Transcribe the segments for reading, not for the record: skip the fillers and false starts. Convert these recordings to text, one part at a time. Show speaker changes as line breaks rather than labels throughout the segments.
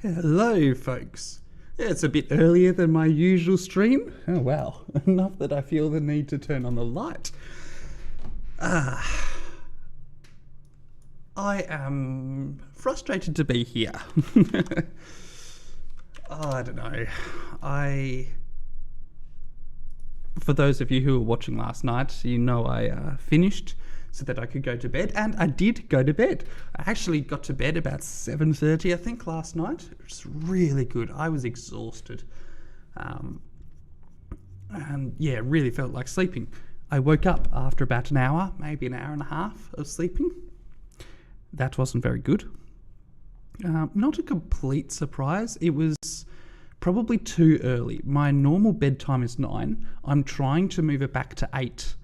Hello, folks. Yeah, it's a bit earlier than my usual stream. Oh, wow. Enough that I feel the need to turn on the light. I am frustrated to be here. I don't know. For those of you who were watching last night, you know I finished so that I could go to bed, and I did go to bed. I actually got to bed about 7:30, I think, last night. It was really good. I was exhausted. And yeah, really felt like sleeping. I woke up after about an hour, maybe an hour and a half of sleeping. That wasn't very good. Not a complete surprise. It was probably too early. My normal bedtime is 9. I'm trying to move it back to 8.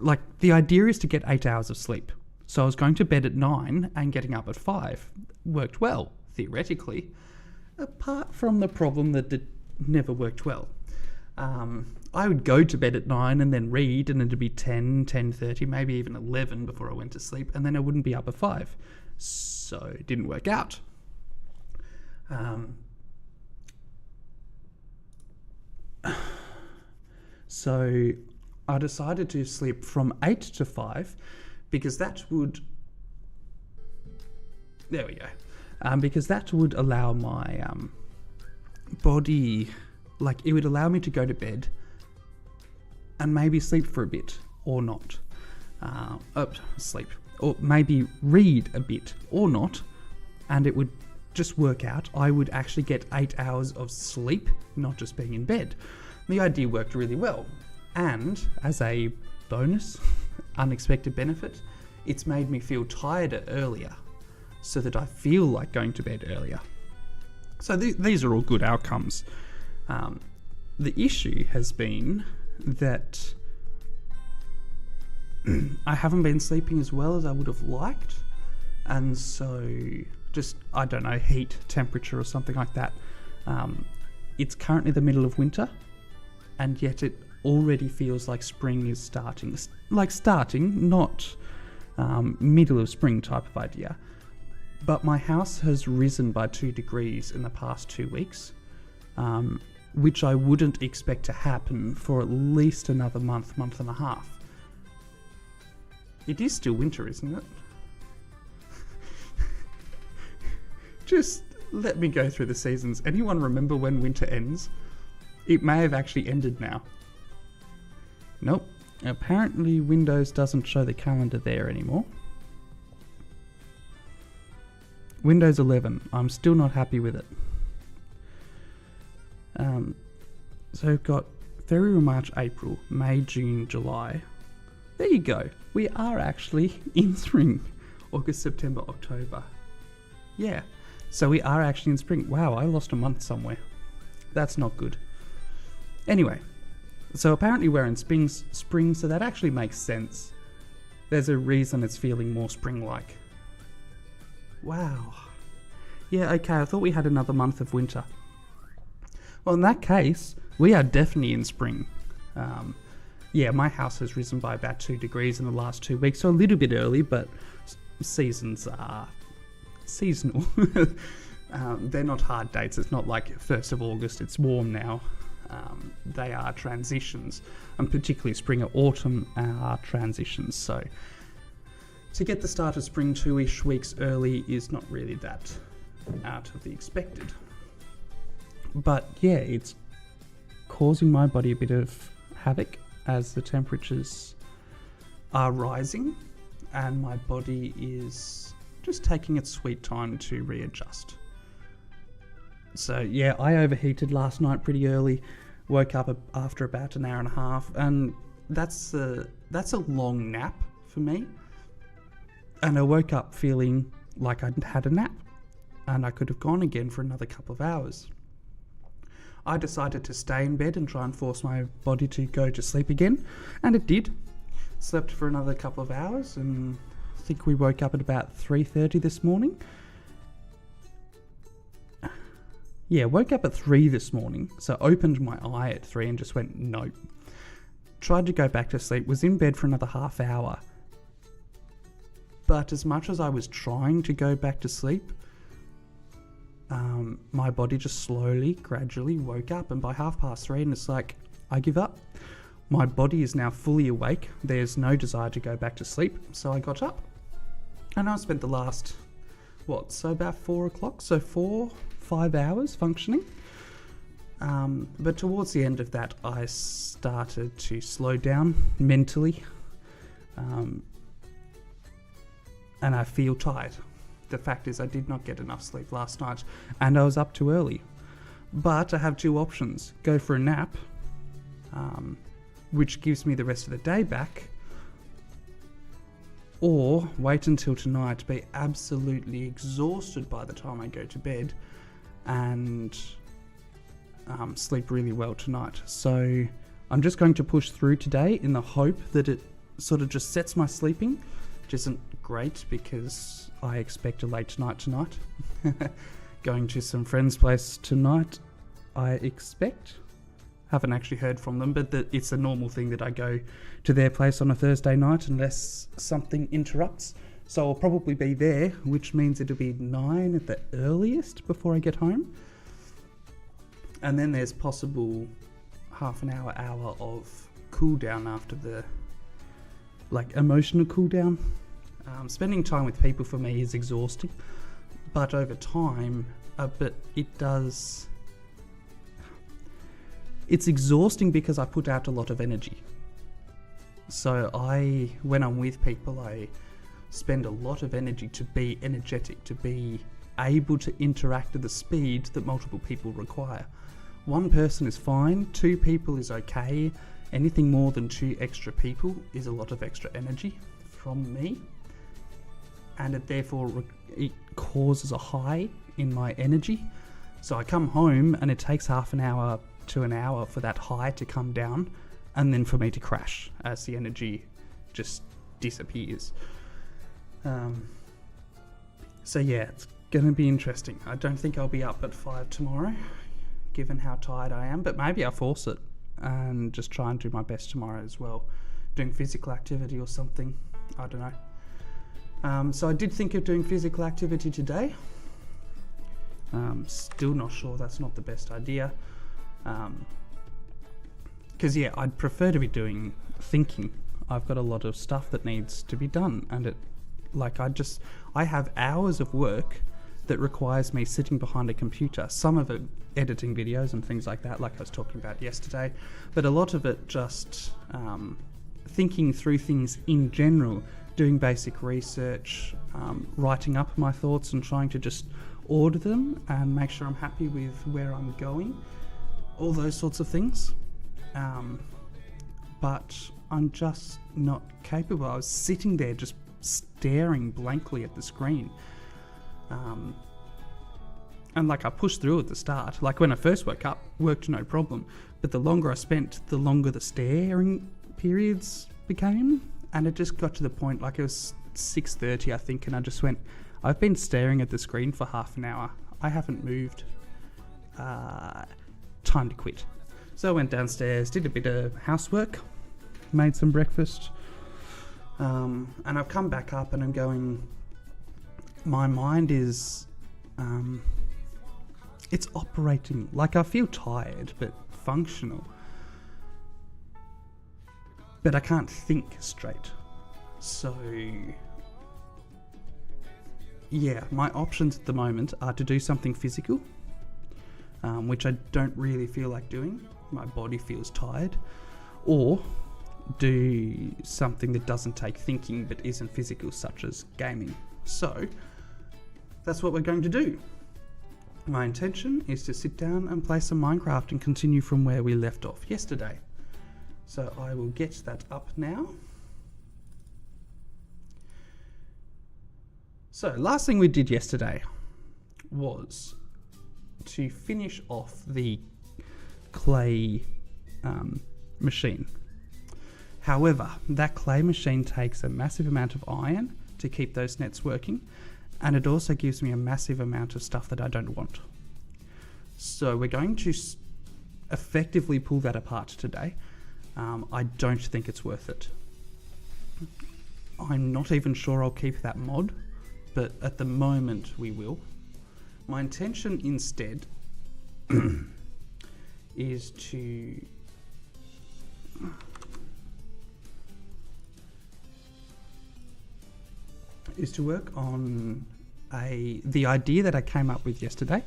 Like, the idea is to get 8 hours of sleep. So I was going to bed at 9 and getting up at 5. Worked well, theoretically. Apart from the problem that it never worked well. I would go to bed at 9 and then read, and it'd be 10, 10:30, maybe even 11 before I went to sleep, and then I wouldn't be up at 5. So it didn't work out. So I decided to sleep from 8 to 5 because that would... There we go. Because that would allow my body... Like, it would allow me to go to bed and maybe sleep for a bit or not. Sleep. Or maybe read a bit or not. And it would just work out. I would actually get 8 hours of sleep, not just being in bed. The idea worked really well. And as a bonus, unexpected benefit, it's made me feel tireder earlier so that I feel like going to bed earlier. So these are all good outcomes. The issue has been that I haven't been sleeping as well as I would have liked. And so just, I don't know, heat, temperature or something like that. It's currently the middle of winter, and yet it already feels like spring is starting. Like starting, not middle of spring type of idea. But my house has risen by 2 degrees in the past 2 weeks, which I wouldn't expect to happen for at least another month, month and a half. It is still winter, isn't it? Just let me go through the seasons. Anyone remember when winter ends? It may have actually ended now. Nope. Apparently Windows doesn't show the calendar there anymore. Windows 11. I'm still not happy with it. So we've got February, March, April, May, June, July. There you go. We are actually in spring. August, September, October. Yeah. So we are actually in spring. Wow, I lost a month somewhere. That's not good. Anyway, so apparently we're in spring, so that actually makes sense. There's a reason it's feeling more spring-like. Wow. Yeah, okay, I thought we had another month of winter. Well, in that case, we are definitely in spring. Yeah, my house has risen by about 2 degrees in the last 2 weeks, so a little bit early, but seasons are seasonal. They're not hard dates. It's not like 1st of August, it's warm now. they are transitions, and particularly spring or autumn are transitions. So to get the start of spring 2-ish weeks early is not really that out of the expected. But yeah, it's causing my body a bit of havoc as the temperatures are rising, and my body is just taking its sweet time to readjust. So yeah, I overheated last night pretty early, woke up after about an hour and a half, and that's a long nap for me. And I woke up feeling like I'd had a nap, and I could have gone again for another couple of hours. I decided to stay in bed and try and force my body to go to sleep again, and it did. Slept for another couple of hours, and I think we woke up at about 3:30 this morning. Yeah, woke up at 3 this morning, so opened my eye at 3 and just went, nope. Tried to go back to sleep, was in bed for another half hour. But as much as I was trying to go back to sleep, my body just slowly, gradually woke up, and by 3:30, and it's like, I give up. My body is now fully awake. There's no desire to go back to sleep, so I got up. And I spent the last, about 4 o'clock, so 4-5 hours functioning. But towards the end of that, I started to slow down mentally, and I feel tired. The fact is I did not get enough sleep last night, and I was up too early. But I have two options: go for a nap, which gives me the rest of the day back, or wait until tonight, be absolutely exhausted by the time I go to bed, and sleep really well tonight. So I'm just going to push through today in the hope that it sort of just sets my sleeping, which isn't great because I expect a late night tonight. Going to some friends' place tonight, I expect. Haven't actually heard from them, but it's a normal thing that I go to their place on a Thursday night unless something interrupts. So I'll probably be there, which means it'll be 9 at the earliest before I get home. And then there's possible half an hour of cool down after the emotional cool down. Spending time with people for me is exhausting, but over time, it's exhausting because I put out a lot of energy. So when I'm with people, I spend a lot of energy to be energetic, to be able to interact at the speed that multiple people require. One person is fine, 2 people is okay. Anything more than 2 extra people is a lot of extra energy from me. And it causes a high in my energy. So I come home and it takes half an hour to an hour for that high to come down, and then for me to crash as the energy just disappears. So yeah, it's going to be interesting. I don't think I'll be up at 5 tomorrow, given how tired I am, but maybe I'll force it and just try and do my best tomorrow as well, doing physical activity or something. I don't know. So I did think of doing physical activity today. Still not sure that's not the best idea. Because I'd prefer to be doing thinking. I've got a lot of stuff that needs to be done, and I have hours of work that requires me sitting behind a computer. Some of it editing videos and things like that, like I was talking about yesterday, but a lot of it just thinking through things in general, doing basic research, writing up my thoughts and trying to just order them and make sure I'm happy with where I'm going, all those sorts of things. But I'm just not capable. I was sitting there just staring blankly at the screen. And I pushed through at the start. When I first woke up, worked no problem. But the longer I spent, the longer the staring periods became. And it just got to the point, it was 6:30, I think, and I just went, I've been staring at the screen for half an hour. I haven't moved. Time to quit. So I went downstairs, did a bit of housework, made some breakfast, and I've come back up and I'm going, my mind is, it's operating. I feel tired, but functional. But I can't think straight. So, yeah, my options at the moment are to do something physical, which I don't really feel like doing. My body feels tired. Or do something that doesn't take thinking but isn't physical, such as gaming. So, that's what we're going to do. My intention is to sit down and play some Minecraft and continue from where we left off yesterday. So I will get that up now. So last thing we did yesterday was to finish off the clay machine. However, that clay machine takes a massive amount of iron to keep those nets working, and it also gives me a massive amount of stuff that I don't want. So we're going to effectively pull that apart today. I don't think it's worth it. I'm not even sure I'll keep that mod, but at the moment we will. My intention instead is to work on the idea that I came up with yesterday.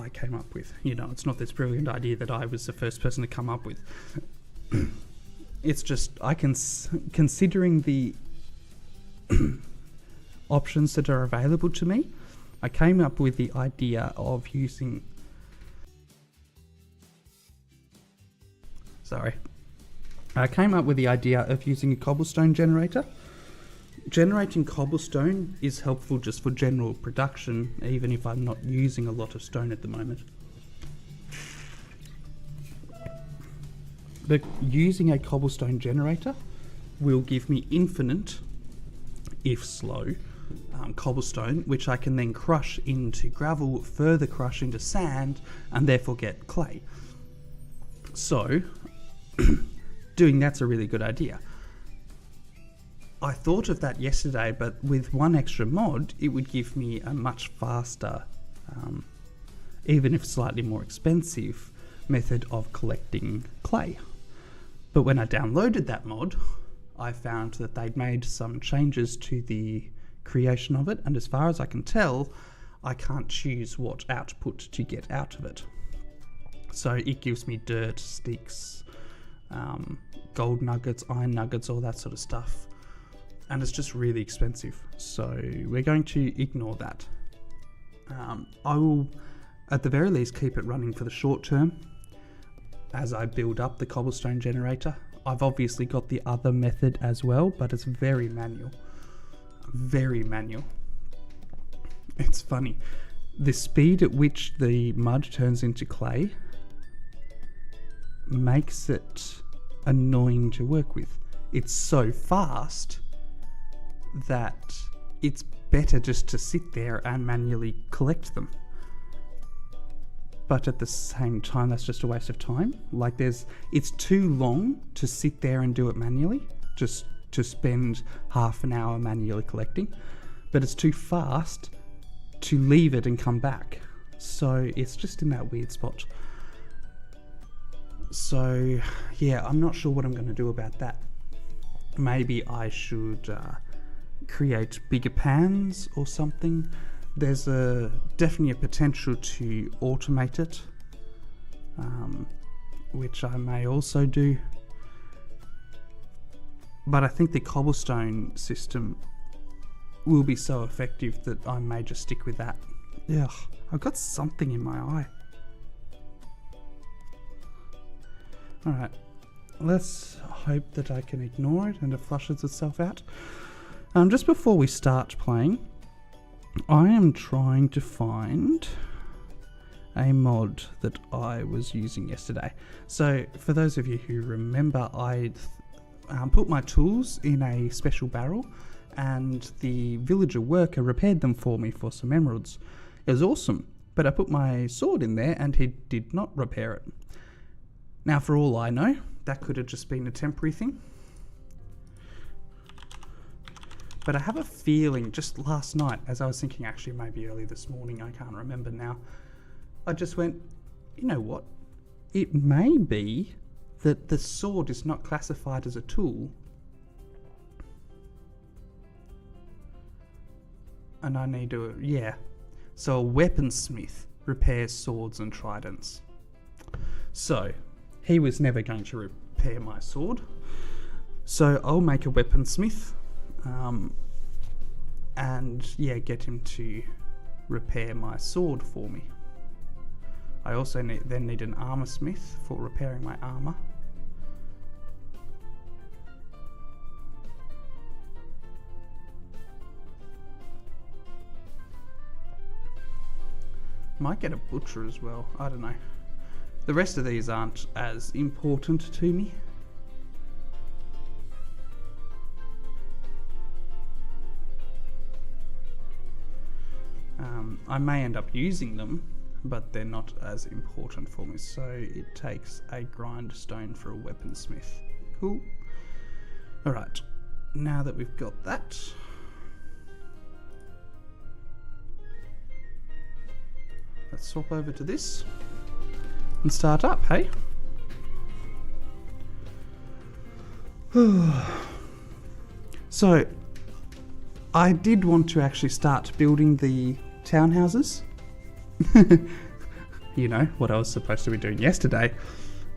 It's not this brilliant idea that I was the first person to come up with. It's just considering the options that are available to me, I came up with the idea of using a cobblestone generator. Generating cobblestone is helpful just for general production, even if I'm not using a lot of stone at the moment. But using a cobblestone generator will give me infinite, if slow, cobblestone, which I can then crush into gravel, further crush into sand, and therefore get clay. So, doing that's a really good idea. I thought of that yesterday, but with one extra mod, it would give me a much faster, even if slightly more expensive, method of collecting clay. But when I downloaded that mod, I found that they'd made some changes to the creation of it, and as far as I can tell, I can't choose what output to get out of it. So it gives me dirt, sticks, gold nuggets, iron nuggets, all that sort of stuff. And it's just really expensive. So we're going to ignore that. I will, at the very least, keep it running for the short term as I build up the cobblestone generator. I've obviously got the other method as well, but it's very manual. Very manual. It's funny. The speed at which the mud turns into clay makes it annoying to work with. It's so fast that it's better just to sit there and manually collect them. But at the same time, that's just a waste of time. It's too long to sit there and do it manually, just to spend half an hour manually collecting, but it's too fast to leave it and come back. So it's just in that weird spot. So yeah, I'm not sure what I'm going to do about that. Maybe I should create bigger pans or something. There's definitely a potential to automate it, which I may also do. But I think the cobblestone system will be so effective that I may just stick with that. Ugh, I've got something in my eye. Alright, let's hope that I can ignore it and it flushes itself out. Just before we start playing, I am trying to find a mod that I was using yesterday. So for those of you who remember, I put my tools in a special barrel and the villager worker repaired them for me for some emeralds. It was awesome, but I put my sword in there and he did not repair it. Now for all I know, that could have just been a temporary thing. But I have a feeling just last night, as I was thinking, actually maybe early this morning, I can't remember now, I just went, You know what? It may be that the sword is not classified as a tool. And I need to... yeah. So a weaponsmith repairs swords and tridents. So, he was never going to repair my sword. So I'll make a weaponsmith. And yeah, get him to repair my sword for me. I also then need an armor smith for repairing my armor. Might get a butcher as well, I don't know. The rest of these aren't as important to me. I may end up using them, but they're not as important for me. So it takes a grindstone for a weaponsmith. Cool. Alright, now that we've got that, let's swap over to this and start up, hey? So, I did want to actually start building the townhouses. You know, what I was supposed to be doing yesterday.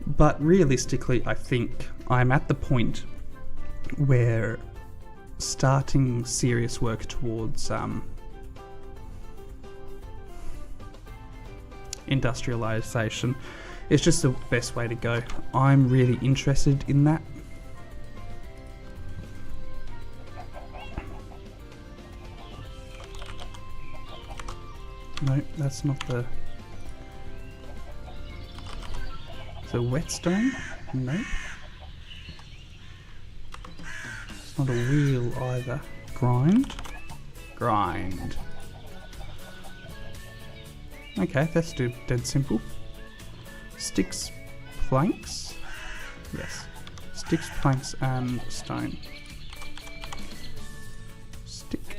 But realistically, I think I'm at the point where starting serious work towards industrialisation is just the best way to go. I'm really interested in that. No, that's not the... So whetstone? Nope. It's not a wheel either. Grind? Grind. Okay, that's dead simple. Sticks, planks? Yes. Sticks, planks and stone. Stick.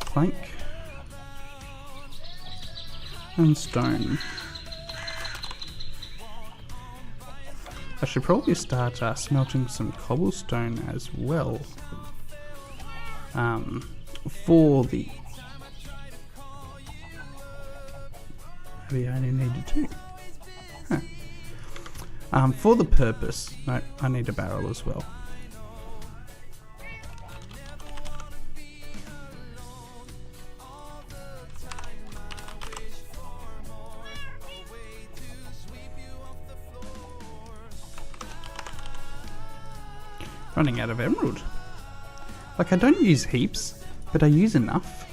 Plank. And stone. I should probably start smelting some cobblestone as well. For the... We only needed two. Huh. For the purpose... No, I need a barrel as well. Running out of emerald. Like, I don't use heaps, but I use enough.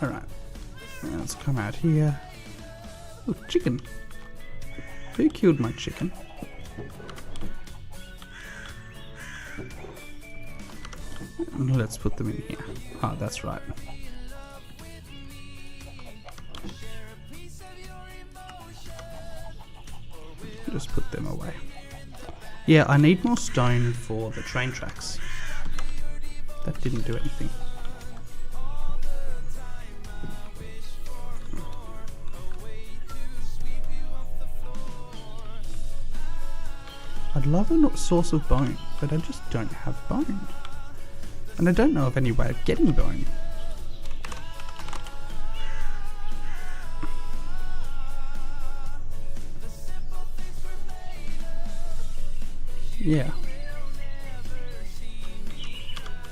Alright. Let's come out here. Oh, chicken. Who killed my chicken? Let's put them in here. Oh, that's right. Just put them away. Yeah, I need more stone for the train tracks. That didn't do anything. I'd love a source of bone, but I just don't have bone. And I don't know of any way of getting bone. Yeah.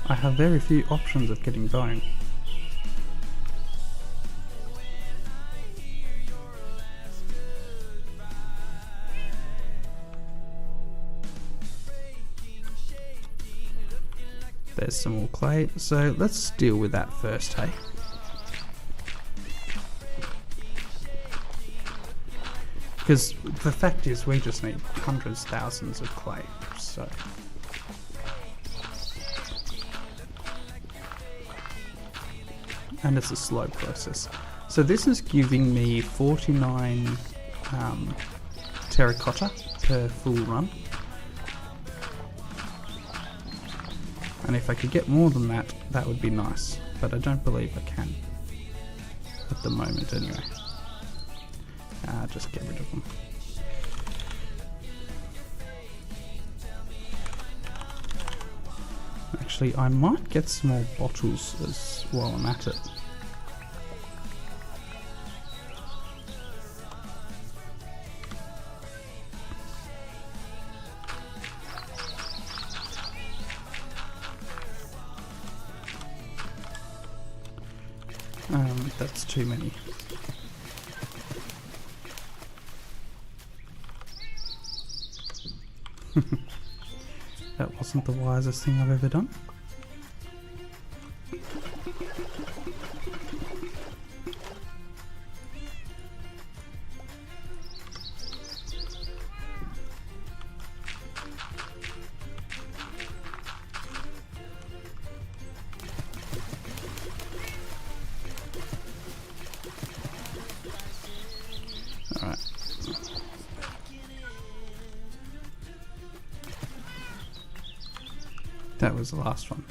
I have very few options of getting bone. There's some more clay, so let's deal with that first, hey? Because the fact is, we just need hundreds, thousands of clay, so... And it's a slow process. So this is giving me 49 terracotta per full run. And if I could get more than that, that would be nice. but I don't believe I can at the moment anyway. Just get rid of them. Actually, I might get some more bottles as while I'm at it. That's too many. That wasn't the wisest thing I've ever done. Alright. That was the last one.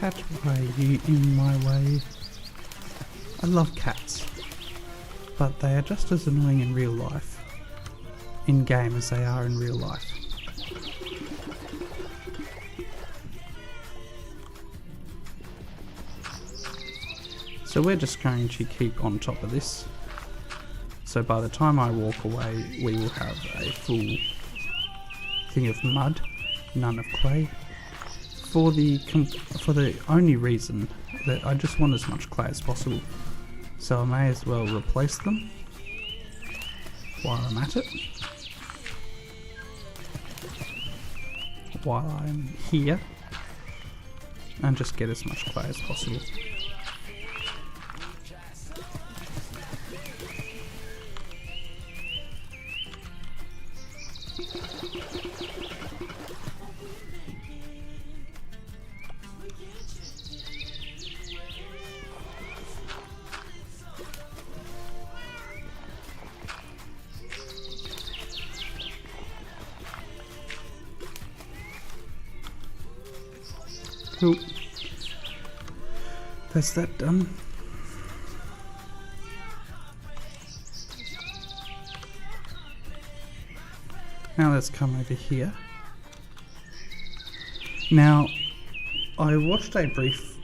Cat, why are you in my way? I love cats, but they are just as annoying in real life, in game, as they are in real life. So we're just going to keep on top of this. So by the time I walk away, we will have a full thing of mud, none of clay. For the only reason that I just want as much clay as possible. So I may as well replace them while I'm at it. While I'm here. And just get as much clay as possible. Cool. That's that done. Now let's come over here. Now, I watched a brief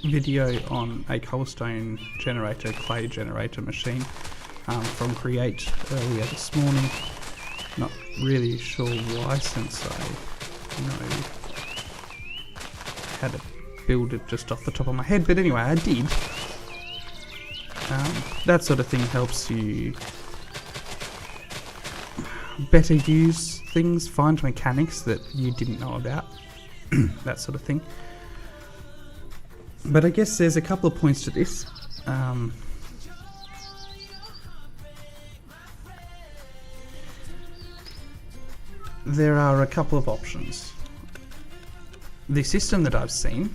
video on a cobblestone generator, clay generator machine from Create earlier this morning. Not really sure why, since I know how to build it just off the top of my head, but anyway, I did. That sort of thing helps you better use things, find mechanics that you didn't know about, that sort of thing. But I guess there's a couple of points to this. There are a couple of options. The system that I've seen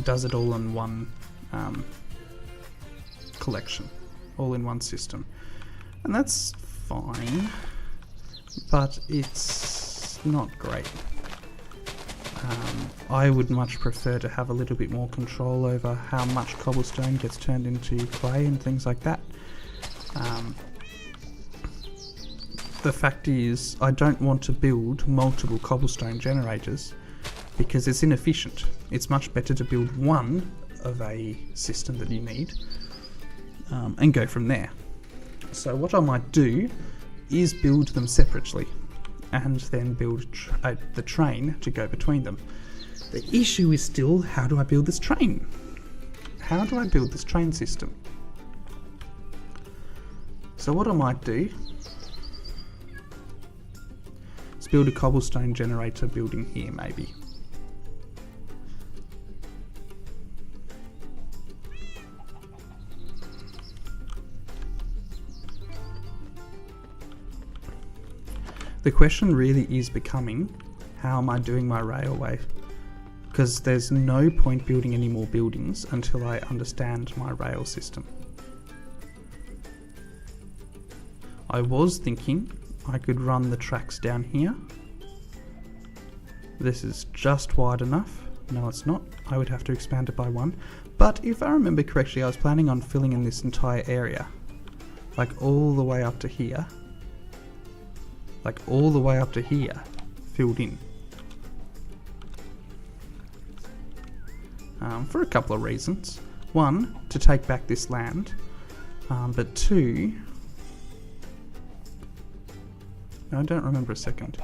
does it all in one collection, all in one system, and that's fine, but it's not great. I would much prefer to have a little bit more control over how much cobblestone gets turned into clay and things like that. The fact is, I don't want to build multiple cobblestone generators because it's inefficient. It's much better to build one of a system that you need and go from there. So what I might do is build them separately and then build the train to go between them. The issue is still, how do I build this train? How do I build this train system? So what I might do, Let's build a cobblestone generator building here, maybe. The question really is becoming, how am I doing my railway? Because there's no point building any more buildings until I understand my rail system. I was thinking I could run the tracks down here. This is just wide enough. No, it's not. I would have to expand it by 1. But if I remember correctly, I was planning on filling in this entire area. Like all the way up to here. Like all the way up to here, filled in. For a couple of reasons. 1, to take back this land. But 2... No, I don't remember a second.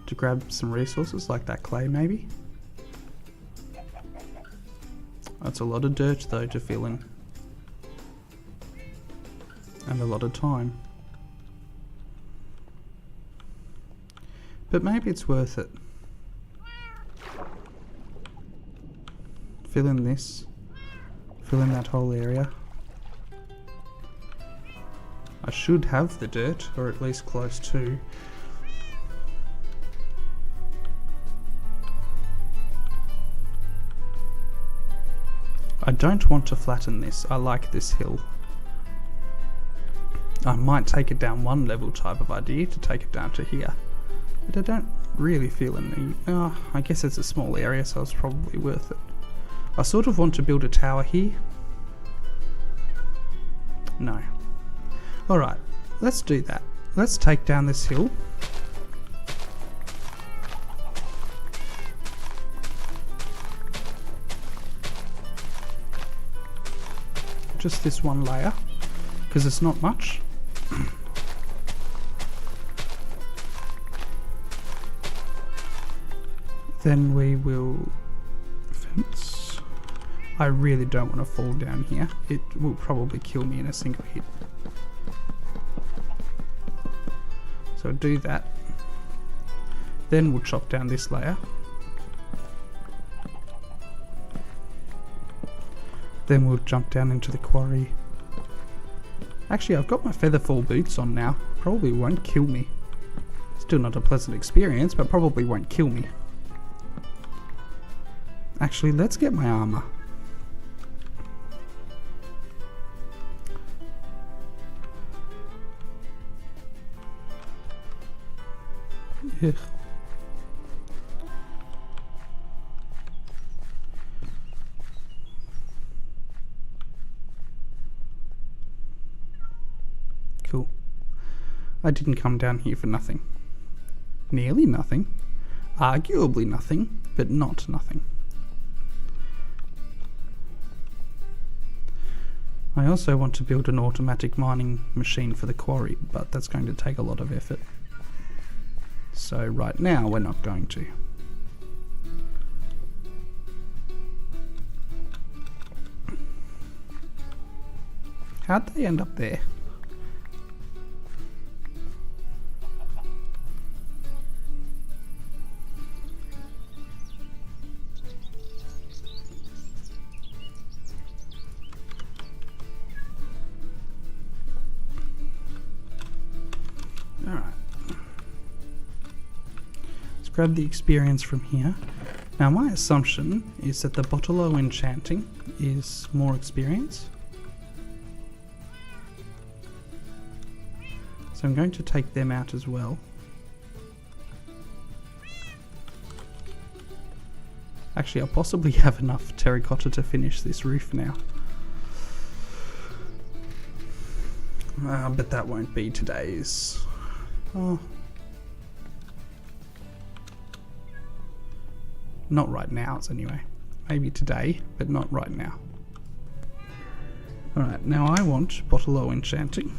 To grab some resources like that clay maybe. That's a lot of dirt though to fill in. And a lot of time. But maybe it's worth it. Fill in this. Fill in that whole area. I should have the dirt, or at least close to. I don't want to flatten this. I like this hill. I might take it down 1 level type of idea to take it down to here. But I don't really feel a need. I guess it's a small area, so it's probably worth it. I sort of want to build a tower here. No. Alright, let's do that. Let's take down this hill. Just this one layer, because it's not much. Then we will fence. I really don't want to fall down here. It will probably kill me in a single hit. So do that. Then we'll chop down this layer. Then we'll jump down into the quarry. Actually, I've got my featherfall boots on now. Probably won't kill me. Still not a pleasant experience, but probably won't kill me. Actually, let's get my armor. Ugh. Cool. I didn't come down here for nothing. Nearly nothing. Arguably nothing, but not nothing. I also want to build an automatic mining machine for the quarry, but that's going to take a lot of effort. So right now we're not going to. How'd they end up there? Grab the experience from here. Now my assumption is that the Bottle enchanting is more experience. So I'm going to take them out as well. Actually, I'll possibly have enough terracotta to finish this roof now. But that won't be today's. Oh. Not right now, anyway. Maybe today, but not right now. Alright, now I want Bottle enchanting.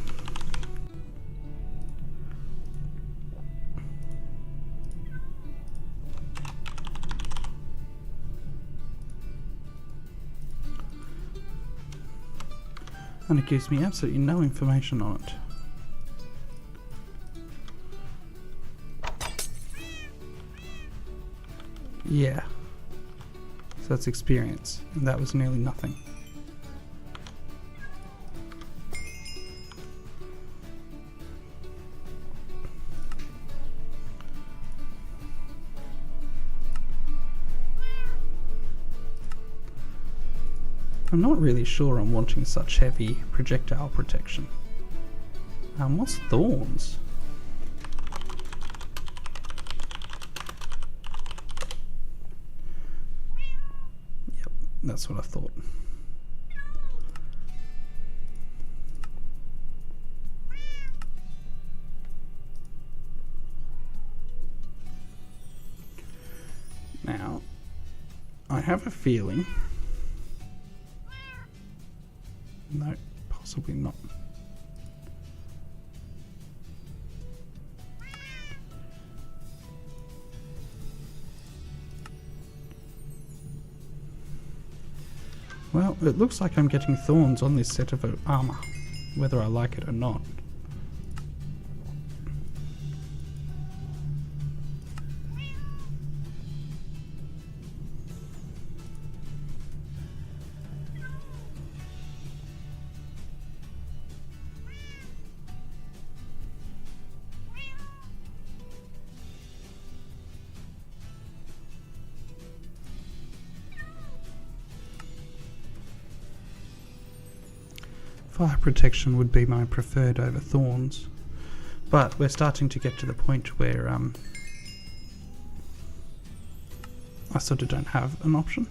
And it gives me absolutely no information on it. Yeah. So that's experience, and that was nearly nothing. I'm not really sure I'm wanting such heavy projectile protection. What's thorns? Yep, that's what I thought. Now, I have a feeling... No, possibly not. Well, it looks like I'm getting thorns on this set of armor, whether I like it or not. Fire protection would be my preferred over thorns, but we're starting to get to the point where I sort of don't have an option.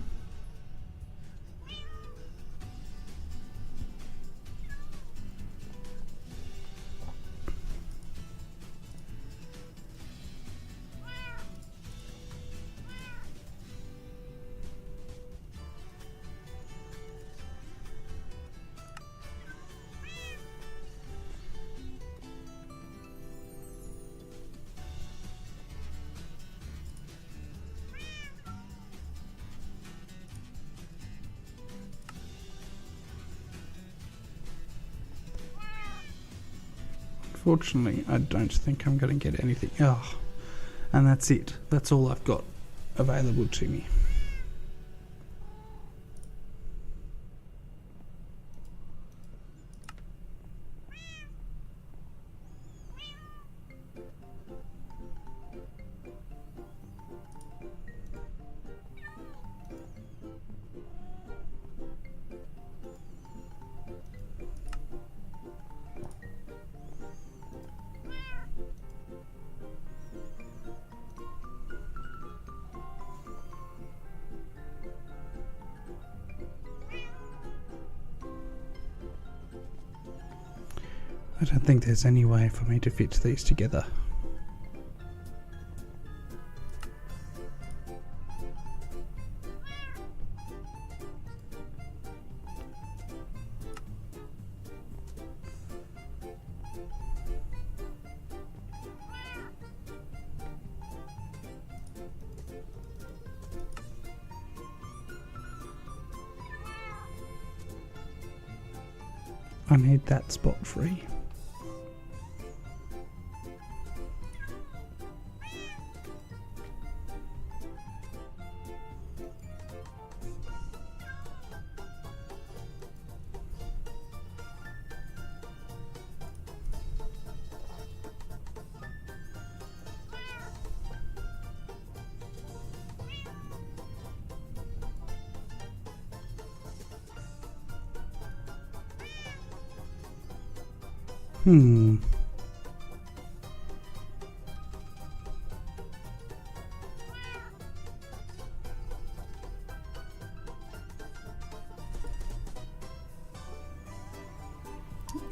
Unfortunately, I don't think I'm going to get anything. Oh, and that's it. That's all I've got available to me. I don't think there's any way for me to fit these together. I need that spot free.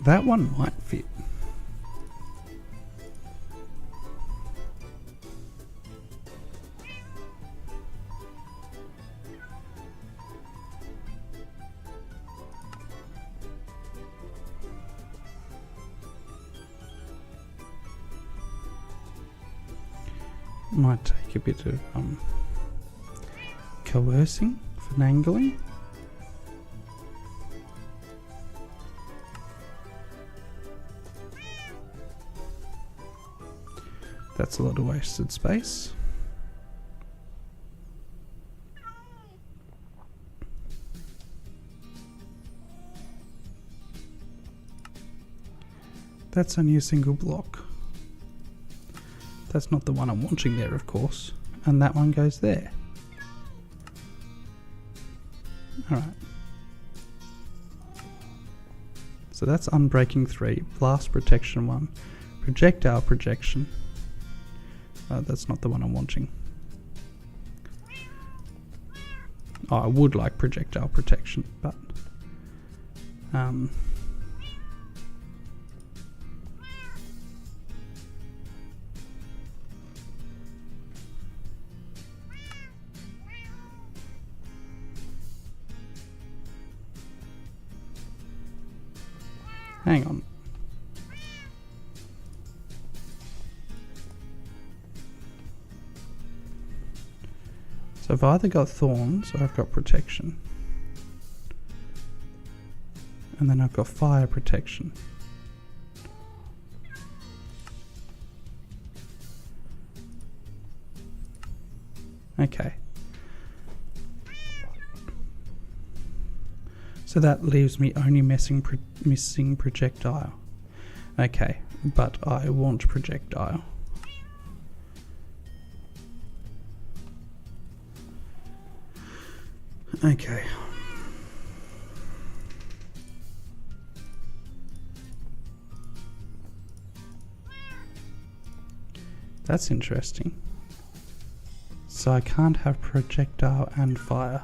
That one might fit. Might take a bit of coercing, finagling. That's a lot of wasted space. That's only a single block. That's not the one I'm wanting there, of course. And that one goes there. Alright. So that's unbreaking 3, blast protection 1, projectile projection. That's not the one I'm wanting. Oh, I would like projectile protection, but hang on. So I've either got thorns or I've got protection. And then I've got fire protection. Okay. So that leaves me only missing projectile. Okay, but I want projectile. Okay. That's interesting. So I can't have projectile and fire.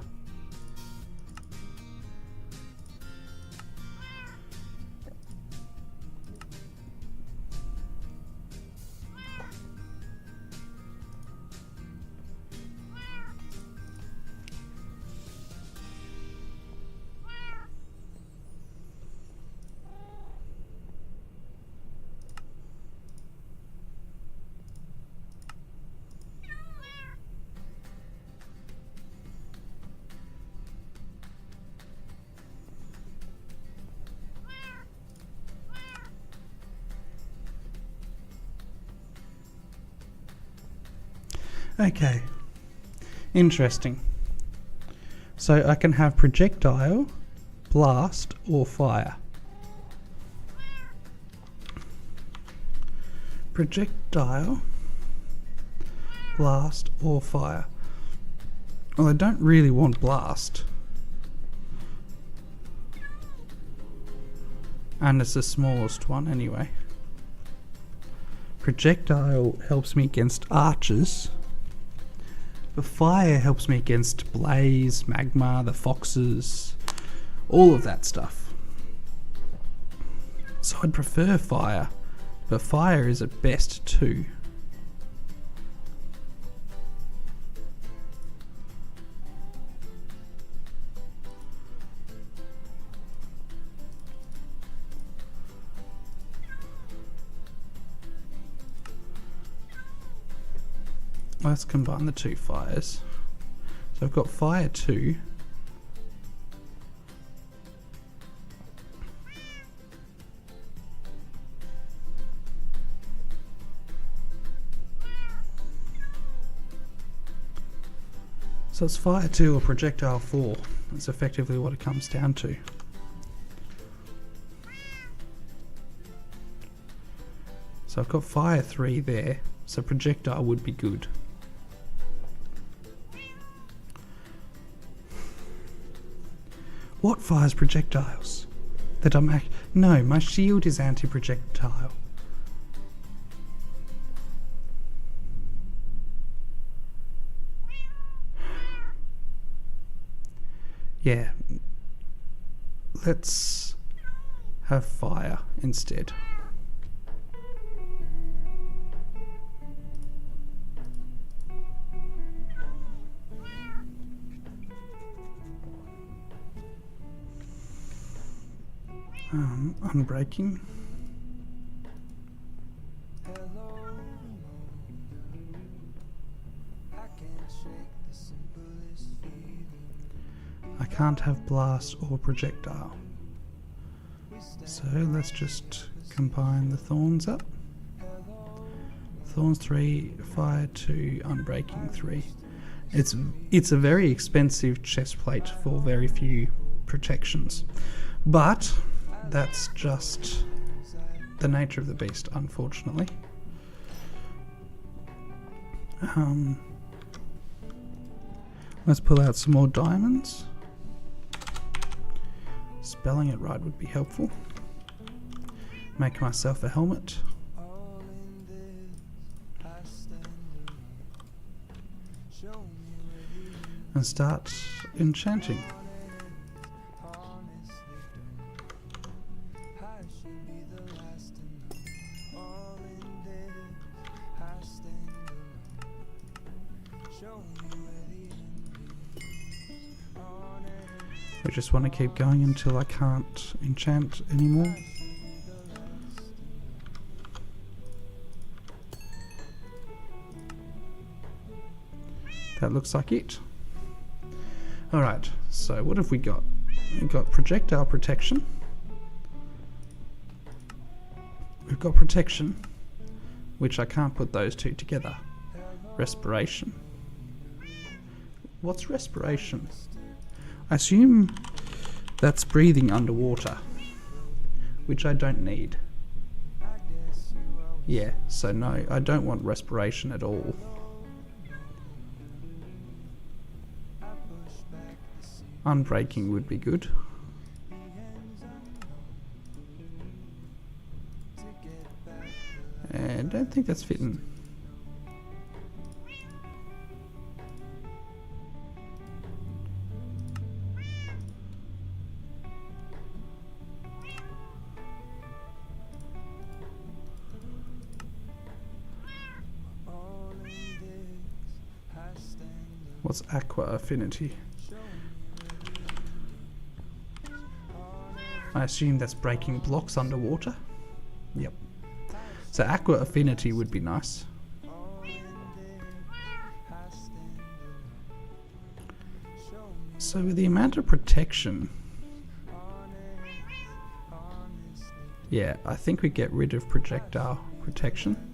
Okay, interesting. So I can have projectile, blast, or fire. Projectile, blast, or fire. Well, I don't really want blast. And it's the smallest one anyway. Projectile helps me against archers. The fire helps me against blaze, magma, the foxes, all of that stuff. So I'd prefer fire, but fire is at best 2. Let's combine the 2 fires. So I've got fire 2. So it's fire 2 or projectile 4. That's effectively what it comes down to. So I've got fire 3 there, so projectile would be good. What fires projectiles? That I'm no, my shield is anti-projectile. Yeah. Let's have fire instead. Unbreaking. I can't have blast or projectile. So let's just combine the thorns up. Thorns 3, fire 2, unbreaking 3. It's a very expensive chest plate for very few protections. But that's just the nature of the beast, unfortunately. Let's pull out some more diamonds. Spelling it right would be helpful. Make myself a helmet. And start enchanting. I just want to keep going until I can't enchant anymore. That looks like it. Alright, so what have we got? We've got projectile protection. We've got protection, which I can't put those two together. Respiration. What's respiration? I assume that's breathing underwater, which I don't need. Yeah, so no, I don't want respiration at all. Unbreaking would be good. And I don't think that's fitting. What's aqua affinity? I assume that's breaking blocks underwater. Yep. So aqua affinity would be nice. So with the amount of protection, yeah, I think we get rid of projectile protection.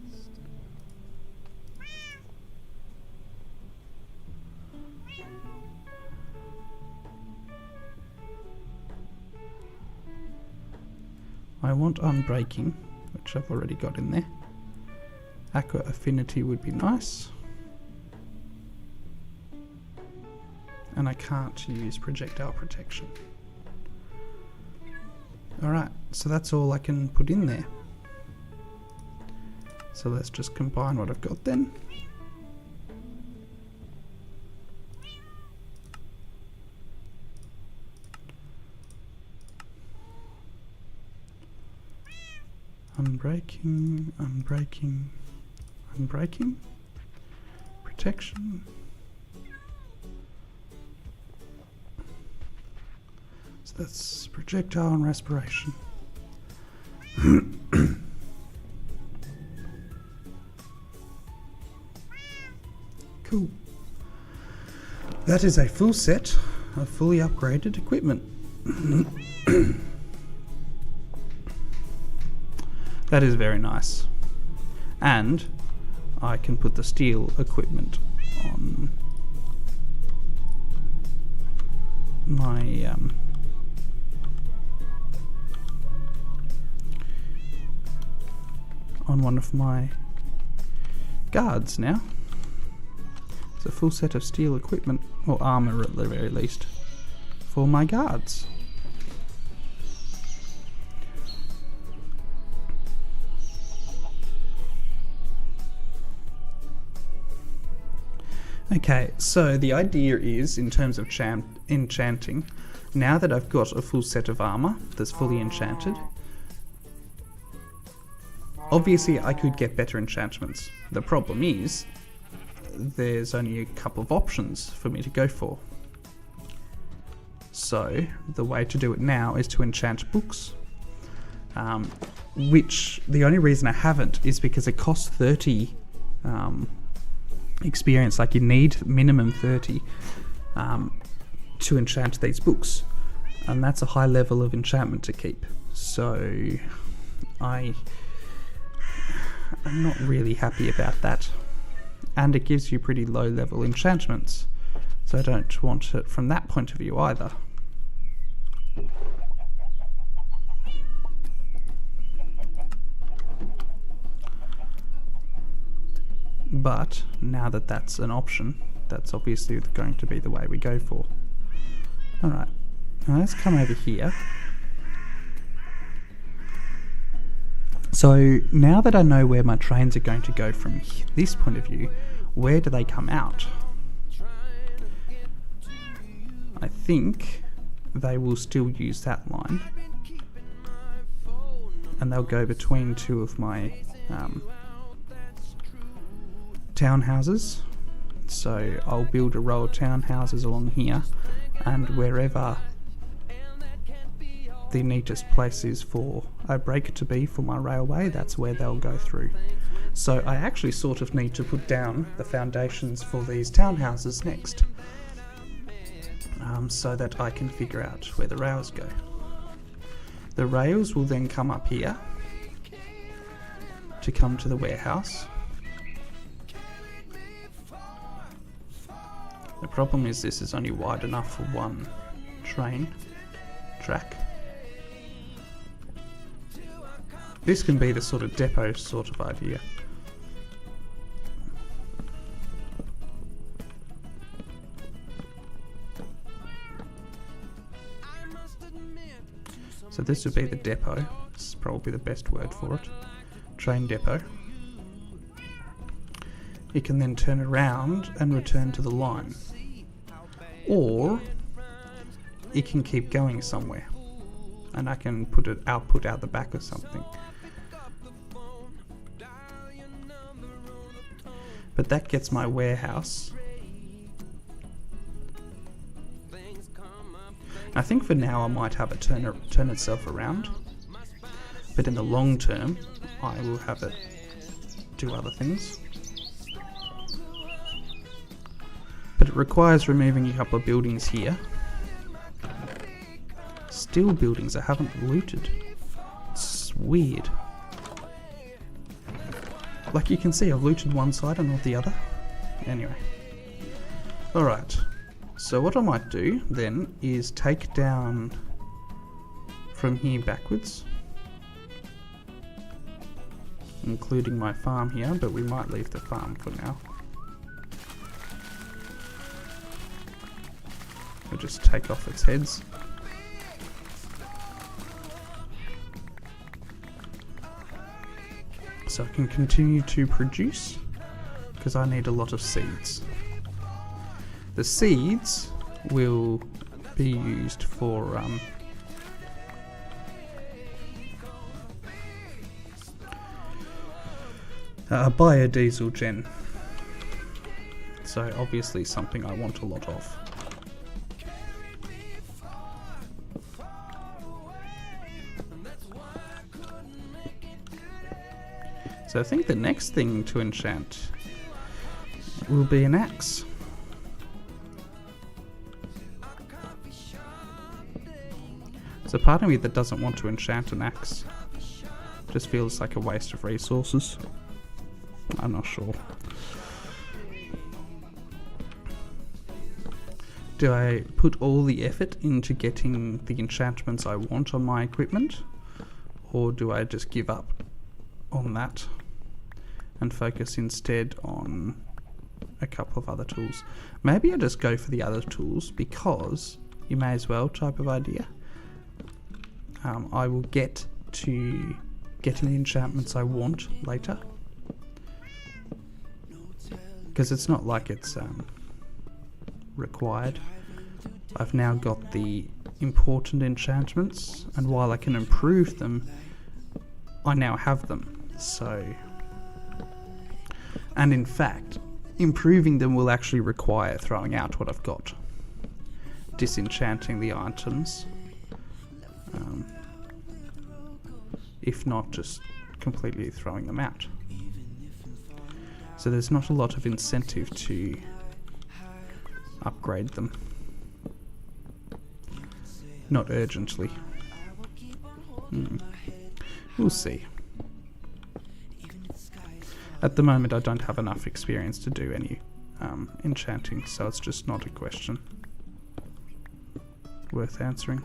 I want unbreaking, which I've already got in there. Aqua affinity would be nice. And I can't use projectile protection. Alright, so that's all I can put in there. So let's just combine what I've got then. Unbreaking, unbreaking, unbreaking, protection. So that's projectile and respiration. Cool. That is a full set of fully upgraded equipment. That is very nice. And I can put the steel equipment on my on one of my guards now. It's a full set of steel equipment, or armor at the very least, for my guards. Okay, so the idea is, in terms of enchanting, now that I've got a full set of armor that's fully enchanted, obviously I could get better enchantments. The problem is, there's only a couple of options for me to go for. So, the way to do it now is to enchant books, which the only reason I haven't is because it costs 30 experience. Like, you need minimum 30 to enchant these books, and that's a high level of enchantment to keep. So I'm not really happy about that, and it gives you pretty low level enchantments, so I don't want it from that point of view either. But now that that's an option, that's obviously going to be the way we go for. Alright, now let's come over here. So now that I know where my trains are going to go from this point of view, where do they come out? I think they will still use that line, and they'll go between two of my townhouses. So I'll build a row of townhouses along here, and wherever the neatest place is for a break to be for my railway, that's where they'll go through. So I actually sort of need to put down the foundations for these townhouses next, so that I can figure out where the rails go. The rails will then come up here to come to the warehouse. The problem is this is only wide enough for one train track. This can be the sort of depot sort of idea. So this would be the depot. This is probably the best word for it. Train depot. It can then turn around and return to the line. Or it can keep going somewhere, and I can put it output out the back or something. But that gets my warehouse. I think for now I might have it turn itself around, but in the long term I will have it do other things. But it requires removing a couple of buildings here. Still buildings I haven't looted. It's weird. Like you can see, I've looted one side and not the other. Anyway. Alright. So what I might do then is take down from here backwards, including my farm here, but we might leave the farm for now. We'll just take off its heads. So I can continue to produce, because I need a lot of seeds. The seeds will be used for biodiesel gen. So obviously something I want a lot of. So I think the next thing to enchant will be an axe. There's a part of me that doesn't want to enchant an axe. Just feels like a waste of resources. I'm not sure. Do I put all the effort into getting the enchantments I want on my equipment? Or do I just give up on that and focus instead on a couple of other tools? Maybe I just go for the other tools, because you may as well type of idea. I will get to getting the enchantments I want later, because it's not like it's required. I've now got the important enchantments, and while I can improve them, I now have them. So, and in fact, improving them will actually require throwing out what I've got, disenchanting the items, if not just completely throwing them out. So there's not a lot of incentive to upgrade them. Not urgently. We'll see. At the moment I don't have enough experience to do any enchanting, so it's just not a question worth answering.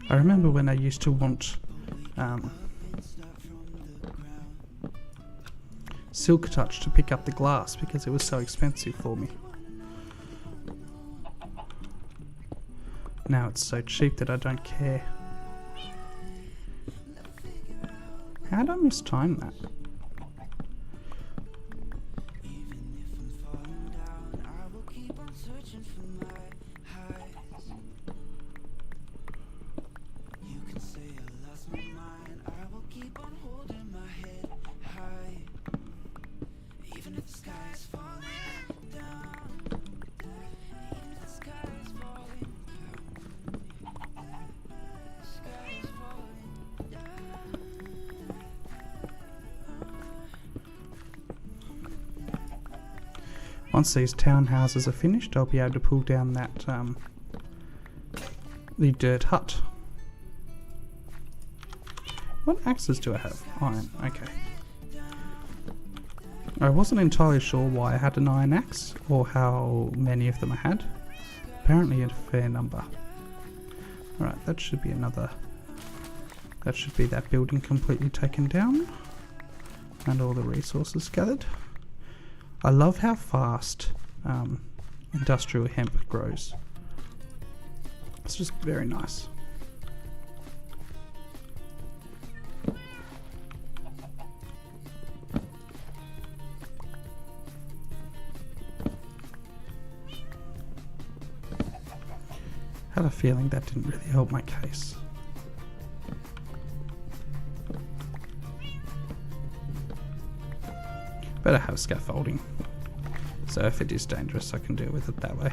I remember when I used to want Silk Touch to pick up the glass because it was so expensive for me. Now it's so cheap that I don't care. How did I mistime that? Once these townhouses are finished, I'll be able to pull down that the dirt hut. What axes do I have? Iron, okay. I wasn't entirely sure why I had an iron axe, or how many of them I had. Apparently a fair number. Alright, that should be another... That should be that building completely taken down. And all the resources gathered. I love how fast industrial hemp grows. It's just very nice. I have a feeling that didn't really help my case. Better have scaffolding, so if it is dangerous I can deal with it that way.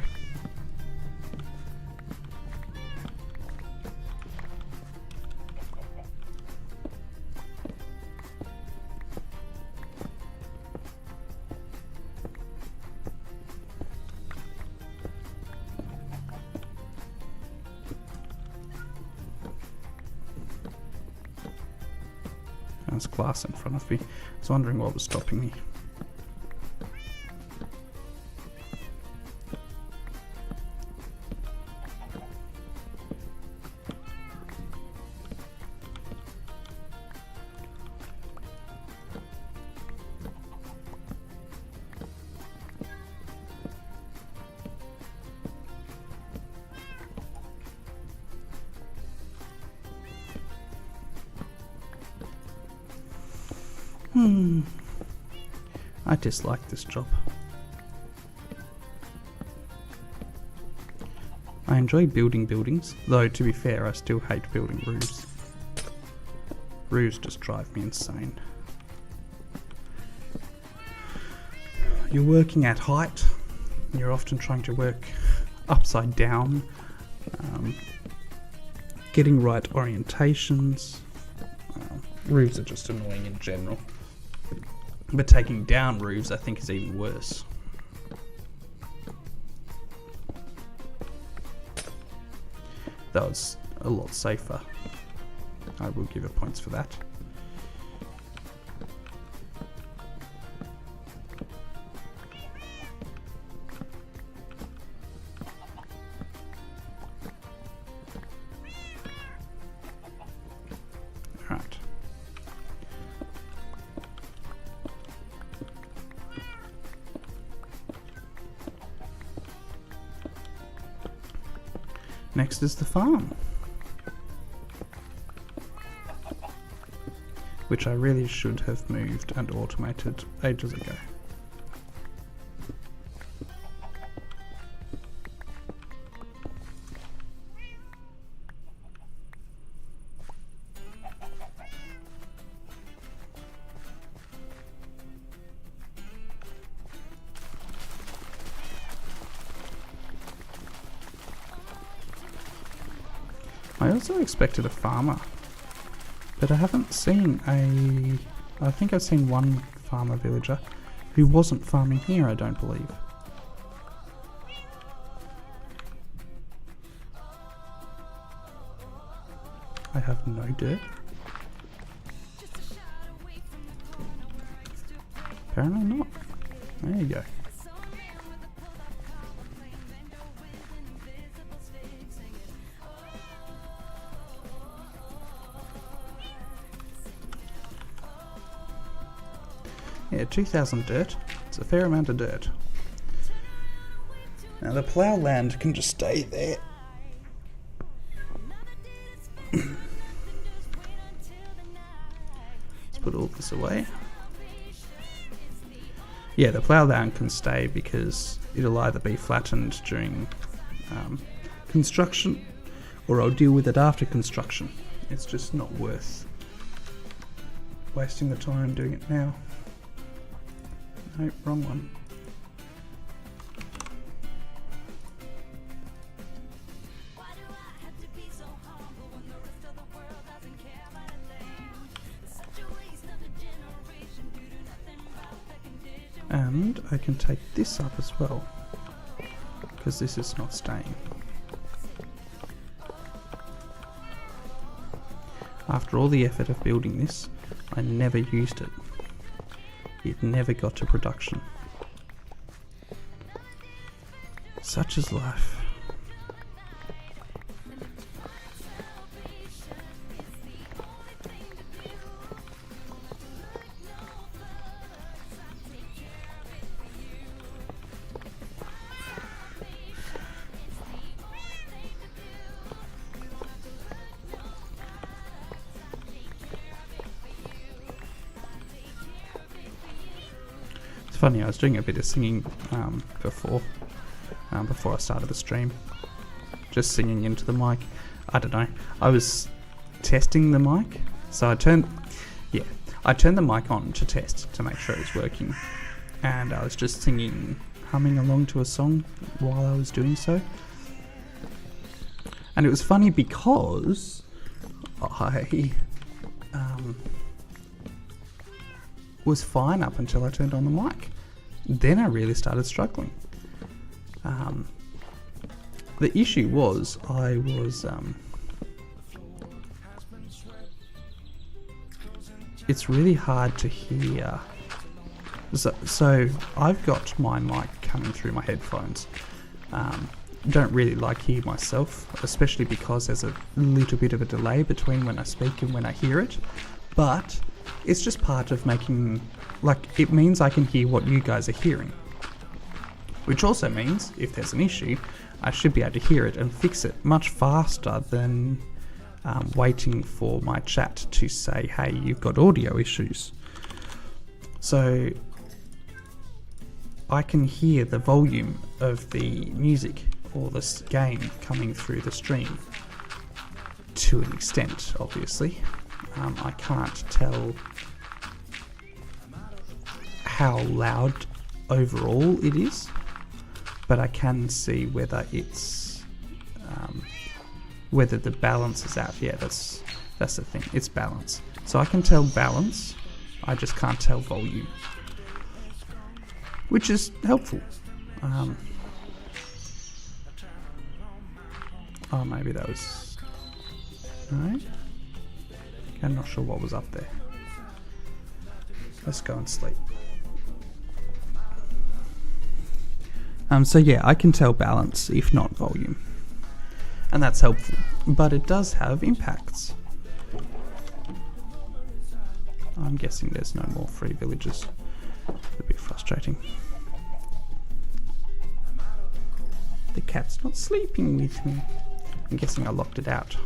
There's glass in front of me. I was wondering what was stopping me. I dislike this job. I enjoy building buildings, though to be fair I still hate building roofs. Roofs just drive me insane. You're working at height, you're often trying to work upside down, getting right orientations. Roofs are just annoying in general. But taking down roofs I think is even worse. That was a lot safer. I will give it points for that. Alright. Next is the farm, which I really should have moved and automated ages ago. I also expected a farmer, but I haven't seen I think I've seen one farmer villager who wasn't farming here, I don't believe. I have no dirt. Apparently not. There you go. Yeah, 2,000 dirt. It's a fair amount of dirt. Now the plough land can just stay there. Let's put all this away. Yeah, the plough land can stay because it'll either be flattened during construction, or I'll deal with it after construction. It's just not worth wasting the time doing it now. Nope, wrong one. And I can take this up as well, because this is not staying. After all the effort of building this, I never used it. It never got to production. Such is life. Funny, I was doing a bit of singing before I started the stream, just singing into the mic. I don't know, I was testing the mic, so I turned the mic on to test to make sure it was working, and I was just humming along to a song while I was doing so. And it was funny because I was fine up until I turned on the mic. Then I really started struggling. The issue was it's really hard to hear. So I've got my mic coming through my headphones. Don't really hear myself, especially because there's a little bit of a delay between when I speak and when I hear it. But it's just part of making, it means I can hear what you guys are hearing. Which also means, if there's an issue, I should be able to hear it and fix it much faster than waiting for my chat to say, hey, you've got audio issues. So I can hear the volume of the music or this game coming through the stream to an extent, obviously. I can't tell how loud overall it is, but I can see whether it's whether the balance is out. Yeah, that's the thing. It's balance. So I can tell balance. I just can't tell volume, which is helpful. Oh, maybe that was no. I'm not sure what was up there. Let's go and sleep. So yeah, I can tell balance, if not volume. And that's helpful. But it does have impacts. I'm guessing there's no more free villages. A bit frustrating. The cat's not sleeping with me. I'm guessing I locked it out.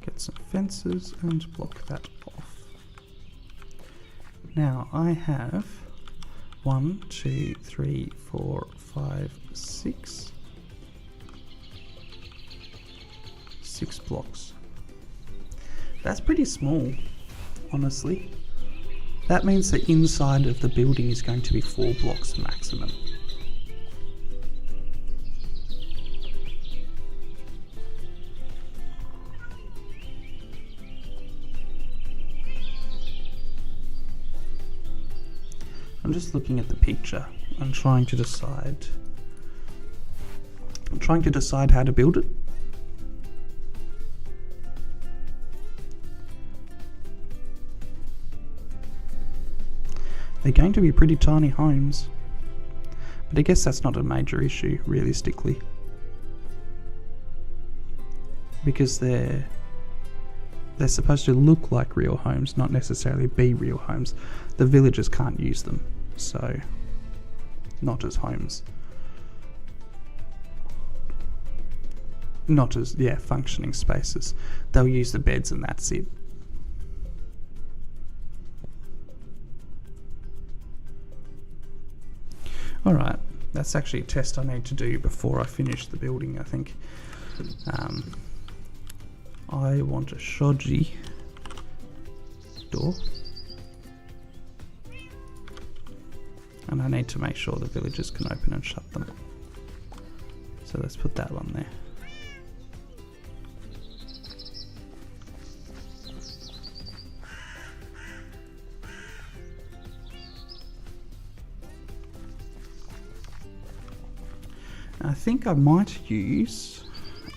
Get some fences and block that off. Now I have 1, 2, 3, 4, 5, 6. 6 blocks. That's pretty small, honestly. That means the inside of the building is going to be 4 blocks maximum. I'm just looking at the picture and trying to decide how to build it. They're going to be pretty tiny homes. But I guess that's not a major issue, realistically. Because they're supposed to look like real homes, not necessarily be real homes. The villagers can't use them, so not as homes. Not as, functioning spaces. They'll use the beds and that's it. Alright, that's actually a test I need to do before I finish the building, I think. I want a shoji door. And I need to make sure the villagers can open and shut them. So let's put that one there. I think I might use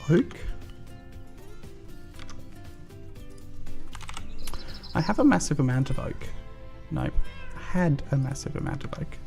oak. I have a massive amount of oak. No, I had a massive amount of oak.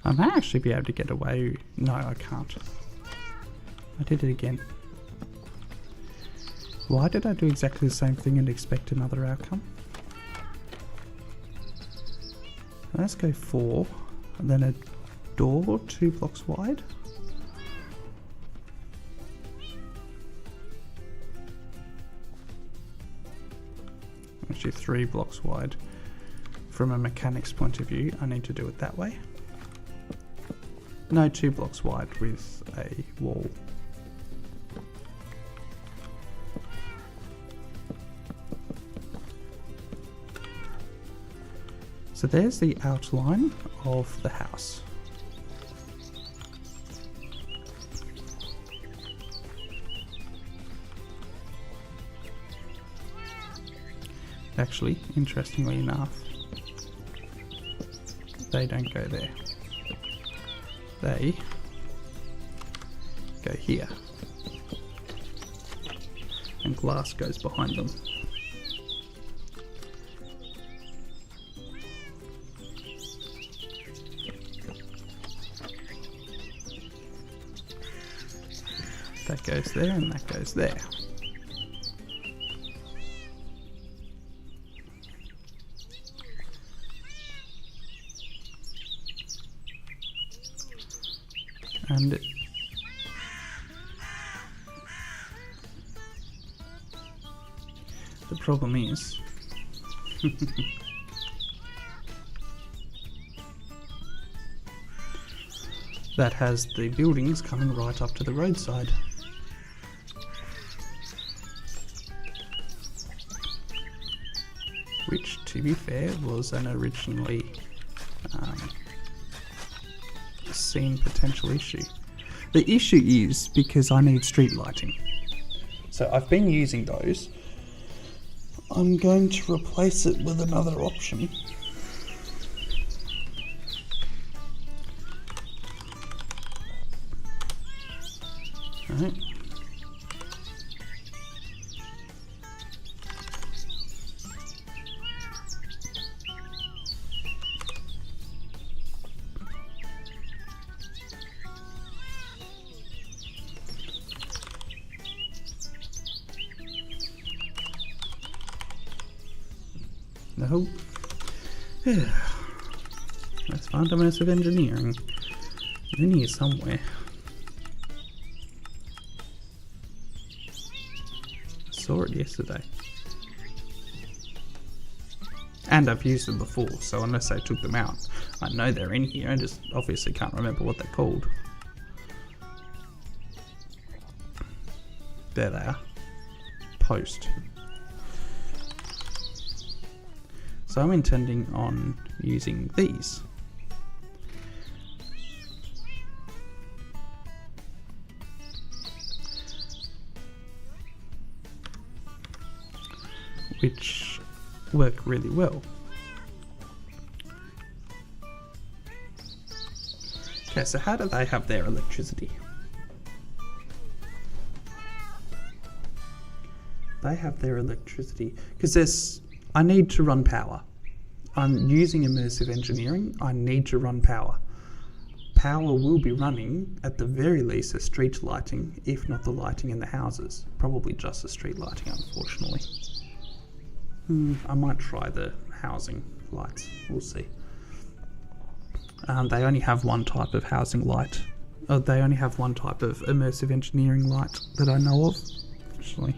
I may actually be able to get away. No, I can't. I did it again. Why did I do exactly the same thing and expect another outcome? Let's go 4, and then a door 2 blocks wide. Actually 3 blocks wide. From a mechanic's point of view, I need to do it that way. No, 2 blocks wide with a wall. So there's the outline of the house. Actually, interestingly enough, they don't go there. They go here. And glass goes behind them. That goes there and that goes there. And the problem is that has the buildings coming right up to the roadside. Which, to be fair, was an originally seen potential issue. The issue is because I need street lighting. So I've been using those. I'm going to replace it with another option. Alright. No. Let's find a massive engineering. It's in here somewhere. I saw it yesterday. And I've used them before, so unless I took them out, I know they're in here. I just obviously can't remember what they're called. There they are. Post. So I'm intending on using these. which work really well. Okay, so how do they have their electricity? They have their electricity because I need to run power. I'm using immersive engineering. I need to run power. Power will be running at the very least the street lighting, if not the lighting in the houses. Probably just the street lighting, unfortunately. I might try the housing lights. We'll see. They only have one type of housing light. They only have one type of immersive engineering light that I know of, actually.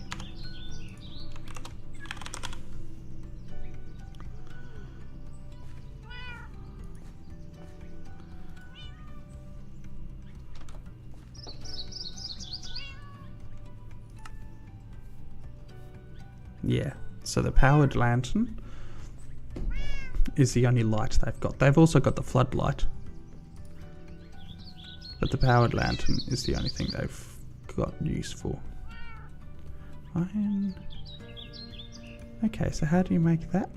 Yeah, so the powered lantern is the only light they've got. They've also got the floodlight, but the powered lantern is the only thing they've got use for. Iron. Okay, so how do you make that?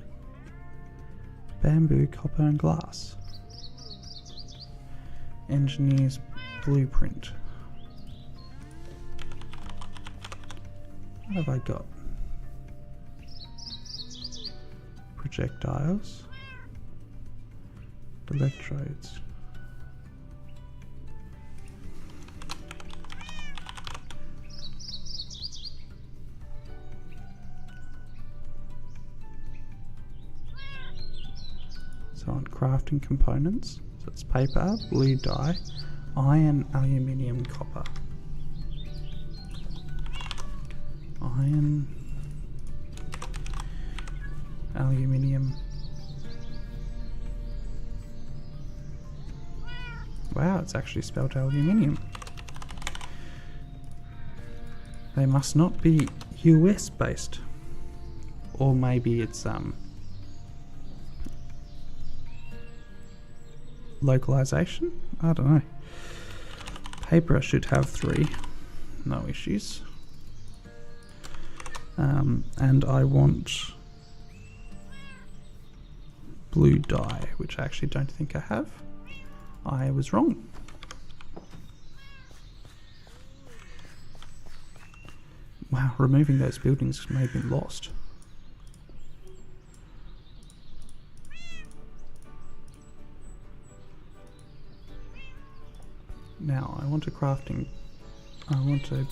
Bamboo, copper and glass. Engineer's blueprint. What have I got? Projectiles, electrodes. So on crafting components, so it's paper, blue dye, iron, aluminium, copper. Iron, aluminium. Wow, it's actually spelled aluminium. They must not be US based. Or maybe it's localization? I don't know. Paper I should have 3. No issues. And I want blue dye, which I actually don't think I have. I was wrong. Wow, removing those buildings made me lost. Now, I want a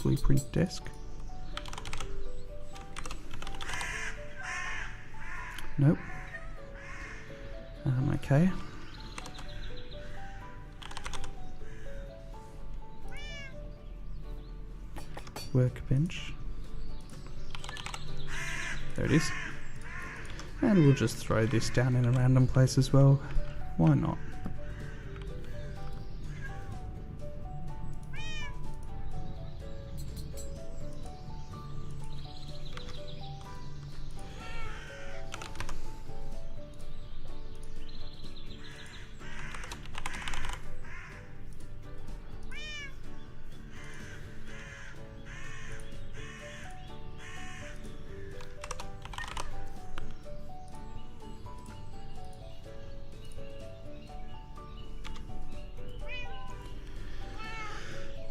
blueprint desk. Nope. Okay. Workbench. There it is. And we'll just throw this down in a random place as well. Why not?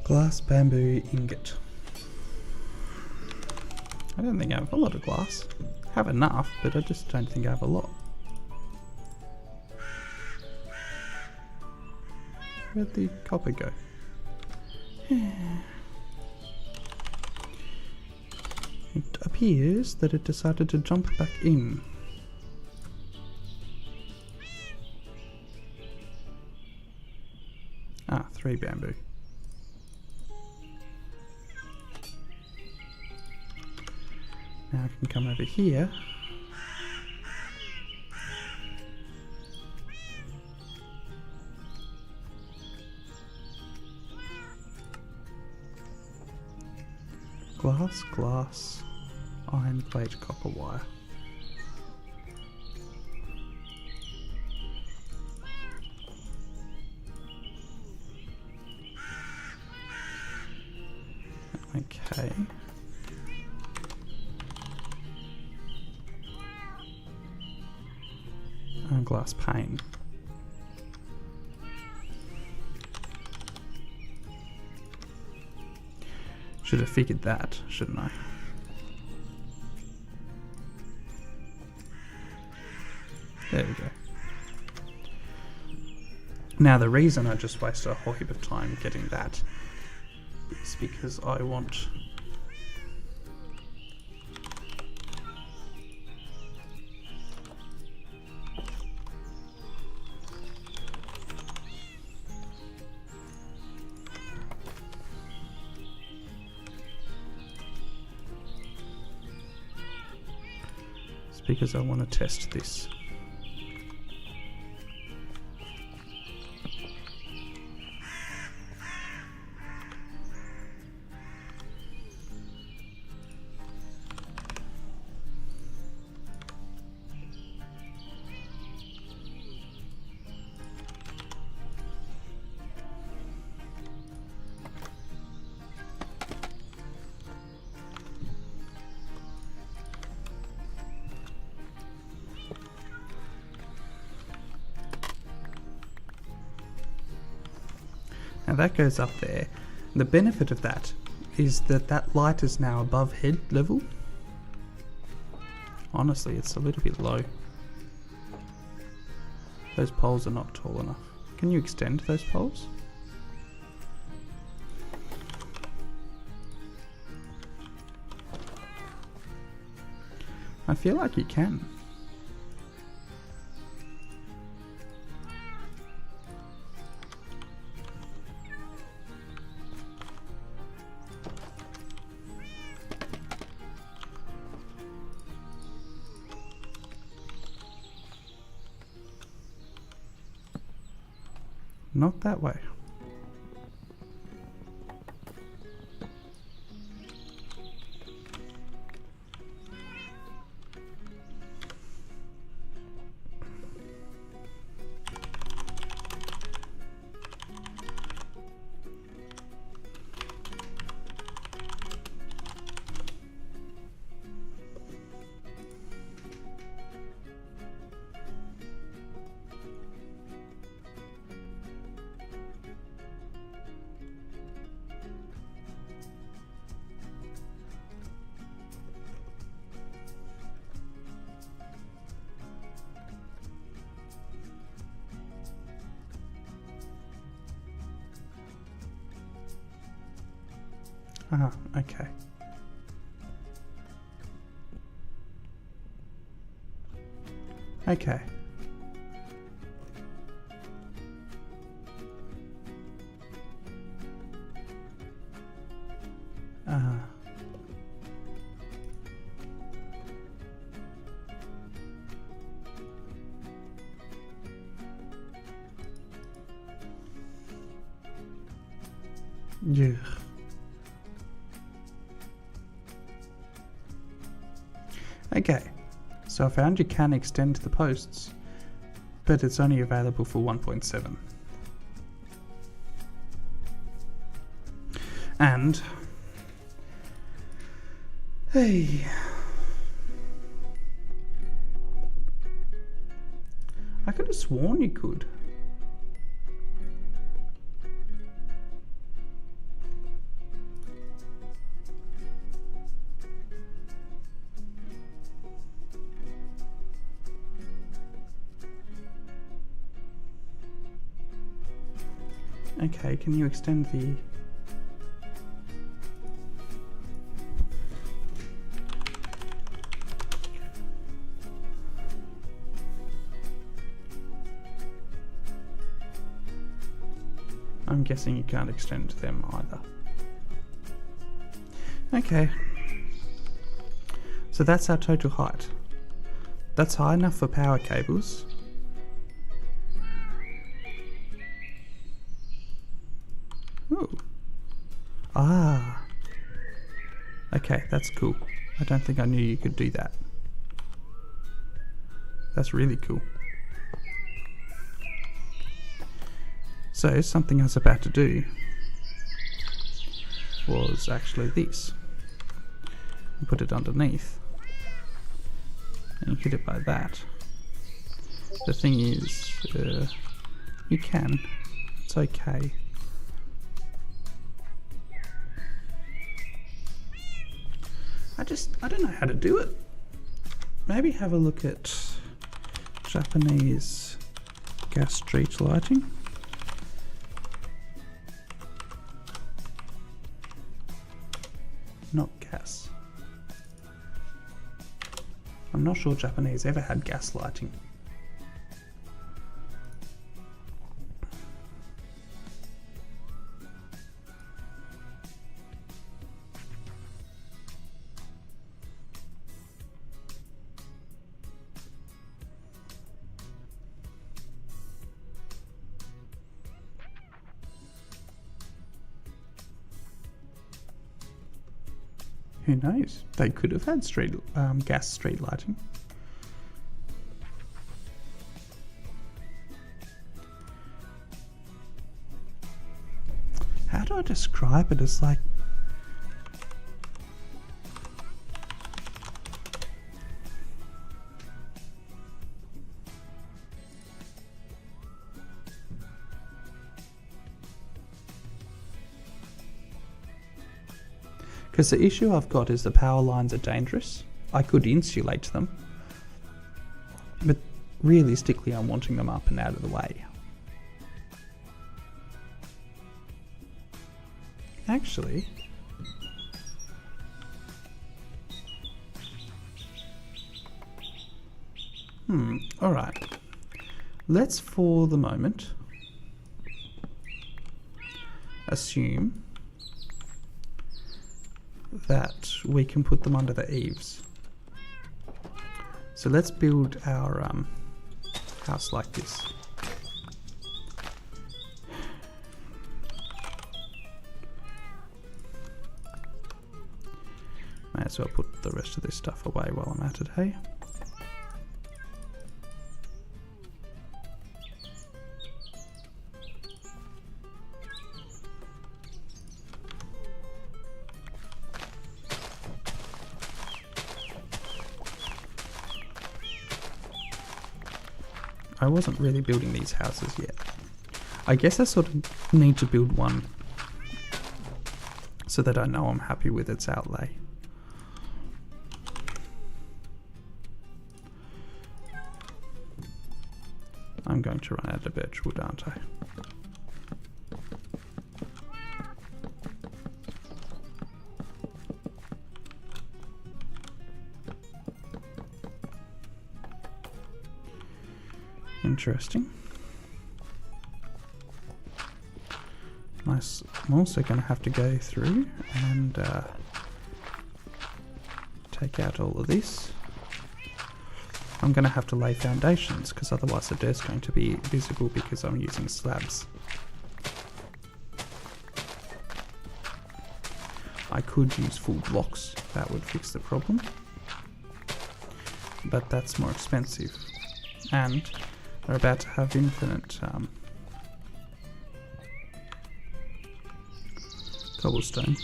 Glass, bamboo, ingot. I don't think I have a lot of glass. I have enough, but I just don't think I have a lot. Where'd the copper go? It appears that it decided to jump back in. Ah, 3 bamboo. Now I can come over here. Glass, glass, iron plate, copper wire. Okay. glass pane. Should have figured that, shouldn't I? There we go. Now the reason I just wasted a whole heap of time getting that is because I want because I want to test this. Now that goes up there. The benefit of that is that that light is now above head level. Honestly, it's a little bit low. Those poles are not tall enough. Can you extend those poles? I feel like you can. Not that way. Ah, okay. Okay. Yeah. Okay, so I found you can extend the posts, but it's only available for 1.7. And, hey, I could have sworn you could. Okay, can you extend the... I'm guessing you can't extend them either. Okay. So that's our total height. That's high enough for power cables. Ooh. Ah. Okay, that's cool. I don't think I knew you could do that. That's really cool. So, something I was about to do was actually this. And put it underneath. And you hit it by that. The thing is, you can. It's okay. I don't know how to do it. Maybe have a look at Japanese gas street lighting. Not gas. I'm not sure Japanese ever had gas lighting. Who knows? They could have had gas street lighting. How do I describe it? It's like because the issue I've got is the power lines are dangerous. I could insulate them, but realistically I'm wanting them up and out of the way. Actually, alright. Let's for the moment assume that we can put them under the eaves. So let's build our house like this. May as well put the rest of this stuff away while I'm at it, hey? I wasn't really building these houses yet. I guess I sort of need to build one so that I know I'm happy with its outlay. I'm going to run out of birchwood, aren't I? Interesting. Nice. I'm also going to have to go through and take out all of this. I'm going to have to lay foundations because otherwise the dirt's going to be visible because I'm using slabs. I could use full blocks, that would fix the problem, but that's more expensive, and we're about to have infinite cobblestone.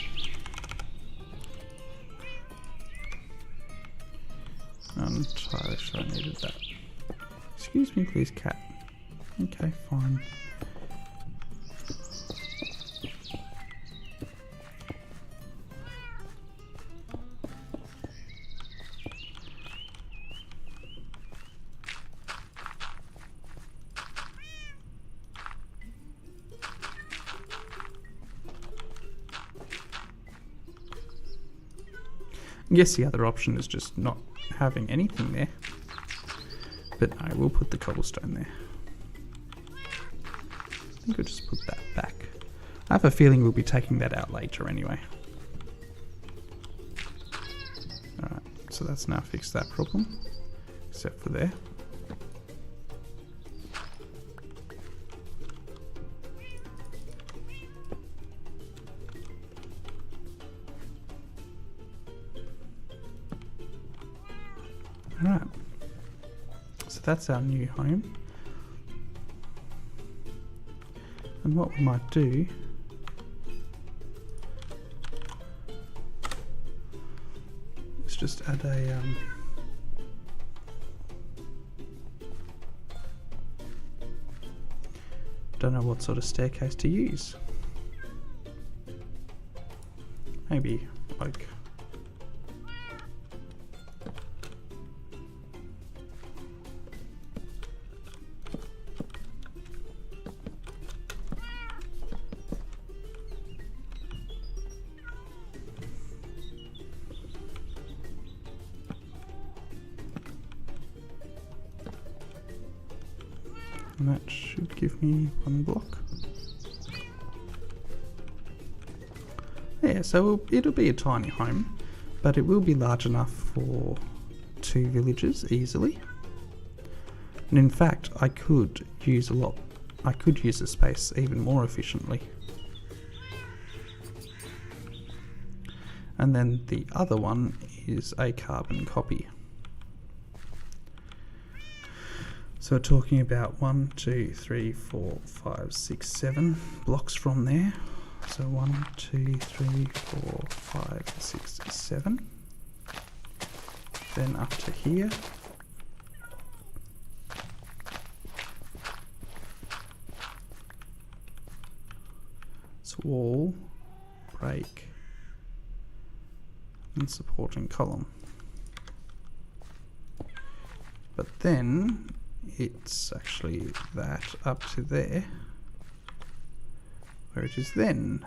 And I wish I needed that. Excuse me please, cat. Okay, fine. I guess the other option is just not having anything there, but I will put the cobblestone there. I think I'll just put that back. I have a feeling we'll be taking that out later anyway. Alright, so that's now fixed that problem, except for there. Alright, so that's our new home. And what we might do is just add a Don't know what sort of staircase to use. Maybe like and that should give me 1 block. Yeah, so it'll be a tiny home, but it will be large enough for 2 villages easily. And in fact, I could use the space even more efficiently. And then the other one is a carbon copy. So we're talking about 1, 2, 3, 4, 5, 6, 7 blocks from there. So 1, 2, 3, 4, 5, 6, 7. Then up to here. It's wall, break, and supporting column. But then it's actually that up to there, where it is then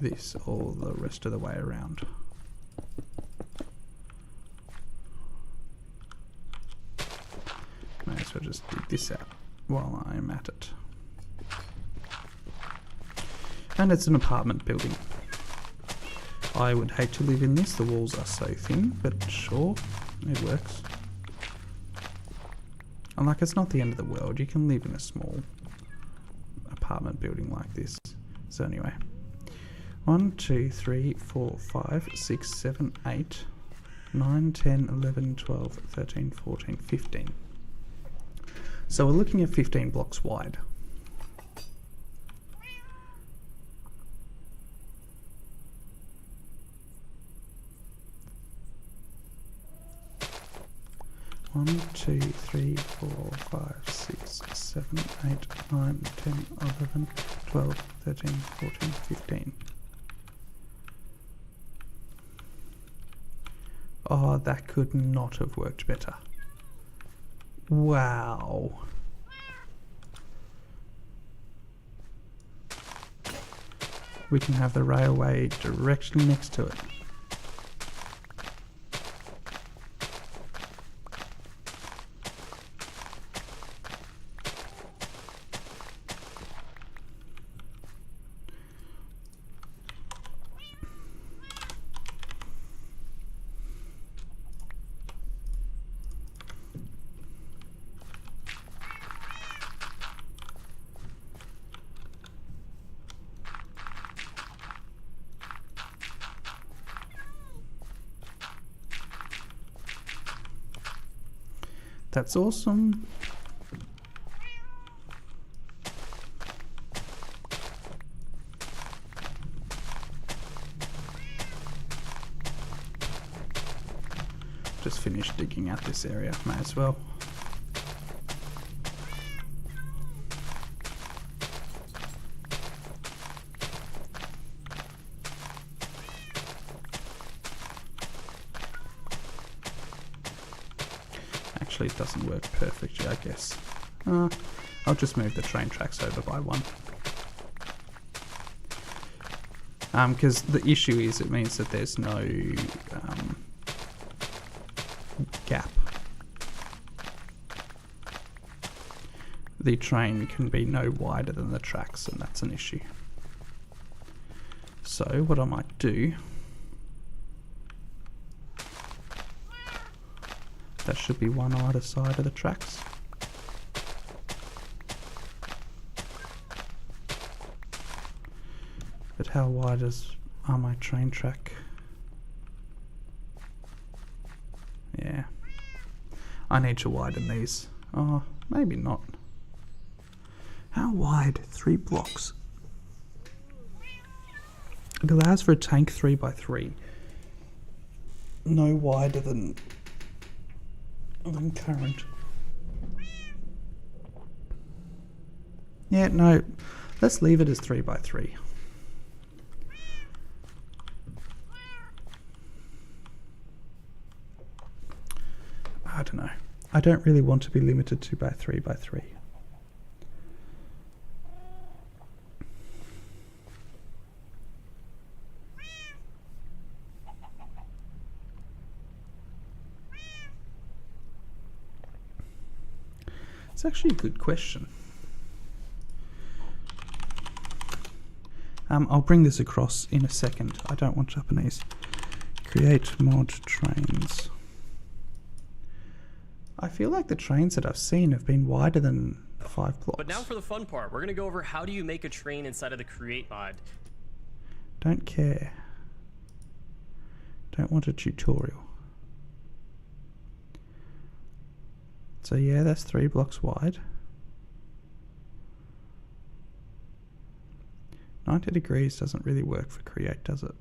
this all the rest of the way around. May as well just dig this out while I'm at it. And it's an apartment building. I would hate to live in this, the walls are so thin, but sure, it works. And like, it's not the end of the world, you can live in a small apartment building like this. So anyway, 1, 2, 3, 4, 5, 6, 7, 8, 9, 10, 11, 12, 13, 14, 15. So we're looking at 15 blocks wide. One, 2, 3, 4, 5, 6, 7, 8, 9, 10, 11, 12, 13, 14, 15. Oh, that could not have worked better. Wow. We can have the railway directly next to it. That's awesome. Just finished digging out this area, may as well. Actually, it doesn't work perfectly, I guess. I'll just move the train tracks over by 1. Because the issue is, it means that there's no gap. The train can be no wider than the tracks, and that's an issue. So what I might do, that should be 1 either side of the tracks. But how wide are my train track? Yeah. I need to widen these. Oh, maybe not. How wide? 3 blocks. It allows for a tank 3 by 3. No wider than than current. Yeah, no, let's leave it as 3 by 3. I don't know. I don't really want to be limited to by 3 by 3. It's actually a good question. I'll bring this across in a second. I don't want Japanese. Create mod trains. I feel like the trains that I've seen have been wider than 5 blocks.
But now for the fun part. We're going to go over how do you make a train inside of the Create mod.
Don't care. Don't want a tutorial. So yeah, that's 3 blocks wide. 90 degrees doesn't really work for Create, does it?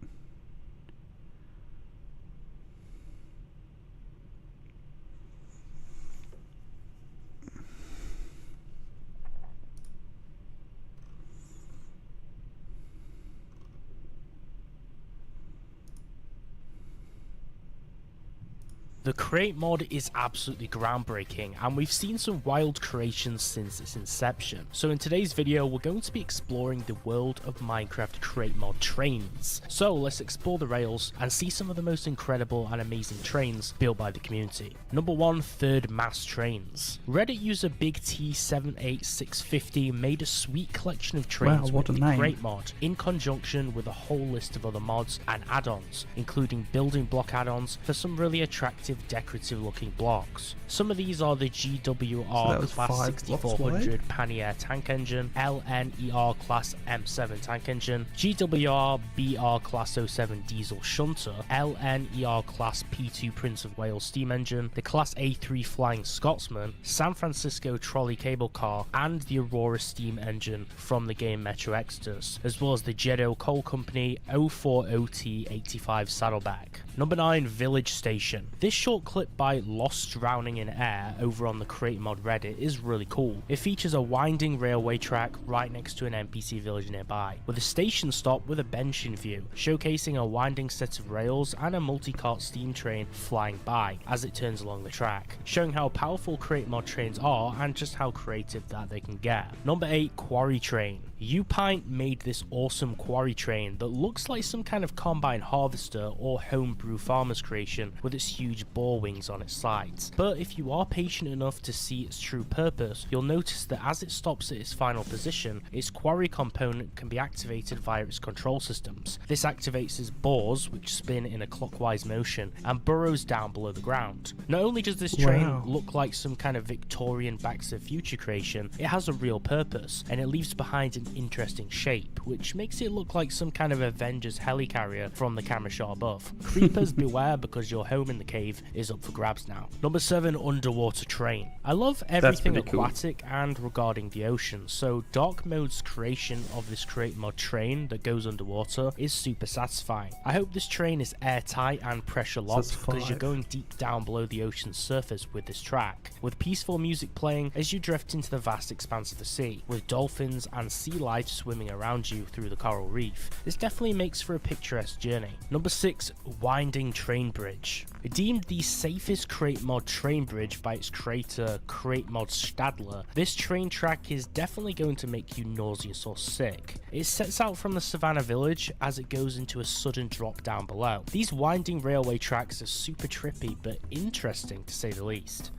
The Create mod is absolutely groundbreaking, and we've seen some wild creations since its inception. So in today's video, we're going to be exploring the world of Minecraft Create mod trains. So let's explore the rails and see some of the most incredible and amazing trains built by the community. Number 1, third mass trains. Reddit user Big T78650 made a sweet collection of trains with the Create mod, in conjunction with a whole list of other mods and add-ons, including building block add-ons for some really attractive decorative looking blocks. Some of these are the GWR Class 6400 Pannier tank engine, LNER Class M7 tank engine, GWR BR Class 07 diesel shunter, LNER Class P2 Prince of Wales steam engine, the Class A3 Flying Scotsman, San Francisco trolley cable car, and the Aurora steam engine from the game Metro Exodus, as well as the Jeddo Coal Company 040T85 saddleback. Number 9, Village Station. This short clip by Lost Drowning in Air over on the Create mod Reddit is really cool. It features a winding railway track right next to an NPC village nearby, with a station stop with a bench in view, showcasing a winding set of rails and a multi-cart steam train flying by as it turns along the track, showing how powerful Create mod trains are and just how creative that they can get. Number 8, Quarry Train. Upine made this awesome quarry train that looks like some kind of combine harvester or homebrew farmer's creation with its huge boar wings on its sides. But if you are patient enough to see its true purpose, you'll notice that as it stops at its final position, its quarry component can be activated via its control systems. This activates its bores, which spin in a clockwise motion, and burrows down below the ground. Not only does this train look like some kind of Victorian Back to the Future creation, it has a real purpose, and it leaves behind an interesting shape, which makes it look like some kind of Avengers helicarrier from the camera shot above. Creepers beware, because your home in the cave is up for grabs now. Number 7, Underwater Train. I love everything aquatic and regarding the ocean, so Dark Mode's creation of this Create mod train that goes underwater is super satisfying. I hope this train is airtight and pressure locked, because you're going deep down below the ocean's surface with this track, with peaceful music playing as you drift into the vast expanse of the sea, with dolphins and sea life swimming around you through the coral reef. This definitely makes for a picturesque journey. Number 6, Winding Train Bridge. Deemed the safest Create mod train bridge by its creator Create mod Stadler, this train track is definitely going to make you nauseous or sick. It sets out from the Savannah village as it goes into a sudden drop down below. These winding railway tracks are super trippy but interesting to say the least.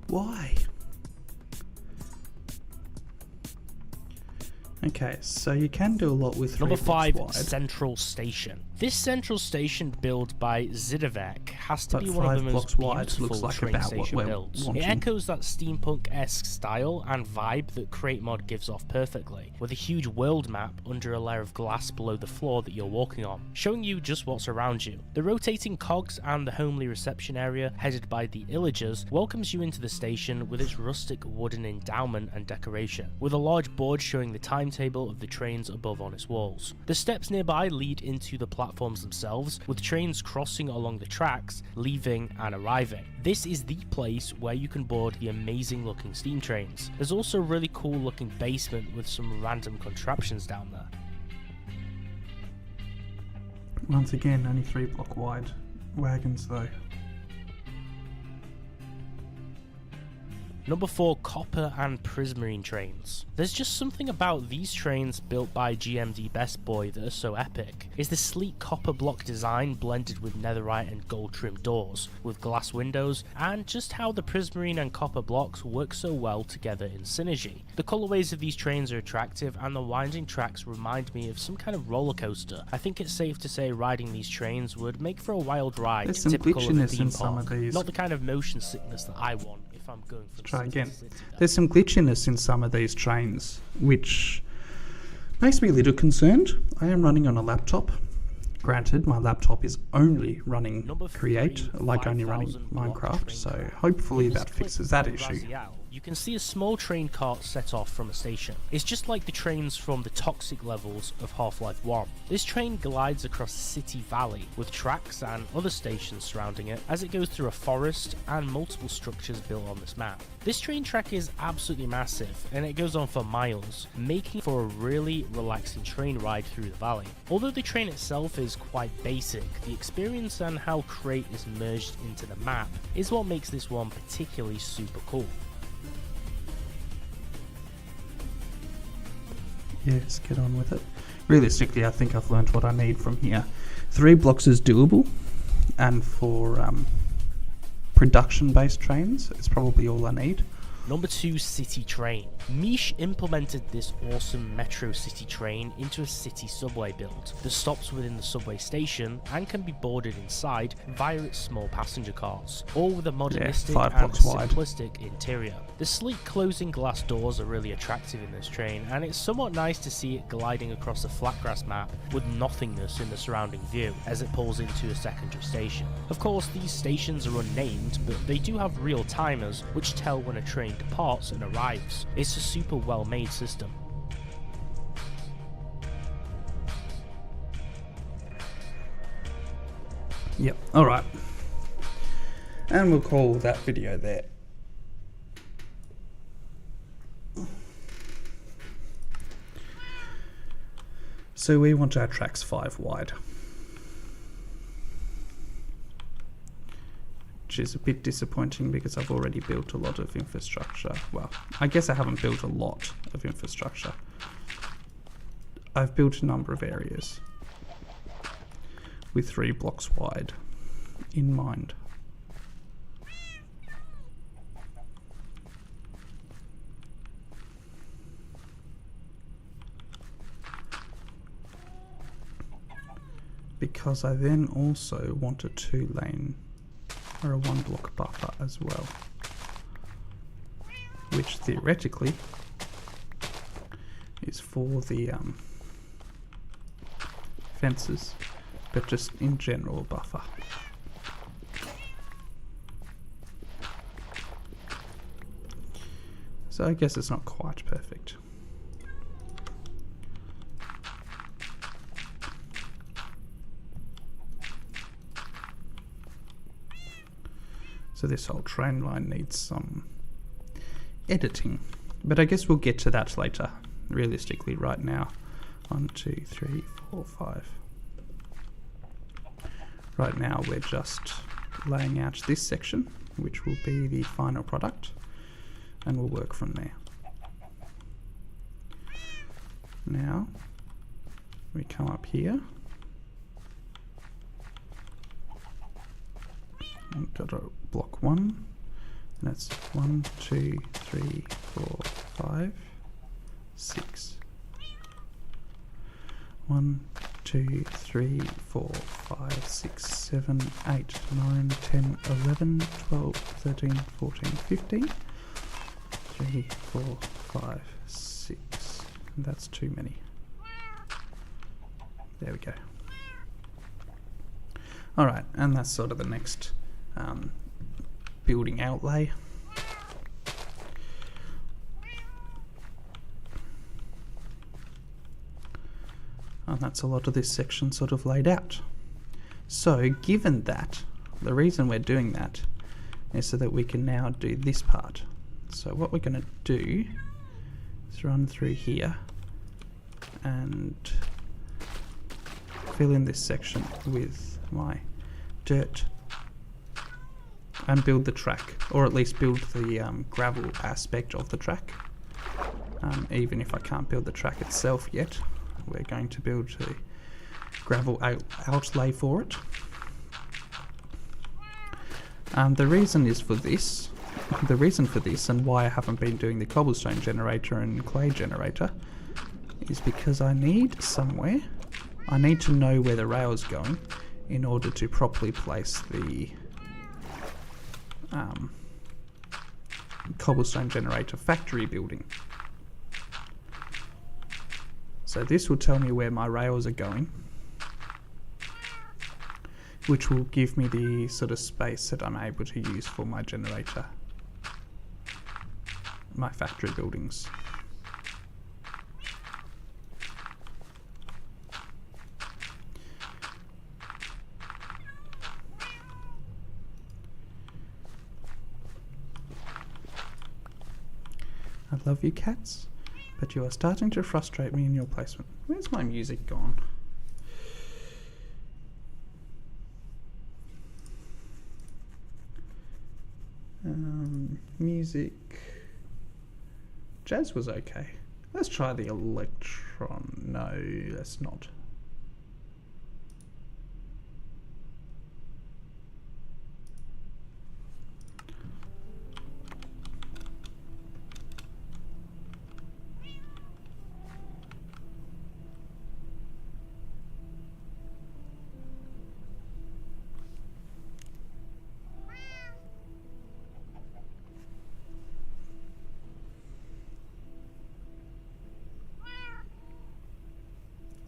Why? Okay, so you can do a lot with 3
Number 5,
wide.
Central Station. This central station, built by Zidovek, has to
But
be one of
5
the most
blocks wide
beautiful
looks like
train
about what
station
we're
builds. It
wanting.
echoes that steampunk-esque style and vibe that CrateMod gives off perfectly, with a huge world map under a layer of glass below the floor that you're walking on, showing you just what's around you. The rotating cogs and the homely reception area, headed by the Illagers, welcomes you into the station with its rustic wooden endowment and decoration, with a large board showing the timetable of the trains above on its walls. The steps nearby lead into the platforms themselves, with trains crossing along the tracks, leaving and arriving. This is the place where you can board the amazing looking steam trains. There's also a really cool looking basement with some random contraptions down there.
Once again, only 3 block wide wagons though.
Number 4, copper and prismarine trains. There's just something about these trains built by GMD Best Boy that are so epic. It's the sleek copper block design blended with netherite and gold trimmed doors, with glass windows, and just how the prismarine and copper blocks work so well together in synergy. The colorways of these trains are attractive, and the winding tracks remind me of some kind of roller coaster. I think it's safe to say riding these trains would make for a wild ride,
There's some
typical of a
glitchiness
theme
in some
park.
of these.
Not the kind of motion sickness that I want if I'm going from
Try
city
again.
to city.
There's some glitchiness in some of these trains, which makes me a little concerned. I am running on a laptop. Granted, my laptop is only running
Number
Create,
3,
like only running
5,000 block
Minecraft,
train
so
car.
hopefully
In this
that
clip
fixes that
from
issue.
Raziel, you can see a small train cart set off from a station. It's just like the trains from the toxic levels of Half-Life 1. This train glides across a city valley with tracks and other stations surrounding it as it goes through a forest and multiple structures built on this map. This train track is absolutely massive and it goes on for miles, making for a really relaxing train ride through the valley. Although the train itself is quite basic, the experience and how Crate is merged into the map is what makes this one particularly super cool.
Yes, get on with it. Realistically, I think I've learnt what I need from here. 3 blocks is doable, and for production-based trains, it's probably all I need.
Number 2, City Train. Mish implemented this awesome Metro City train into a city subway build that stops within the subway station and can be boarded inside via its small passenger cars, all with a modernistic
5
and
blocks wide.
simplistic interior. The sleek closing glass doors are really attractive in this train, and it's somewhat nice to see it gliding across a flatgrass map with nothingness in the surrounding view as it pulls into a secondary station. Of course, these stations are unnamed, but they do have real timers which tell when a train departs and arrives. It's a super well made system.
Yep, alright. And we'll call that video there. So we want our tracks 5 wide. Which is a bit disappointing because I've already built a lot of infrastructure. Well, I guess I haven't built a lot of infrastructure. I've built a number of areas with 3 blocks wide in mind. Because I then also want a 2-lane or a 1-block buffer as well, which theoretically is for the fences, but just in general buffer. So I guess it's not quite perfect. So this whole train line needs some editing, but I guess we'll get to that later. Realistically, right now, 1, 2, 3, 4, 5. Right now, we're just laying out this section, which will be the final product, and we'll work from there. Now, we come up here. And got a block 1, and that's 1, 2, 3, 4, 5, 6. 1, 2, 3, 4, 5, 6, 7, 8, 9, 10, 11, 12, 13, 14, 15. 3, 4, 5, 6. That's too many. There we go. Alright, and that's sort of the next building outlay. And that's a lot of this section sort of laid out. So given that, the reason we're doing that is so that we can now do this part. So what we're going to do is run through here and fill in this section with my dirt and build the track, or at least build the gravel aspect of the track. Even if I can't build the track itself yet, we're going to build the gravel outlay for it. The reason for this and why I haven't been doing the cobblestone generator and clay generator is because I need to know where the rail's going in order to properly place the cobblestone generator factory building. So this will tell me where my rails are going, which will give me the sort of space that I'm able to use for my generator, my factory buildings. I love you, cats, but you are starting to frustrate me in your placement. Where's my music gone? Music. Jazz was okay. Let's try the electron. No, let's not.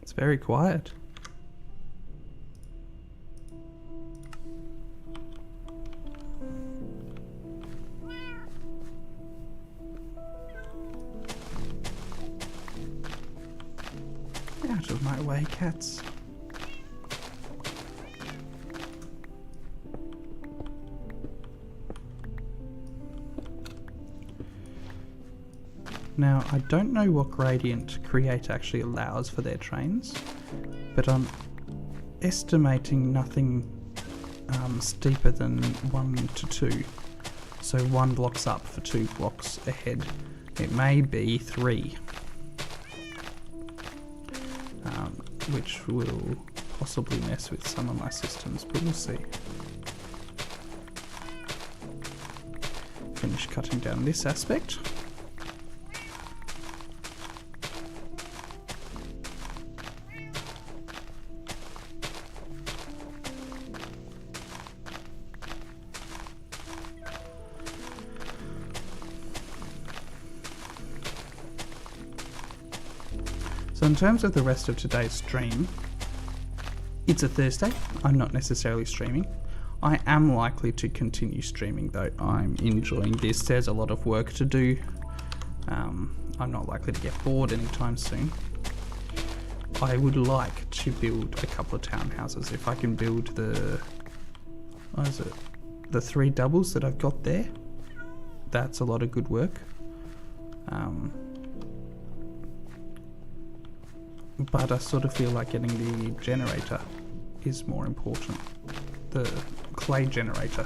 It's very quiet. Out of my way, cats. Now, I don't know what gradient Create actually allows for their trains, but I'm estimating nothing steeper than 1 to 2. So 1 block's up for 2 blocks ahead. It may be 3, which will possibly mess with some of my systems, but we'll see. Finish cutting down this aspect. So in terms of the rest of today's stream, it's a Thursday. I'm not necessarily streaming. I am likely to continue streaming though. I'm enjoying this. There's a lot of work to do. I'm not likely to get bored anytime soon. I would like to build a couple of townhouses. If I can build the 3 doubles that I've got there, that's a lot of good work. But I sort of feel like getting the generator is more important, the clay generator.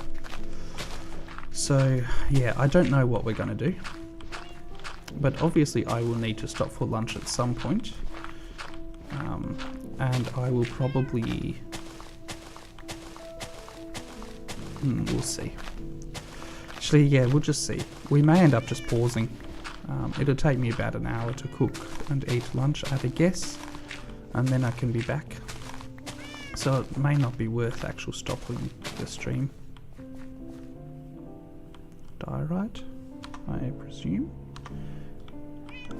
So yeah, I don't know what we're going to do, but obviously I will need to stop for lunch at some point, and I will probably, we'll see. Actually, yeah, we'll just see. We may end up just pausing. It'll take me about an hour to cook and eat lunch at a guess. and then I can be back. So it may not be worth actual stopping the stream. Diorite, I presume.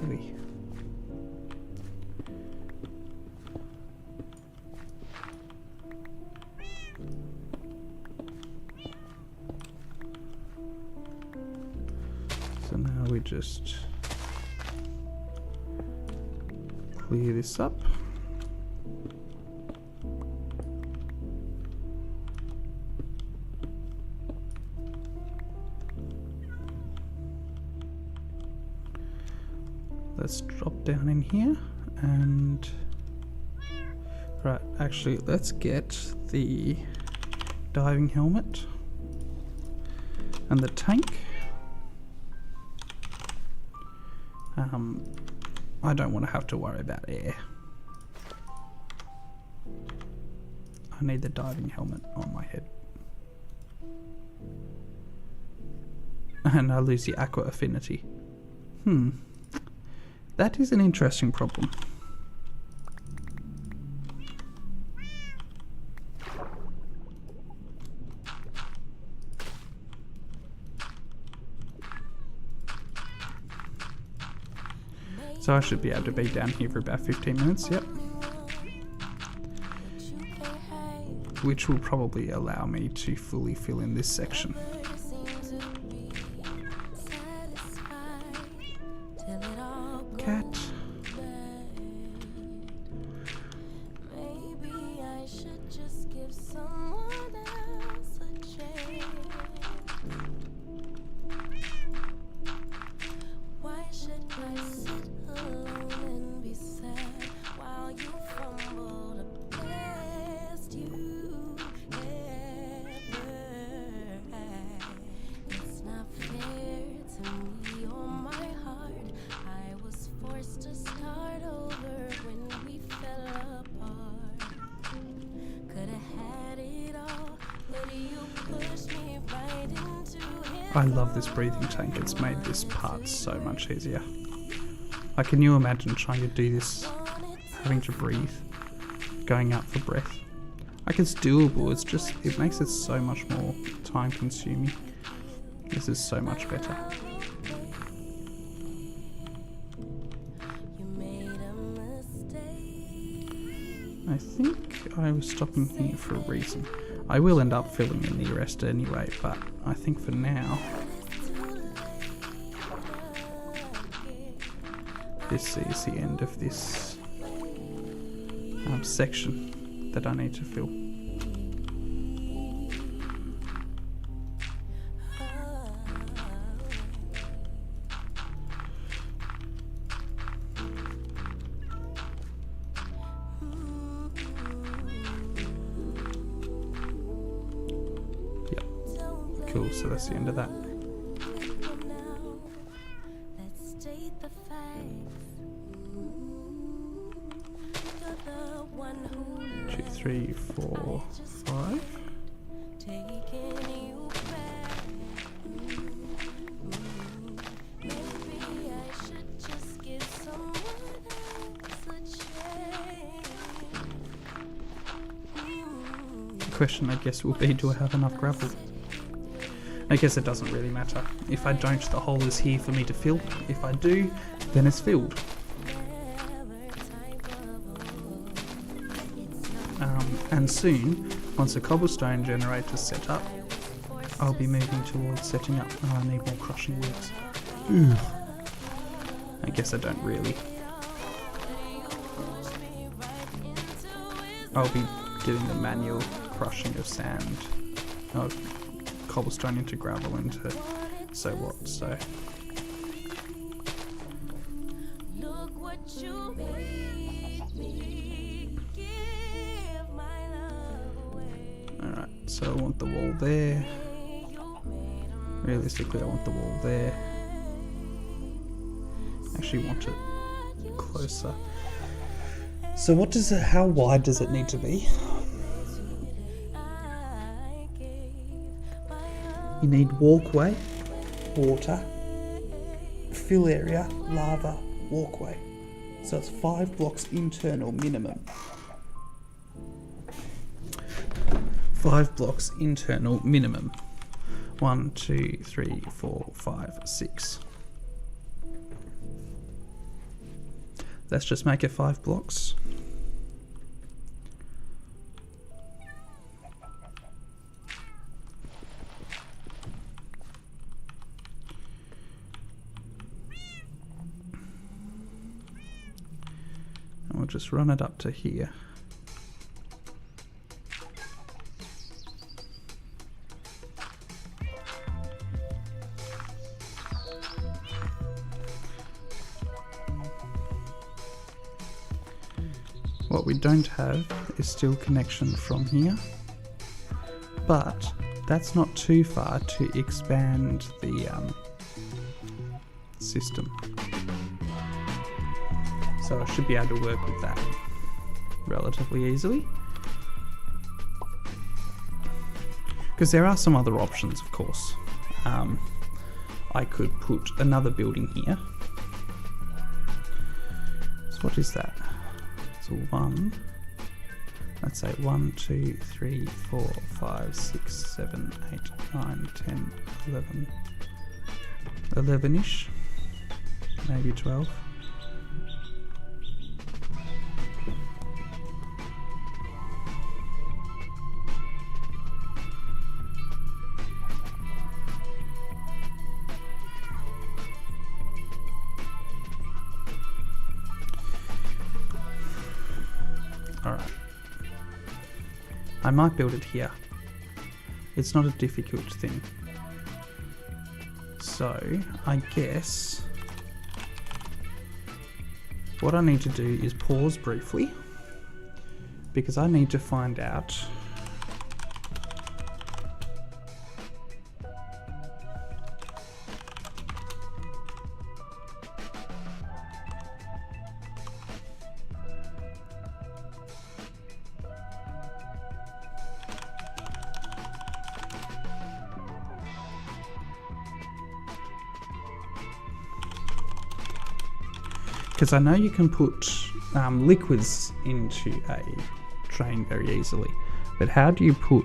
Maybe. So now we just clear this up. Let's drop down in here and right, actually let's get the diving helmet and the tank. I don't want to have to worry about air. I need the diving helmet on my head. And I lose the aqua affinity. That is an interesting problem. So I should be able to be down here for about 15 minutes, yep. Which will probably allow me to fully fill in this section. Cat. I love this breathing tank, it's made this part so much easier. Like, can you imagine trying to do this, having to breathe, going out for breath? Like, it's doable, it's just, it makes it so much more time consuming. This is so much better. I think I was stopping here for a reason. I will end up filling in the rest anyway, but I think for now, this is the end of this section that I need to fill. Cool, so that's the end of that. 2, 3, 4, 5. The question, I guess, will be, do I have enough gravel? I guess it doesn't really matter. If I don't, the hole is here for me to fill. If I do, then it's filled. And soon, once the cobblestone generator is set up, I'll be moving towards setting up. Oh, I need more crushing wheels. I guess I don't really. I'll be doing the manual crushing of sand, of cobblestone into gravel into so what, so. Alright, so I want the wall there. Realistically, I want the wall there. Actually want it closer. So what does it, how wide does it need to be? You need walkway, water, fill area, lava, walkway. So it's 5 blocks internal minimum. 5 blocks internal minimum. 1, 2, 3, 4, 5, 6. Let's just make it 5 blocks. And we'll just run it up to here. What we don't have is still connection from here, but that's not too far to expand the system. So I should be able to work with that relatively easily. Because there are some other options, of course. I could put another building here. So what is that? So 1, let's say 1, 2, 3, 4, 5, 6, 7, 8, 9, 10, 11, 11-ish, maybe 12. Alright. I might build it here. It's not a difficult thing. So, I guess what I need to do is pause briefly because I need to find out because I know you can put liquids into a train very easily, but how do you put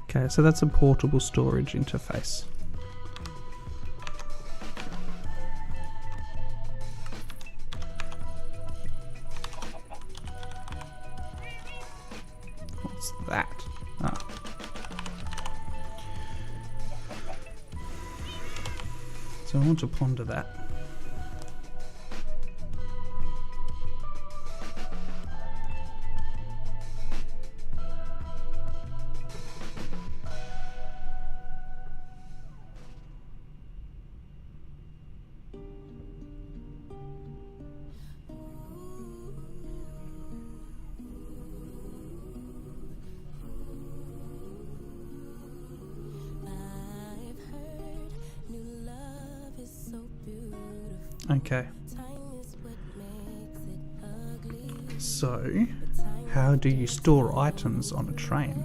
Okay, so that's a portable storage interface. What's that? Ah. So I want to ponder that. Okay. So, how do you store items on a train?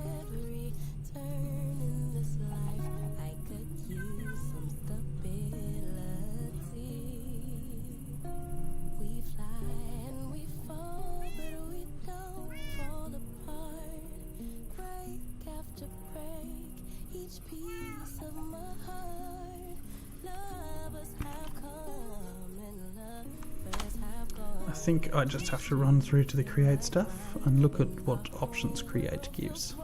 I think I just have to run through to the create stuff and look at what options create gives.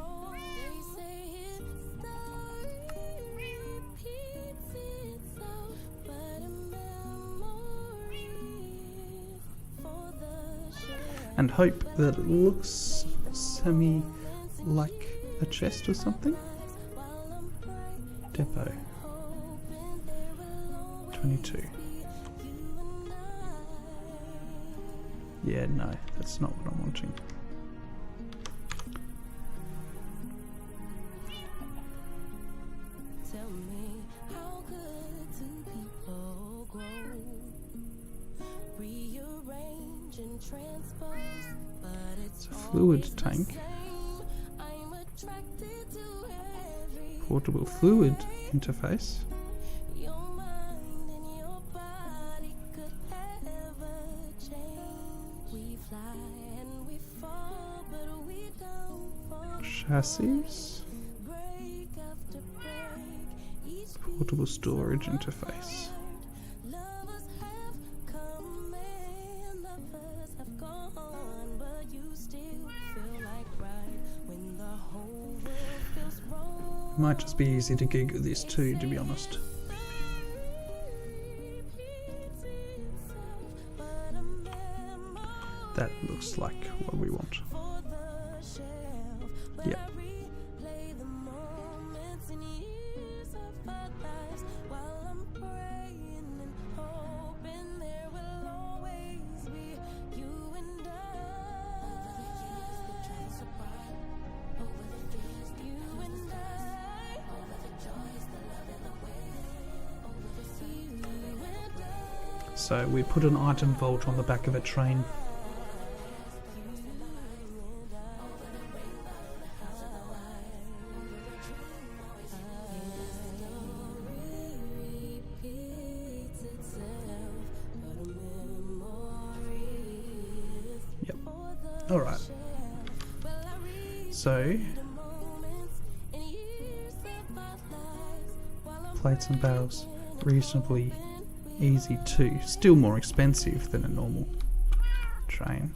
And hope that it looks semi like a chest or something. Depot 22. Yeah, no, that's not what I'm wanting. fluid tank. Portable fluid interface. Chassis. Portable storage interface. Might just be easy to Google this too, to be honest. That looks like what we want. Yeah. So we put an item vault on the back of a train. Yep. All right. So plates and barrels, reasonably easy too. Still more expensive than a normal train.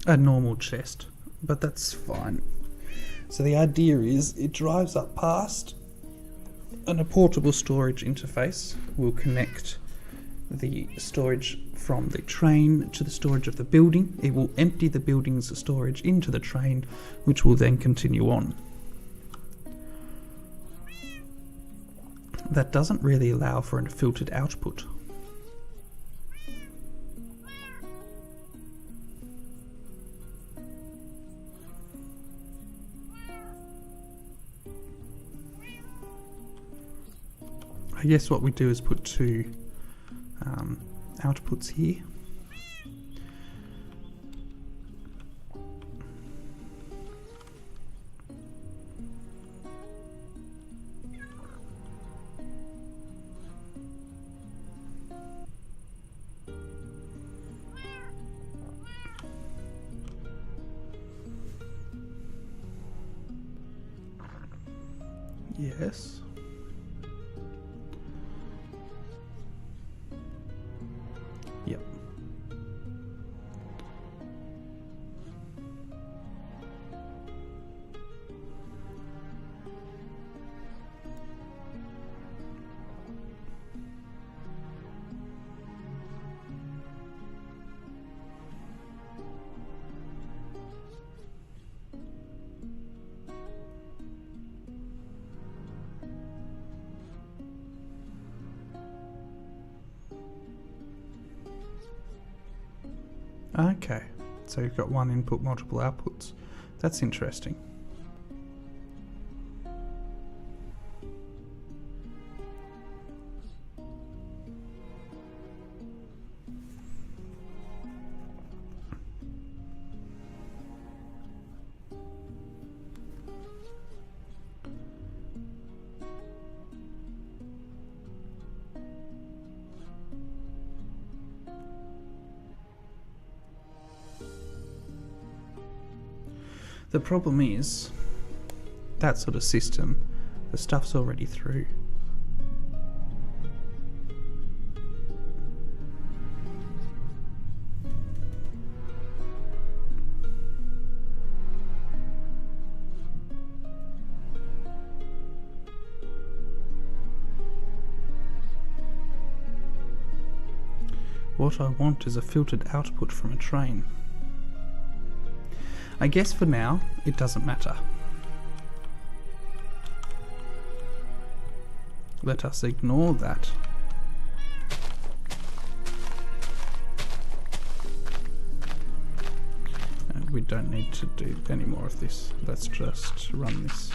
A normal chest, but that's fine. So the idea is it drives up past, and a portable storage interface will connect the storage from the train to the storage of the building. It will empty the building's storage into the train, which will then continue on. That doesn't really allow for a filtered output. I guess what we do is put two outputs here. Yes. Yep. Okay, so you've got one input, multiple outputs. That's interesting. The problem is, that sort of system, the stuff's already through. What I want is a filtered output from a train. I guess for now, it doesn't matter. Let us ignore that. And we don't need to do any more of this. Let's just run this.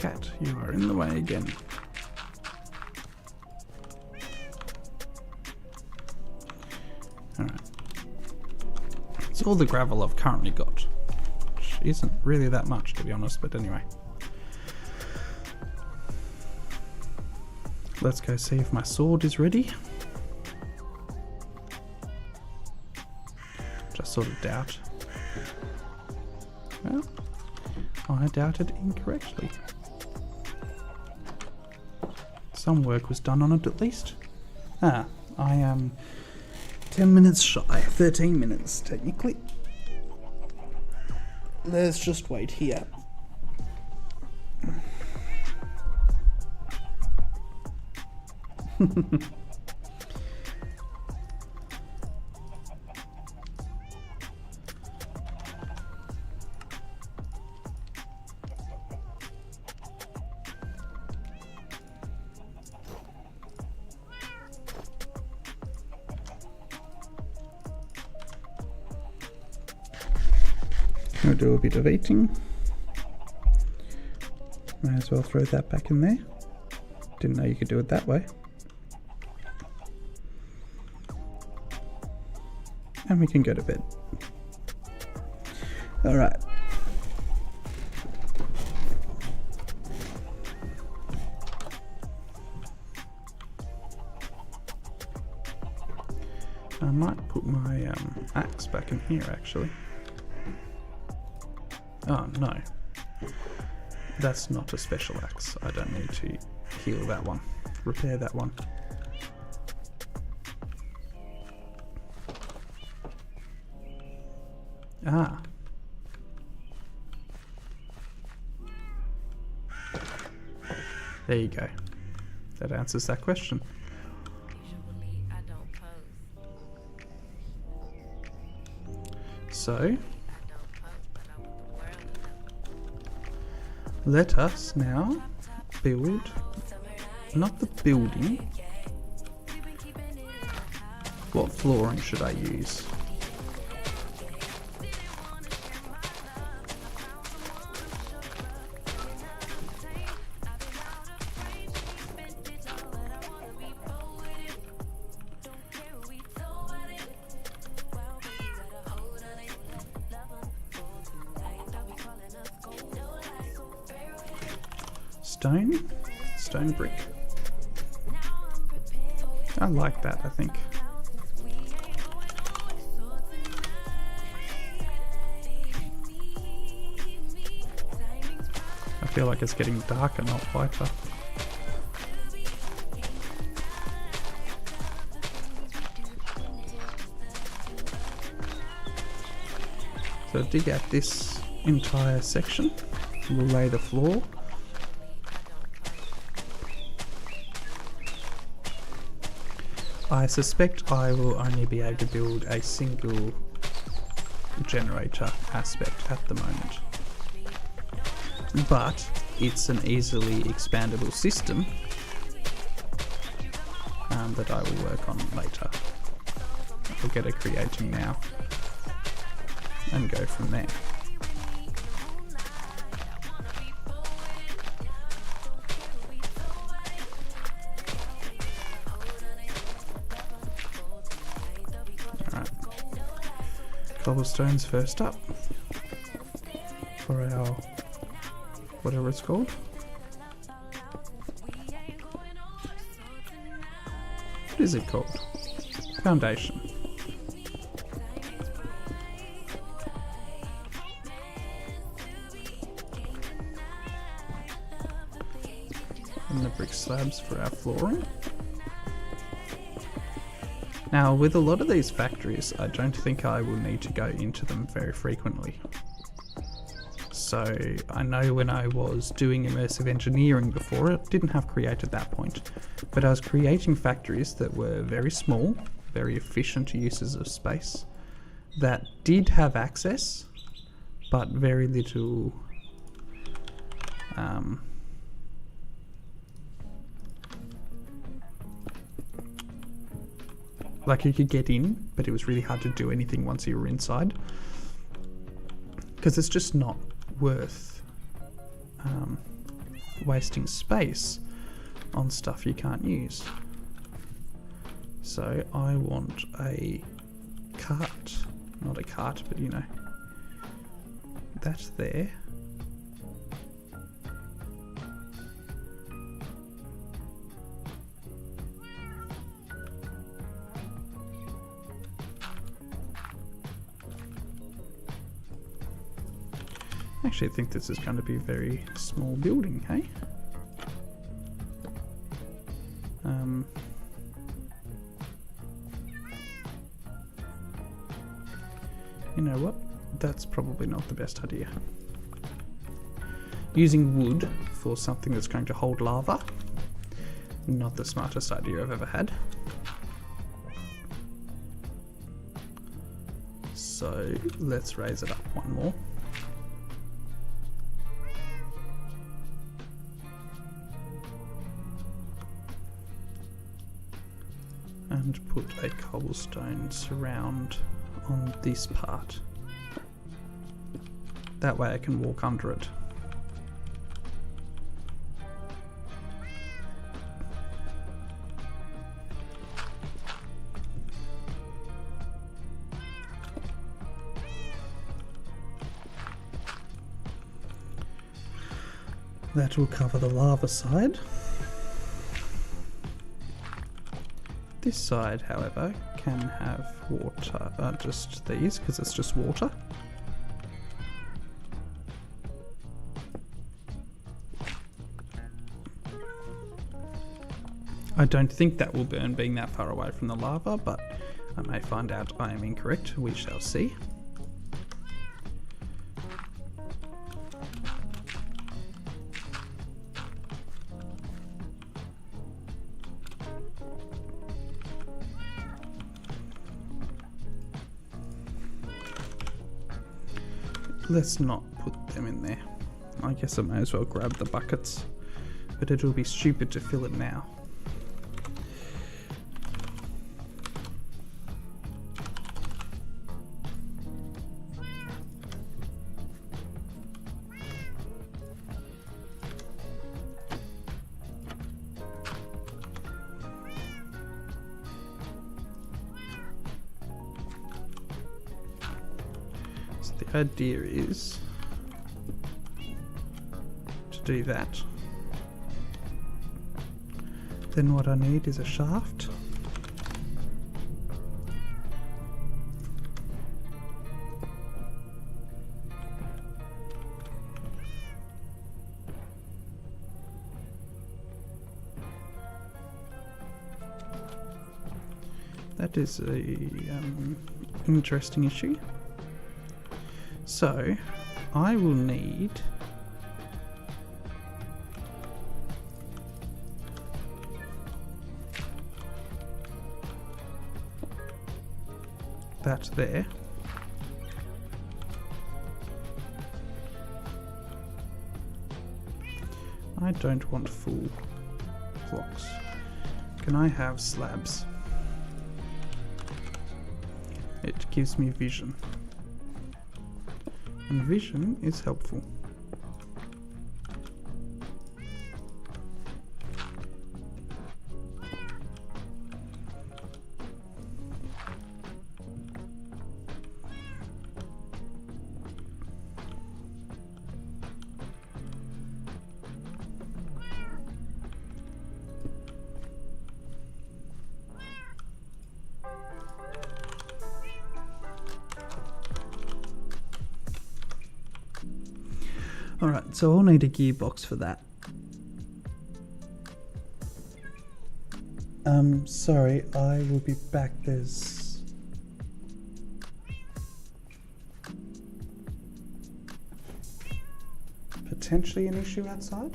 cat, you are in the way again. Alright. It's all the gravel I've currently got, which isn't really that much to be honest, but anyway. Let's go see if my sword is ready. Just sort of doubt. Well, I doubted incorrectly. Some work was done on it at least. I am 10 minutes shy, 13 minutes technically. Let's just wait here. I'll do a bit of eating. May as well throw that back in there. Didn't know you could do it that way. And we can go to bed. Alright. I might put my axe back in here actually. Oh no, that's not a special axe. I don't need to heal that one, repair that one. Ah. There you go. That answers that question. So, let us now build, not the building. What flooring should I use? Stone brick. I like that, I think. I feel like it's getting darker, not lighter. So dig out this entire section. We'll lay the floor. I suspect I will only be able to build a single generator aspect at the moment, but it's an easily expandable system that I will work on later. I'll get it creating now and go from there. Cobblestones first up for our whatever it's called. What is it called? Foundation. And the brick slabs for our flooring. Now, with a lot of these factories, I don't think I will need to go into them very frequently. So, I know when I was doing immersive engineering before, it didn't have Create at that point, but I was creating factories that were very small, very efficient uses of space, that did have access, but very little like you could get in, but it was really hard to do anything once you were inside. Because it's just not worth wasting space on stuff you can't use. So I want a cart, not a cart, but you know, that there. I actually think this is going to be a very small building, hey? You know what? That's probably not the best idea. Using wood for something that's going to hold lava, not the smartest idea I've ever had. So let's raise it up one more. And put a cobblestone surround on this part. That way I can walk under it. That will cover the lava side. This side, however, can have water, just these, because it's just water. I don't think that will burn being that far away from the lava, but I may find out I am incorrect. We shall see. Let's not put them in there. I guess I may as well grab the buckets, but it'll be stupid to fill it now. The idea is to do that. Then what I need is a shaft. That is a interesting issue. So, I will need that there. I don't want full blocks. Can I have slabs? It gives me vision. And vision is helpful. Alright, so I'll need a gearbox for that. Sorry, I will be back. There's potentially an issue outside.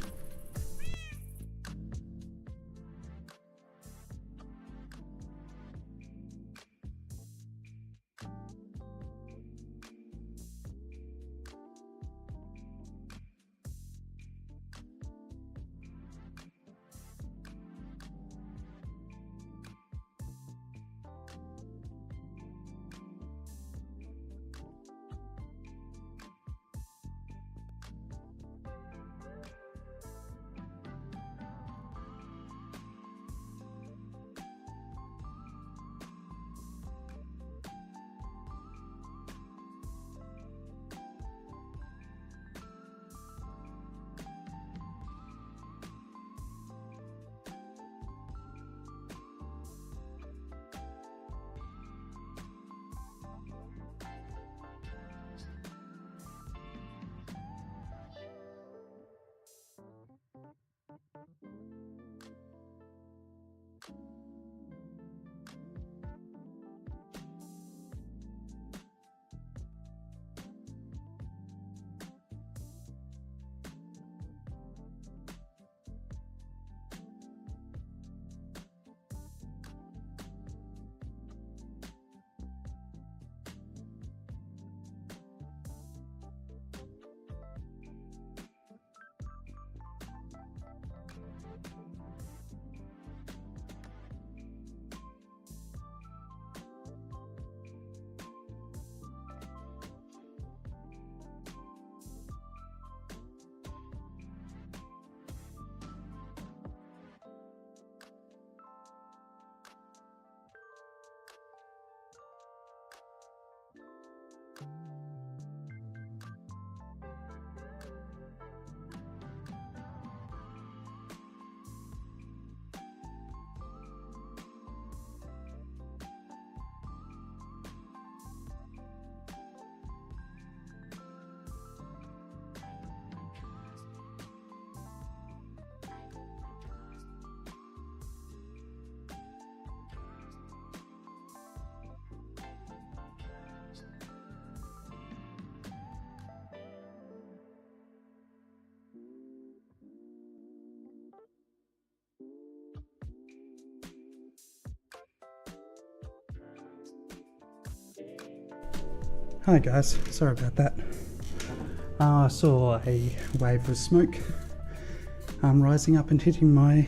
Hi guys, sorry about that. I saw a wave of smoke rising up and hitting my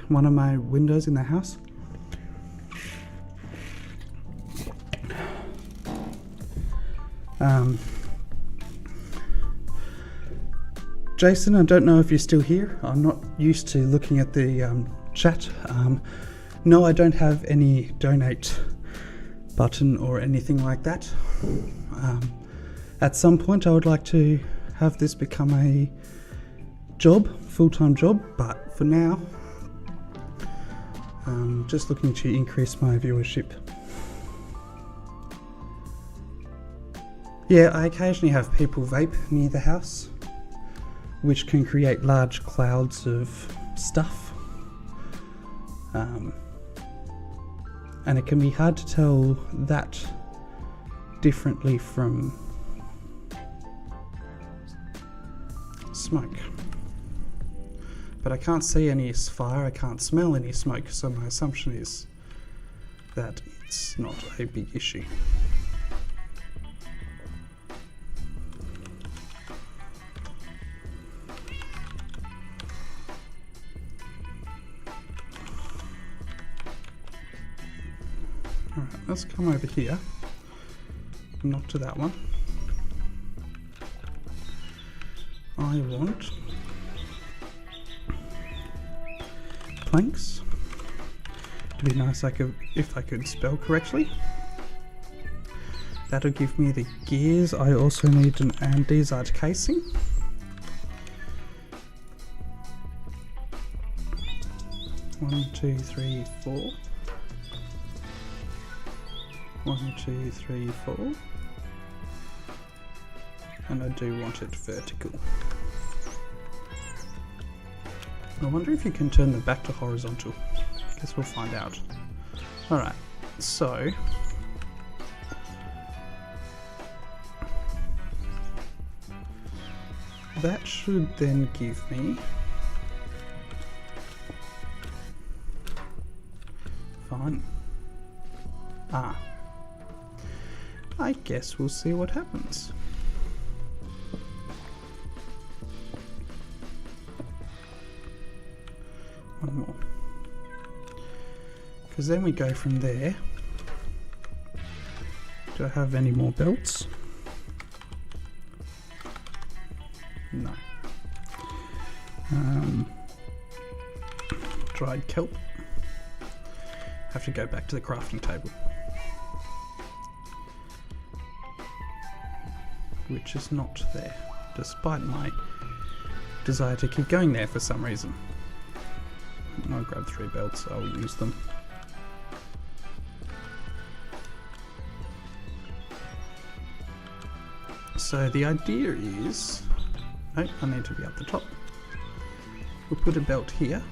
one of my windows in the house. Jason, I don't know if you're still here. I'm not used to looking at the chat. No, I don't have any donate button or anything like that. At some point I would like to have this become a job, full-time job, but for now I'm just looking to increase my viewership. Yeah, I occasionally have people vape near the house, which can create large clouds of stuff. And it can be hard to tell that differently from smoke. But I can't see any fire, I can't smell any smoke, so my assumption is that it's not a big issue. Alright, let's come over here. Not to that one. I want planks. It'd be nice if I could spell correctly. That'll give me the gears. I also need an andesite casing. One, two, three, four. 1, 2, 3, 4. And I do want it vertical. I wonder if you can turn them back to horizontal. Guess we'll find out. Alright, so that should then give me fine. I guess we'll see what happens. One more. Because then we go from there. Do I have any more belts? No. Dried kelp. Have to go back to the crafting table. Which is not there, despite my desire to keep going there for some reason. I'll grab 3 belts, I'll use them. So the idea is, nope, I need to be up the top. We'll put a belt here.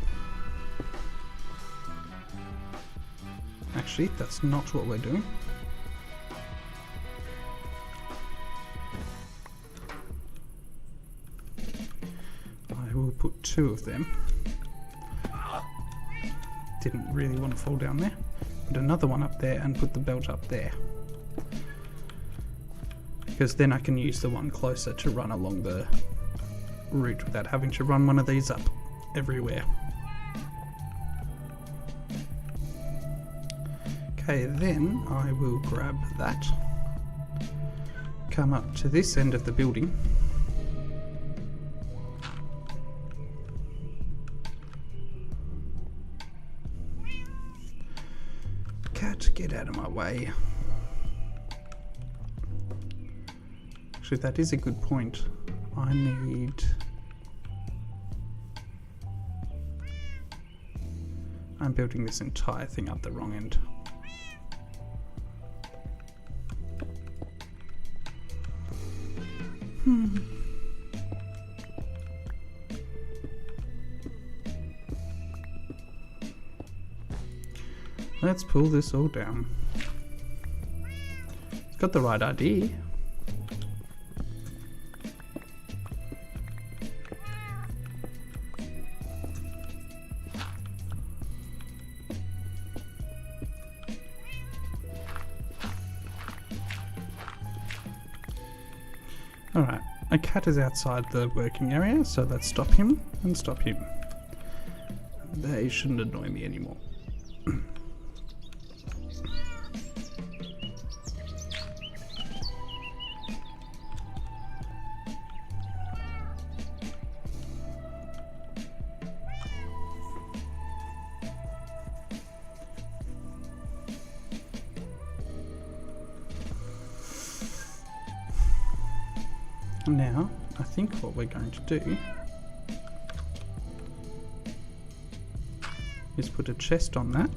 Actually, that's not what we're doing. We'll put 2 of them. Didn't really want to fall down there. Put another one up there and put the belt up there. Because then I can use the one closer to run along the route without having to run one of these up everywhere. Okay, then I will grab that. Come up to this end of the building. Cat, get out of my way. Actually, that is a good point. I'm building this entire thing up the wrong end. Let's pull this all down. It's got the right idea. Alright, a cat is outside the working area, so let's stop him and stop him. They shouldn't annoy me anymore. Now, I think what we're going to do is put a chest on that.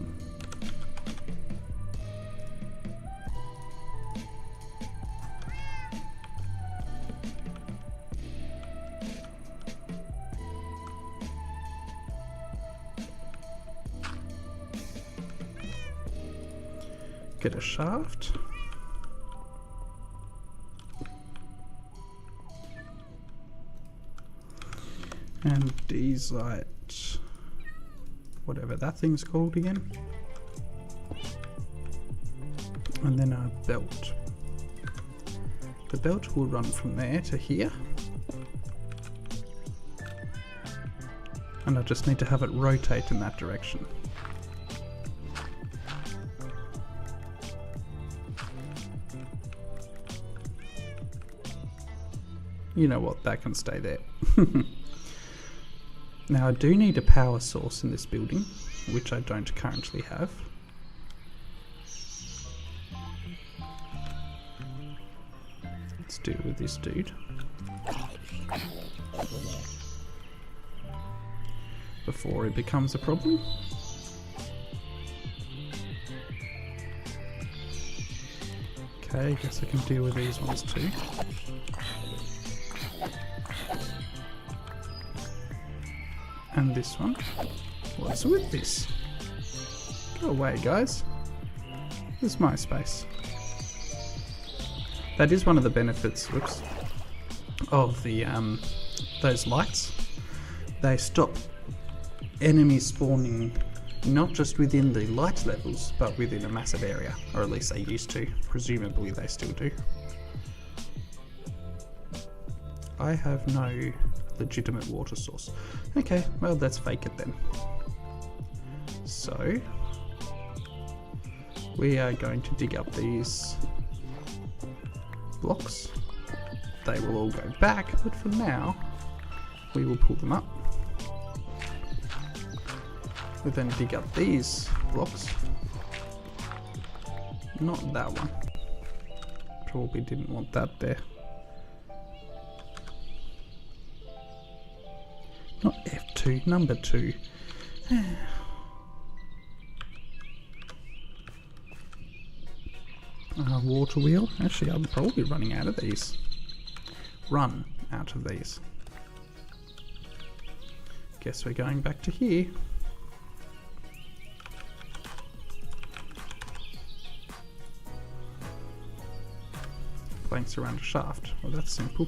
Get a shaft. And Deesite, whatever that thing's called again. And then a belt. The belt will run from there to here. And I just need to have it rotate in that direction. You know what, that can stay there. Now I do need a power source in this building, which I don't currently have. Let's deal with this dude before it becomes a problem. Okay, I guess I can deal with these ones too. And this one. What's with this? Go away, guys. This is my space. That is one of the benefits, whoops, of the those lights. They stop enemies spawning not just within the light levels, but within a massive area, or at least they used to. Presumably they still do. I have no legitimate water source. Okay, well, let's fake it then. So we are going to dig up these blocks. They will all go back, but for now we will pull them up. We'll then dig up these blocks. Not that one. Probably didn't want that there. Not F2, number 2. Water wheel. Actually, I'm probably running out of these. Run out of these. Guess we're going back to here. Planks around a shaft. Well, that's simple.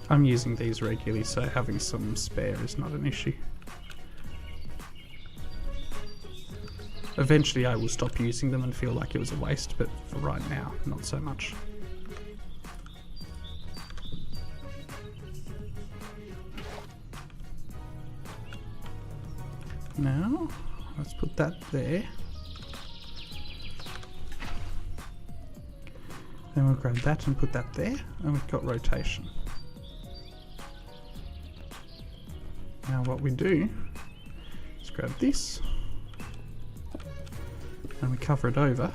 I'm using these regularly, so having some spare is not an issue. Eventually I will stop using them and feel like it was a waste, but for right now, not so much. Now, let's put that there. Then we'll grab that and put that there, and we've got rotation. Now what we do is grab this and we cover it over,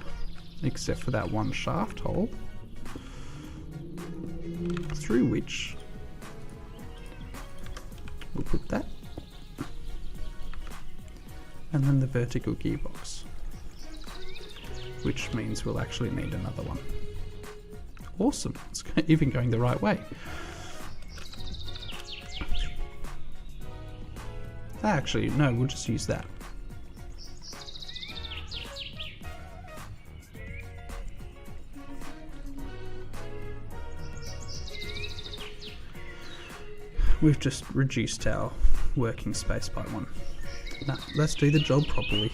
except for that one shaft hole, through which we'll put that, and then the vertical gearbox, which means we'll actually need another one. Awesome, it's even going the right way. Actually, no, we'll just use that. we've just reduced our working space by 1. Now, let's do the job properly.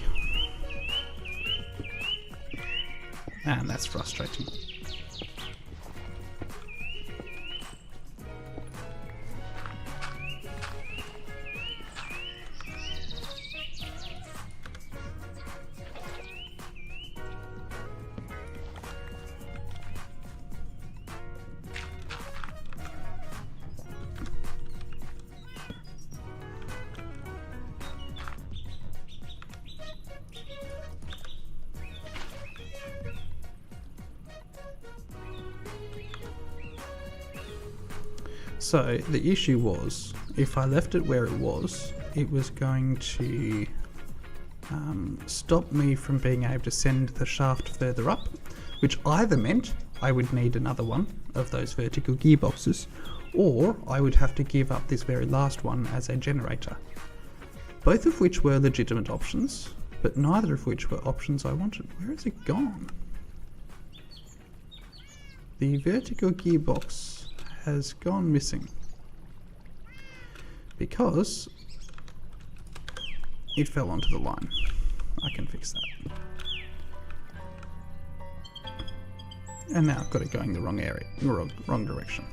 And that's frustrating. So the issue was, if I left it where it was going to stop me from being able to send the shaft further up, which either meant I would need another one of those vertical gearboxes, or I would have to give up this very last one as a generator. Both of which were legitimate options, but neither of which were options I wanted. Where has it gone? The vertical gearbox has gone missing because it fell onto the line. I can fix that. And now I've got it going the wrong area, wrong direction.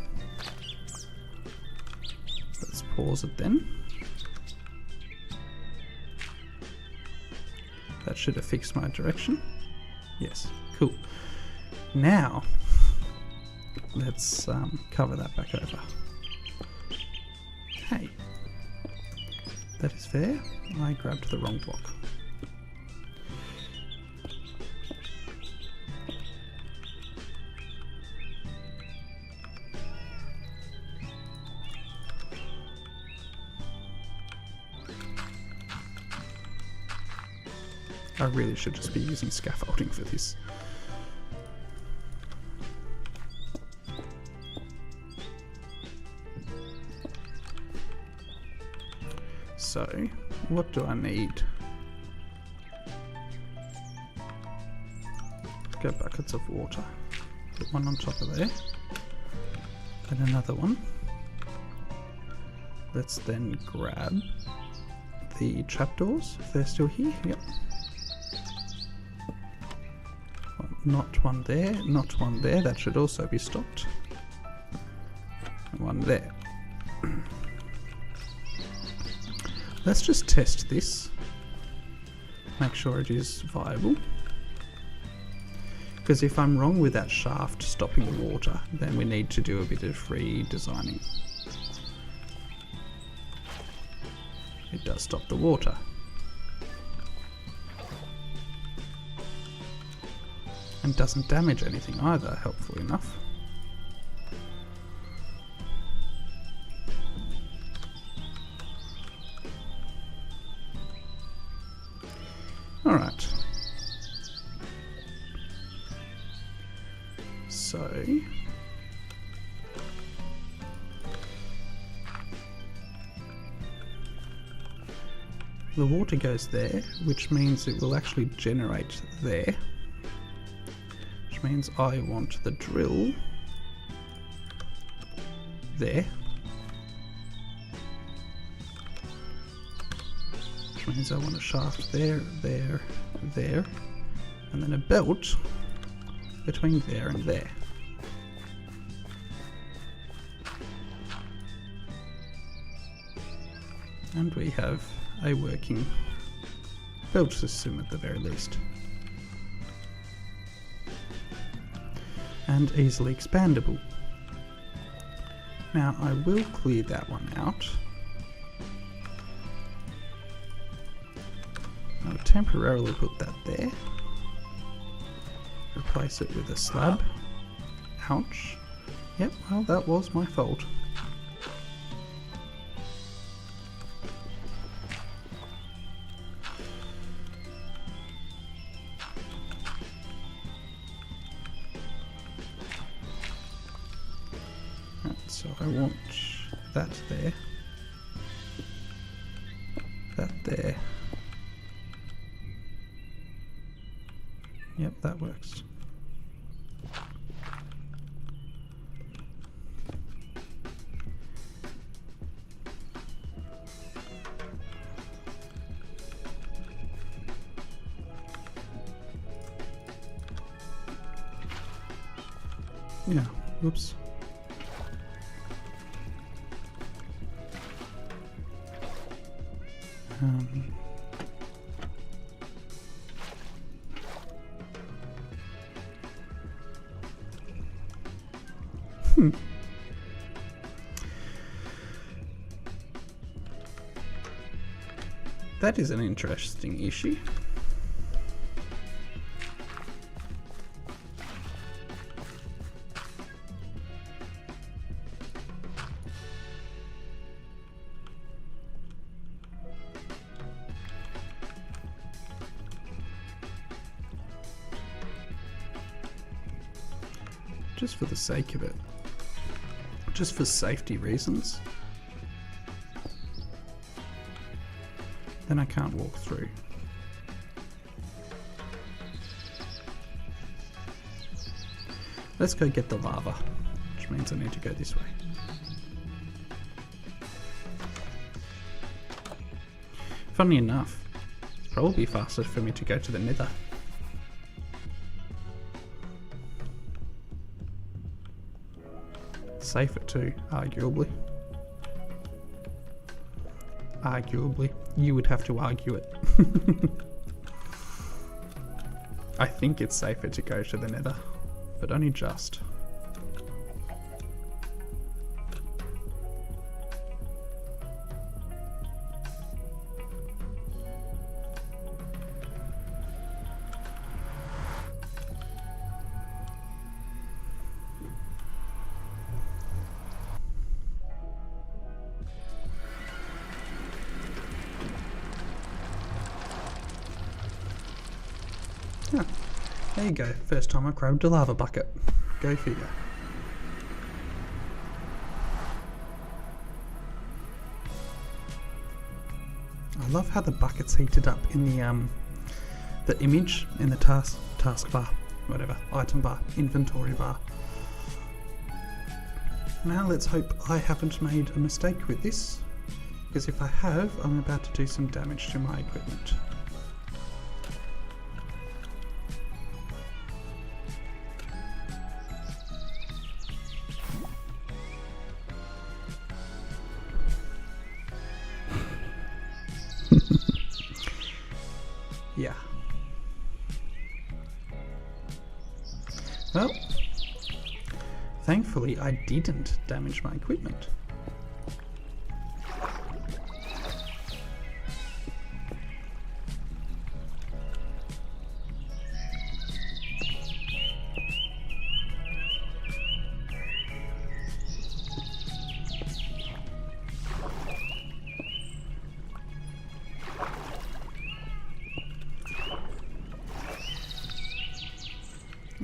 Let's pause it then. That should have fixed my direction. Yes, cool. Now let's cover that back over. Hey, that is fair. I grabbed the wrong block. I really should just be using scaffolding for this. So, what do I need? Go buckets of water. Put one on top of there. And another one. Let's then grab the trapdoors, if they're still here. Yep. Not one there, not one there. That should also be stopped. And one there. Let's just test this. Make sure it is viable. Because if I'm wrong with that shaft stopping the water, then we need to do a bit of redesigning. It does stop the water. And doesn't damage anything either, helpfully enough. Alright. So the water goes there, which means it will actually generate there. Which means I want the drill there. Which means I want a shaft there, there, there, and then a belt between there and there. And we have a working belt system at the very least. And easily expandable. Now I will clear that one out. I'll temporarily put that there. Replace it with a slab. Ouch. Yep, well that was my fault. So I want that there, that there. Yep, that works. Yeah, whoops. That is an interesting issue. Just for the sake of it, just for safety reasons, then I can't walk through. Let's go get the lava, which means I need to go this way. Funny enough, it's probably faster for me to go to the nether. Safer too, arguably. Arguably. You would have to argue it. I think it's safer to go to the nether, but only just. Huh. There you go. First time I grabbed a lava bucket. Go figure. I love how the bucket's heated up in the image in the task bar, whatever, item bar, inventory bar. Now let's hope I haven't made a mistake with this, because if I have, I'm about to do some damage to my equipment. Yeah. Well, thankfully I didn't damage my equipment.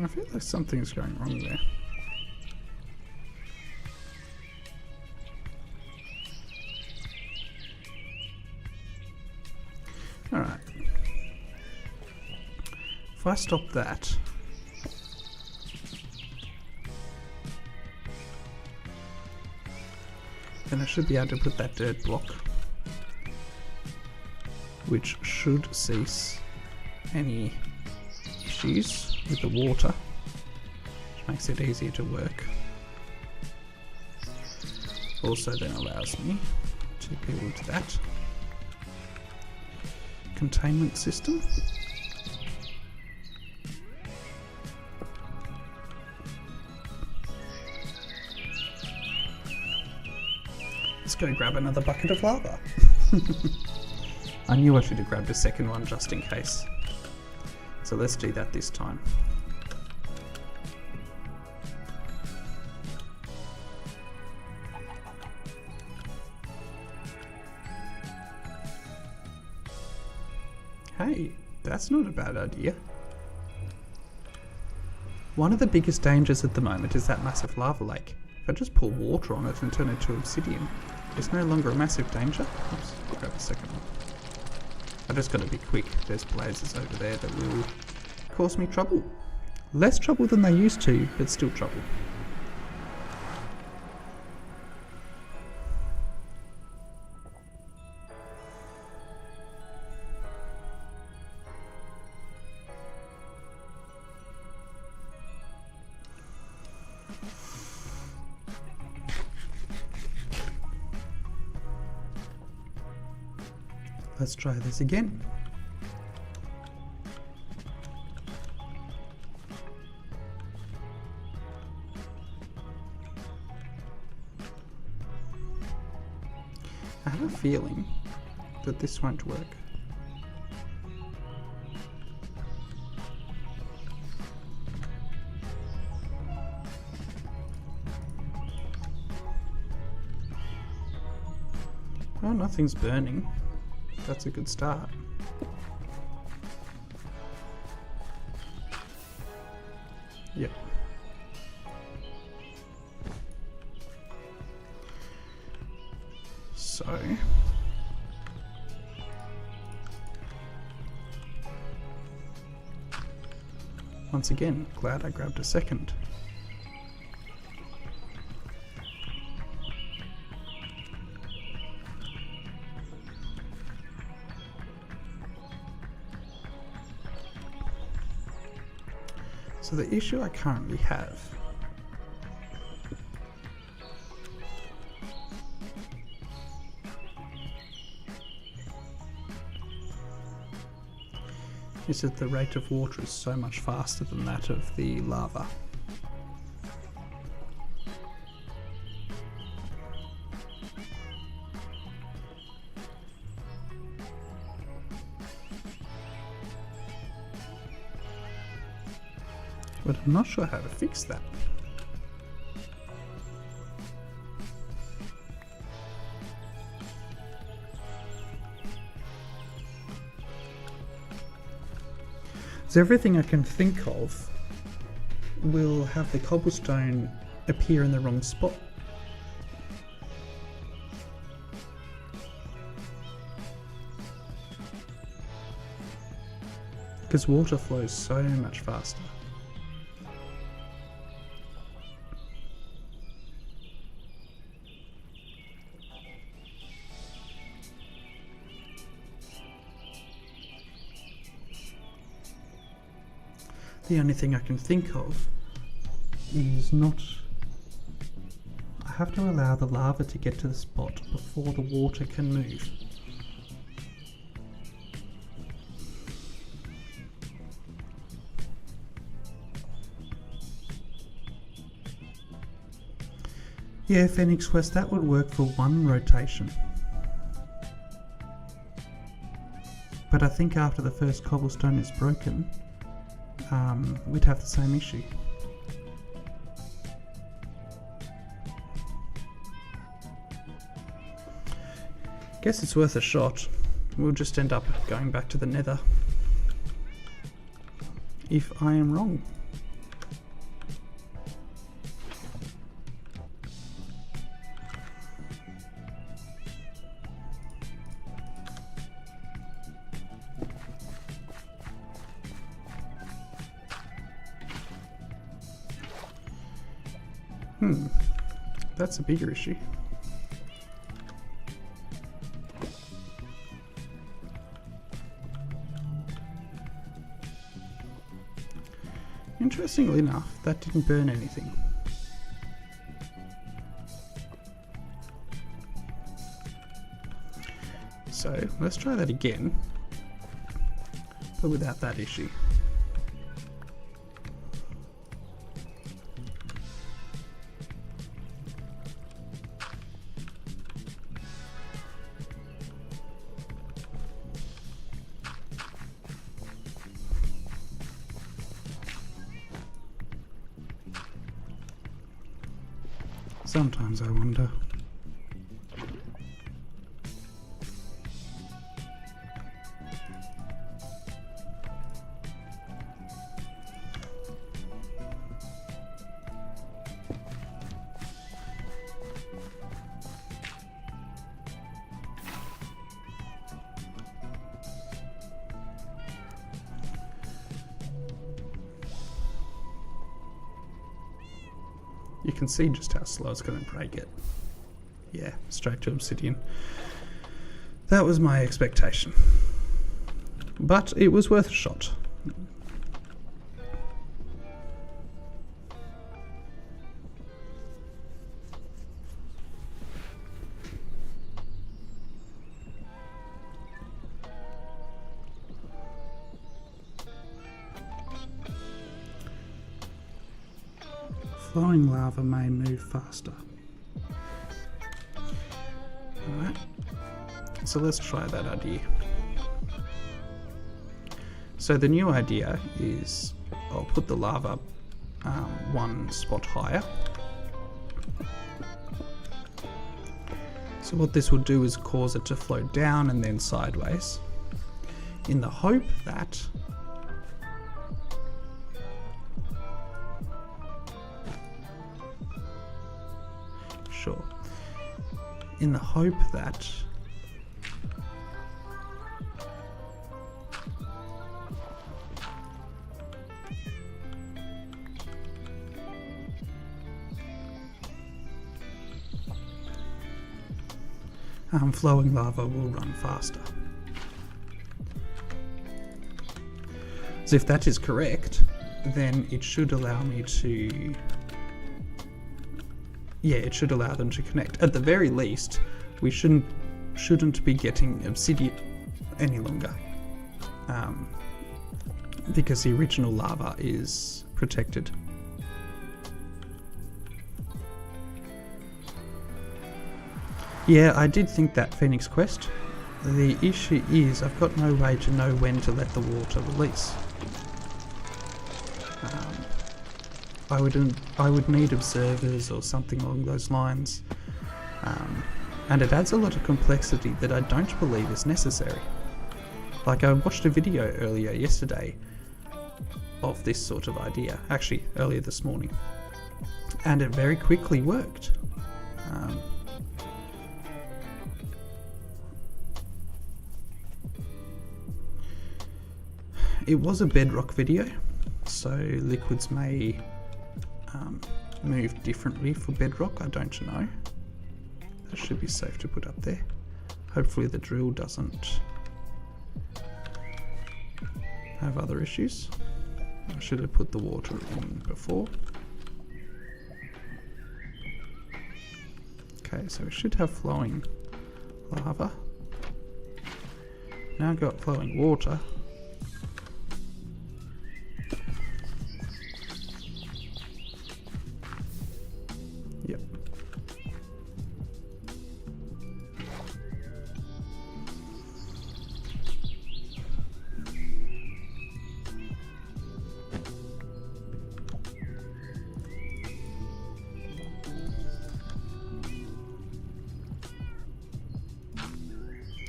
I feel like something's going wrong there. Alright. If I stop that, then I should be able to put that dirt block, which should cease any issues with the water, which makes it easier to work. Also then allows me to build that containment system. Let's go grab another bucket of lava. I knew I should have grabbed a second one just in case. So let's do that this time. Hey, that's not a bad idea. One of the biggest dangers at the moment is that massive lava lake. If I just pour water on it and turn it to obsidian, it's no longer a massive danger. Oops, I'll grab a second one. I just gotta be quick. There's blazes over there that will cause me trouble. Less trouble than they used to, but still trouble. Let's try this again. I have a feeling that this won't work. Oh, nothing's burning. That's a good start. Yep. So once again, glad I grabbed a second. So the issue I currently have is that the rate of water is so much faster than that of the lava. But I'm not sure how to fix that. So everything I can think of will have the cobblestone appear in the wrong spot. Because water flows so much faster. The only thing I can think of is not... I have to allow the lava to get to the spot before the water can move. Yeah, Phoenix West, that would work for one rotation. But I think after the first cobblestone is broken, we'd have the same issue. Guess it's worth a shot. We'll just end up going back to the Nether if I am wrong. That's a bigger issue. Interestingly enough, that didn't burn anything. So let's try that again, but without that issue. Sometimes I wonder. You can see just how slow it's going to break it. Yeah, straight to obsidian. That was my expectation. But it was worth a shot. Flowing lava may move faster. Alright, so let's try that idea. So the new idea is I'll put the lava one spot higher. So what this will do is cause it to flow down and then sideways, in the hope that flowing lava will run faster. So if that is correct, then it should allow me to... yeah, it should allow them to connect. At the very least, we shouldn't be getting obsidian any longer, because the original lava is protected. Yeah, I did think that, Phoenix Quest. The issue is I've got no way to know when to let the water release. I would need observers or something along those lines, and it adds a lot of complexity that I don't believe is necessary. Like, I watched a video earlier yesterday of this sort of idea, actually earlier this morning, and it very quickly worked. It was a bedrock video, so liquids may move differently for bedrock, I don't know. That should be safe to put up there. Hopefully the drill doesn't have other issues. I should have put the water in before. Okay, so we should have flowing lava. Now I've got flowing water. Yep.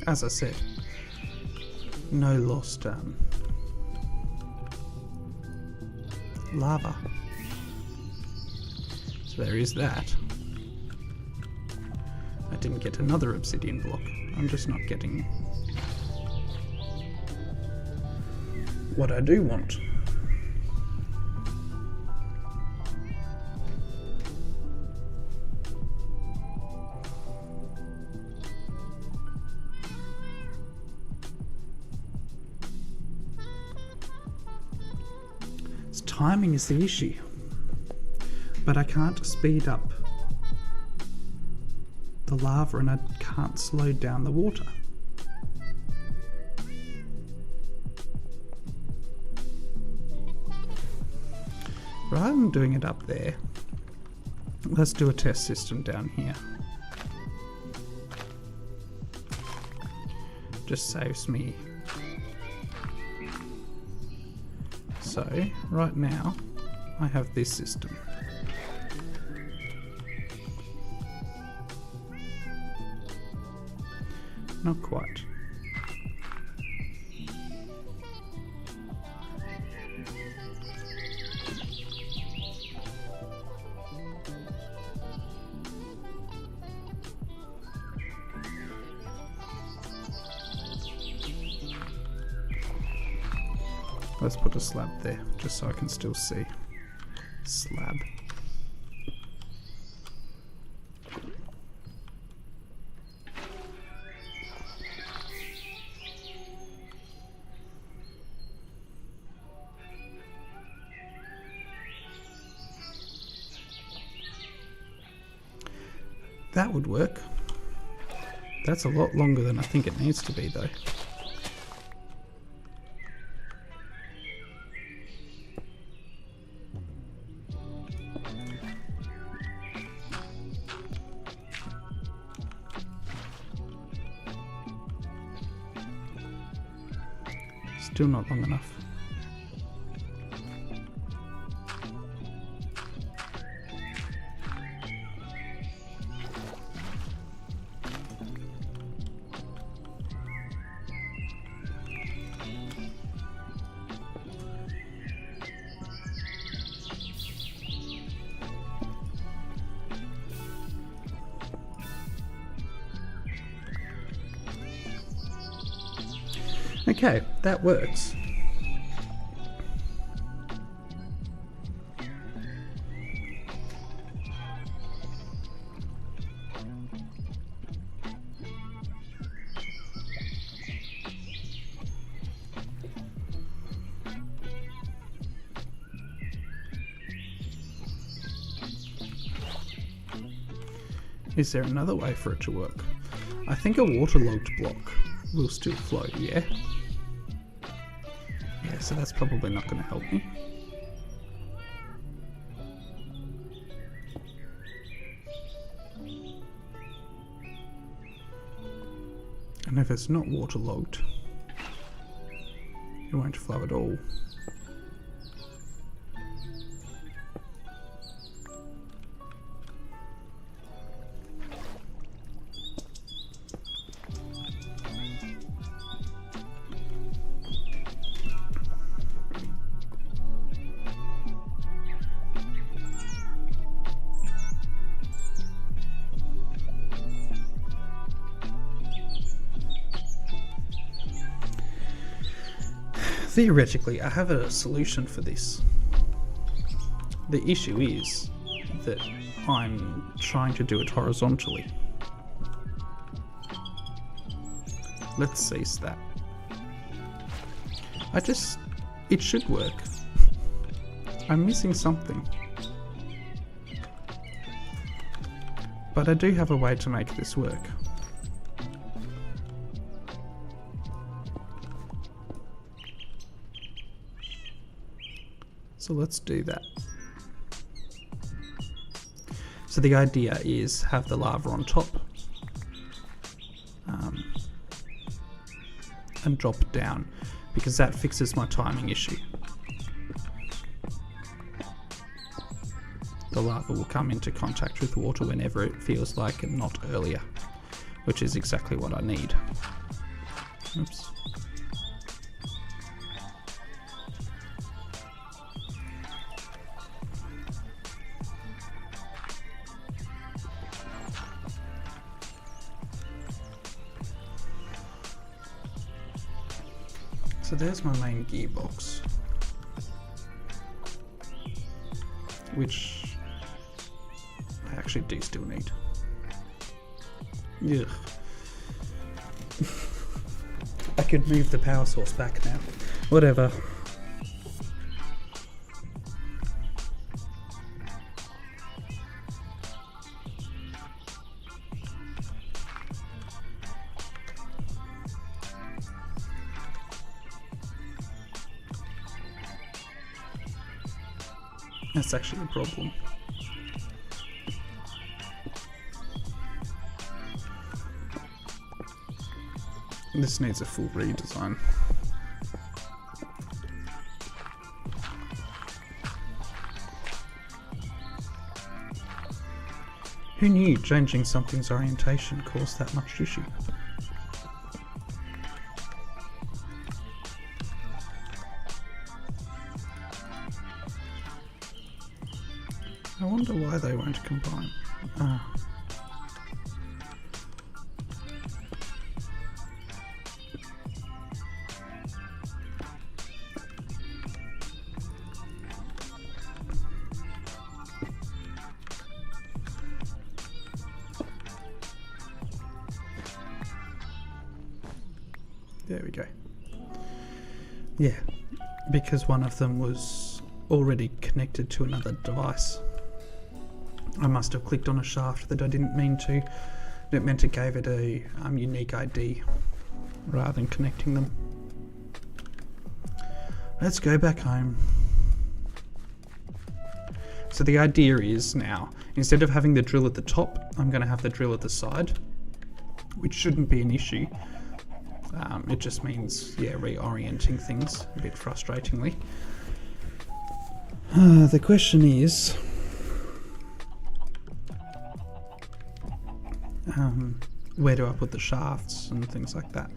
As I said, no lost lava. So there is that. I didn't get another obsidian block. I'm just not getting what I do want. Timing is the issue, but I can't speed up the lava and I can't slow down the water. Rather than doing it up there, let's do a test system down here. Just saves me. So, right now, I have this system. Not quite. Let's put a slab there, just so I can still see. Slab. That would work. That's a lot longer than I think it needs to be, though. Still not long enough. Okay, that works. Is there another way for it to work? I think a waterlogged block will still flow, yeah? Yeah, so that's probably not going to help me. And if it's not waterlogged, it won't flow at all. Theoretically, I have a solution for this. The issue is that I'm trying to do it horizontally. Let's cease that. It should work. I'm missing something. But I do have a way to make this work. So let's do that. So the idea is have the lava on top and drop down, because that fixes my timing issue. The lava will come into contact with water whenever it feels like and not earlier, which is exactly what I need. Oops. So there's my main gearbox, which I actually do still need. Ugh. I could move the power source back now. Whatever. That's actually a problem. This needs a full redesign. Who knew changing something's orientation caused that much issue? I wonder why they won't combine. There we go. Yeah, because one of them was already connected to another device. I must have clicked on a shaft that I didn't mean to. It meant it gave it a unique ID rather than connecting them. Let's go back home. So the idea is now, instead of having the drill at the top, I'm going to have the drill at the side, which shouldn't be an issue. It just means, yeah, reorienting things a bit frustratingly. The question is, where do I put the shafts and things like that?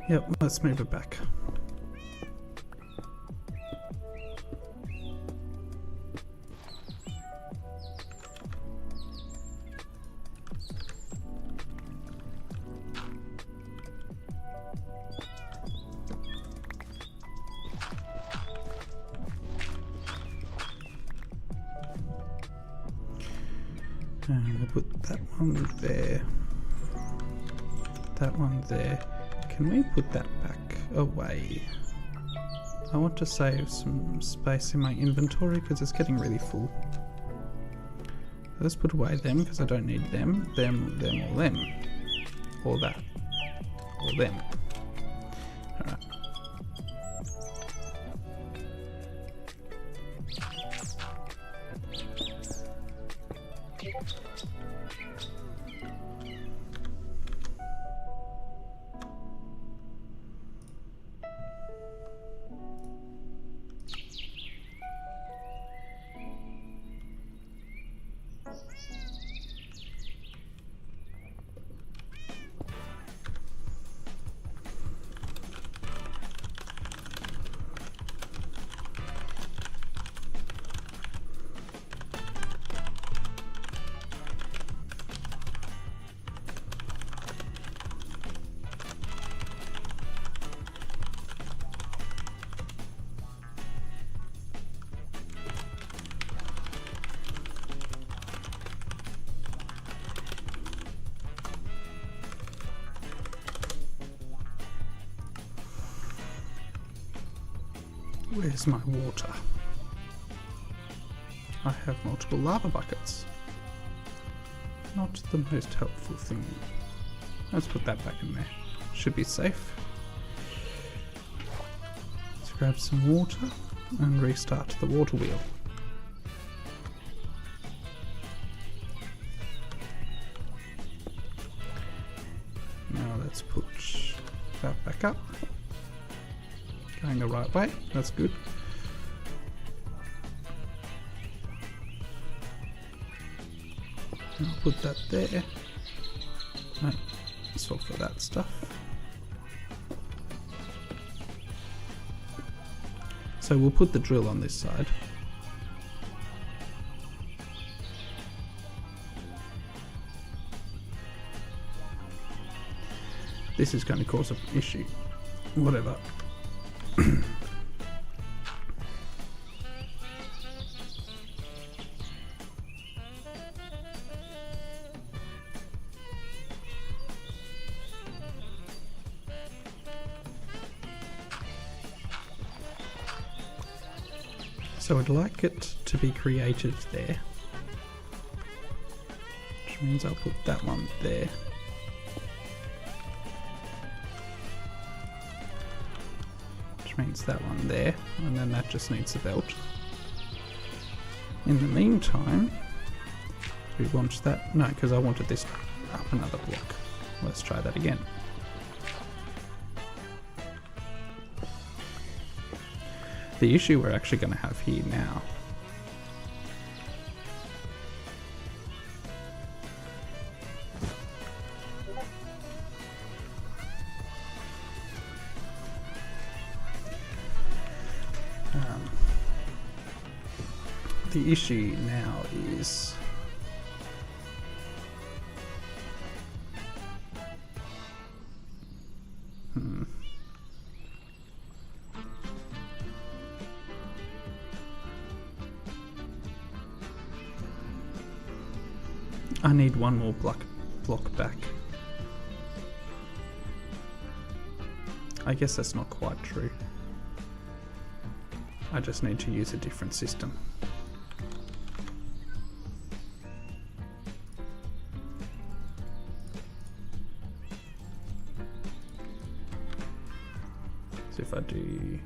Yep, let's move it back. And we'll put that one there. That one there. Can we put that back away? I want to save some space in my inventory because it's getting really full. Let's put away them because I don't need them, or them. Or that. Or them. Alright. Where's my water? I have multiple lava buckets. Not the most helpful thing. Let's put that back in there. Should be safe. Let's grab some water and restart the water wheel. Now let's put that back up. Going the right way, that's good. I'll put that there. No, swap for that stuff. So we'll put the drill on this side. This is going to cause an issue. Whatever. So I'd like it to be created there, which means I'll put that one there. Which means that one there, and then that just needs a belt. In the meantime, do we want that? No, because I wanted this up another block. Let's try that again. The issue we're actually going to have here now the issue now is I need one more block back. I guess that's not quite true. I just need to use a different system. So if I do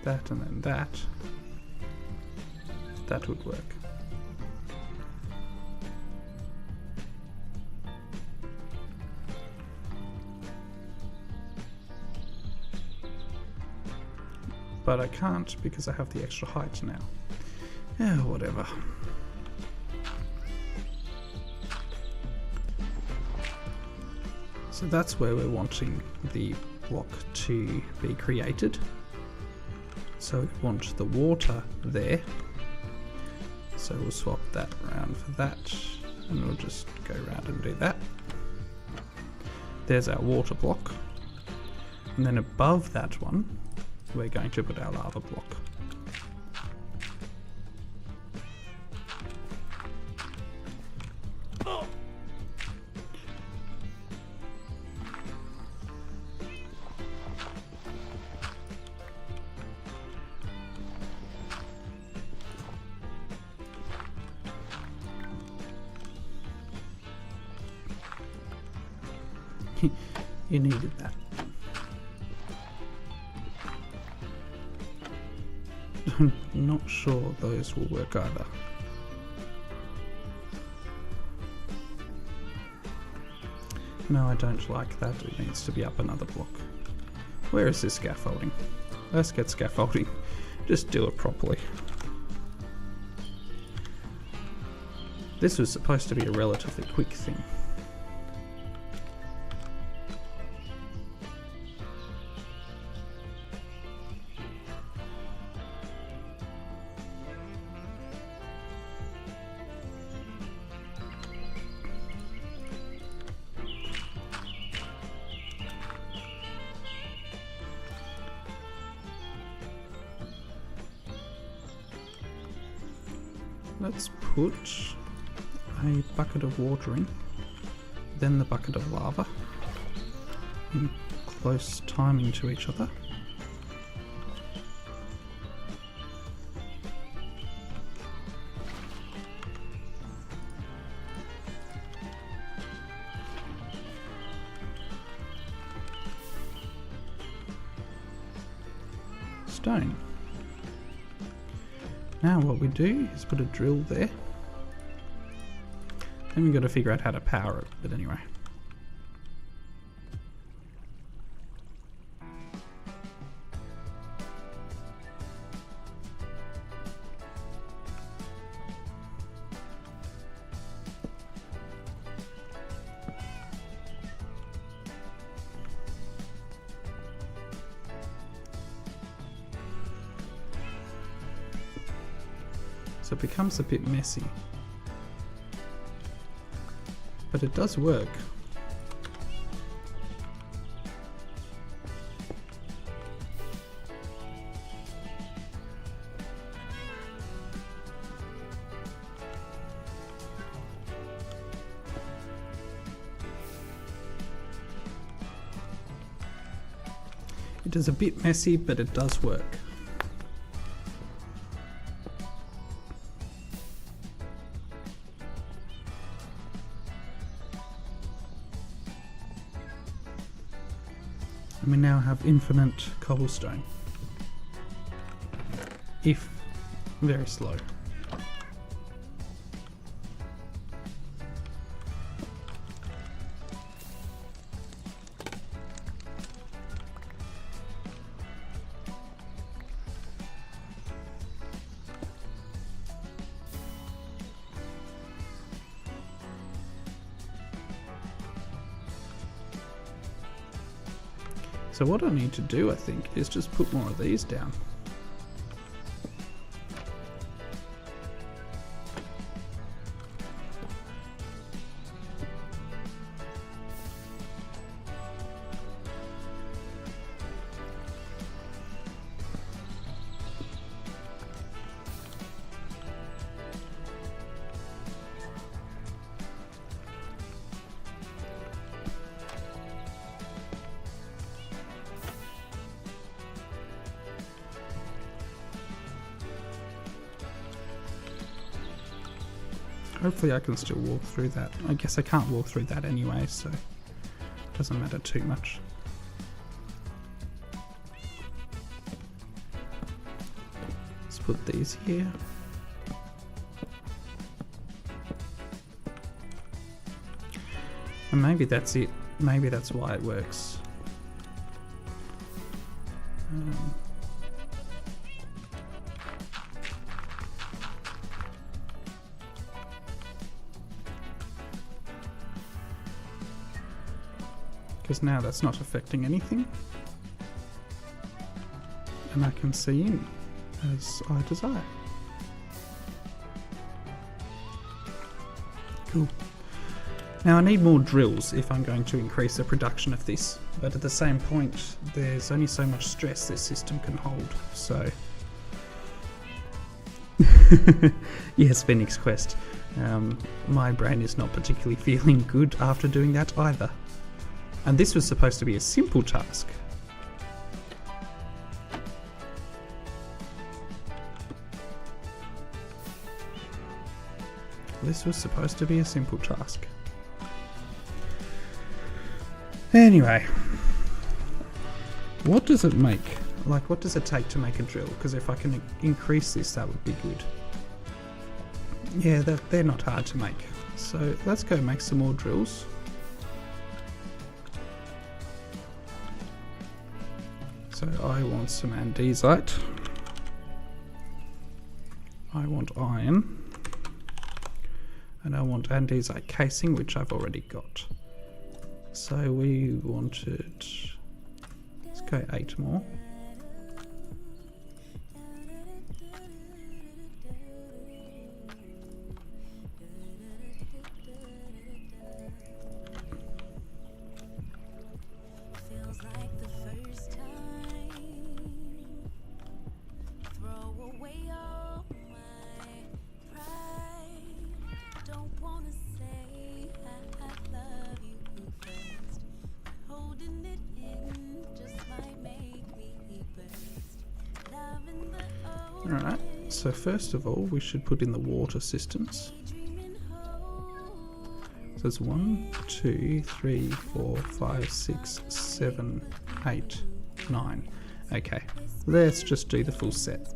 that and then that, that would work. But I can't because I have the extra height now. Yeah, whatever. So that's where we're wanting the block to be created. So we want the water there. So we'll swap that around for that, and we'll just go around and do that. There's our water block. And then above that one, we're going to put our lava block. You needed that. I'm not sure those will work either. No, I don't like that. It needs to be up another block. Where is this scaffolding? Let's get scaffolding. Just do it properly. This was supposed to be a relatively quick thing. Let's put a bucket of water in, then the bucket of lava, in close timing to each other. Stone. Now what we do is put a drill there. Then we've got to figure out how to power it, but anyway. So it becomes a bit messy, but it does work. It is a bit messy, but it does work. And we now have infinite cobblestone, if very slow. So what I need to do, I think, is just put more of these down. Hopefully I can still walk through that. I guess I can't walk through that anyway, so it doesn't matter too much. Let's put these here. And maybe that's it. Maybe that's why it works. Because now that's not affecting anything. And I can see in as I desire. Cool. Now I need more drills if I'm going to increase the production of this, but at the same point there's only so much stress this system can hold, so... Yes, Phoenix Quest. My brain is not particularly feeling good after doing that either. And this was supposed to be a simple task. This was supposed to be a simple task. Anyway, what does it make? Like, what does it take to make a drill? Because if I can increase this, that would be good. Yeah, they're not hard to make. So let's go make some more drills. So I want some andesite. I want iron. And I want andesite casing, which I've already got. So we wanted, let's go 8 more. Alright, so first of all we should put in the water systems. So there's 1, 2, 3, 4, 5, 6, 7, 8, 9. Okay, let's just do the full set.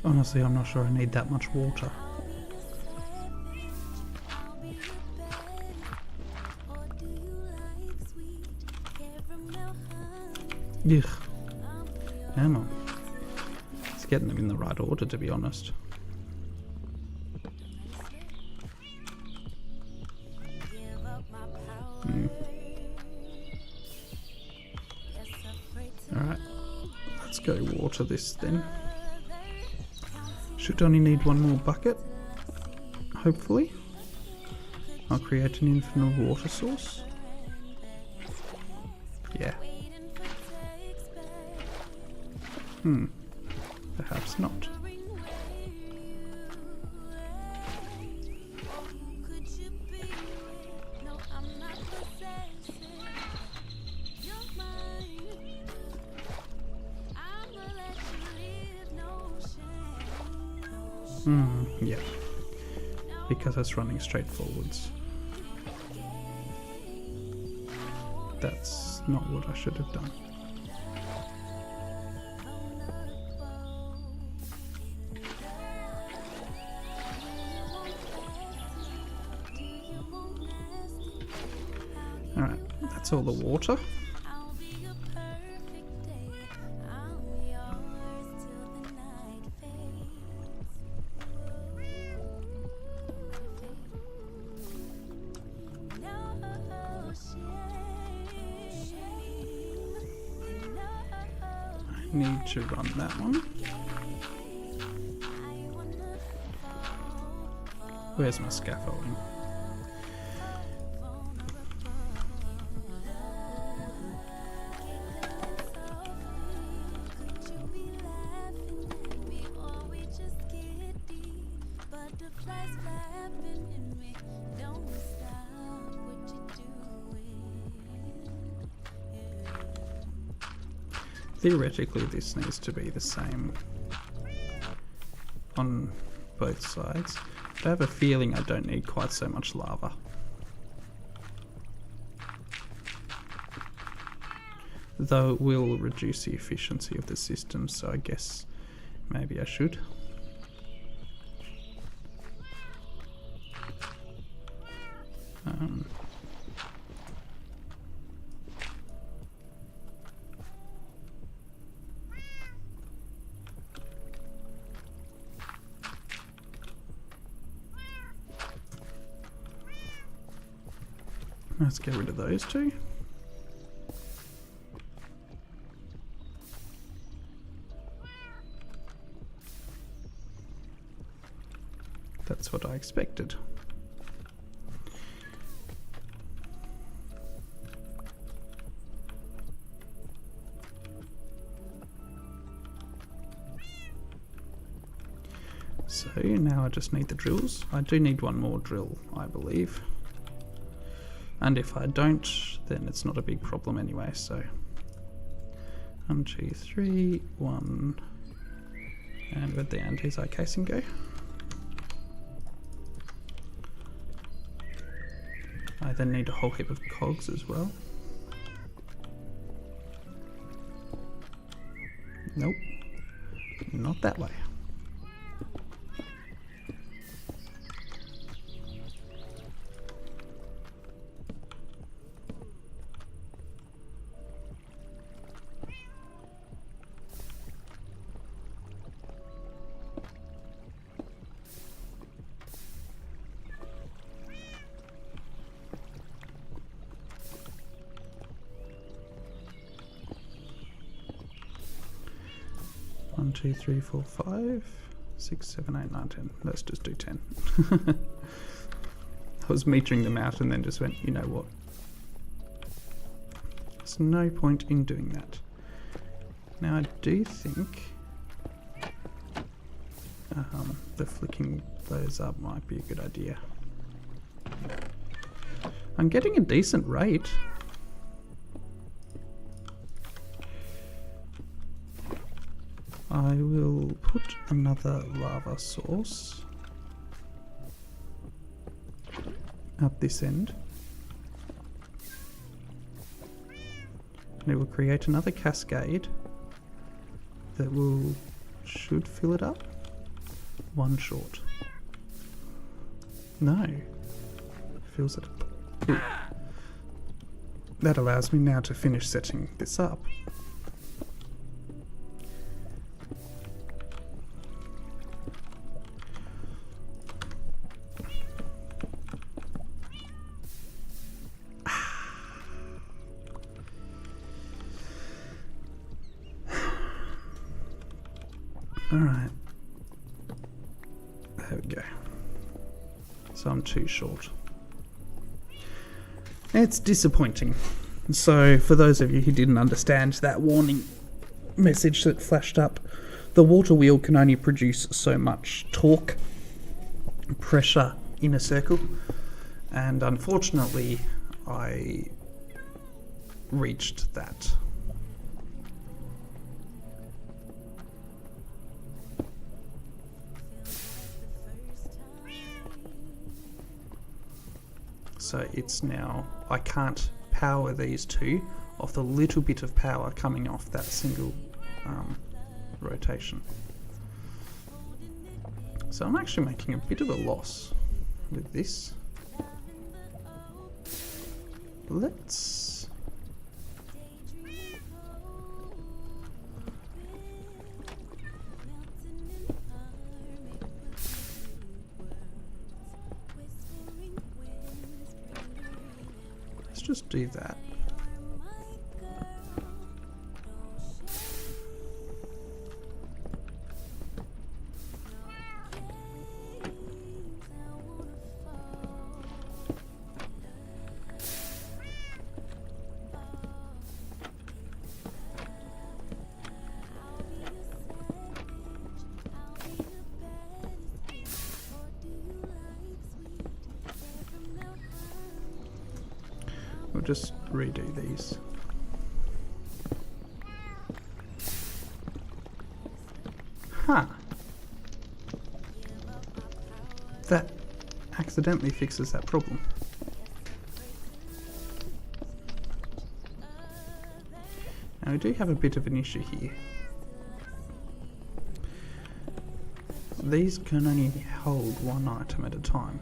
Honestly, I'm not sure I need that much water. Ugh. Come on. It's getting them in the right order, to be honest. Alright. Let's go water this then. Should only need one more bucket, hopefully. I'll create an infinite water source. Yeah. Perhaps not. Yeah, because it's running straight forwards. That's not what I should have done. Alright, that's all the water. Need to run that one. Where's my scaffolding? theoretically this needs to be the same on both sides. But I have a feeling I don't need quite so much lava. Though it will reduce the efficiency of the system, so I guess maybe I should. Let's get rid of those two. That's what I expected. So now I just need the drills. I do need one more drill, I believe. And if I don't, then it's not a big problem anyway, so 1, 2, 3, 1, and where'd the andesite casing go? I then need a whole heap of cogs as well. Nope, not that way. One, 2, 3, 4, 5, 6, 7, 8, 9, 10. Let's just do 10. I was metering them out and then just went, you know what? There's no point in doing that. Now I do think the flicking those up might be a good idea. I'm getting a decent rate. I will put another lava source up this end. And it will create another cascade that should fill it up. One short. No. Fills it up. Ooh. That allows me now to finish setting this up. Alright. There we go. So I'm too short. It's disappointing. So for those of you who didn't understand that warning message that flashed up, the water wheel can only produce so much torque, pressure in a circle, and unfortunately I reached that. So it's now, I can't power these two off the little bit of power coming off that single rotation. So I'm actually making a bit of a loss with this. Let's... just do that. We'll just redo these. Huh. That accidentally fixes that problem. Now we do have a bit of an issue here. These can only hold one item at a time.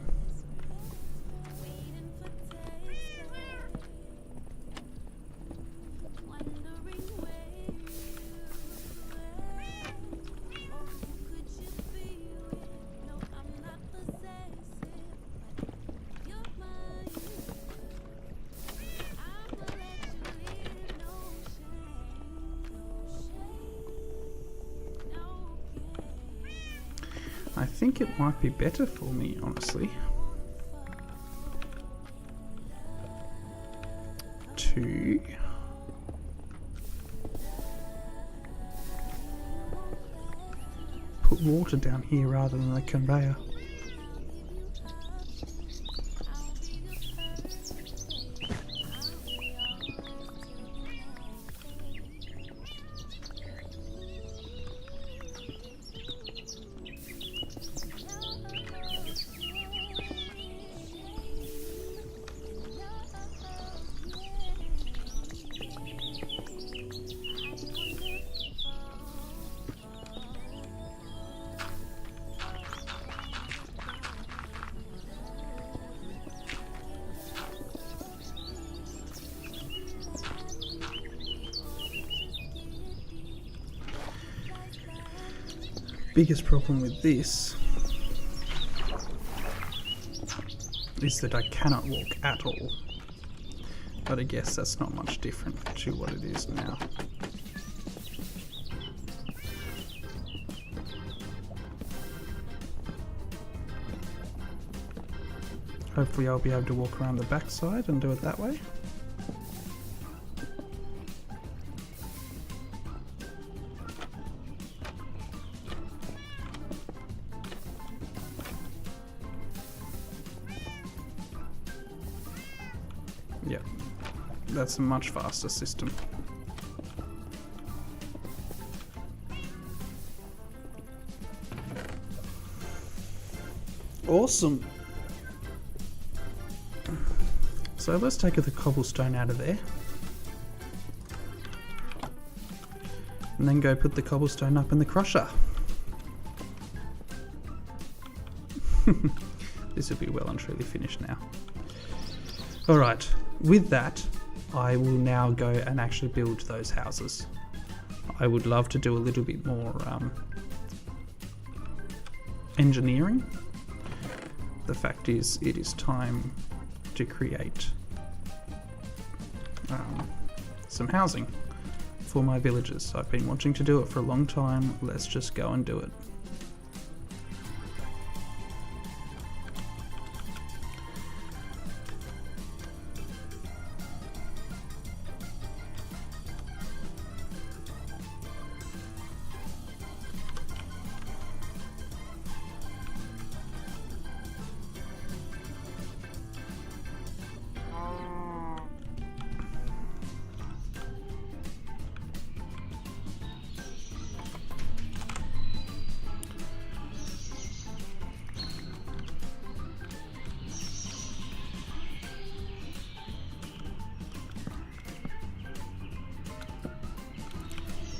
I think it might be better for me, honestly, to put water down here rather than the conveyor. Biggest problem with this is that I cannot walk at all, but I guess that's not much different to what it is now. Hopefully I'll be able to walk around the backside and do it that way. Yeah, that's a much faster system. Awesome. So let's take the cobblestone out of there. And then go put the cobblestone up in the crusher. This will be well and truly finished now. Alright, with that, I will now go and actually build those houses. I would love to do a little bit more engineering. The fact is, it is time to create some housing for my villagers. I've been wanting to do it for a long time. Let's just go and do it.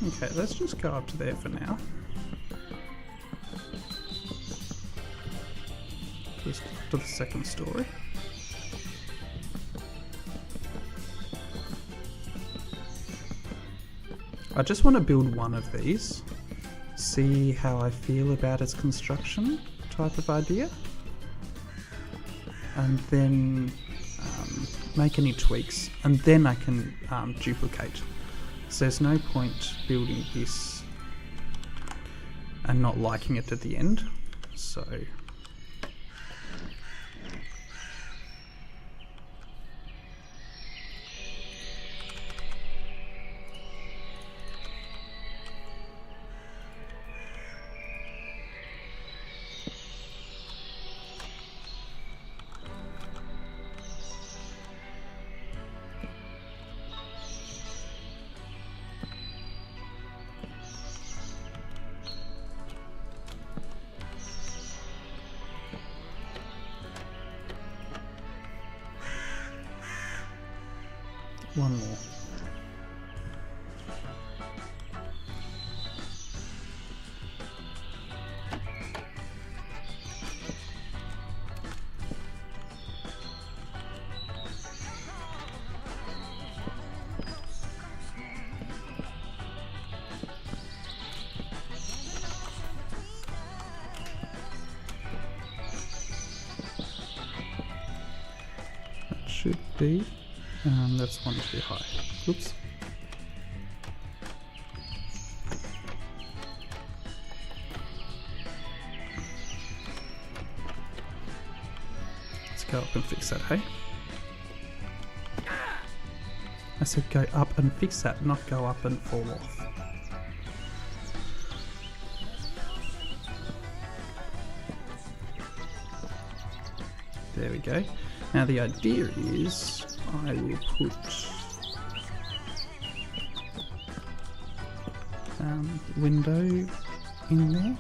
Okay, let's just go up to there for now. Just up to the second story. I just want to build one of these, see how I feel about its construction type of idea, and then make any tweaks, and then I can duplicate. So there's no point building this and not liking it at the end. So One more. Should be. That's one too high. Oops. Let's go up and fix that, hey? I said go up and fix that, not go up and fall off. There we go. Now the idea is I will put window in there.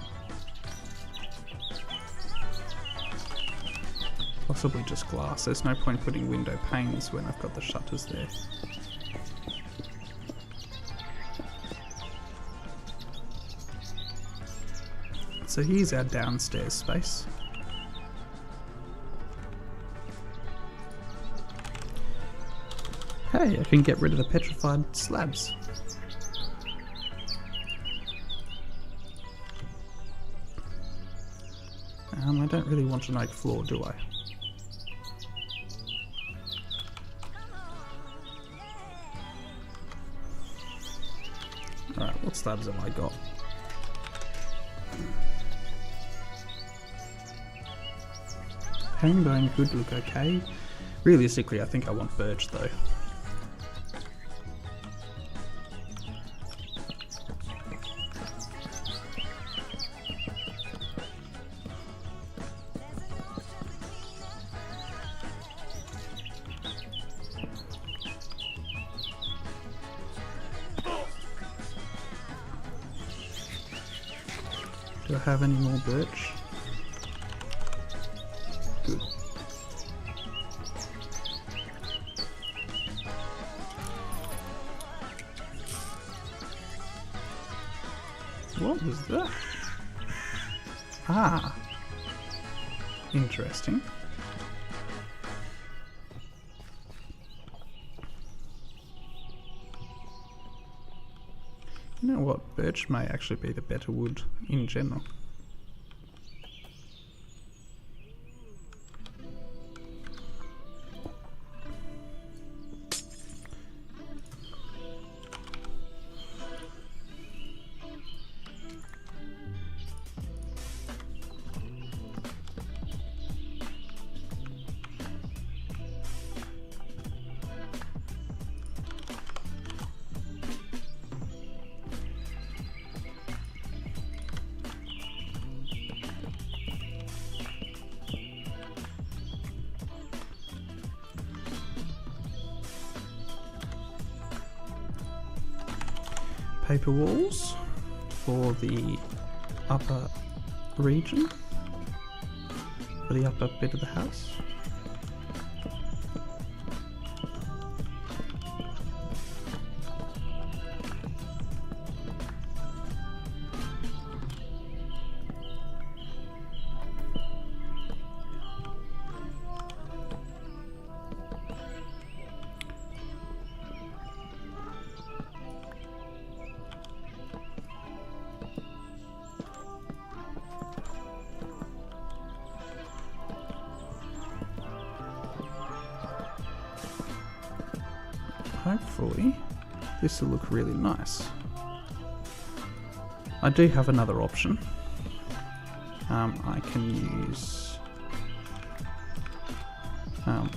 Possibly just glass. There's no point putting window panes when I've got the shutters there. So here's our downstairs space. Hey, I can get rid of the petrified slabs. I don't really want an oak floor, do I? Alright, what slabs have I got? Herringbone could look okay. Realistically, I think I want birch though. Do I have any more birch? Good. What was that? Ah. Interesting. You know what? Birch may actually be the better wood in general. Paper walls for the upper region, for the upper bit of the house. Hopefully this will look really nice. I do have another option. I can use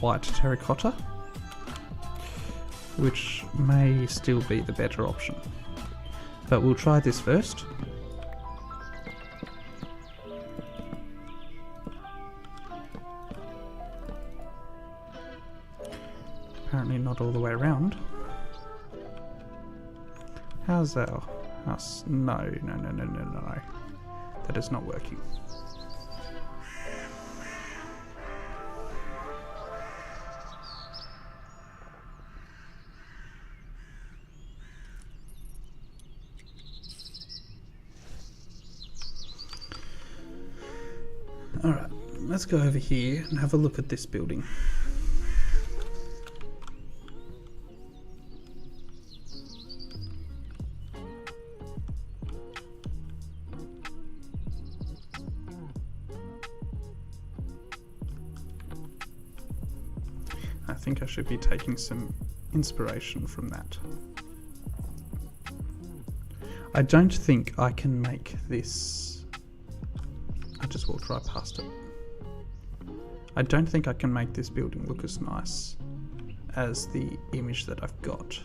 white terracotta, which may still be the better option. But we'll try this first. Apparently not all the way around. How's our house? No. That is not working. Alright, let's go over here and have a look at this building. I think I should be taking some inspiration from that. I don't think I can make this... I just walked right past it. I don't think I can make this building look as nice as the image that I've got.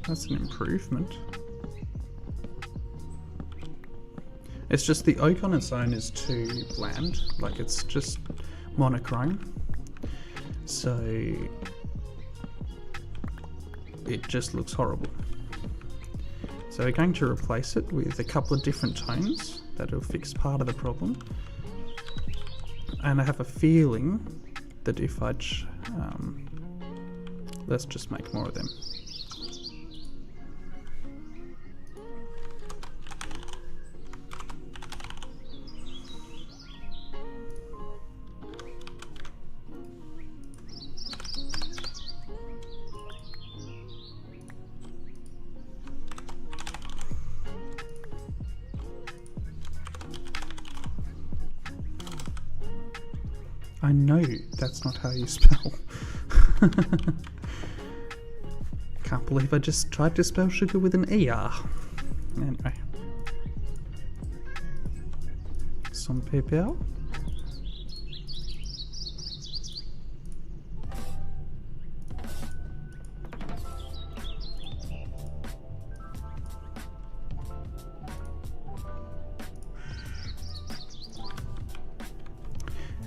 That's an improvement. It's just the oak on its own is too bland, like it's just monochrome. So it just looks horrible. So we're going to replace it with a couple of different tones that'll fix part of the problem. And I have a feeling that if I let's just make more of them. I know that's not how you spell. Can't believe I just tried to spell sugar with an ER. Anyway. Some paper.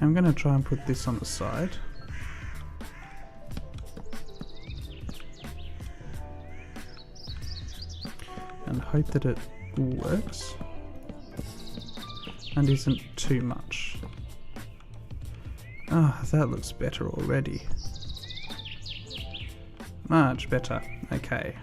I'm going to try and put this on the side. And hope that it works and isn't too much. Ah, that looks better already. Much better. Okay.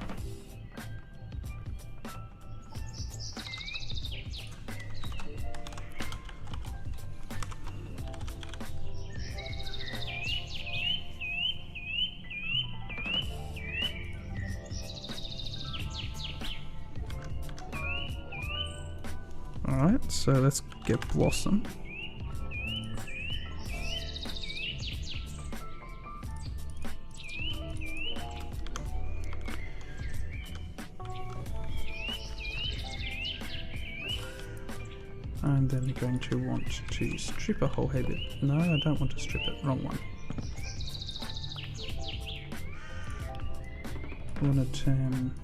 Alright, so let's get Blossom. And then we're going to want to strip a whole head. No, I don't want to strip it. Wrong one. I want to turn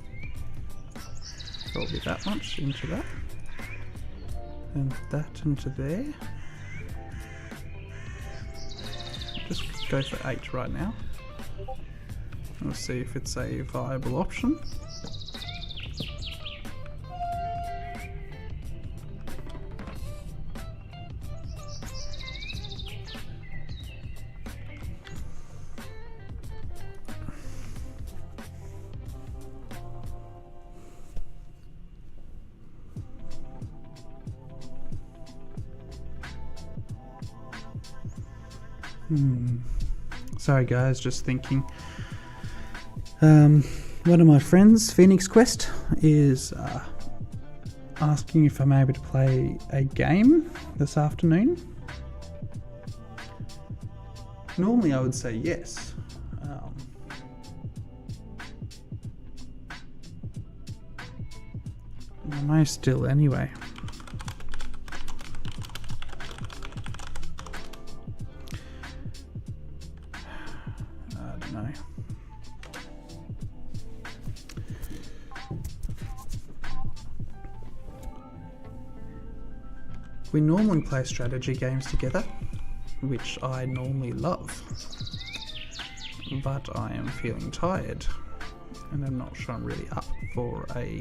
probably that much into that. And that into there. Just go for 8 right now. We'll see if it's a viable option. Sorry guys, just thinking. One of my friends, Phoenix Quest, is asking if I'm able to play a game this afternoon. Normally I would say yes. I may still anyway. We normally play strategy games together, which I normally love, but I am feeling tired and I'm not sure I'm really up for a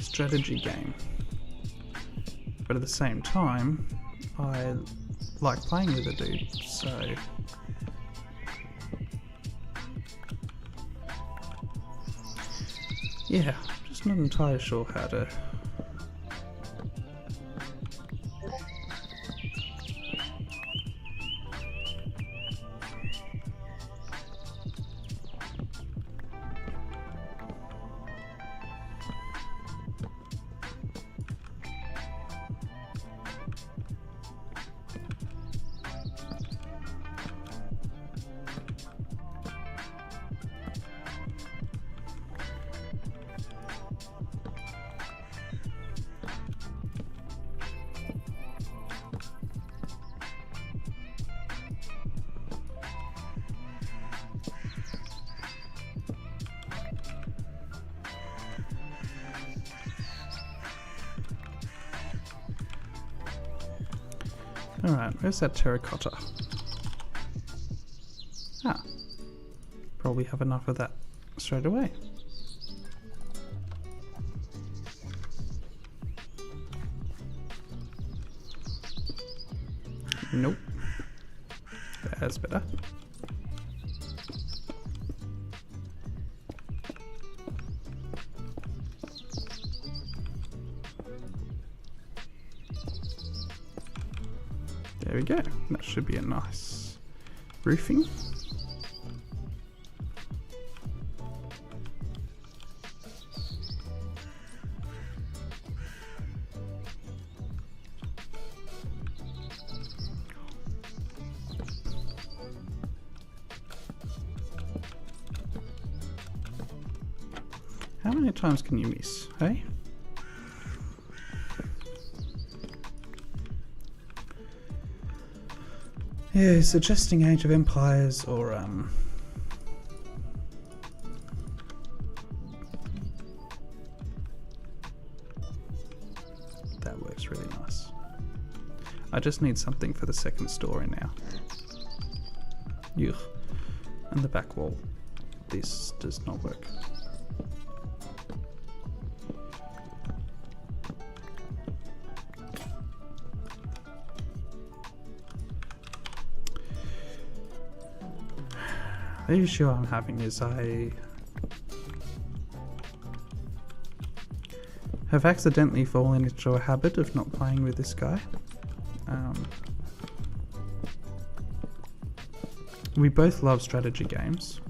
strategy game. But at the same time, I like playing with a dude, so... yeah, just not entirely sure how to... Alright, where's that terracotta? Ah, probably have enough of that straight away. Nope. That's better. There we go. That should be a nice roofing. How many times can you miss, hey? Yeah, suggesting Age of Empires or that works really nice. I just need something for the second story now. Yuck. And the back wall. This does not work. The issue I'm having is I have accidentally fallen into a habit of not playing with this guy. We both love strategy games.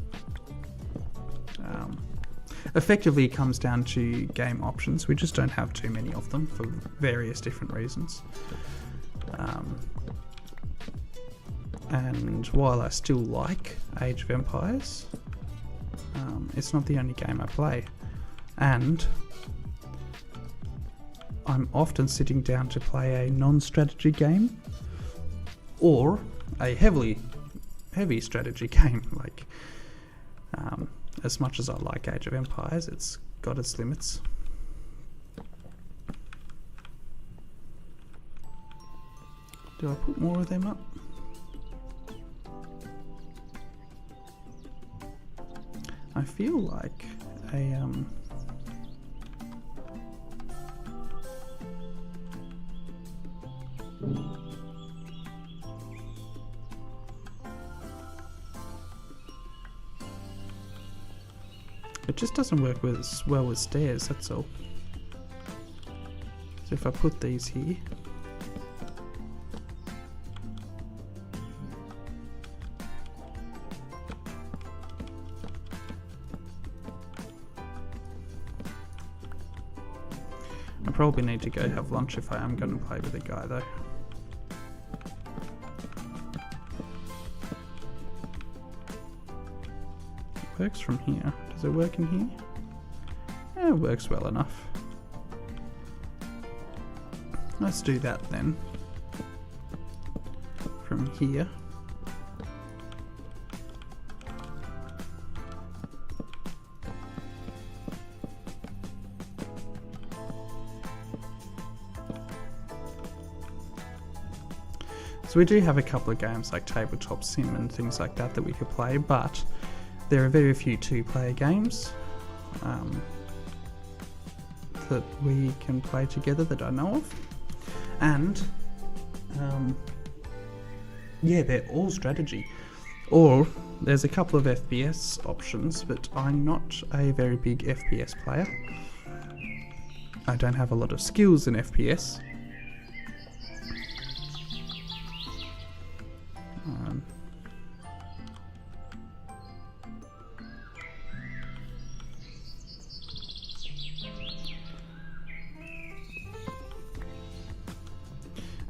Effectively it comes down to game options. We just don't have too many of them for various different reasons. And while I still like Age of Empires, it's not the only game I play. And I'm often sitting down to play a non-strategy game or a heavy strategy game. Like, as much as I like Age of Empires, it's got its limits. Do I put more of them up? I feel like a it just doesn't work as well with stairs, that's all. So if I put these here, I probably need to go have lunch if I am going to play with a guy though. It works from here. Does it work in here? Yeah, it works well enough. Let's do that then. From here. So we do have a couple of games like Tabletop Sim and things like that we could play, but there are very few two-player games that we can play together that I know of. And yeah, they're all strategy. Or there's a couple of FPS options, but I'm not a very big FPS player. I don't have a lot of skills in FPS.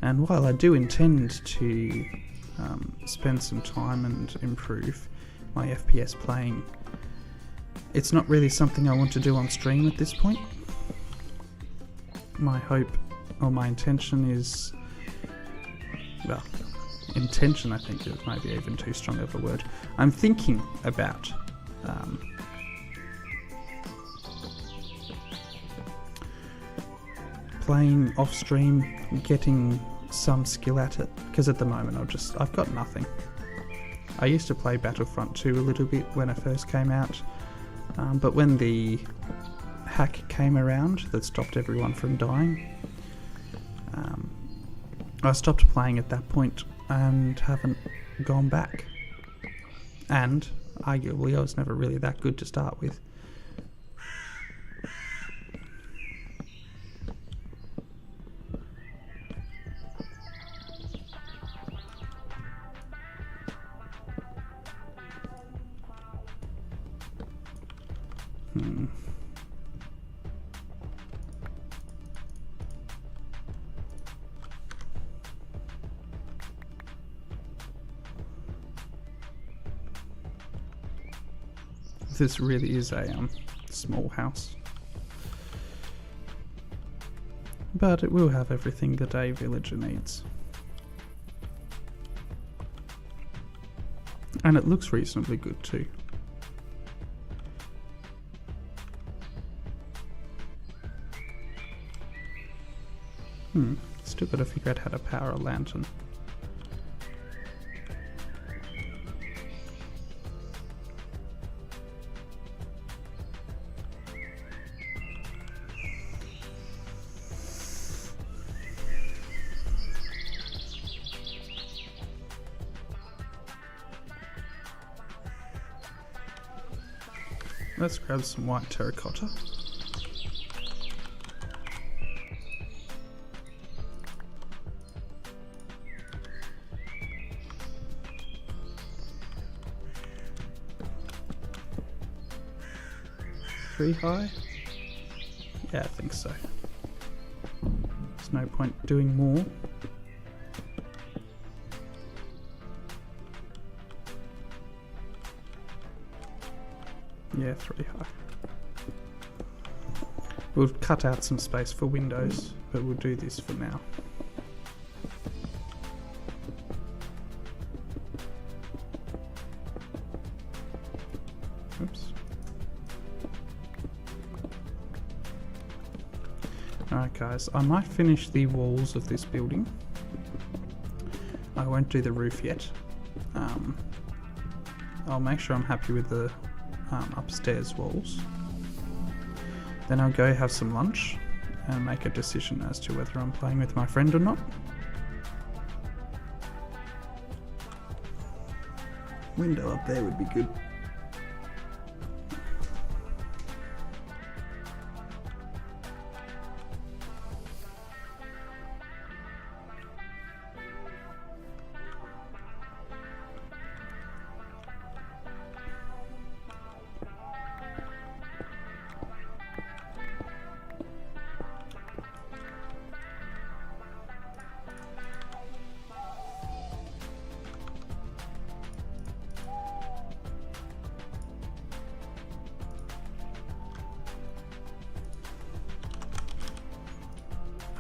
And while I do intend to spend some time and improve my FPS playing, it's not really something I want to do on stream at this point. My hope, or my intention is, well, intention I think is maybe even too strong of a word. I'm thinking about playing off stream, getting some skill at it, because at the moment I've got nothing. I used to play Battlefront 2 a little bit when it first came out, but when the hack came around that stopped everyone from dying, I stopped playing at that point and haven't gone back. And arguably I was never really that good to start with. This really is a small house, but it will have everything that a villager needs, and it looks reasonably good too. Still got to figure out how to power a lantern. Let's grab some white terracotta. Three high? Yeah, I think so. There's no point doing more. Yeah, 3 high. We'll cut out some space for windows, but we'll do this for now. Oops. Alright guys, I might finish the walls of this building. I won't do the roof yet. I'll make sure I'm happy with the upstairs walls. Then I'll go have some lunch and make a decision as to whether I'm playing with my friend or not. Window up there would be good.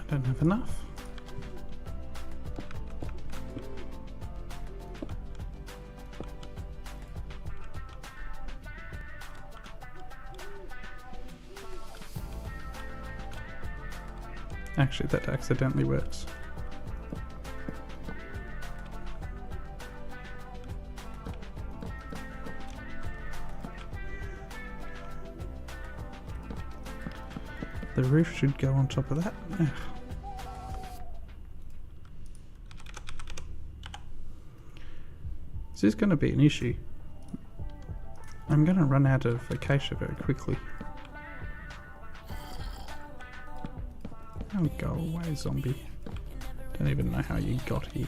I don't have enough. Actually, that accidentally works. The roof should go on top of that. Ugh. This is going to be an issue. I'm going to run out of acacia very quickly. Oh, go away, zombie. Don't even know how you got here.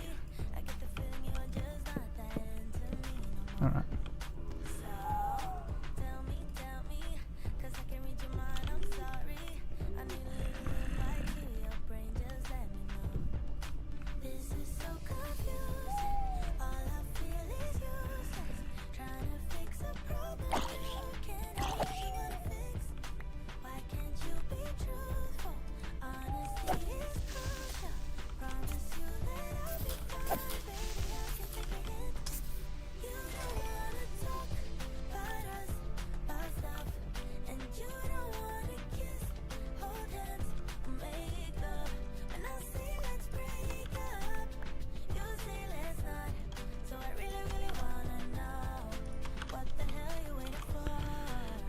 Alright.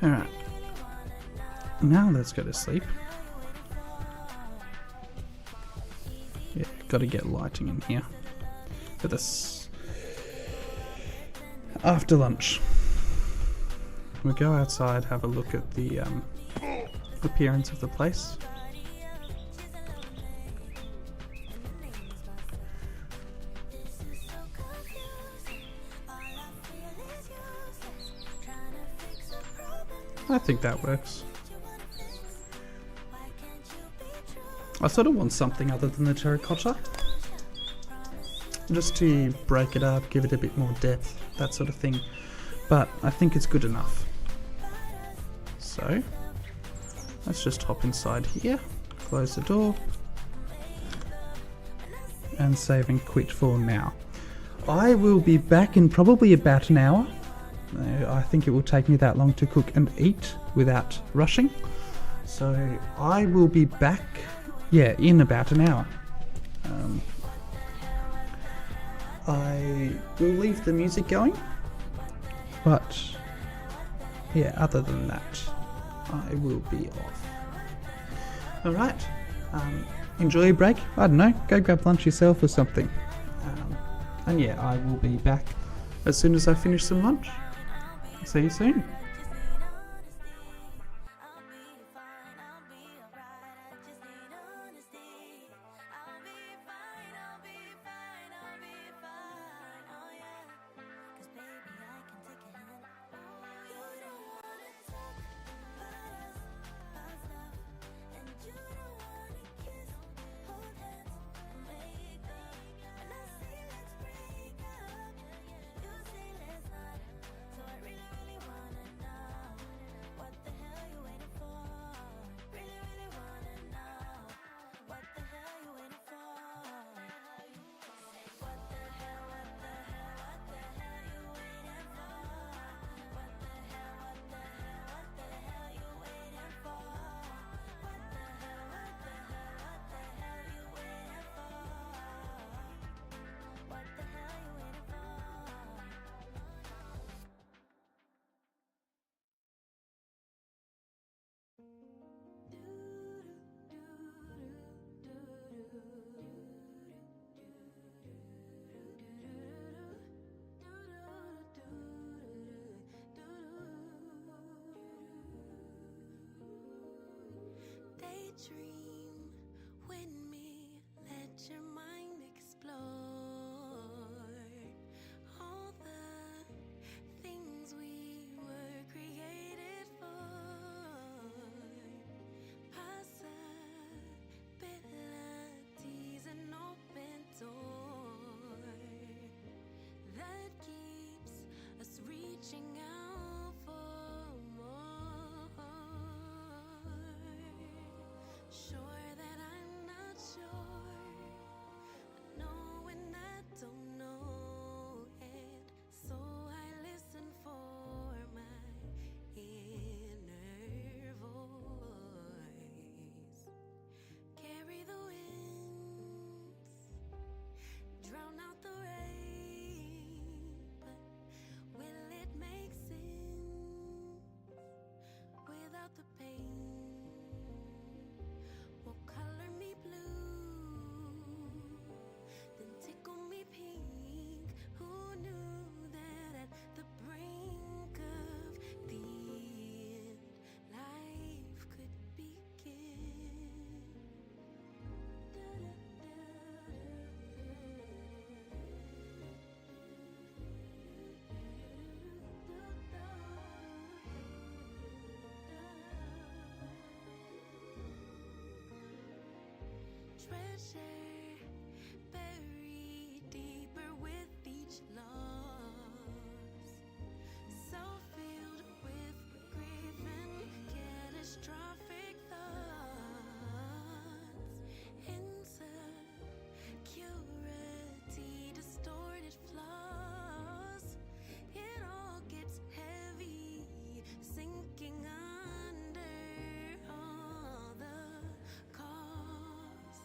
Alright. Now let's go to sleep. Yeah, gotta get lighting in here for this. After lunch, we'll go outside, have a look at the appearance of the place. I think that works. I sort of want something other than the terracotta. Just to break it up, give it a bit more depth, that sort of thing. But I think it's good enough. So, let's just hop inside here, close the door, and save and quit for now. I will be back in probably about an hour. I think it will take me that long to cook and eat without rushing. So I will be back, in about an hour. I will leave the music going, but other than that, I will be off. Alright, enjoy your break. I don't know, go grab lunch yourself or something. And I will be back as soon as I finish some lunch. See you soon.
treasure buried deeper with each loss. So filled with grief and catastrophic thoughts, insecurity, distorted flaws. It all gets heavy, sinking under all the cost.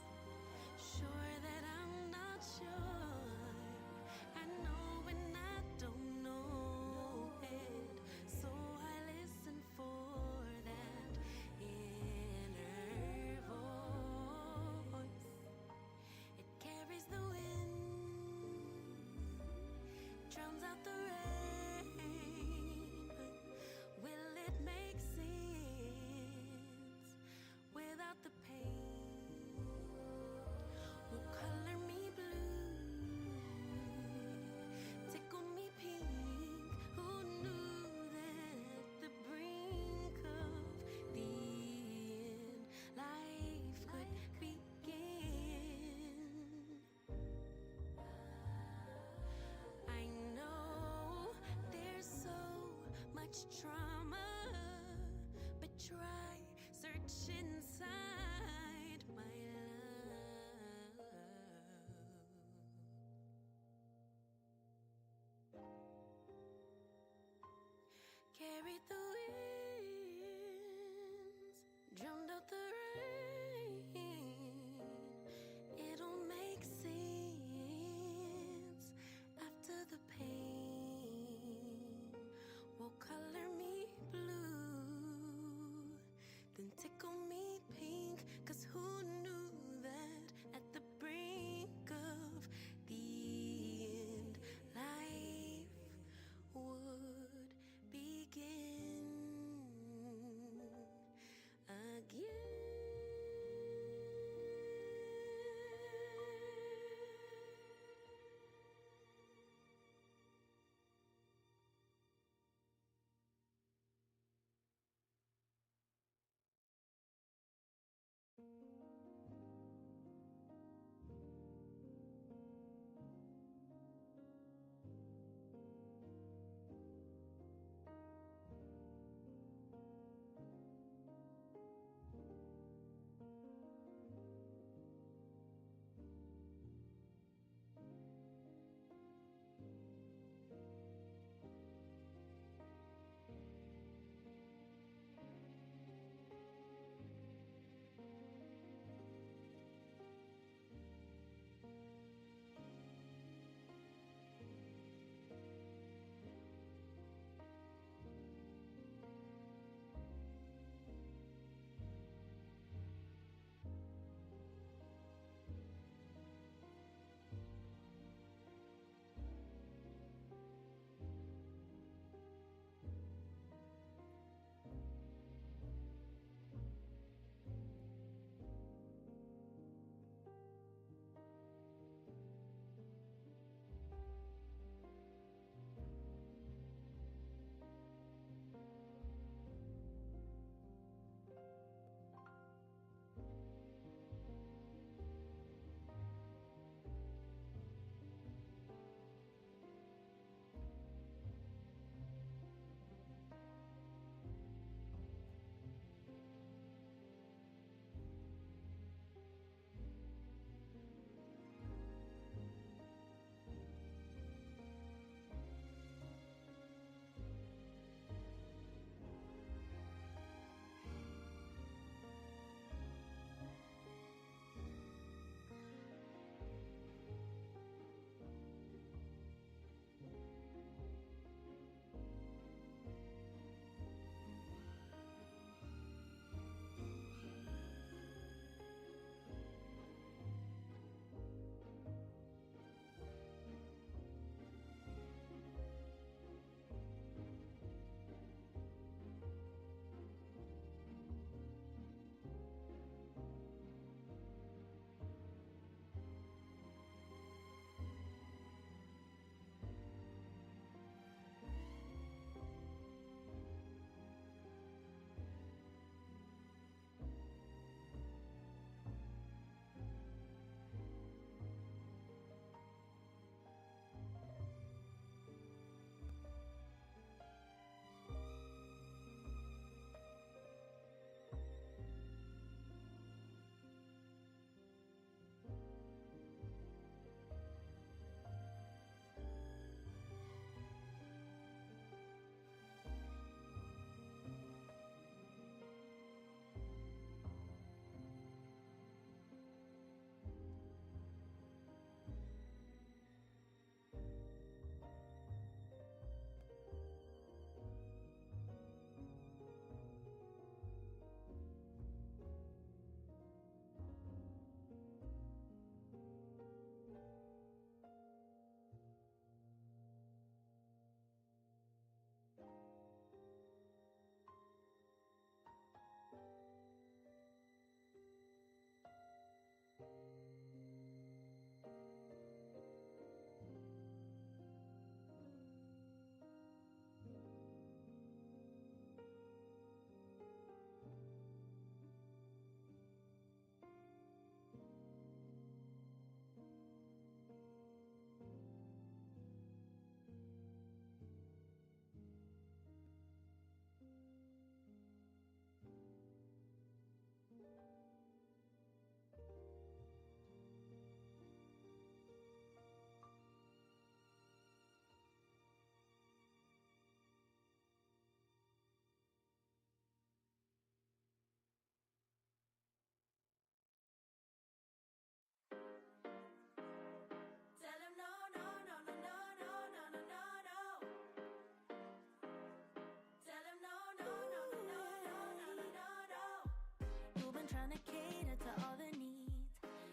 been trying to cater to all the needs.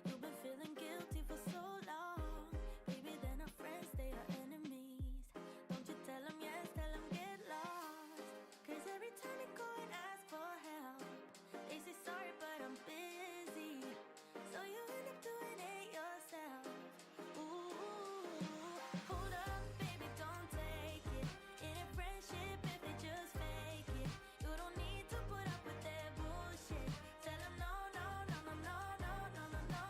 You've been feeling guilty for so long. Baby, they're not friends, they are enemies. Don't you tell them yes, tell them get lost. Cause every time you go and ask for help, they say sorry, but I'm busy. So you end up doing it yourself. Ooh, hold up, baby, don't take it. In a friendship, if they just fake it, you don't need to put up with their bullshit. Tell them no, no, no, no, no, no, no, no, no.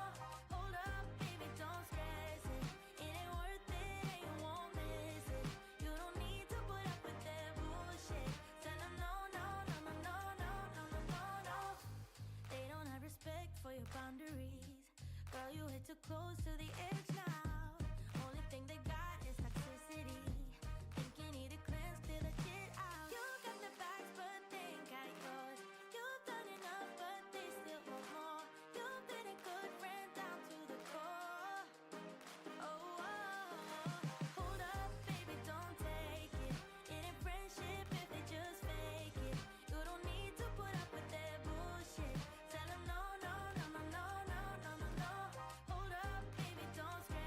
Hold up, baby, don't stress it. It ain't worth it and you won't miss it. You don't need to put up with their bullshit. Tell them no, no, no, no, no, no, no, no, no, no. They don't have respect for your boundaries. Girl, you hit too close to the edge now. Only thing they got is toxicity. Think you need a cleanse, clear the shit out. You got the bags, but they ain't got yours. You've done enough, but they still want more. You've been a good friend down to the core. Oh, hold up, baby, don't take it. In a friendship, if they just fake it, you don't need to put up with their bullshit. Tell them no, no, no, no, no, no, no, no, no. Hold up, baby, don't stress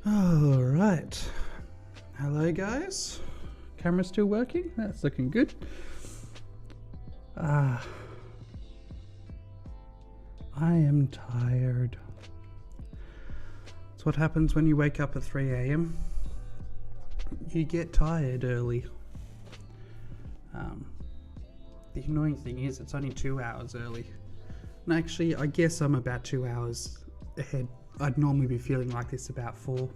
All right. Hello, guys. Camera's still working? That's looking good. I am tired. It's what happens when you wake up at 3 a.m. You get tired early. The annoying thing is it's only 2 hours early. And actually, I guess I'm about 2 hours ahead. I'd normally be feeling like this about 4.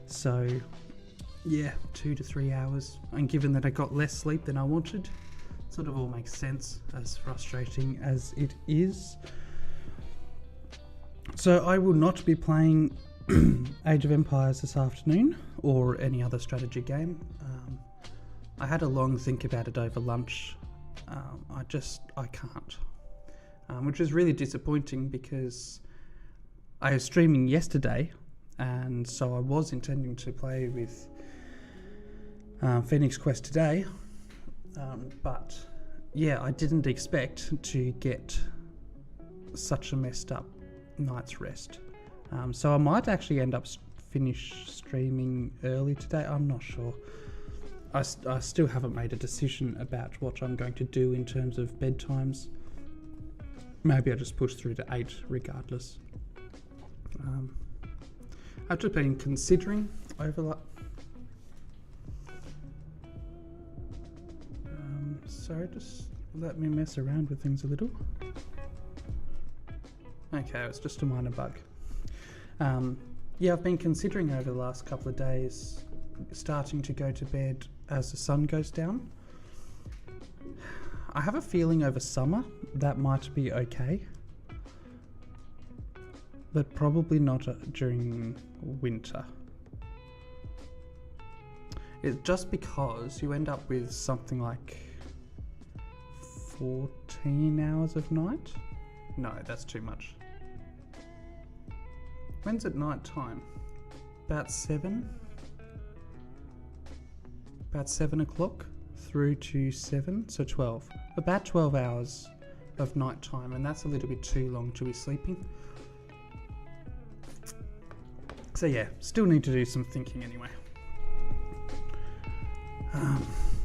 So, yeah, 2 to 3 hours. And given that I got less sleep than I wanted, it sort of all makes sense, as frustrating as it is. So I will not be playing Age of Empires this afternoon, or any other strategy game. I had a long think about it over lunch. I can't. Which is really disappointing because I was streaming yesterday, and so I was intending to play with Phoenix Quest today, but yeah, I didn't expect to get such a messed up night's rest. So I might actually end up finish streaming early today. I'm not sure. I still haven't made a decision about what I'm going to do in terms of bedtimes. Maybe I'll just push through to 8 regardless. I've just been considering overlap. Sorry, just let me mess around with things a little. Okay, it's just a minor bug. Yeah, I've been considering over the last couple of days starting to go to bed as the sun goes down. I have a feeling over summer that might be okay, but probably not during winter. It's just because you end up with something like 14 hours of night? No, that's too much. When's it night time? About 7? About 7 o'clock through to 7, so 12. About 12 hours of night time, and that's a little bit too long to be sleeping. So yeah, still need to do some thinking anyway.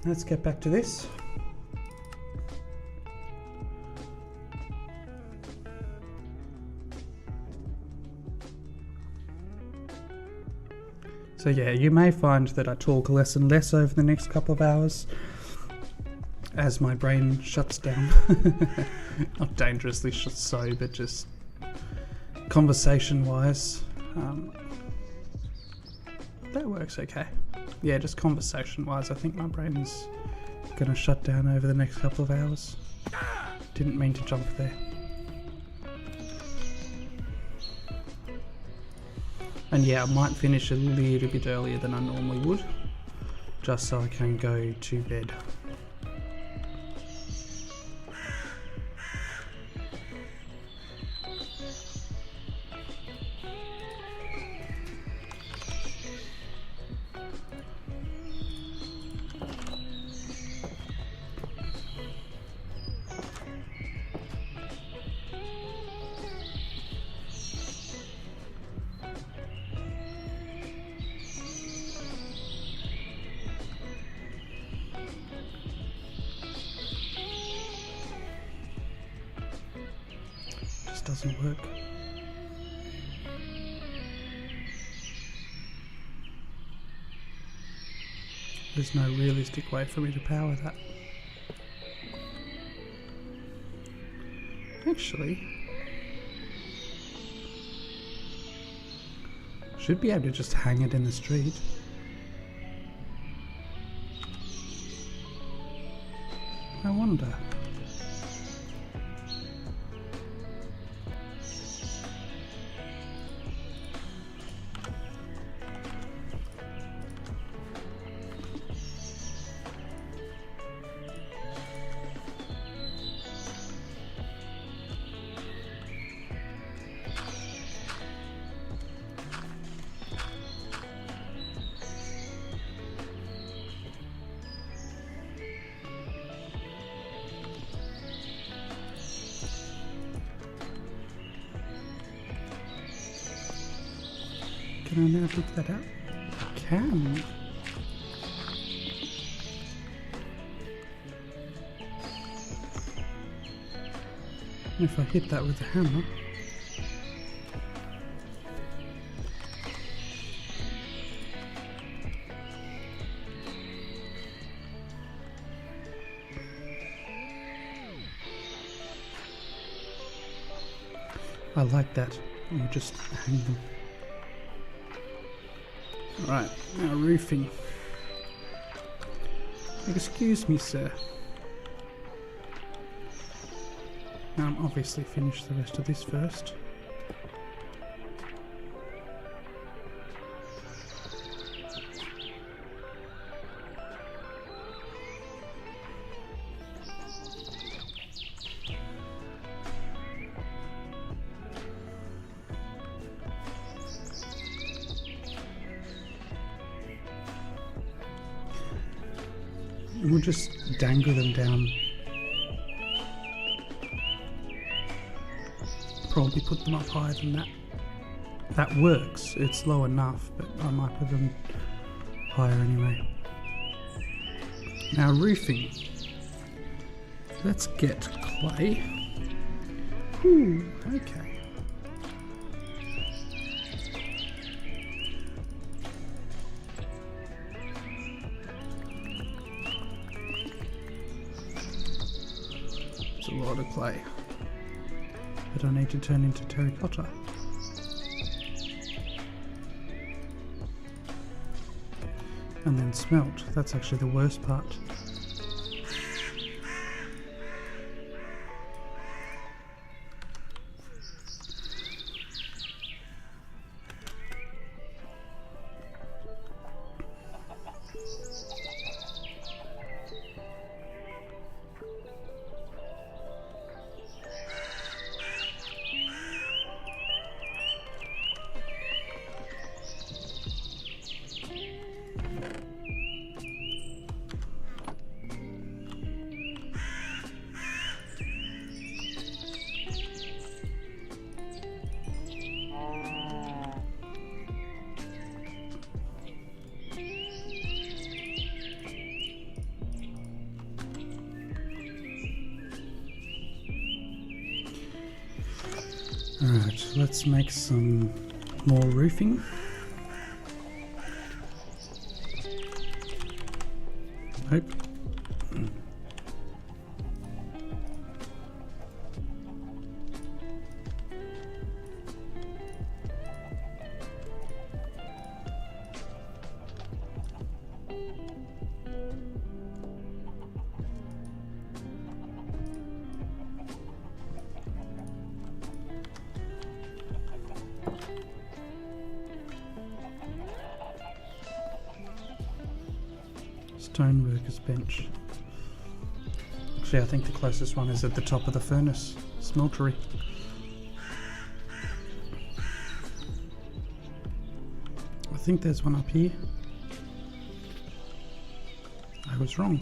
Let's get back to this. So yeah, you may find that I talk less and less over the next couple of hours as my brain shuts down. Not dangerously so, but just conversation-wise. That works okay. Yeah, just conversation-wise, I think my brain's going to shut down over the next couple of hours. Didn't mean to jump there. And yeah, I might finish a little bit earlier than I normally would, just so I can go to bed. Doesn't work. There's no realistic way for me to power that. Actually, should be able to just hang it in the street. I wonder. Can I now dig that out? I can. If I hit that with a hammer. I like that. You just hang them. Alright, now roofing. Excuse me, sir. Now I'm obviously finish the rest of this first. And we'll just dangle them down. Probably put them up higher than that. That works. It's low enough, but I might put them higher anyway. Now roofing. Let's get clay. Ooh, okay. It's a lot of clay. But I need to turn into terracotta. And then smelt. That's actually the worst part. Alright, let's make some more roofing. Nope. Stoneworker's bench. Actually, I think the closest one is at the top of the furnace smeltery. I think there's one up here. I was wrong.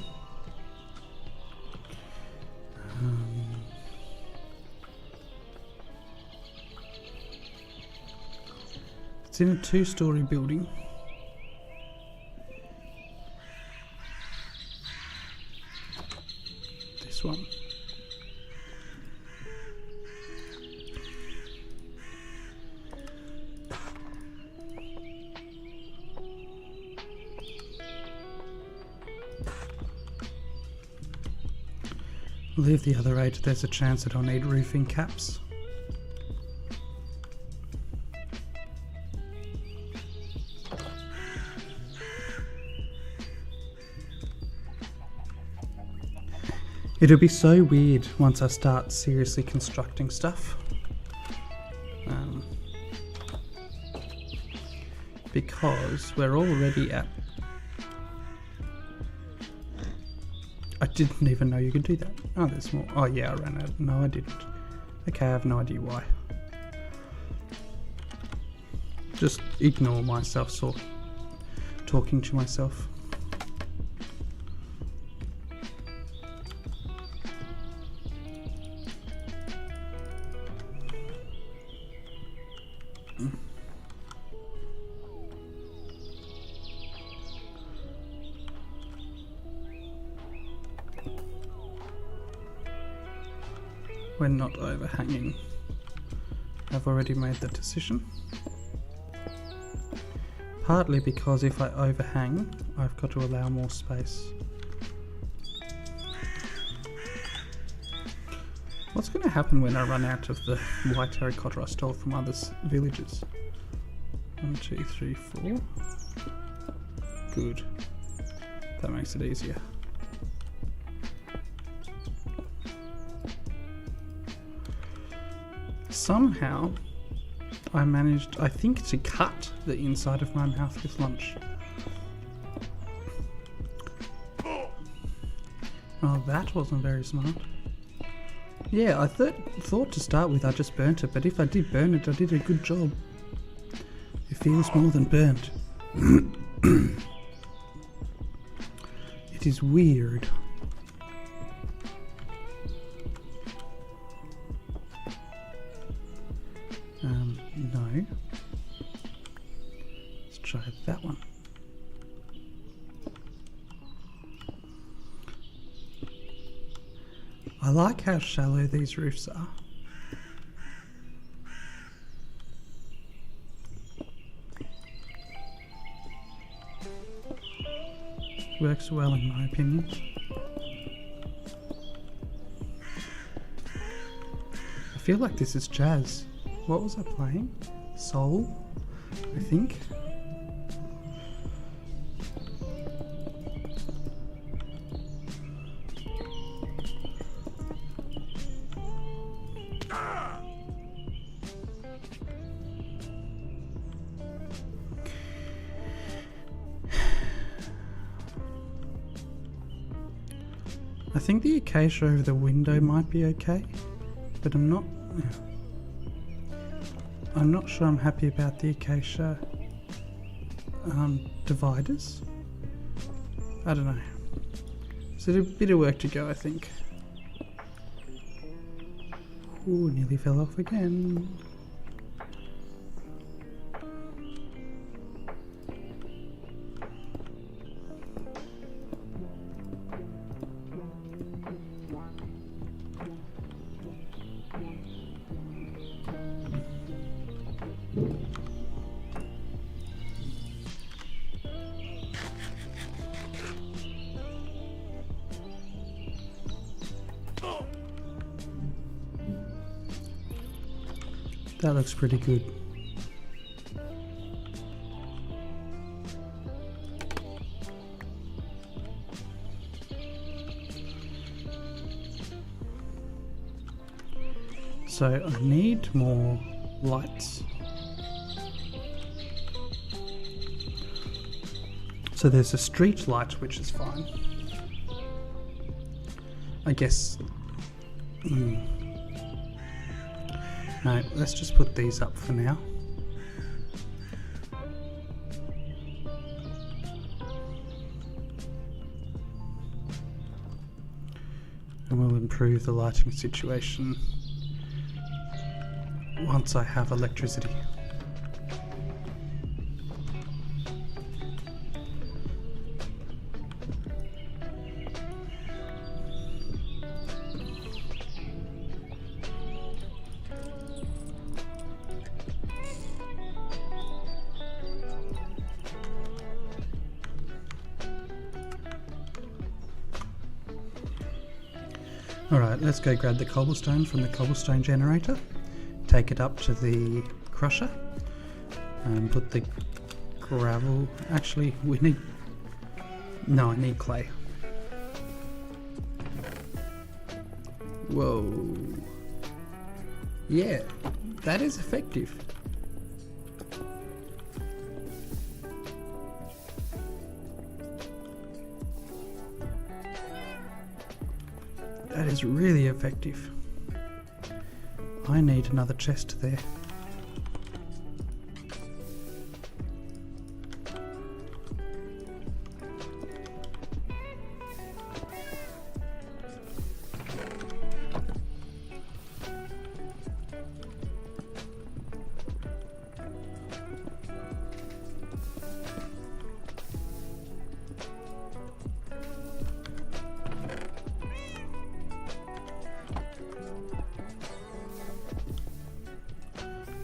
It's in a 2-story building. One. Leave the other 8. There's a chance that I'll need roofing caps. It'll be so weird once I start seriously constructing stuff. Because we're already at... I didn't even know you could do that. Oh, there's more. Oh yeah, I ran out. No, I didn't. Okay, I have no idea why. Just ignore myself, talking to myself. we're not overhanging. I've already made the decision. Partly because if I overhang, I've got to allow more space. What's going to happen when I run out of the white terracotta I stole from others' villages? 1, 2, 3, 4. Good. That makes it easier. Somehow, I managed, I think, to cut the inside of my mouth with lunch. Oh, that wasn't very smart. Yeah, I thought to start with I just burnt it, but if I did burn it, I did a good job. It feels more than burnt. It is weird. No. Let's try that one. I like how shallow these roofs are. Works well in my opinion. I feel like this is jazz. What was I playing? Soul, I think. I think the acacia over the window might be okay, but I'm not sure I'm happy about the acacia dividers. I don't know. So a bit of work to go, I think. Ooh, nearly fell off again. That looks pretty good. So I need more lights. So there's a street light, which is fine. I guess. No, let's just put these up for now. And we'll improve the lighting situation once I have electricity. Alright, let's go grab the cobblestone from the cobblestone generator, take it up to the crusher, and put the gravel... Actually, we need... No, I need clay. Whoa. Yeah, that is effective. That is really effective. I need another chest there.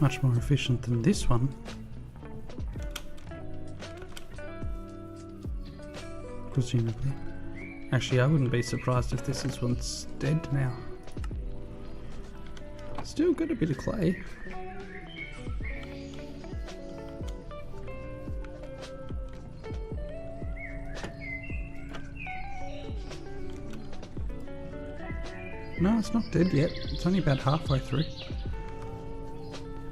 Much more efficient than this one. Presumably. Actually, I wouldn't be surprised if this is one's dead now. Still got a bit of clay. No, it's not dead yet. It's only about halfway through.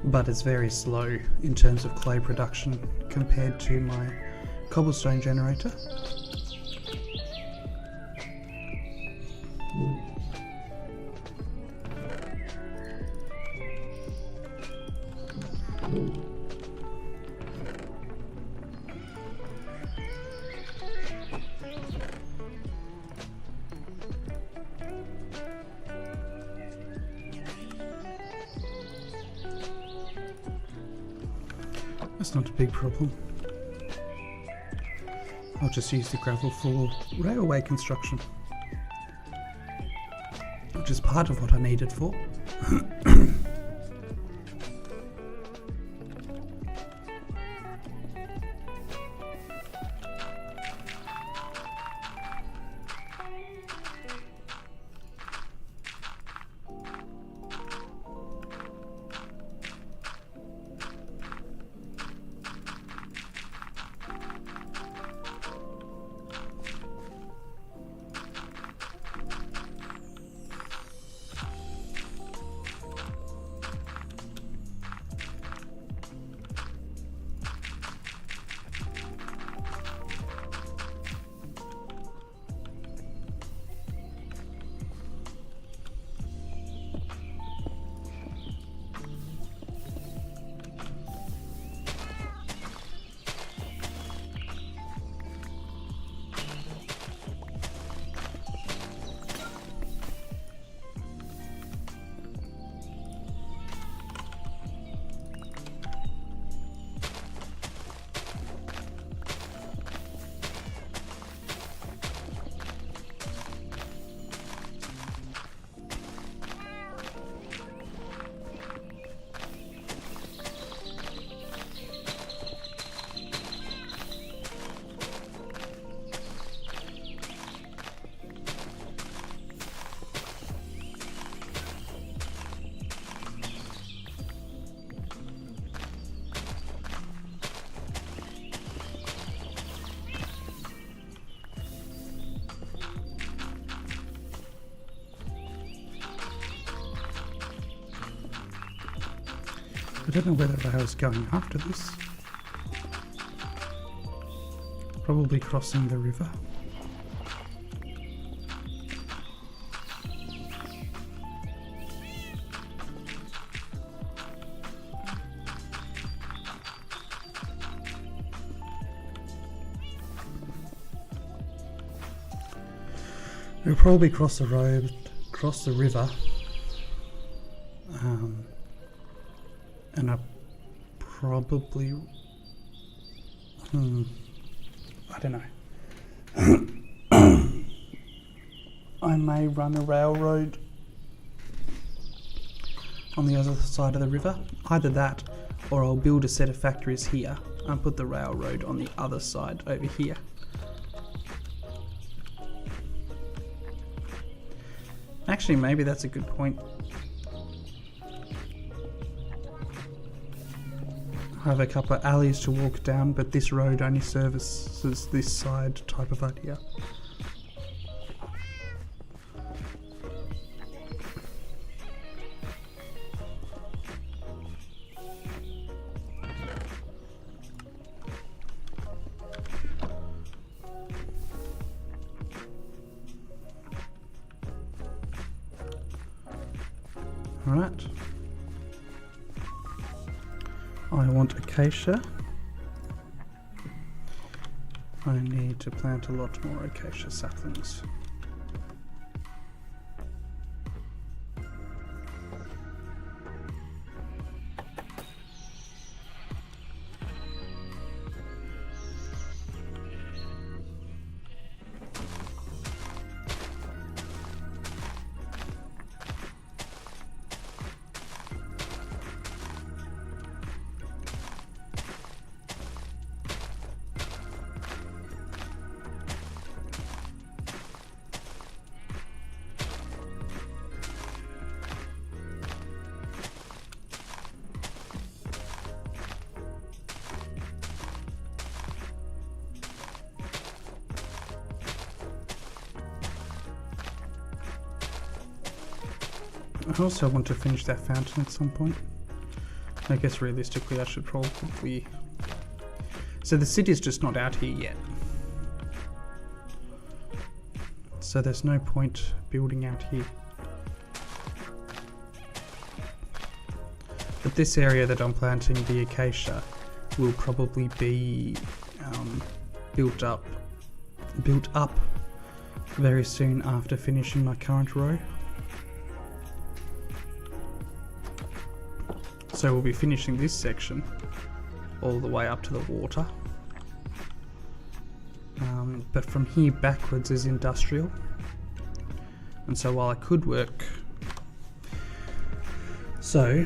But it's very slow in terms of clay production compared to my cobblestone generator. That's not a big problem. I'll just use the gravel for railway construction, which is part of what I need it for. I don't know whether I was going after this. Probably crossing the river. We'll probably cross the road, cross the river, and I probably, I don't know. I may run a railroad on the other side of the river. Either that, or I'll build a set of factories here and put the railroad on the other side over here. Actually, maybe that's a good point. I have a couple of alleys to walk down, but this road only services this side type of idea. Alright. I want acacia. I need to plant a lot more acacia saplings. I also want to finish that fountain at some point. I guess realistically I should probably... So the city's just not out here yet. So there's no point building out here. But this area that I'm planting, the acacia, will probably be built up very soon after finishing my current row. So we'll be finishing this section all the way up to the water. But from here backwards is industrial. And so while I could work... So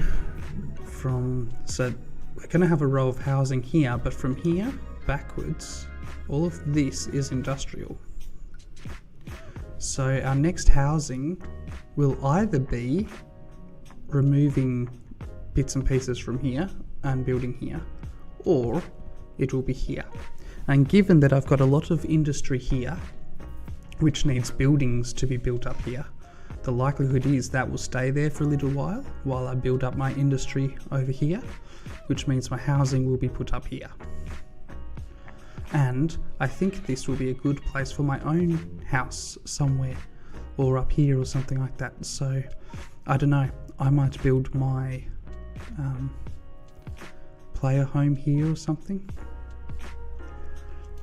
we're going to have a row of housing here, but from here backwards, all of this is industrial. So our next housing will either be removing bits and pieces from here and building here, or it will be here. And given that I've got a lot of industry here, which needs buildings to be built up here, the likelihood is that will stay there for a little while I build up my industry over here, which means my housing will be put up here. And I think this will be a good place for my own house somewhere, or up here or something like that. So I don't know, I might build my player home here or something.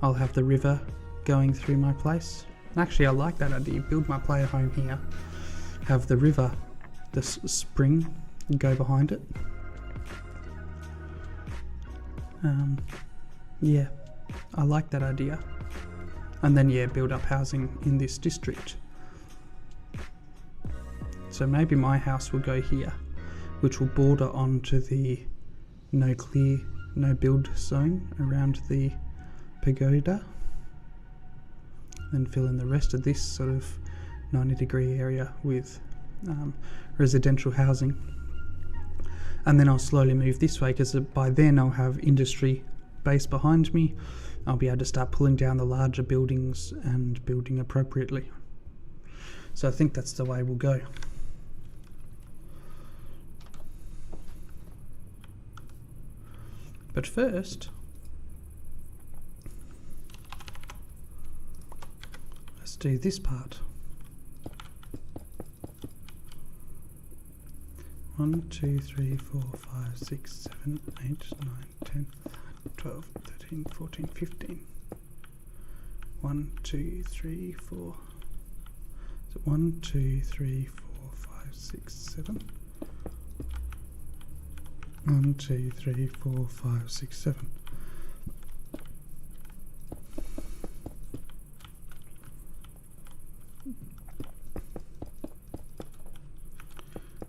I'll have the river going through my place. Actually, I like that idea. Build my player home here, have the river, the spring, go behind it. Yeah, I like that idea. And then, yeah, build up housing in this district. So maybe my house will go here, which will border onto the no build zone around the pagoda, and fill in the rest of this sort of 90-degree area with residential housing. And then I'll slowly move this way, because by then I'll have industry base behind me. I'll be able to start pulling down the larger buildings and building appropriately. So I think that's the way we'll go. But first, let's do this part. 1, 2, 3, 4, 5, 6, 7, 8, 9, 10, 12, 13, 14, 15. 1, 2, 3, 4. So 1, 2, 3, 4, 5, 6, 7. 1, 2, 3, 4, 5, 6, 7.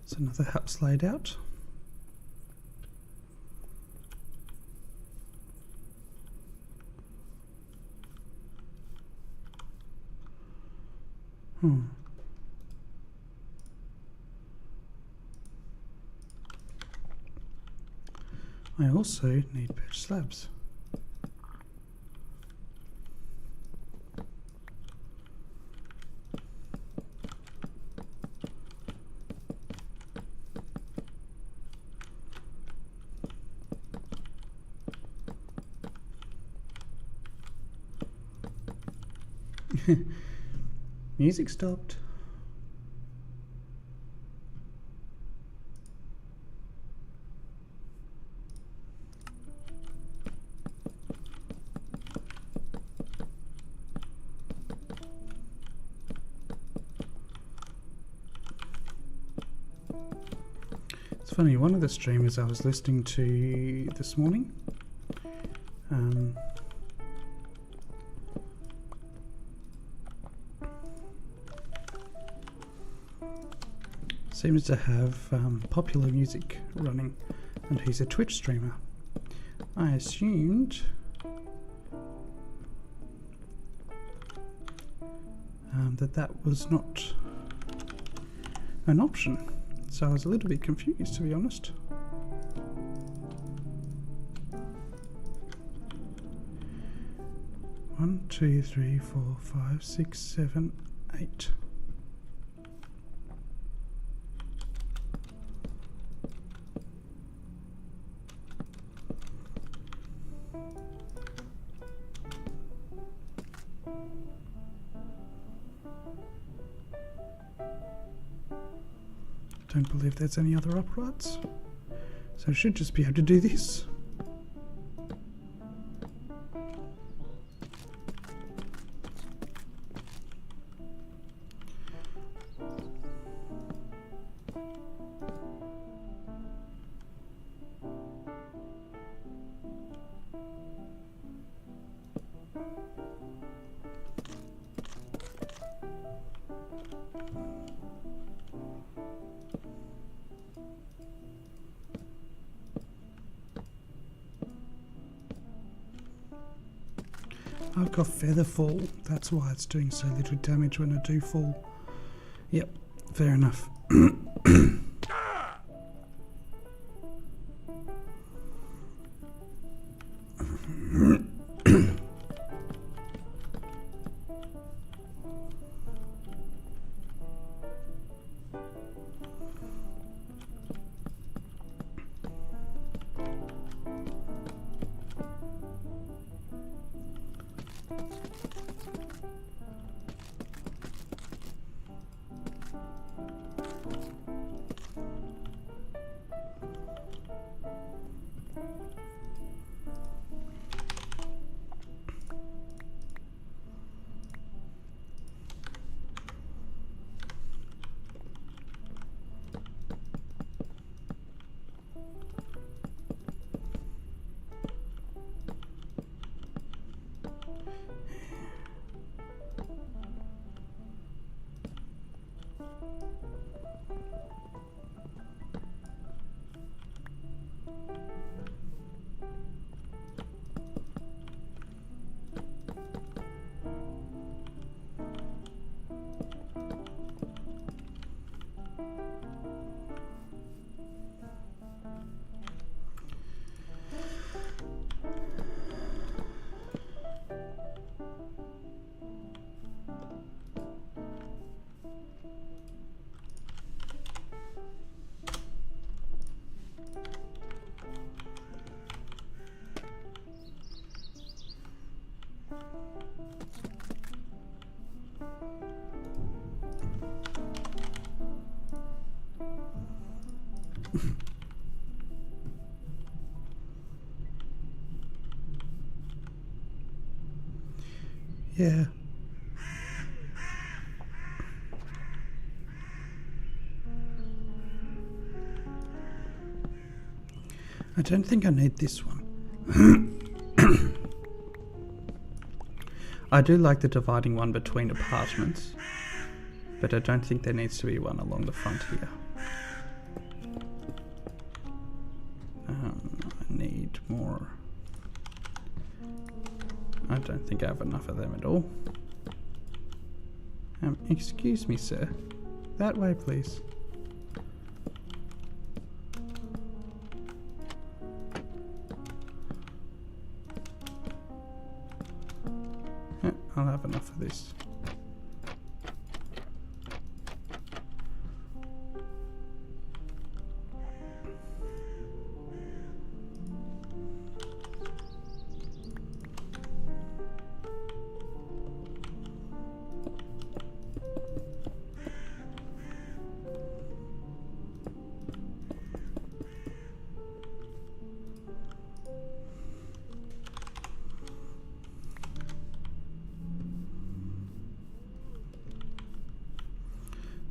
So another house laid out. I also need birch slabs. Music stopped. It's funny, one of the streamers I was listening to this morning, seems to have popular music running, and he's a Twitch streamer. I assumed that was not an option, so I was a little bit confused, to be honest. One, 2, 3, 4, 5, 6, 7, 8. Don't believe there's any other uprights. So I should just be able to do this. I've got feather fall. That's why it's doing so little damage when I do fall. Yep, fair enough. Yeah. I don't think I need this one. I do like the dividing one between apartments, but I don't think there needs to be one along the front here. I need more. I don't think I have enough of them at all. Excuse me, sir. That way, please. Yeah, I'll have enough of this.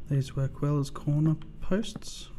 These work well as corner posts.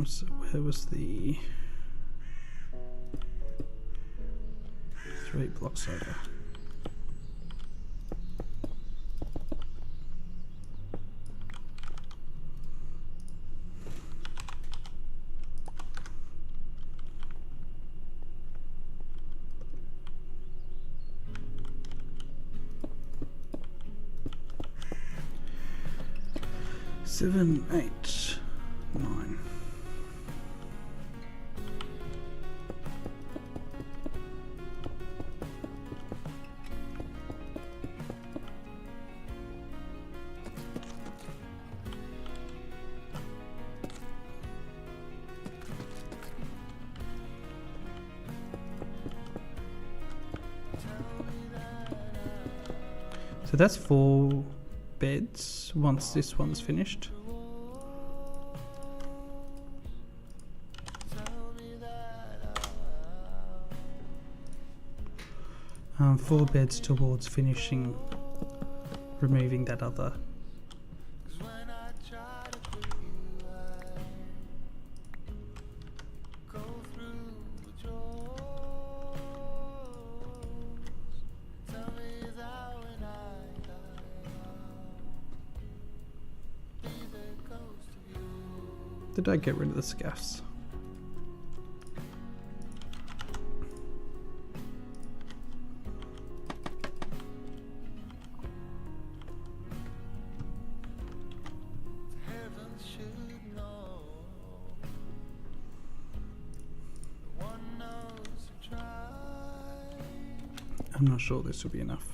So where was the 3 blocks over? Seven, 8, 9. So that's 4 beds once this one's finished. Four beds towards finishing, removing that other. Did I get rid of the scaffs? I'm not sure this will be enough.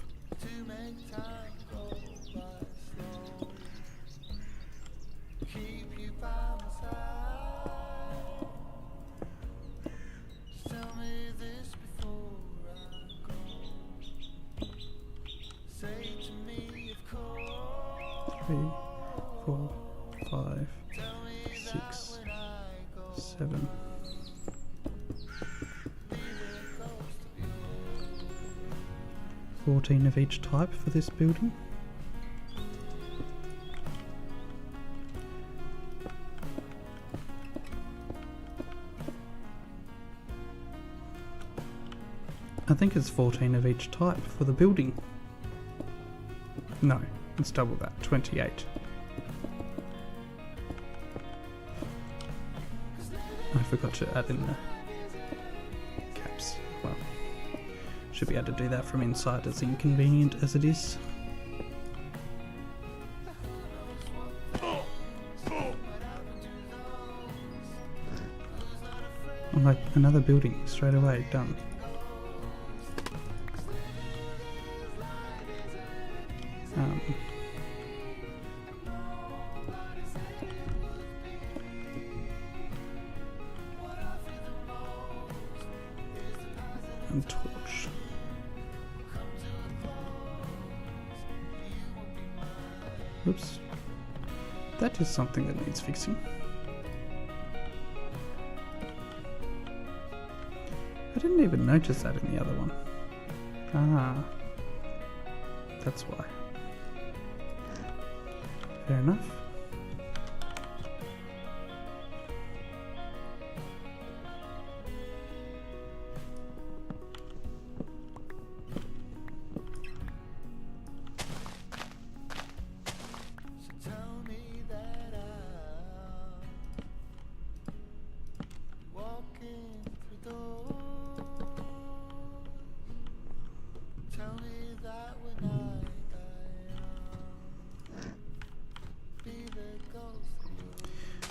Three, 4, 5, 6, 7. $14 of each type for this building. I think it's 14 of each type for the building. No, it's double that, 28. I forgot to add in the caps. Well, should be able to do that from inside, as inconvenient as it is. I'm like, another building straight away, done. And torch. Oops. That is something that needs fixing. I didn't even notice that in the other one. Ah. That's why. Fair enough.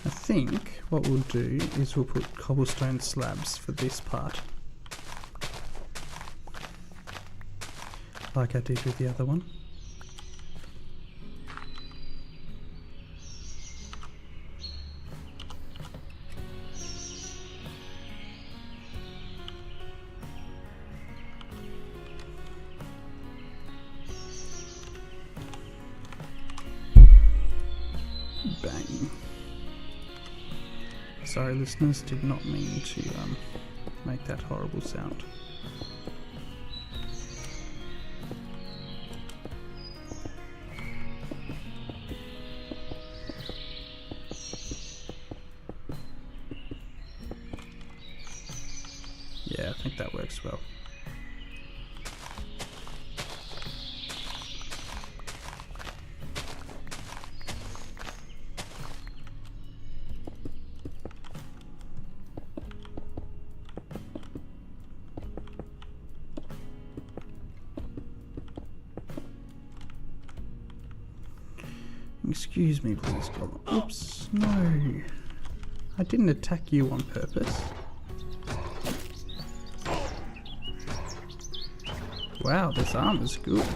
I think what we'll do is we'll put cobblestone slabs for this part, like I did with the other one. Bang. Sorry listeners, did not mean to make that horrible sound. Yeah, I think that works well. Excuse me, please, Gollum. Oops, no. I didn't attack you on purpose. Wow, this armor's good.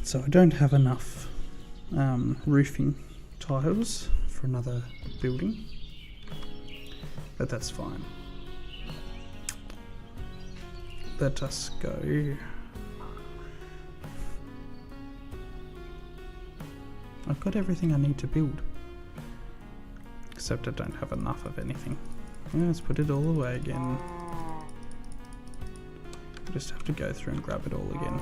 So I don't have enough roofing tiles for another building, but that's fine. Let us go. I've got everything I need to build, except I don't have enough of anything. Let's put it all away again. I just have to go through and grab it all again.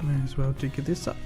May as well dig this up.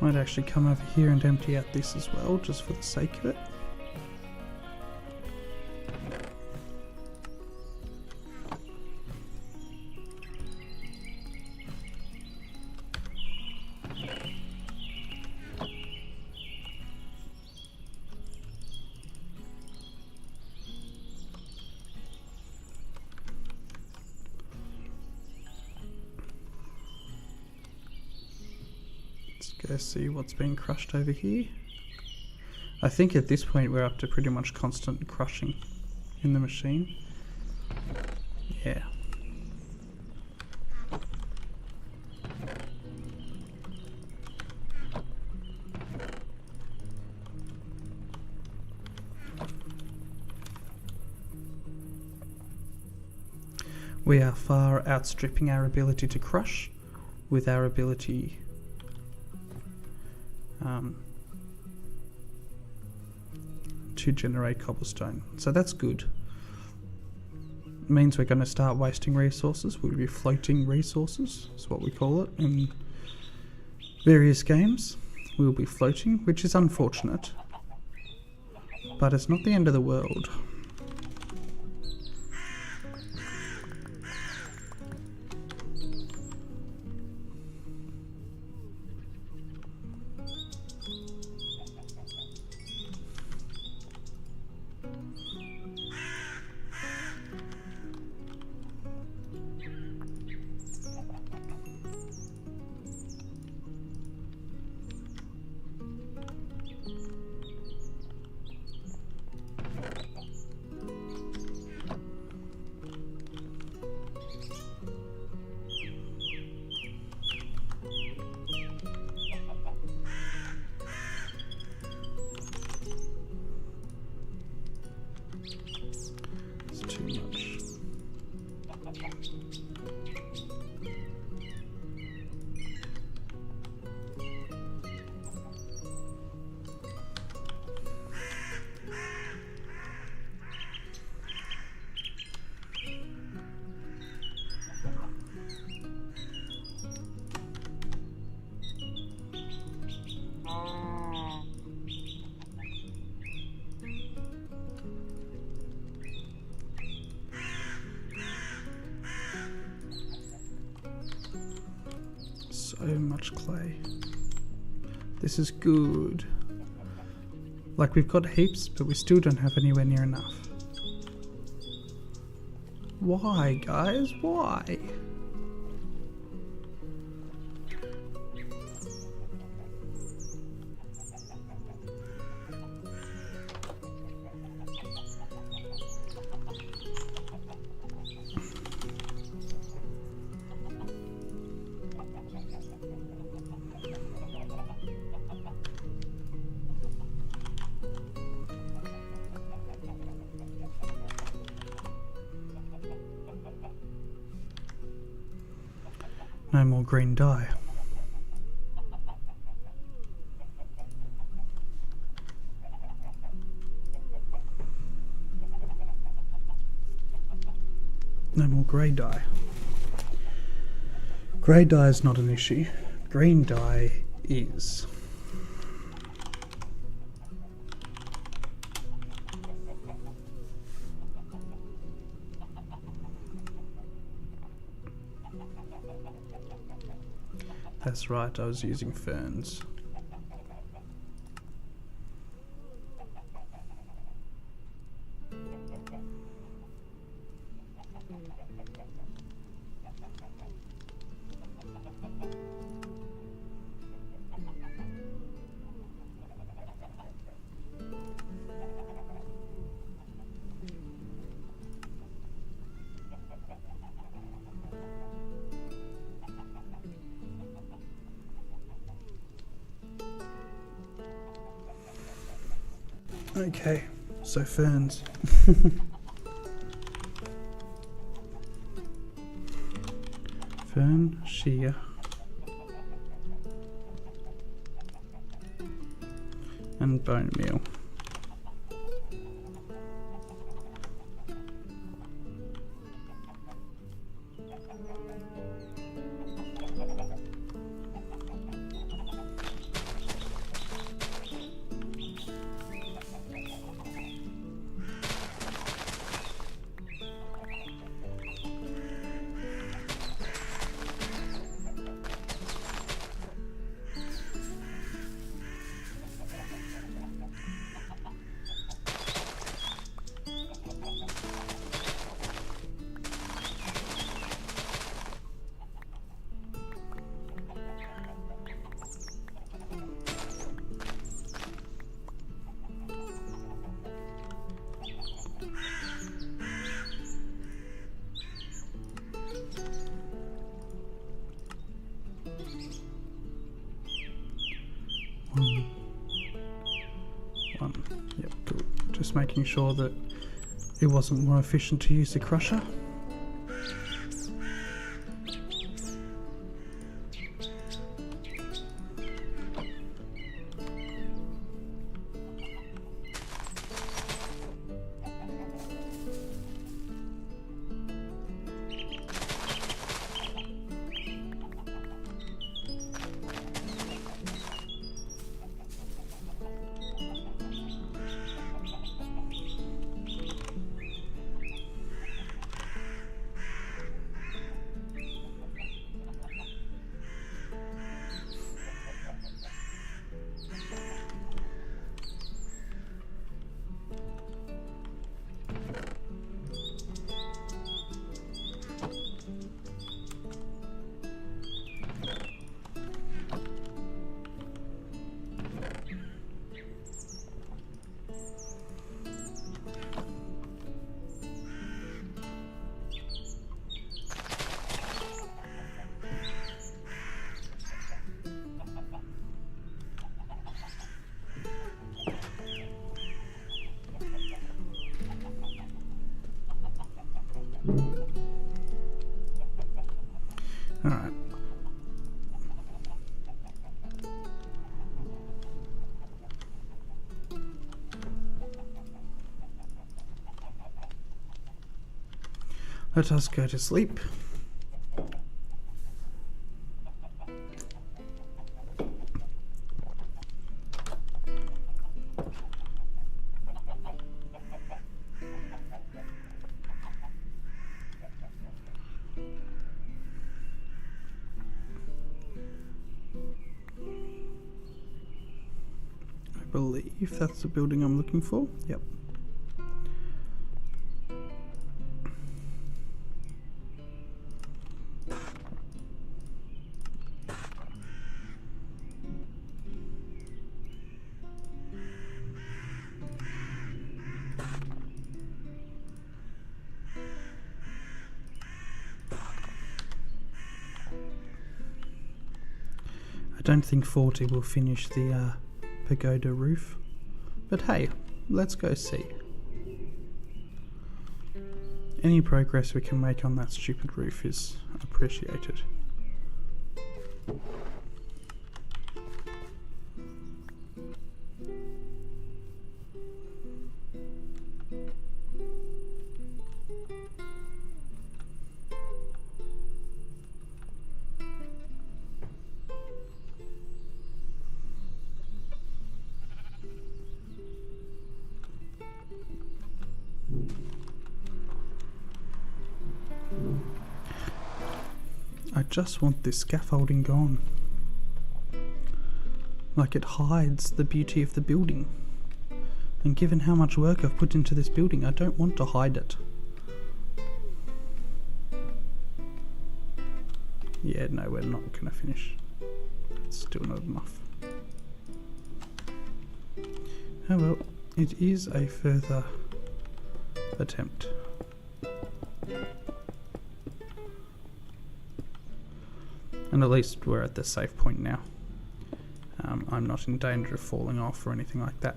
Might actually come over here and empty out this as well, just for the sake of it. Go see what's being crushed over here. I think at this point we're up to pretty much constant crushing in the machine. Yeah. We are far outstripping our ability to crush with our ability to generate cobblestone. So that's good. It means we're going to start wasting resources. We'll be floating resources, is what we call it in various games. We'll be floating, which is unfortunate, but it's not the end of the world. so much clay. This is good. Like, we've got heaps, but we still don't have anywhere near enough. Why, guys? Why? No more green dye. No more grey dye. Grey dye is not an issue. Green dye is. That's right, I was using ferns. Okay, so ferns. Fern, shear. And bone meal. One. Yep, good. Just making sure that it wasn't more efficient to use the crusher. Alright. Let us go to sleep. believe that's the building I'm looking for. Yep. I don't think 40 will finish the pagoda roof, but hey, let's go see. Any progress we can make on that stupid roof is appreciated. I just want this scaffolding gone. Like, it hides the beauty of the building. And given how much work I've put into this building, I don't want to hide it. Yeah, no, we're not gonna finish. It's still not enough. Oh well, it is a further attempt. And at least we're at the safe point now. I'm not in danger of falling off or anything like that.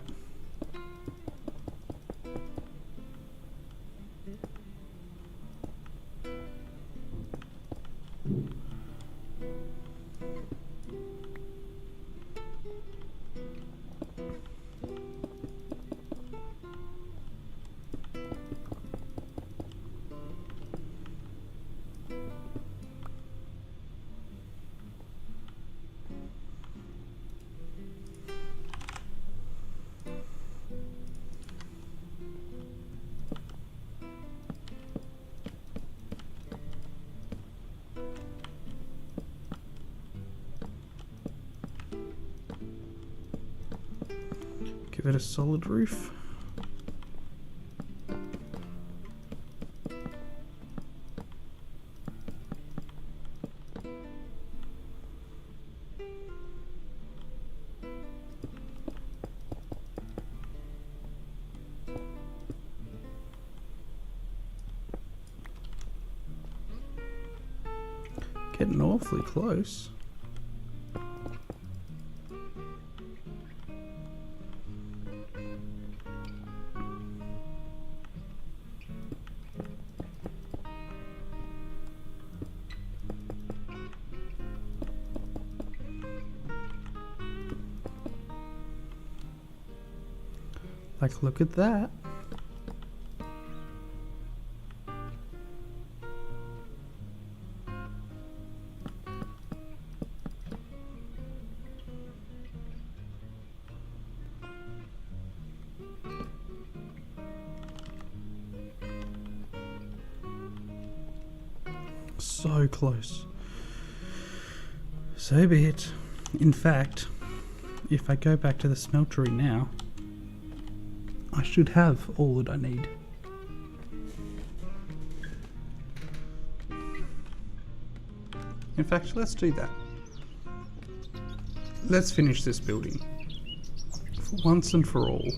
Give it a solid roof. Getting awfully close. Like, look at that. So close. So be it. In fact, if I go back to the smeltery now, I should have all that I need. In fact, let's do that. Let's finish this building. For once and for all.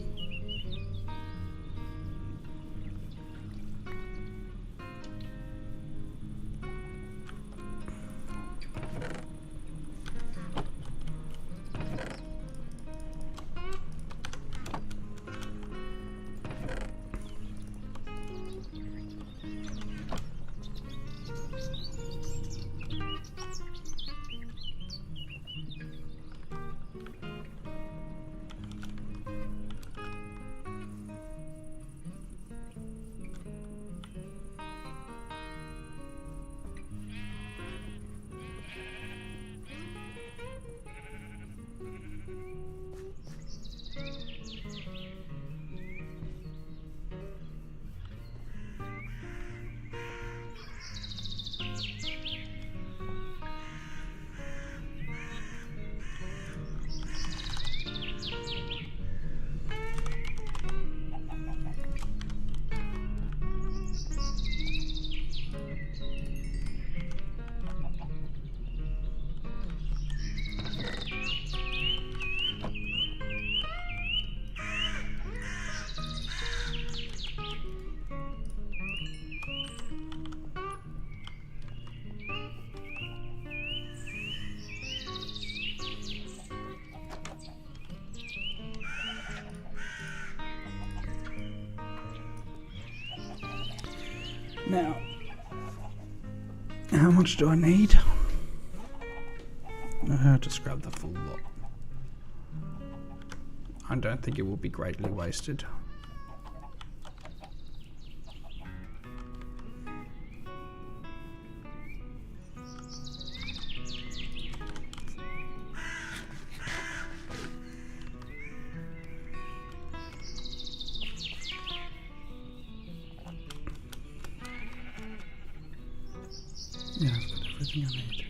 Now, how much do I need? I'll just grab the full lot. I don't think it will be greatly wasted. Yeah, I've got everything I need.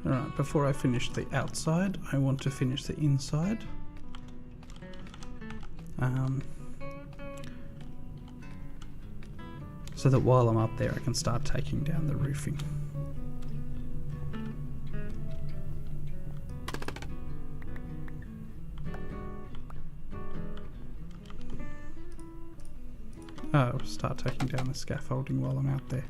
Alright, before I finish the outside, I want to finish the inside. So that while I'm up there I can start taking down the roofing. Oh, start taking down the scaffolding while I'm out there.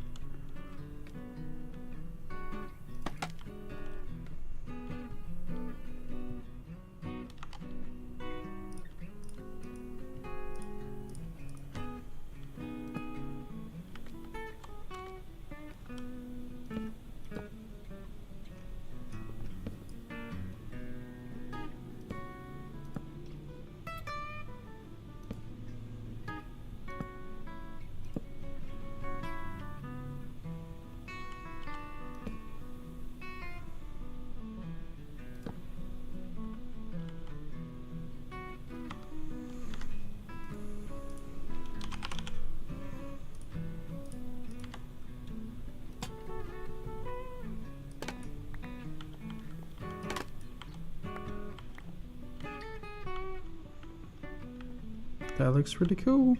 That looks really cool.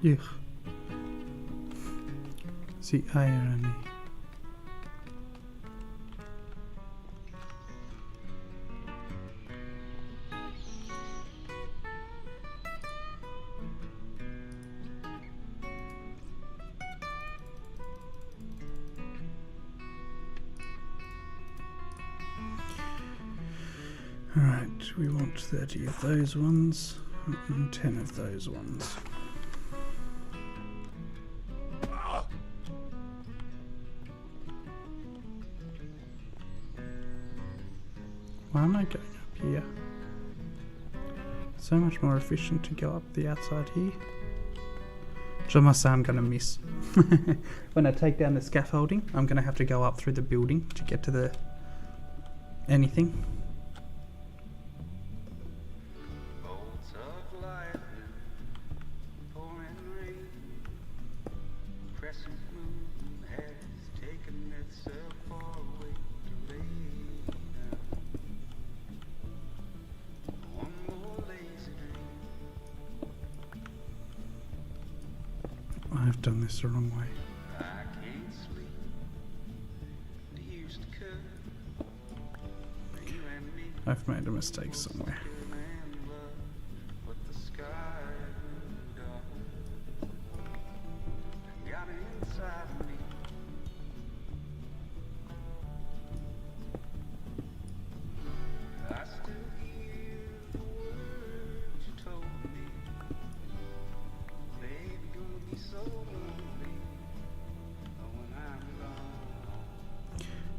Yuck. The irony. Alright, we want 30 of those ones and 10 of those ones. Why am I going up here? So much more efficient to go up the outside here. Which I must say I'm going to miss. When I take down the scaffolding, I'm going to have to go up through the building to get to the anything. I've done this the wrong way. I've made a mistake somewhere.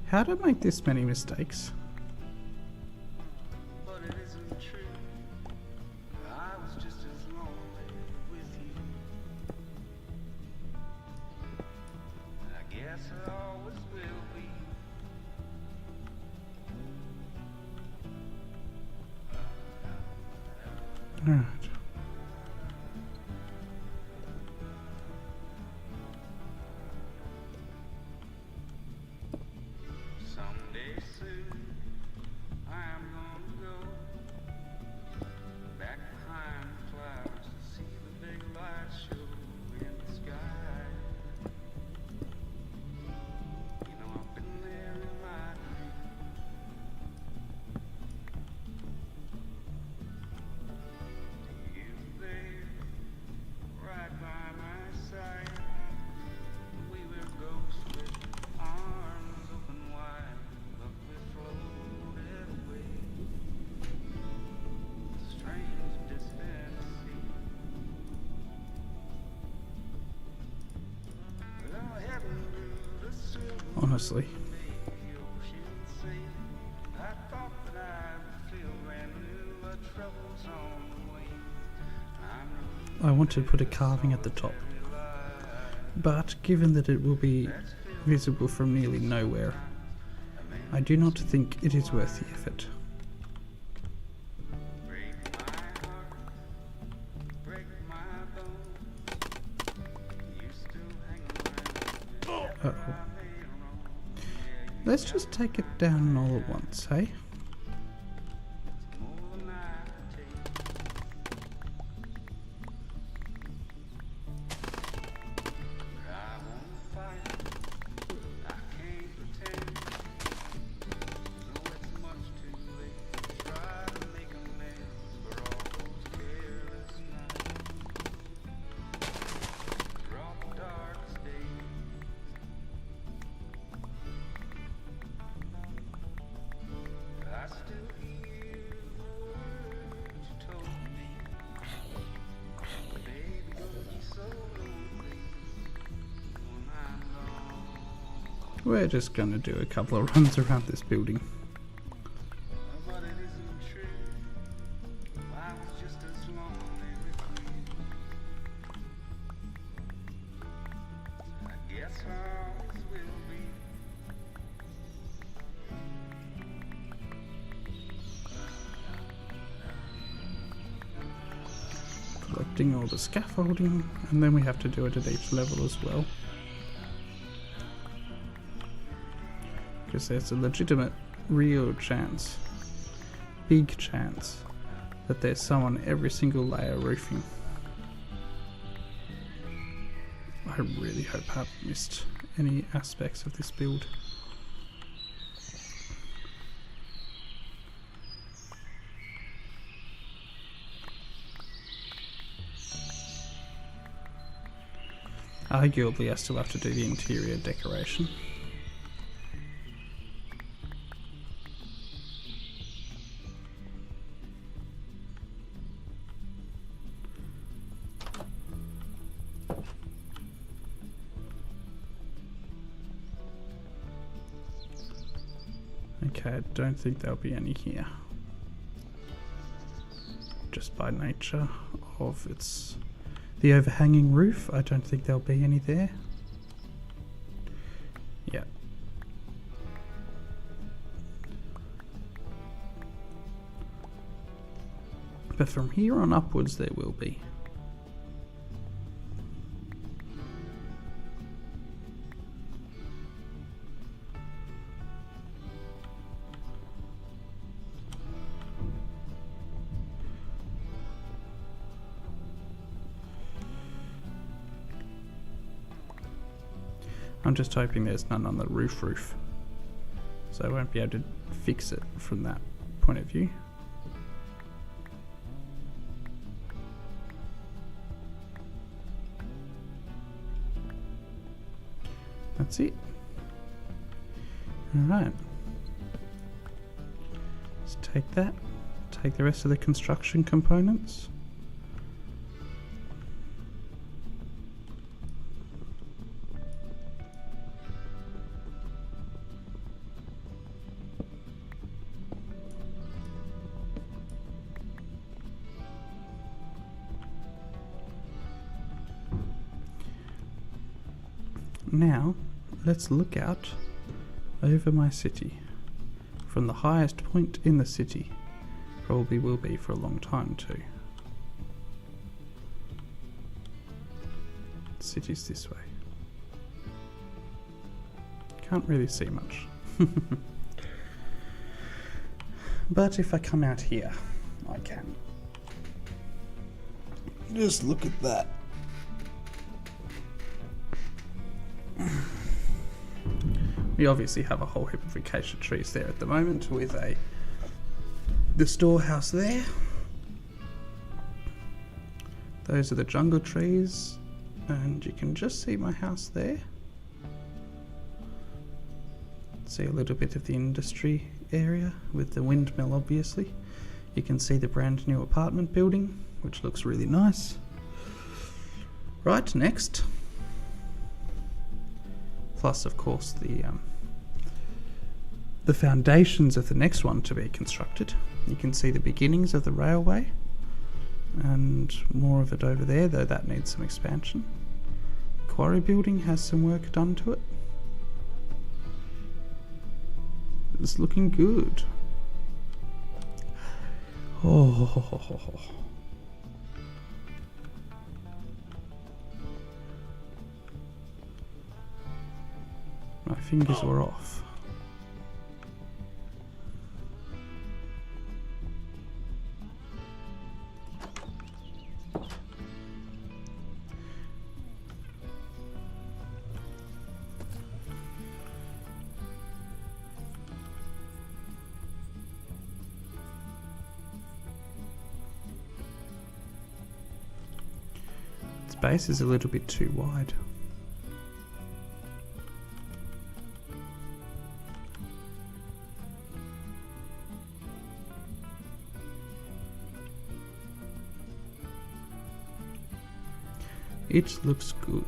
How to make this many mistakes? Alright. honestly. I want to put a carving at the top, but given that it will be visible from nearly nowhere, I do not think it is worth the effort. Uh-oh. Let's just take it down all at once, hey? We're just going to do a couple of runs around this building. Collecting all the scaffolding, and then we have to do it at each level as well. Because there's a legitimate, real chance, big chance, that there's some on every single layer roofing. I really hope I haven't missed any aspects of this build. Arguably, I still have to do the interior decoration. Okay, I don't think there'll be any here. Just by nature of the overhanging roof, I don't think there'll be any there. Yeah. But from here on upwards there will be. I'm just hoping there's none on the roof, so I won't be able to fix it from that point of view. That's it. Alright. Let's take that, take the rest of the construction components. Now, let's look out over my city from the highest point in the city. Probably will be for a long time too. The city's this way. Can't really see much. But if I come out here, I can. Just look at that. We obviously have a whole heap of acacia trees there at the moment with the storehouse there. Those are the jungle trees, and you can just see my house there. See a little bit of the industry area with the windmill obviously. You can see the brand new apartment building, which looks really nice. Right, next. Plus of course the the foundations of the next one to be constructed. You can see the beginnings of the railway and more of it over there, though that needs some expansion. Quarry building has some work done to it. It's looking good. Oh. My fingers were off. Its base is a little bit too wide. It looks good.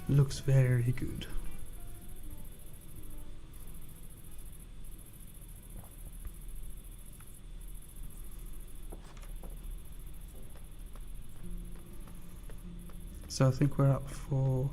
Looks very good. So I think we're up for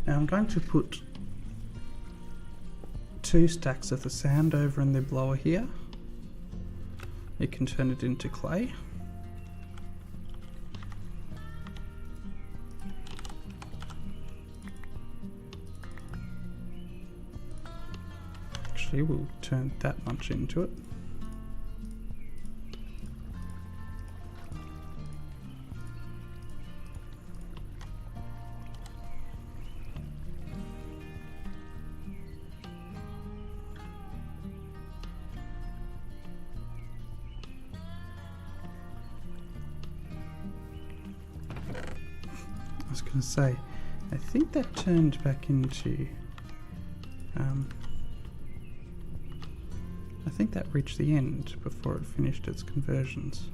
now I'm going to put 2 stacks of the sand over in the blower here. You can turn it into clay. Actually, we'll turn that much into it. I was going to say, I think that turned back into, I think that reached the end before it finished its conversions.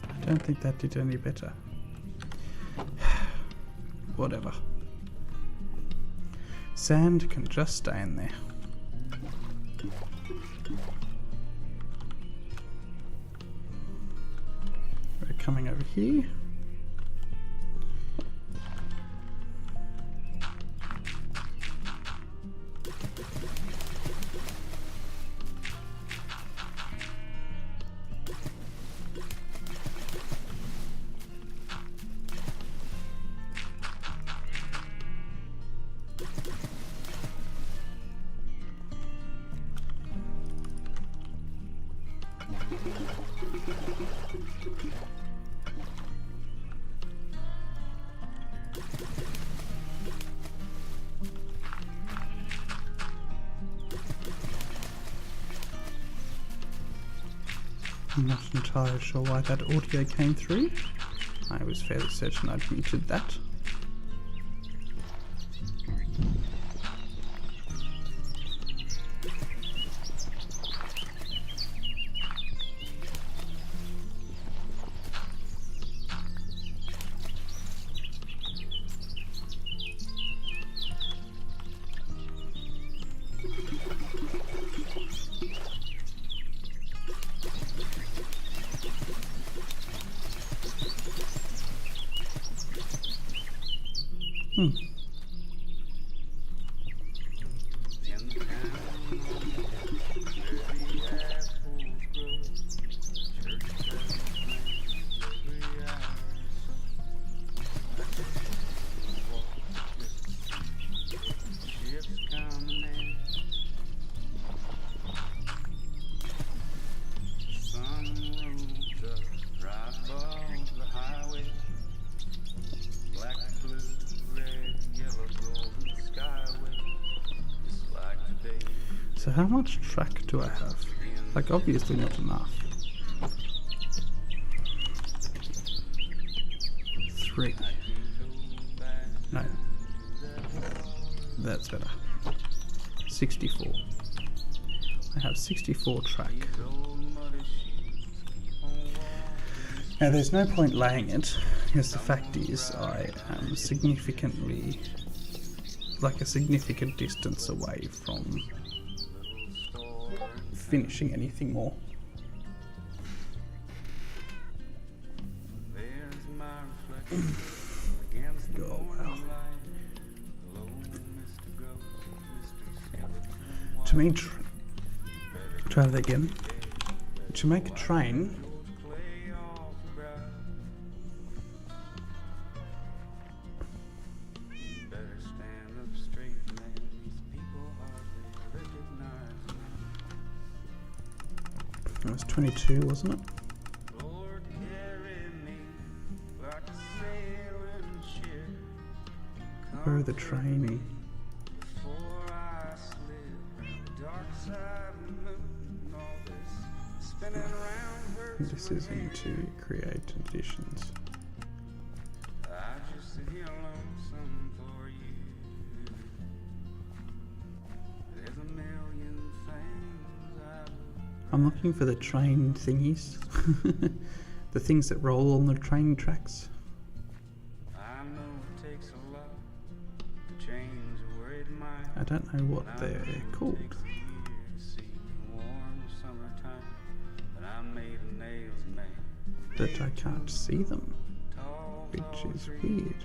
I don't think that did any better. Whatever. Sand can just stay in there. We're coming over here. I'm not entirely sure why that audio came through. I was fairly certain I'd muted that. Hmm. So how much track do I have? Like, obviously not enough. 3. No. That's better. 64. I have 64 track. Now there's no point laying it, because the fact is I am significantly, like a significant distance away from finishing anything more. Oh wow. To me, try that again. To make a train, it was 22, wasn't it? Where are the training? This is into create additions. I'm looking for the train thingies. The things that roll on the train tracks. I don't know what they're called. But I can't see them, which is weird.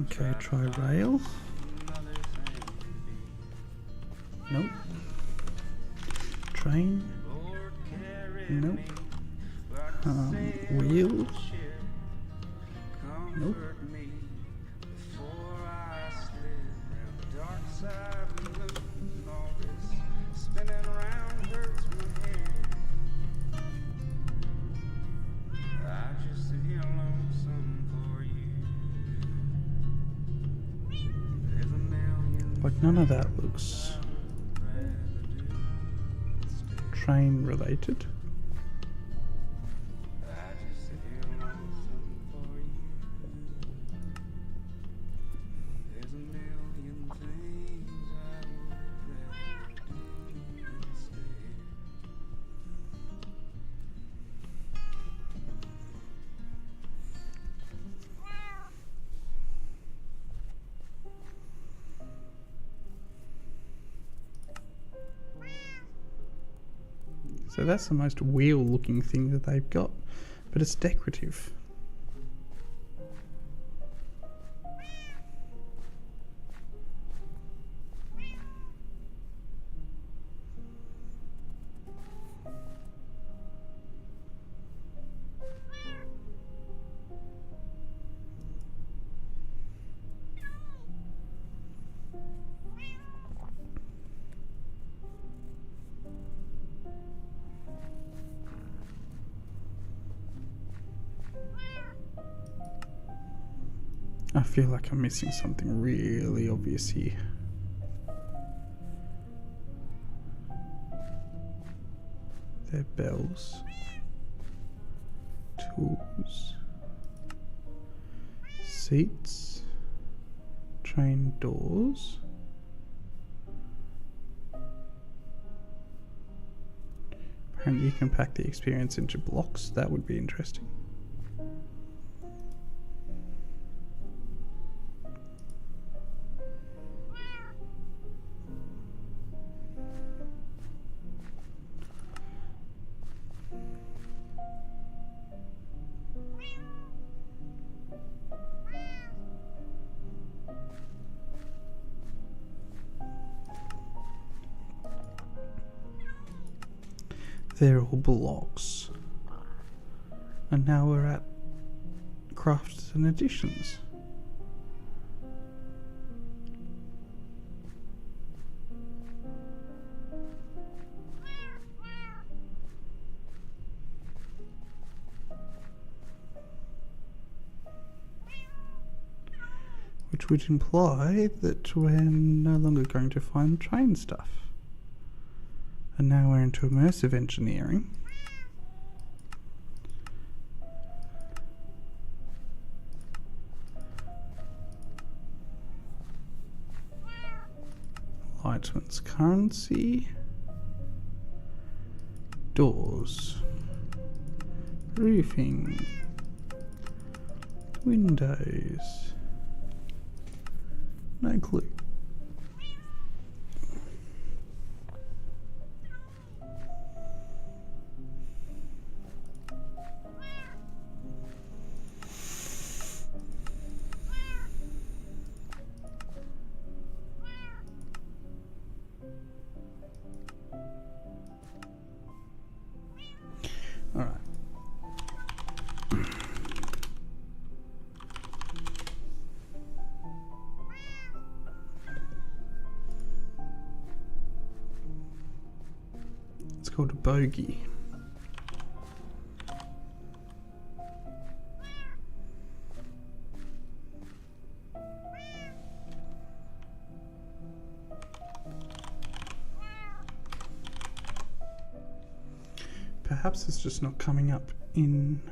Okay, try rail. Nope. Train. Nope. Wheels. Nope. Like, none of that looks train related. So that's the most wheel looking thing that they've got, but it's decorative. I feel like I'm missing something really obvious here. They're bells, tools, seats, train doors, Apparently you can pack the experience into blocks. That would be interesting. They're all blocks. And now we're at crafts and additions. Which would imply that we're no longer going to find train stuff. And now we're into immersive engineering. Lightman's currency. Doors. Roofing. Windows. No clue. Alright. It's called a bogey. Perhaps it's just not coming up in...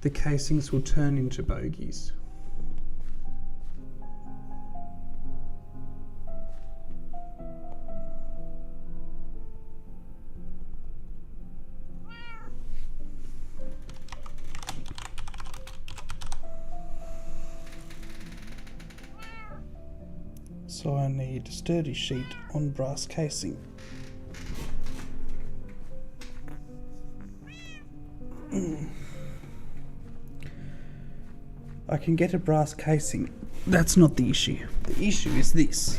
the casings will turn into bogies. So I need a sturdy sheet on brass casing. I can get a brass casing. That's not the issue. The issue is this.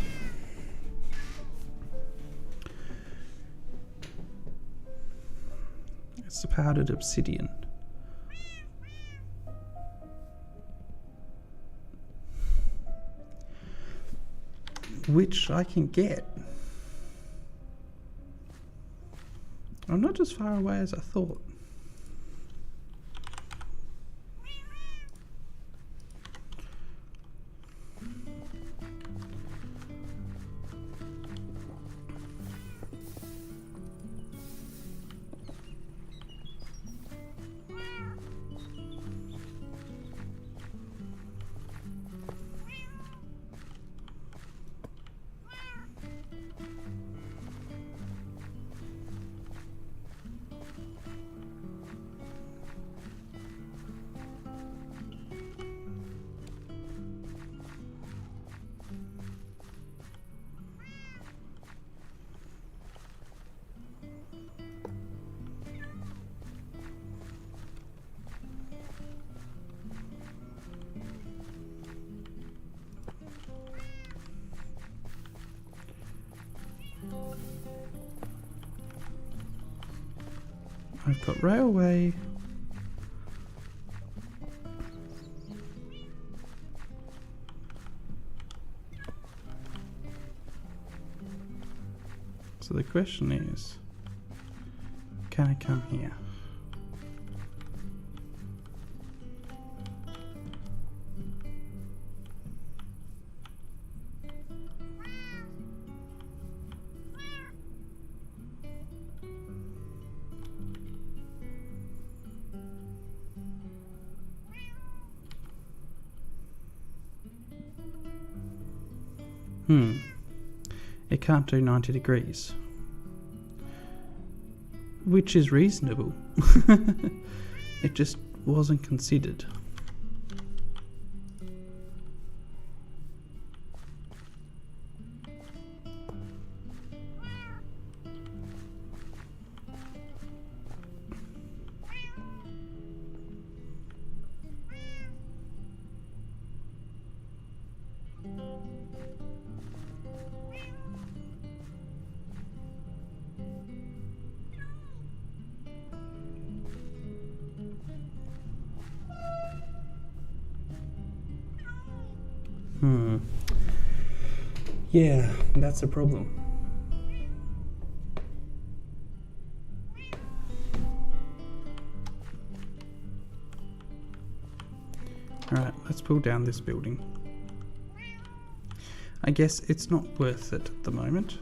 It's the powdered obsidian. Which I can get. I'm not as far away as I thought. I've got railway. question is, can I come here? It can't do 90 degrees. Which is reasonable. It just wasn't considered. Yeah, that's a problem. Alright, let's pull down this building. I guess it's not worth it at the moment.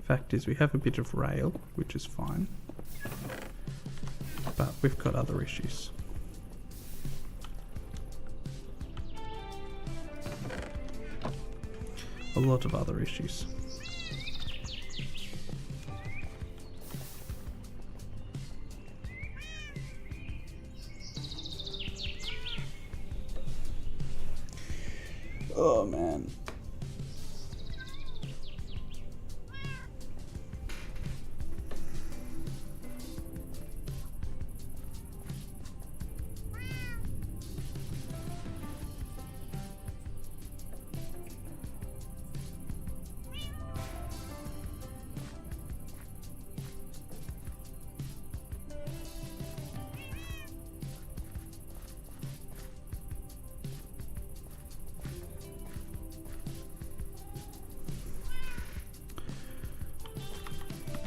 Fact is, we have a bit of rail, which is fine, but we've got other issues. A lot of other issues. Oh man.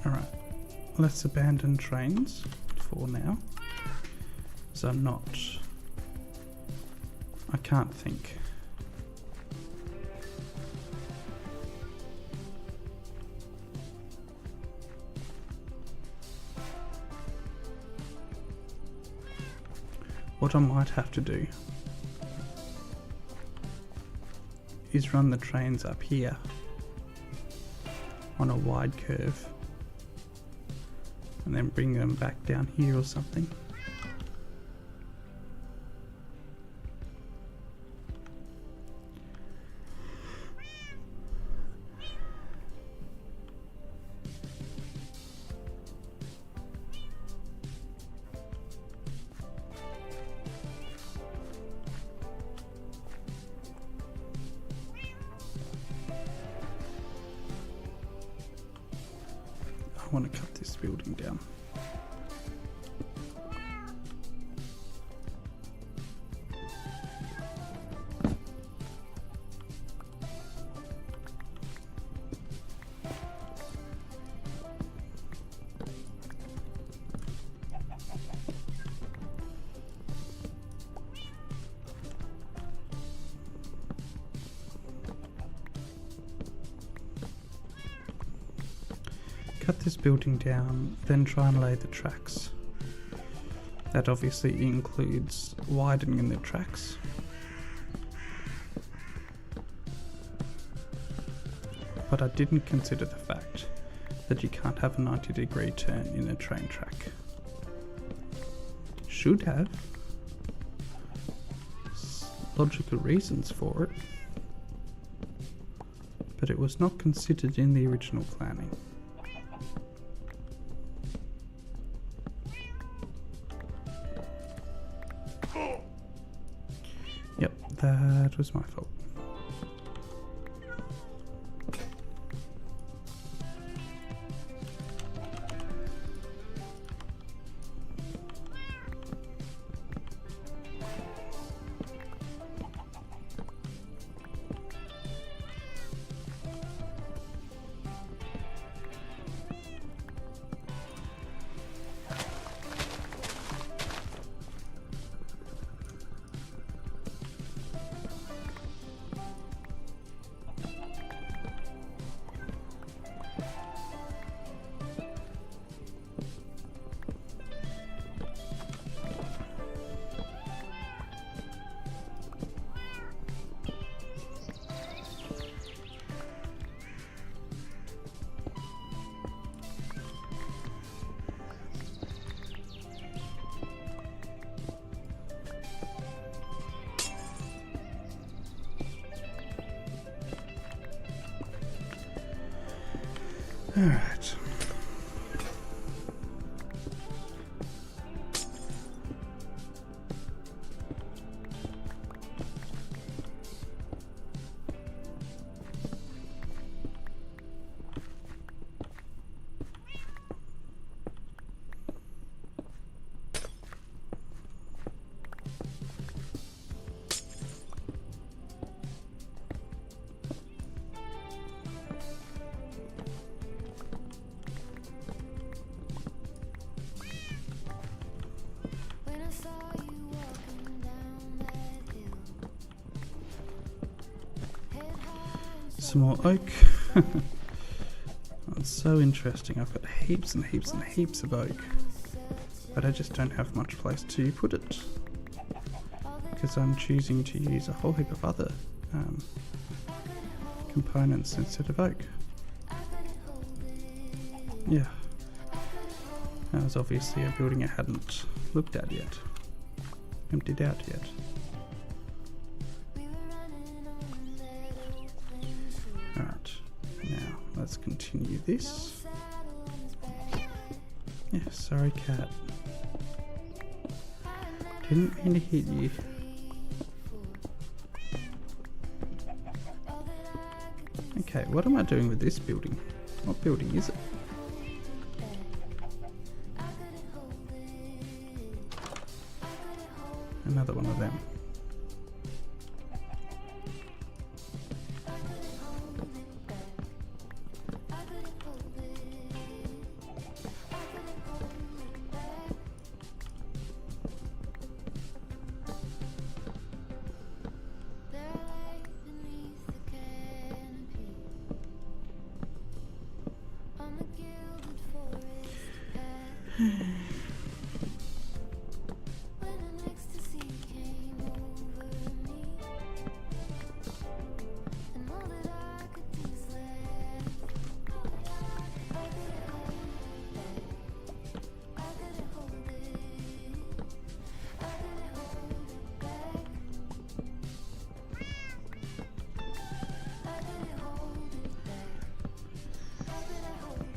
Alright, let's abandon trains for now, so I can't think. What I might have to do is run the trains up here on a wide curve and then bring them back down here or something. I want to cut this building down. Cut this building down, then try and lay the tracks. That obviously includes widening the tracks. But I didn't consider the fact that you can't have a 90-degree turn in a train track. Should have. Logical reasons for it. But it was not considered in the original planning. Yep, that was my fault. Alright.
When I saw you walking down that hill, head high and
Some more oak. It's so interesting. I've got heaps and heaps and heaps of oak, but I just don't have much place to put it because I'm choosing to use a whole heap of other components instead of oak. Yeah, that was obviously a building I hadn't looked at yet, emptied out yet. Alright, now let's continue this. Yeah, sorry cat. Didn't mean to hit you. Okay, what am I doing with this building? What building is it? Another one of them.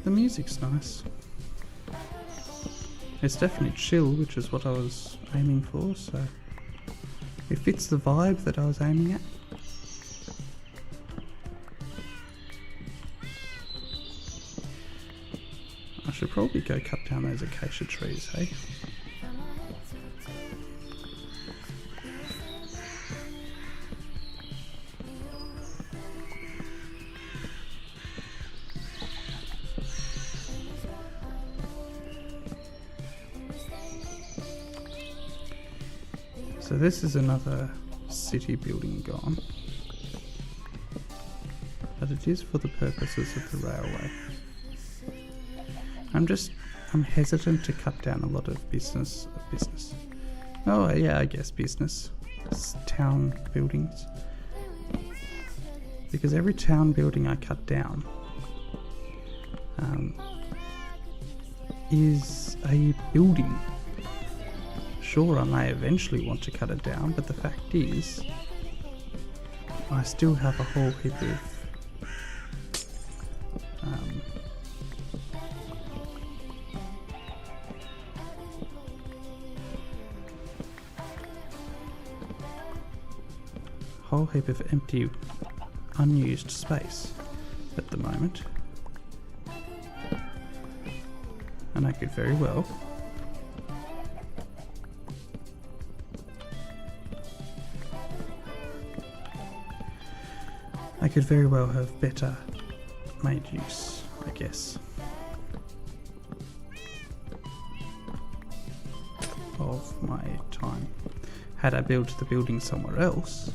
The music's nice. It's definitely chill, which is what I was aiming for, so it fits the vibe that I was aiming at. I should probably go cut down those acacia trees, hey? So this is another city building gone, but it is for the purposes of the railway. I'm hesitant to cut down a lot of business. Oh yeah, I guess business. Town buildings. Because every town building I cut down is a building. Sure, I may eventually want to cut it down, but the fact is, I still have a whole heap of empty, unused space at the moment, and I could very well have better made use, I guess, of my time had I built the building somewhere else,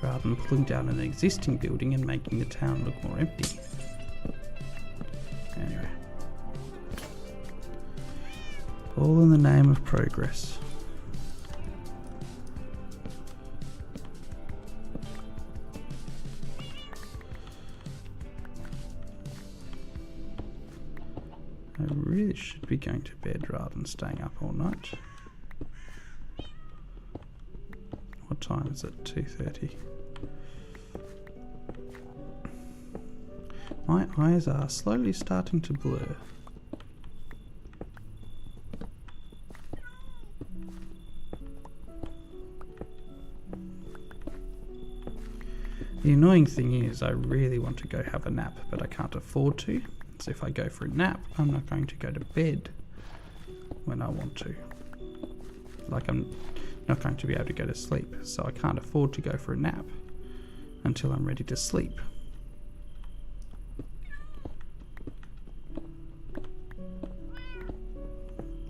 rather than pulling down an existing building and making the town look more empty. Anyway, all in the name of progress. I really should be going to bed rather than staying up all night. What time is it? 2:30. My eyes are slowly starting to blur. The annoying thing is I really want to go have a nap, but I can't afford to. So if I go for a nap, I'm not going to go to bed when I want to. Like, I'm not going to be able to go to sleep, so I can't afford to go for a nap until I'm ready to sleep.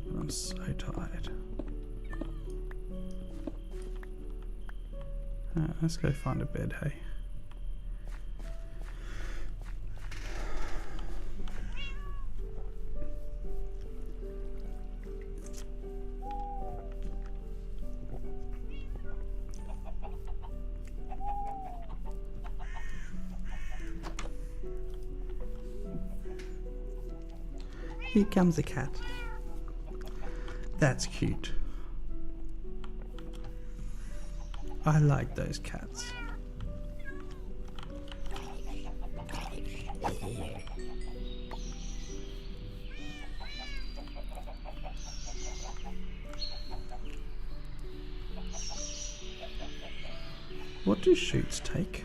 But I'm so tired. Let's go find a bed, hey? Here comes a cat. That's cute. I like those cats. What do shoots take?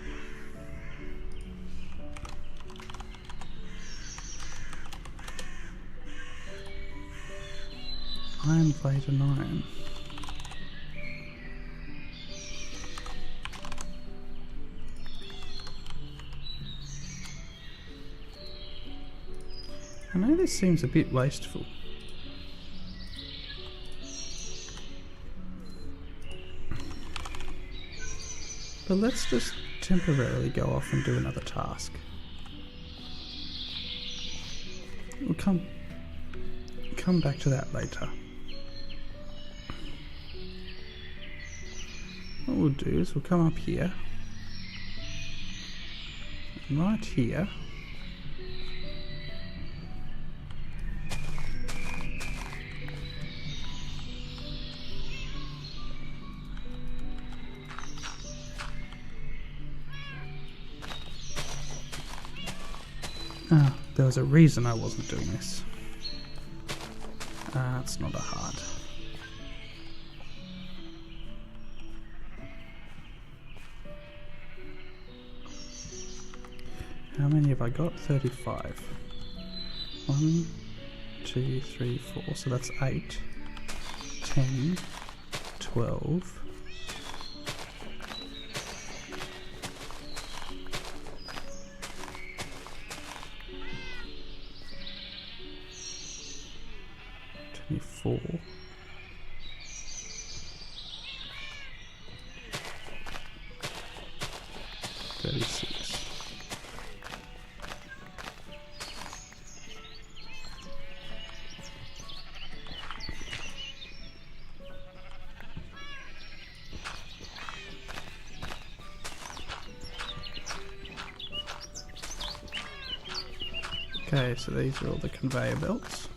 Iron plate and iron. I know this seems a bit wasteful. But let's just temporarily go off and do another task. We'll come back to that later. What we'll do is we'll come up here, and right here, there was a reason I wasn't doing this. It's not a hard. How many have I got? 35. 1, 2, 3, 4. So that's 8, 10, 12. Four. 36. Okay, so these are all the conveyor belts.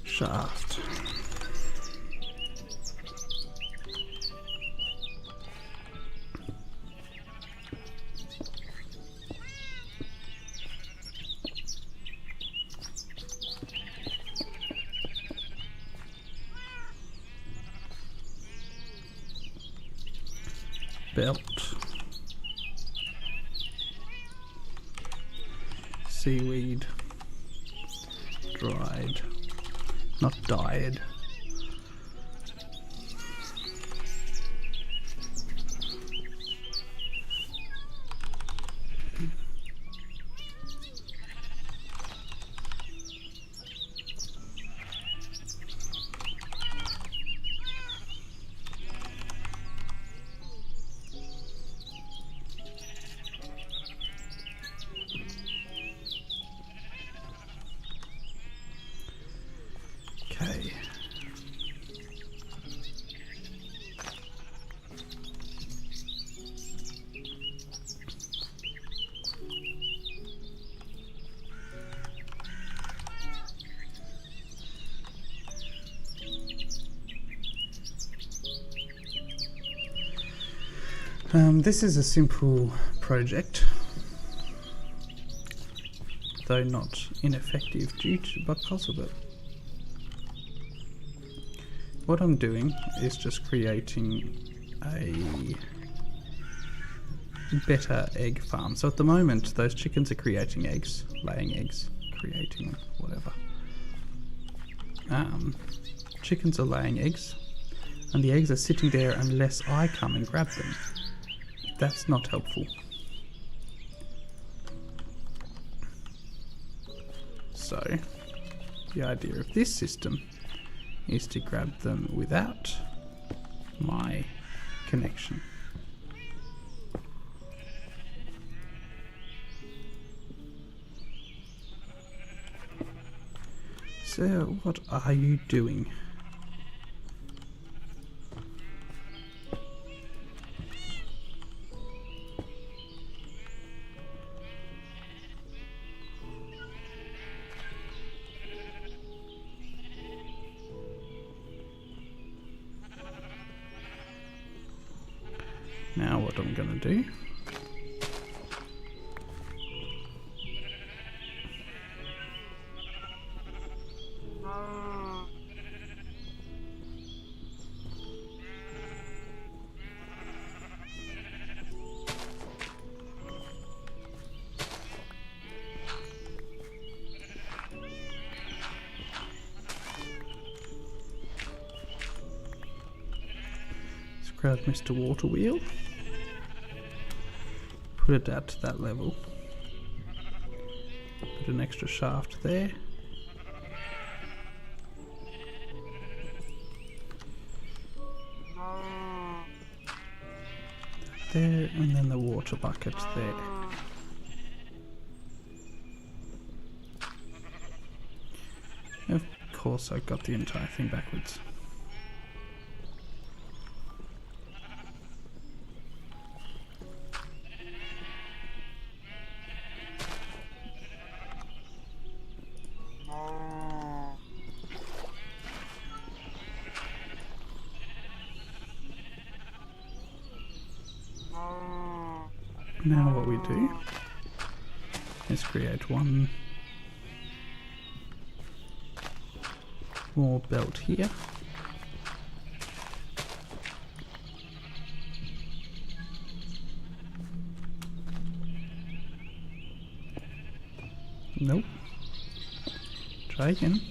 Shaft. Belt. Seaweed. Dried. Not dyed. Okay. This is a simple project, though not ineffective because of it. What I'm doing is just creating a better egg farm. So at the moment, those chickens are creating eggs, laying eggs, creating whatever. Chickens are laying eggs, and the eggs are sitting there unless I come and grab them. That's not helpful. So, the idea of this system is to grab them without my connection. So, what are you doing? Now what I'm going to do is grab Mr. Water Wheel, put it out to that level, put an extra shaft there, there, and then the water bucket there. Of course I got the entire thing backwards. Now what we do is create one more belt here. Nope. Try again.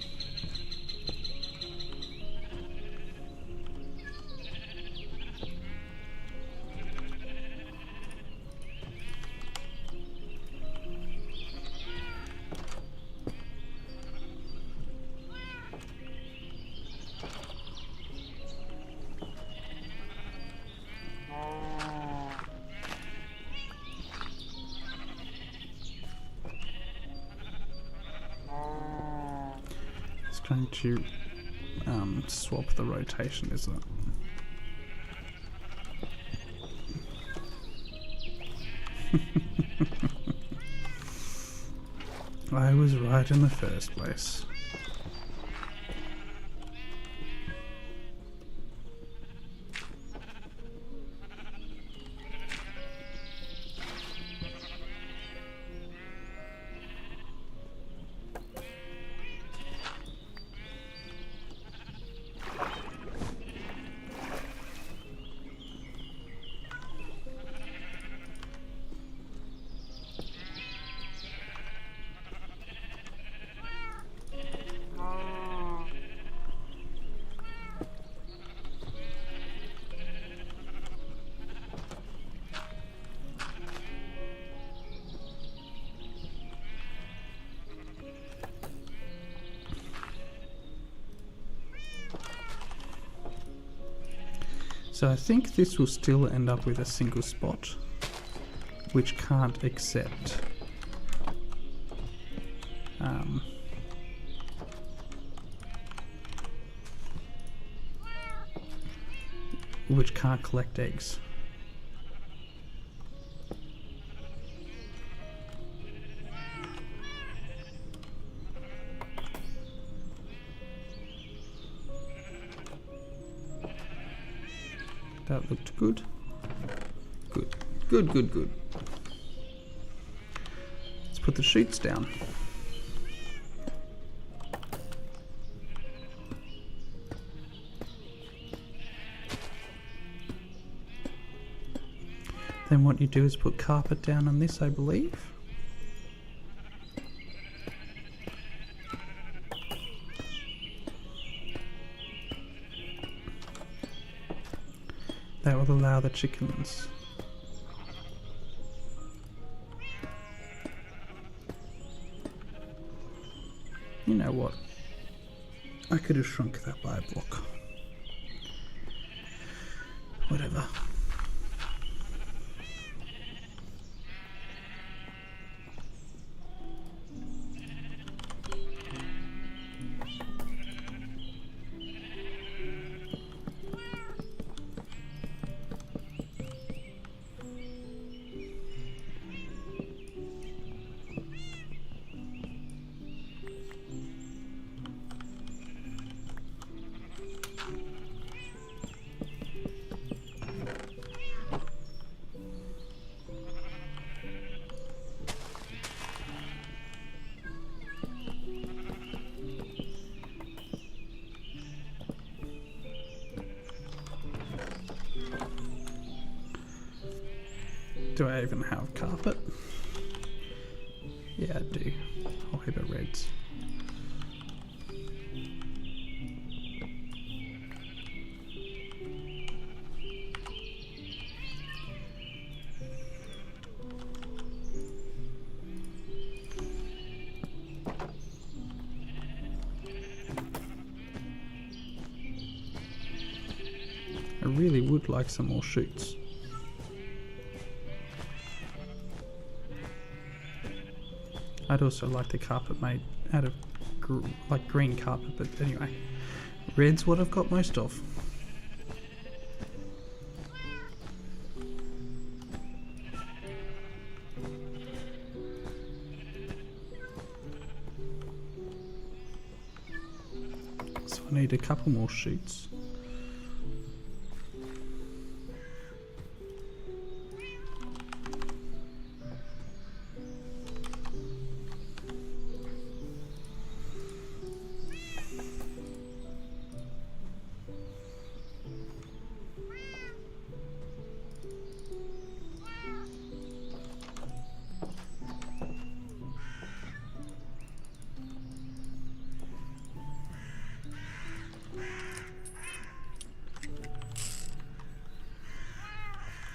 Trying to swap the rotation, isn't it? I was right in the first place. So I think this will still end up with a single spot, which can't accept which can't collect eggs. That looked good. Good. Good, good, good. Let's put the sheets down. Then what you do is put carpet down on this, I believe. That will allow the chickens. You know what? I could have shrunk that by a block. Whatever. Do I even have carpet? Yeah, I do. I'll hit it reds. I really would like some more shoots. I'd also like the carpet made out of like green carpet, but anyway, red's what I've got most of. So I need a couple more sheets.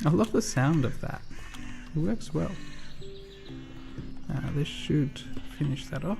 I love the sound of that. It works well. This should finish that off.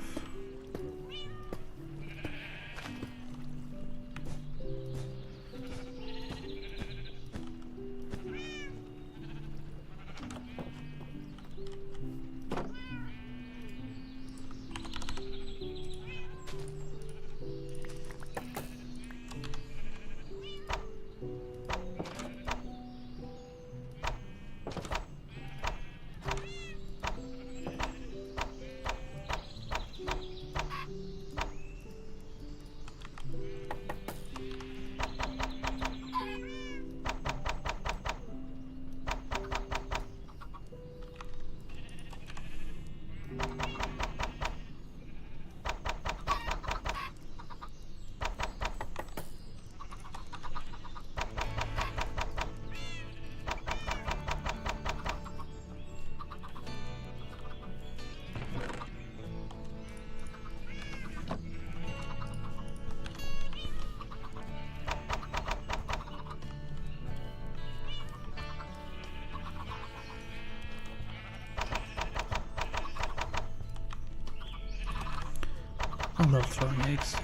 I love throwing eggs.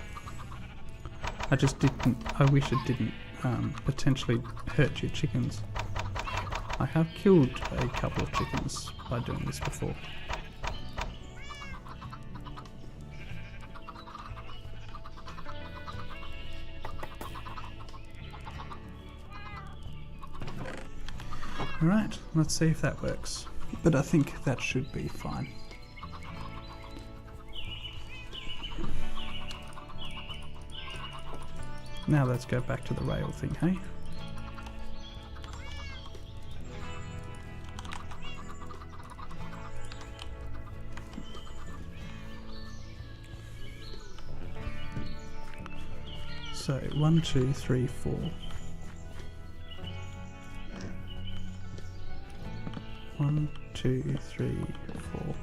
I wish it didn't potentially hurt your chickens. I have killed a couple of chickens by doing this before. Alright, let's see if that works. But I think that should be fine. Now let's go back to the rail thing, hey? So 1, 2, 3, 4. 1, 2, 3, 4.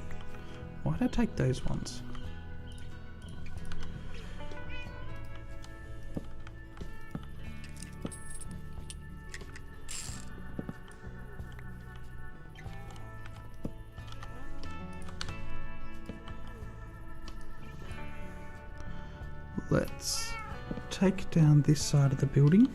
Why'd I take those ones? Let's take down this side of the building.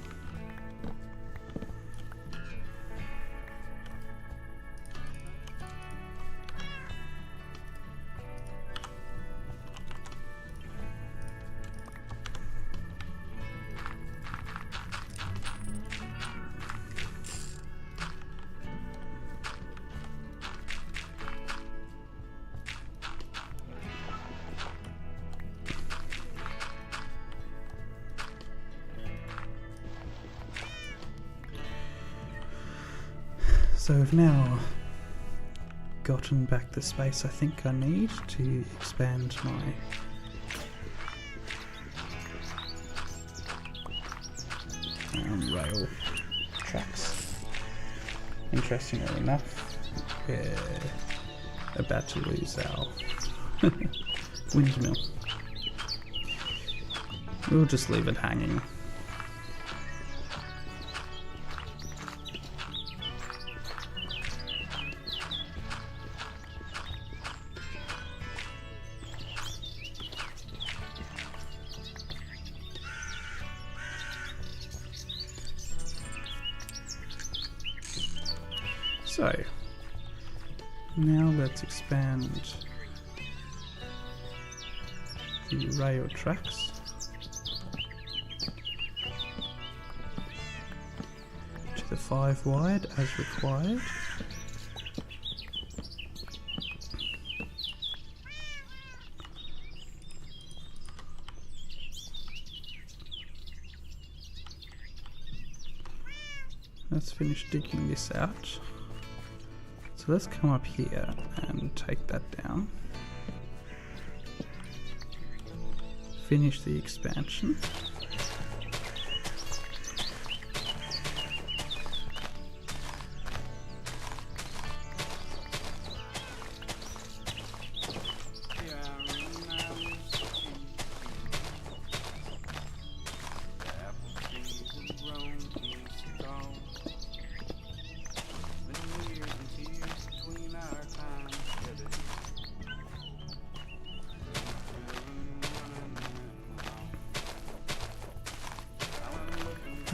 So I've now gotten back the space I think I need to expand my rail tracks. Interestingly enough, we're about to lose our windmill. We'll just leave it hanging. So, now let's expand the rail tracks to the 5 wide as required. Let's finish digging this out. So let's come up here and take that down. Finish the expansion.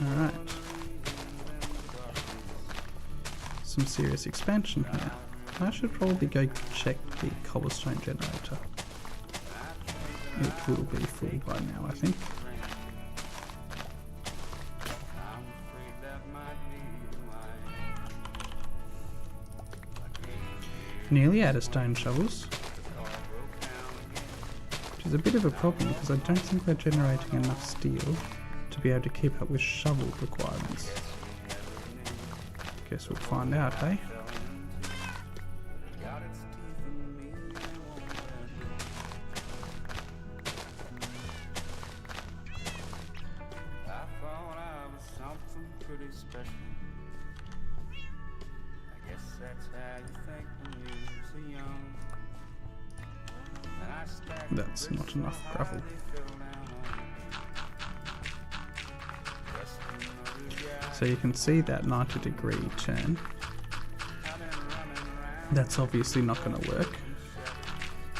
Alright. Some serious expansion here. I should probably go check the cobblestone generator. It will be full by now, I think. Nearly out of stone shovels. Which is a bit of a problem because I don't think we're generating enough steel to be able to keep up with shovel requirements. Guess we'll find out, hey? That's not enough gravel. So you can see that 90-degree turn. That's obviously not going to work.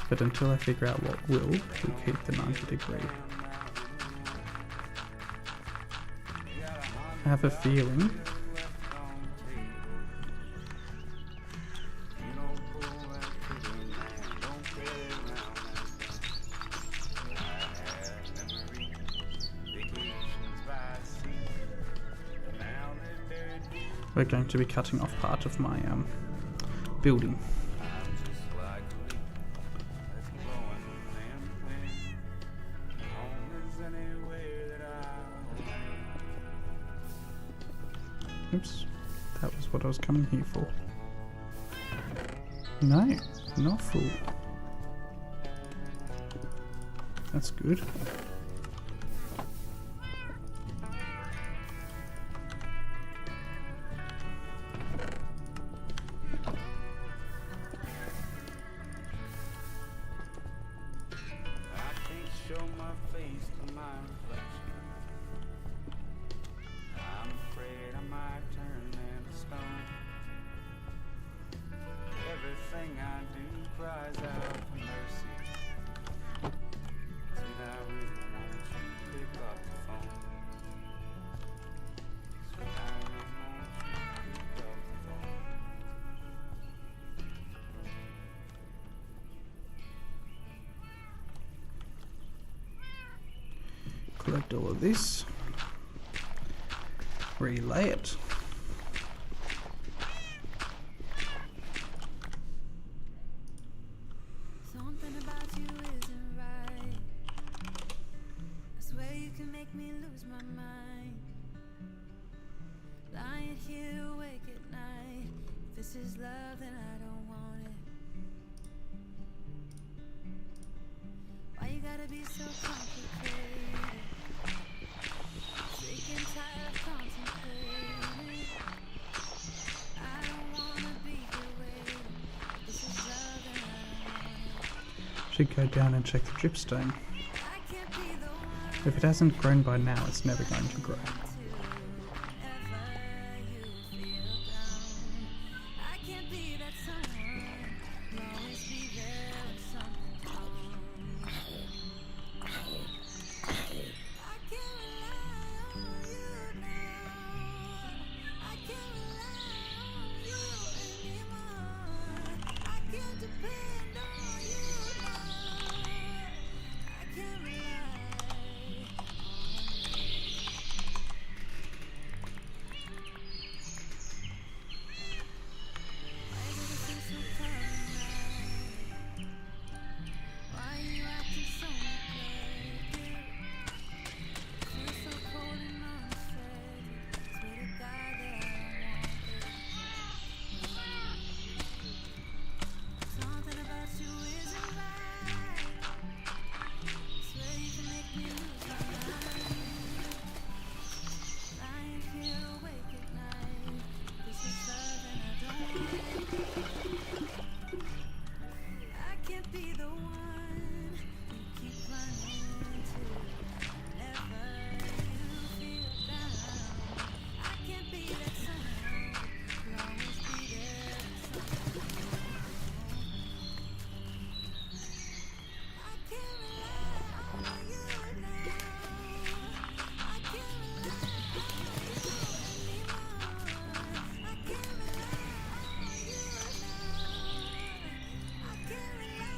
But until I figure out what will, we'll keep the 90-degree. I have a feeling we're going to be cutting off part of my building. Oops, that was what I was coming here for. No, not full. That's good. Select all of this. Relay it.
Something about you isn't right. I swear you can make me lose my mind. Lying here awake at night. If this is love, then I don't want it. Why you gotta be so complicated? Sick and tired of contemplating. I don't wanna be here waiting. If this is love, then I don't want it.
Should go down and check the dripstone.
I can't be the one
If it hasn't grown by now, it's never going to grow.
to ever you feel down. I can't be that someone who'll always be there when something's wrong. I can't rely on you now. I can't rely on you anymore. I can't depend on you now. I can't rely on you. Why is everything so problematic? Why are you acting so neglected? Feel so cold and unfed. Swear to God that I don't want this. Something about you isn't right. Swear you can make me lose my mind. Lying here awake at night. This is love and I don't want it. I can't be the one you keep running to whenever you feel down. I can't be that someone who'll always be there when something's wrong. I can't rely on you now. I can't rely on you anymore. I can't rely on you now. I can't rely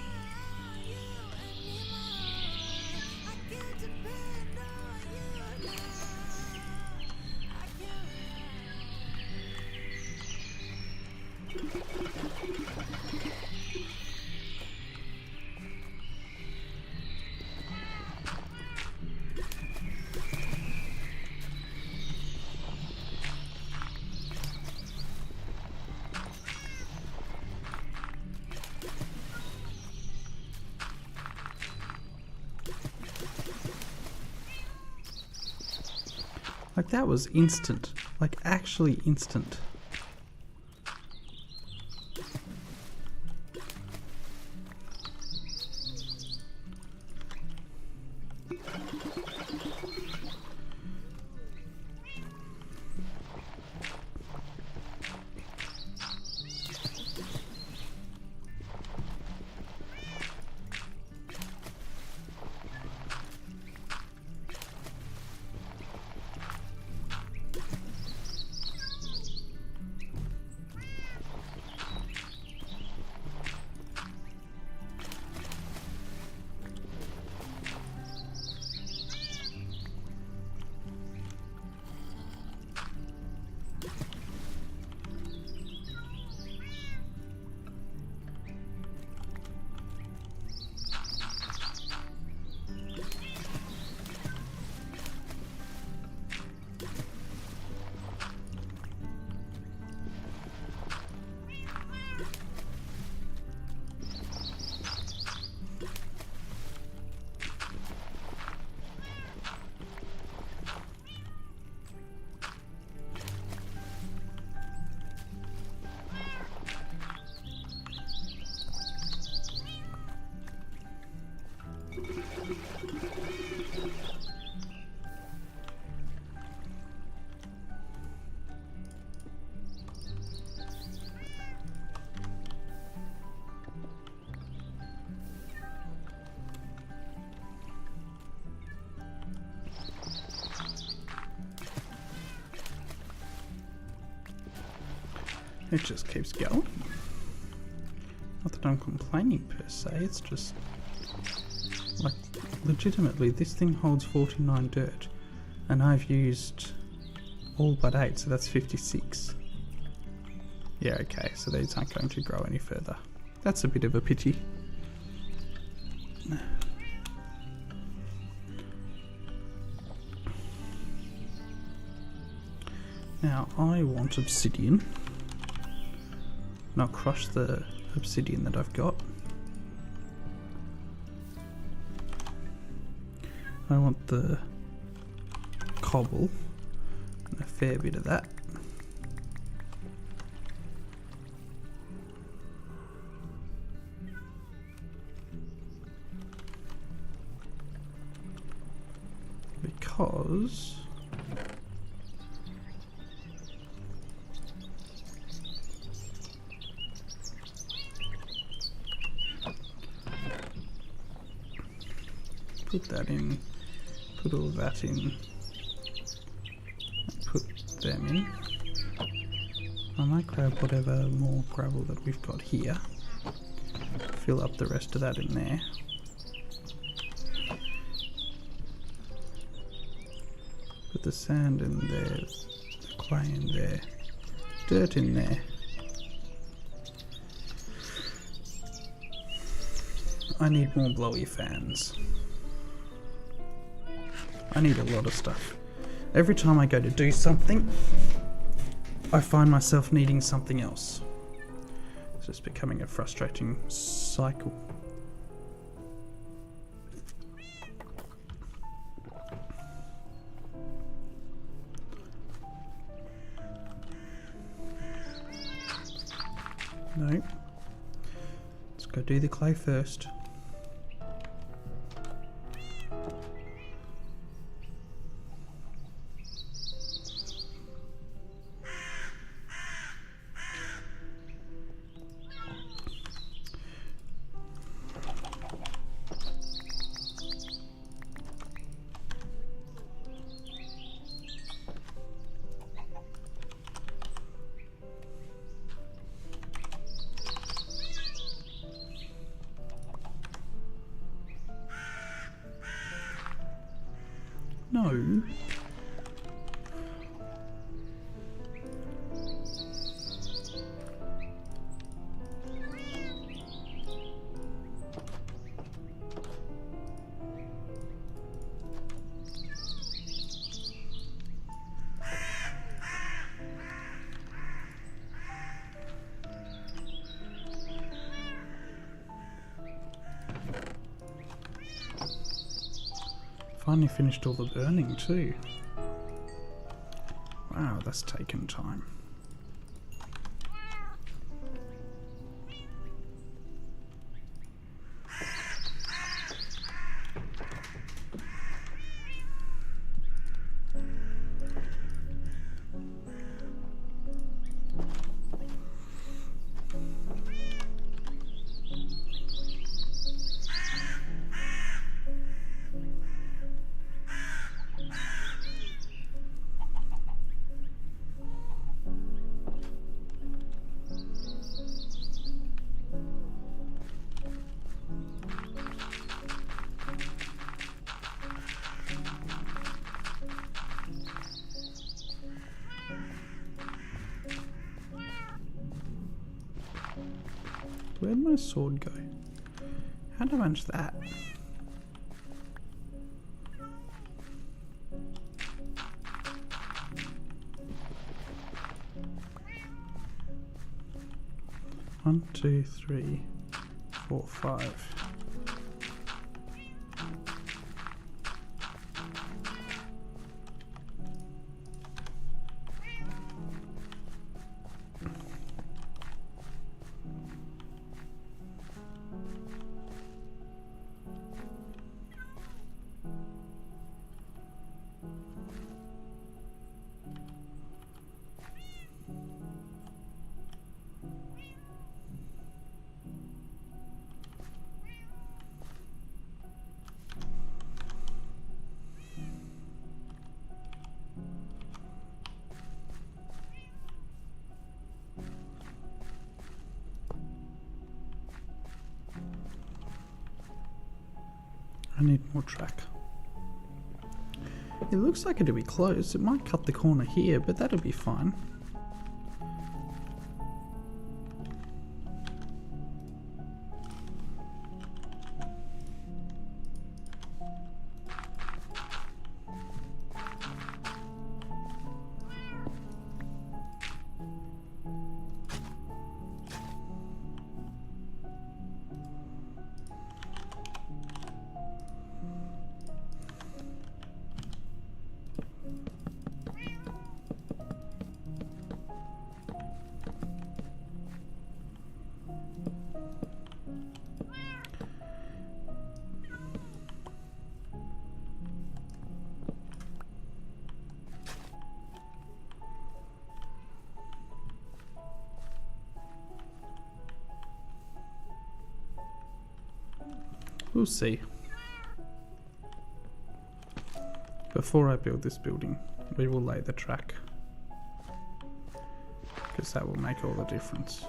on you anymore. I can't depend on you now. I can't
Like, that was instant. Like, actually instant. It just keeps going. Not that I'm complaining per se, it's just like legitimately, this thing holds 49 dirt, and I've used all but 8, so that's 56. Yeah, okay, so these aren't going to grow any further. That's a bit of a pity. Now, I want obsidian. And I'll crush the obsidian that I've got. I want the cobble, and a fair bit of that. Because put that in, put all that in, and put them in. I might grab whatever more gravel that we've got here, fill up the rest of that in there. Put the sand in there, the clay in there, dirt in there. I need more blowy fans. I need a lot of stuff. Every time I go to do something, I find myself needing something else. It's just becoming a frustrating cycle. No. Let's go do the clay first. No. Finally finished all the burning too. Wow, that's taken time. Where'd my sword go? How did I manage that? One, two, three, four, five. I need more track. It looks like it'll be close. It might cut the corner here, but that'll be fine. We'll see. Before I build this building, we will lay the track, because that will make all the difference.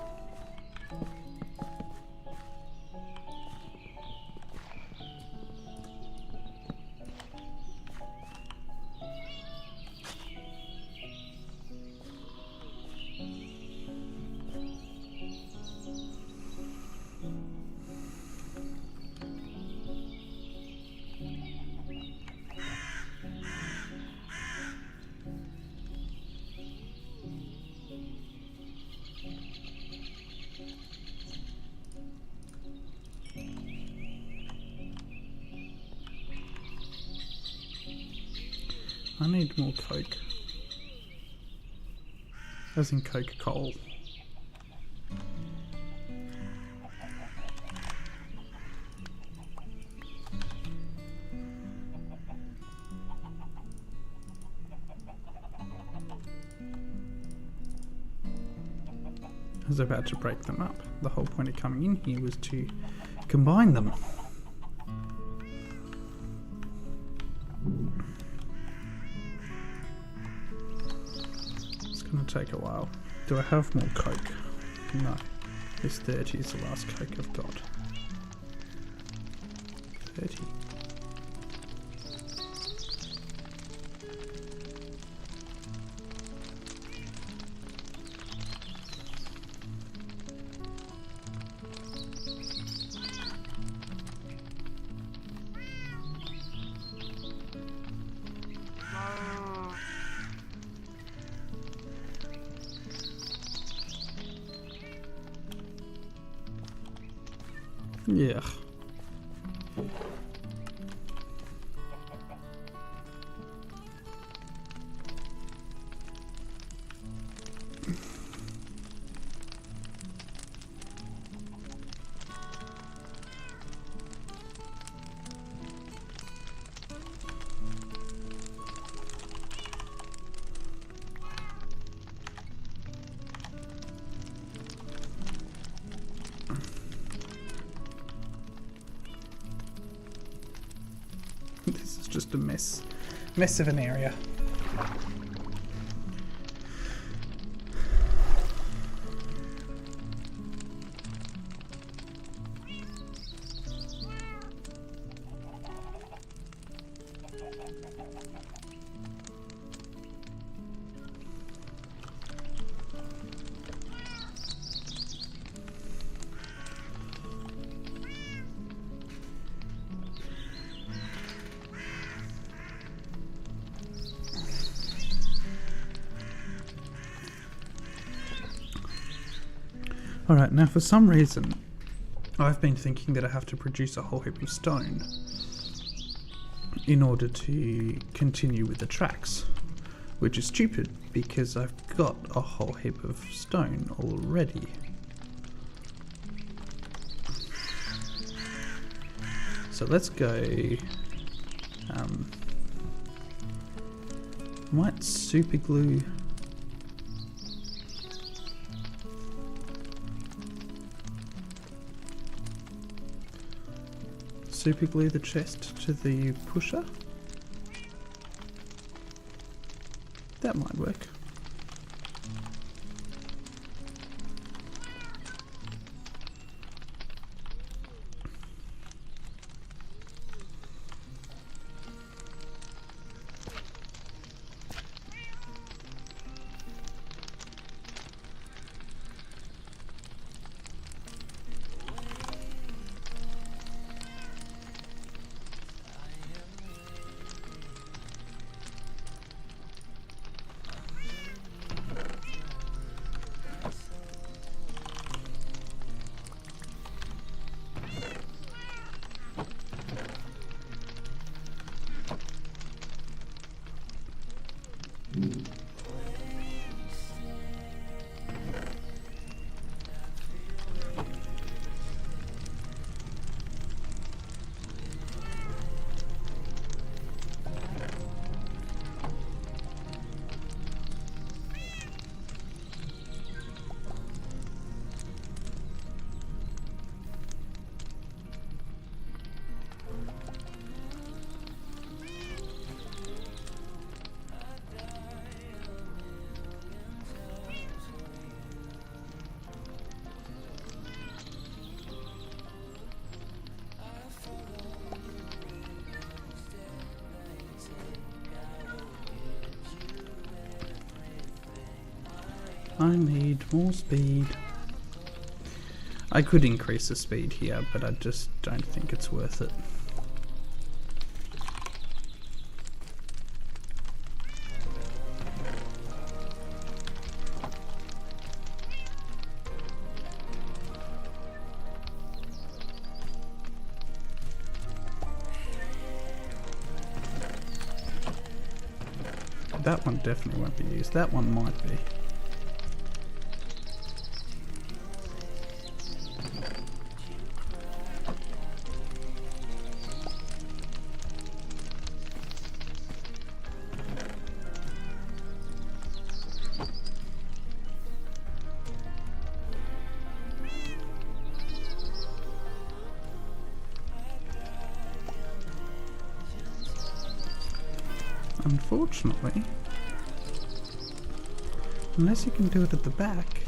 I need more Coke. As in Coca-Cola. I was about to break them up. The whole point of coming in here was to combine them. It's gonna take a while. Do I have more Coke? No. This 30 is the last Coke I've got. 30. Yeah. This is just a mess of an area. Alright, now for some reason, I've been thinking that I have to produce a whole heap of stone in order to continue with the tracks, which is stupid because I've got a whole heap of stone already. So let's go, might super glue the chest to the pusher. That might work. I need more speed. I could increase the speed here, but I just don't think it's worth it. That one definitely won't be used. That one might be. Unfortunately, unless you can do it at the back.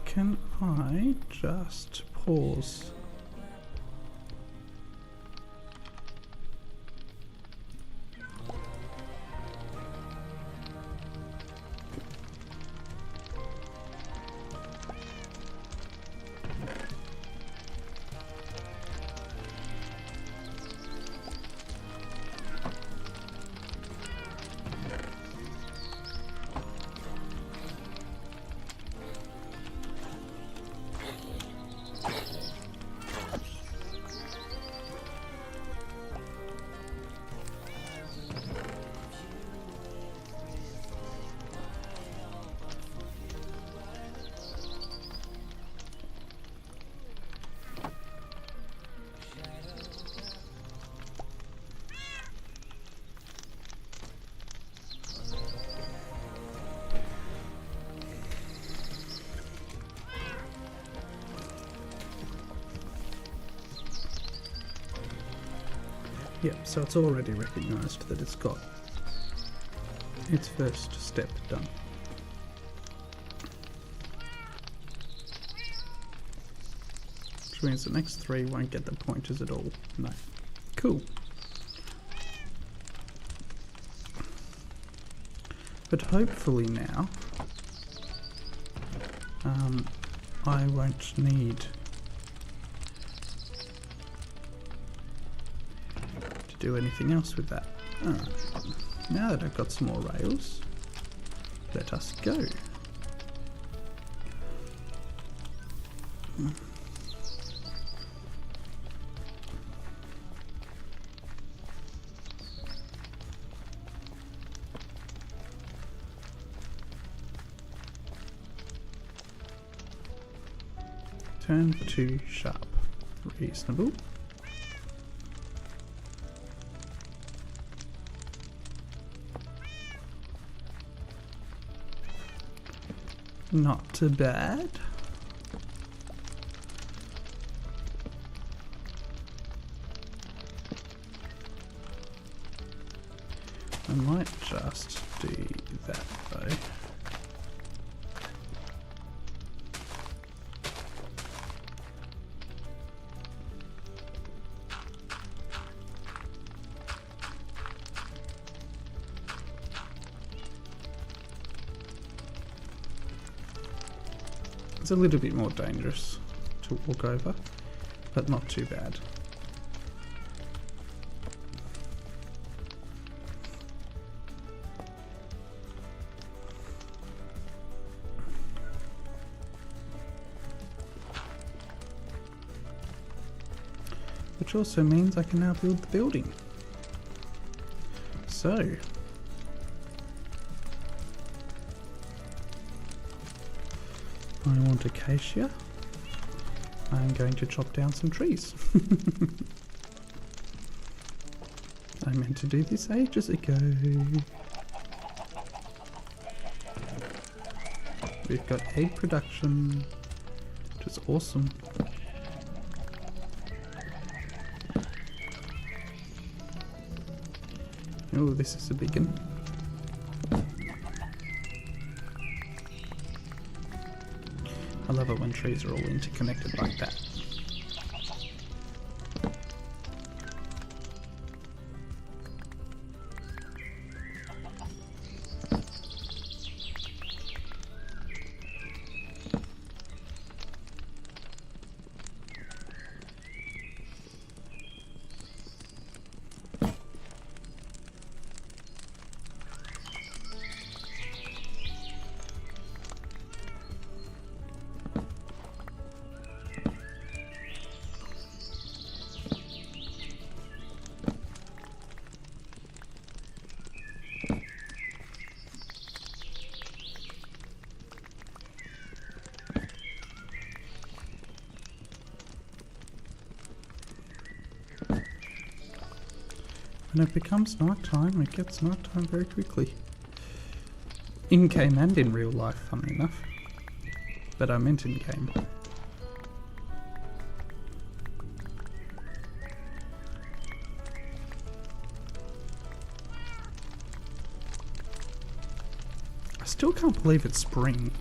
Can I just pause? Yep, so it's already recognised that it's got its first step done. Which means the next three won't get the pointers at all. No. Cool. But hopefully now, I won't need do anything else with that. Now that I've got some more rails, let us go. Turn 2 sharp. Reasonable. Not too bad. I might just do that though. It's a little bit more dangerous to walk over, but not too bad. Which also means I can now build the building. So, I want acacia. I'm going to chop down some trees. I meant to do this ages ago. We've got egg production, which is awesome. Oh, this is a big one. I love it when trees are all interconnected like that. When it becomes night time, it gets night time very quickly. In game and in real life, funnily enough. But I meant in game. I still can't believe it's spring.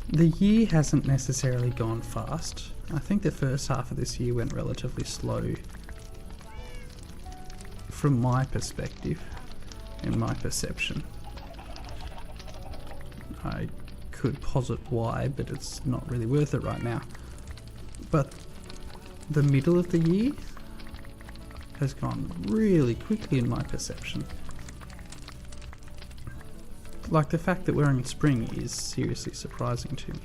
The year hasn't necessarily gone fast. I think the first half of this year went relatively slow from my perspective and my perception. I could posit why, but it's not really worth it right now. But the middle of the year has gone really quickly in my perception. Like, the fact that we're in spring is seriously surprising to me.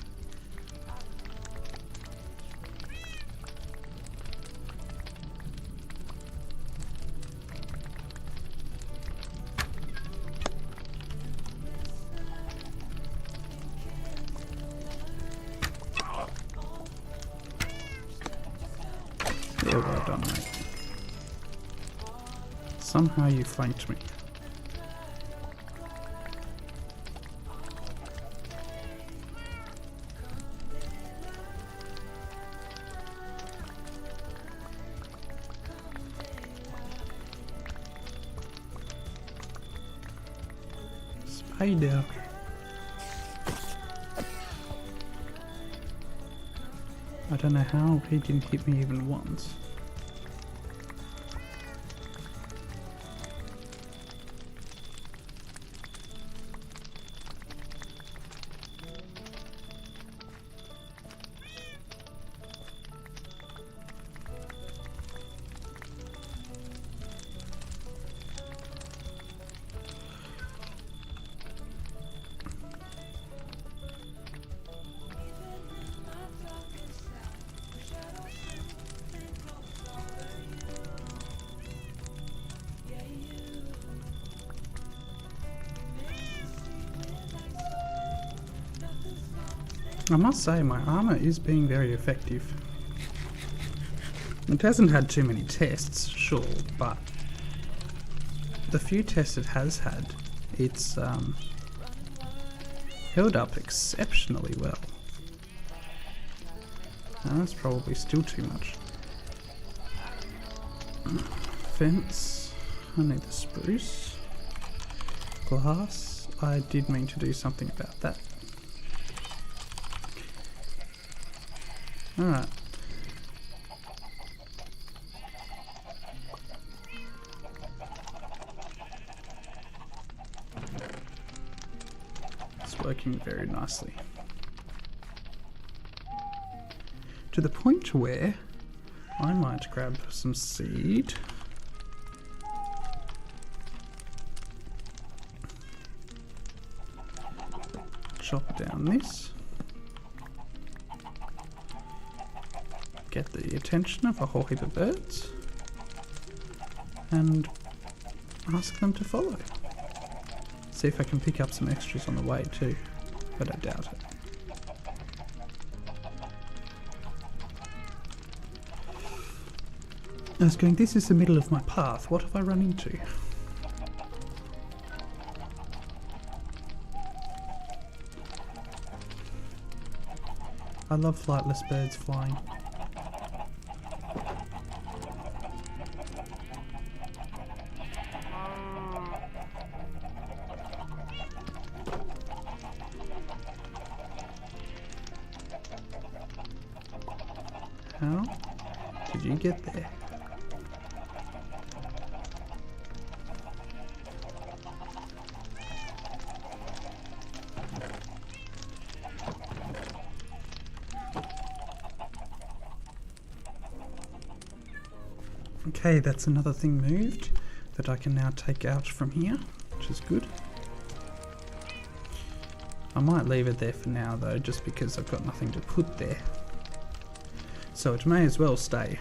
Yeah, well done, mate. Somehow you flanked me. Spider. I don't know how he didn't hit me even once. I must say, my armor is being very effective. It hasn't had too many tests, sure, but the few tests it has had, it's held up exceptionally well. Now, that's probably still too much. Fence, I need the spruce. Glass, I did mean to do something about that. Alright. It's working very nicely. To the point where I might grab some seed. Chop down this. Get the attention of a whole heap of birds and ask them to follow. See if I can pick up some extras on the way too, but I doubt it. I was going, this is the middle of my path, what have I run into? I love flightless birds flying. How did you get there? Okay, that's another thing moved that I can now take out from here, which is good. I might leave it there for now though, just because I've got nothing to put there. So it may as well stay.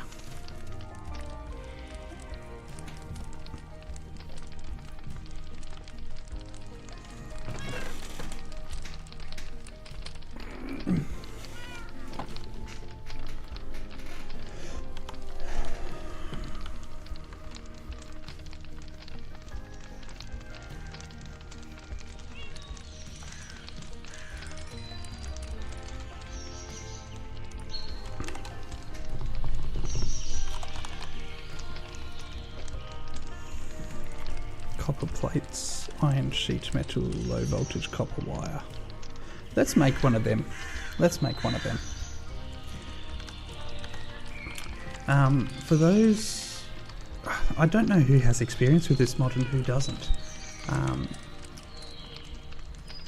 Copper plates, iron sheet metal, low voltage copper wire. Let's make one of them. Let's make one of them. For those, I don't know who has experience with this mod and who doesn't.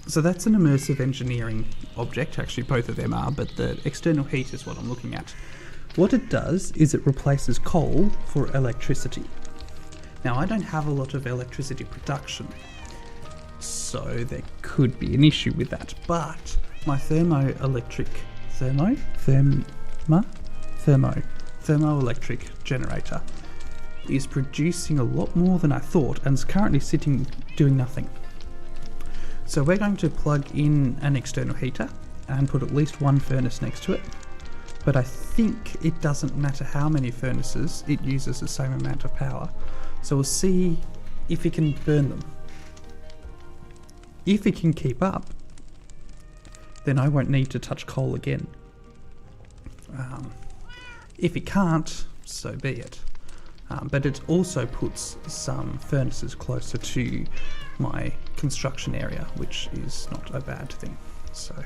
So that's an immersive engineering object, actually both of them are, but the external heat is what I'm looking at. What it does is it replaces coal for electricity. Now I don't have a lot of electricity production, so there could be an issue with that, but my thermoelectric generator is producing a lot more than I thought and is currently sitting doing nothing. So we're going to plug in an external heater and put at least one furnace next to it, but I think it doesn't matter how many furnaces, it uses the same amount of power. So we'll see if it can burn them. If it can keep up, then I won't need to touch coal again. If it can't, so be it. But it also puts some furnaces closer to my construction area, which is not a bad thing. So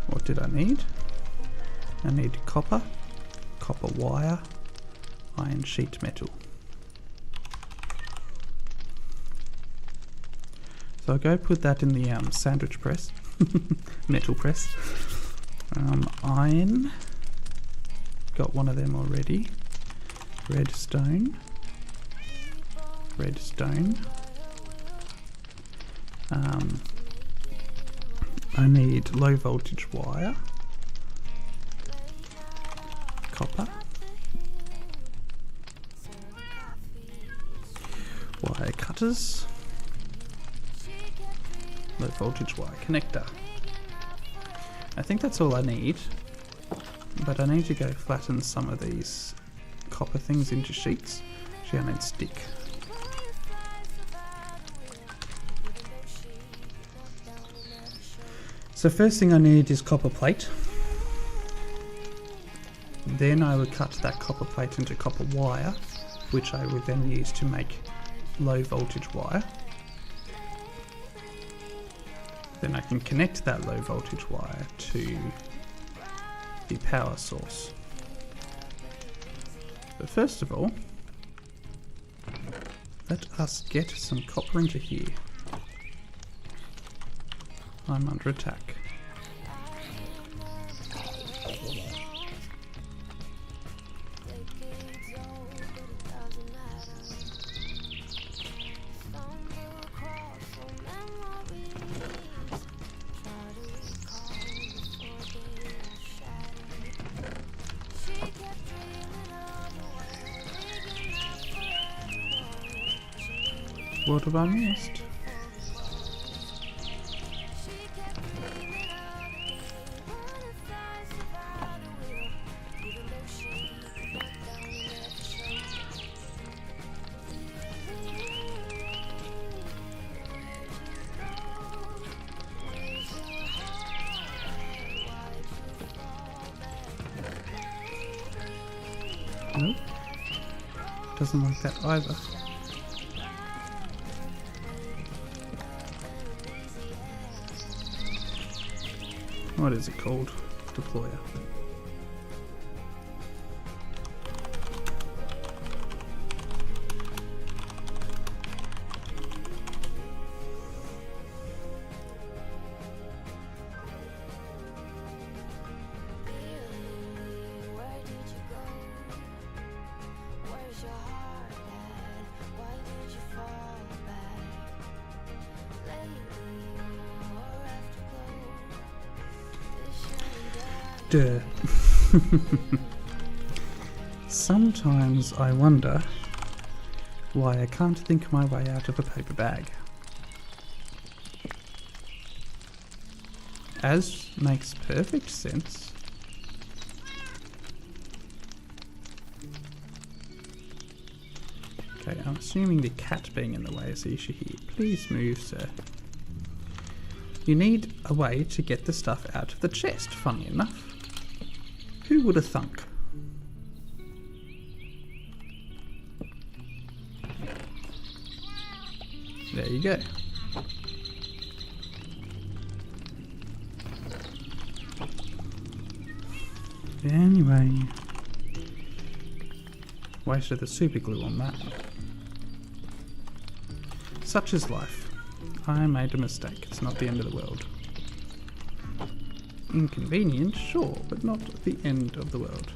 what did I need? I need copper, copper wire, iron sheet metal. So I'll go put that in the sandwich press, metal press. Iron, got one of them already. Redstone, redstone. I need low voltage wire. Copper, wire cutters, low voltage wire connector. I think that's all I need, but I need to go flatten some of these copper things into sheets. Actually, I need stick. So first thing I need is copper plate. Then I would cut that copper plate into copper wire, which I would then use to make low voltage wire. Then I can connect that low voltage wire to the power source. But first of all, let us get some copper into here. I'm under attack. What have I missed? Nope. Doesn't like that either. What is it called? Deployer.
Where did you go? Where's your heart at? Why did you fall back? Lately, or afterglow.
Duh. Sometimes I wonder why I can't think my way out of a paper bag. As makes perfect sense. Okay, I'm assuming the cat being in the way is the issue here. Please move, sir. You need a way to get the stuff out of the chest, funny enough. Who would have thunk? There you go. Anyway, wasted the super glue on that. Such is life. I made a mistake. It's not the end of the world. Inconvenient, sure, but not the end of the world.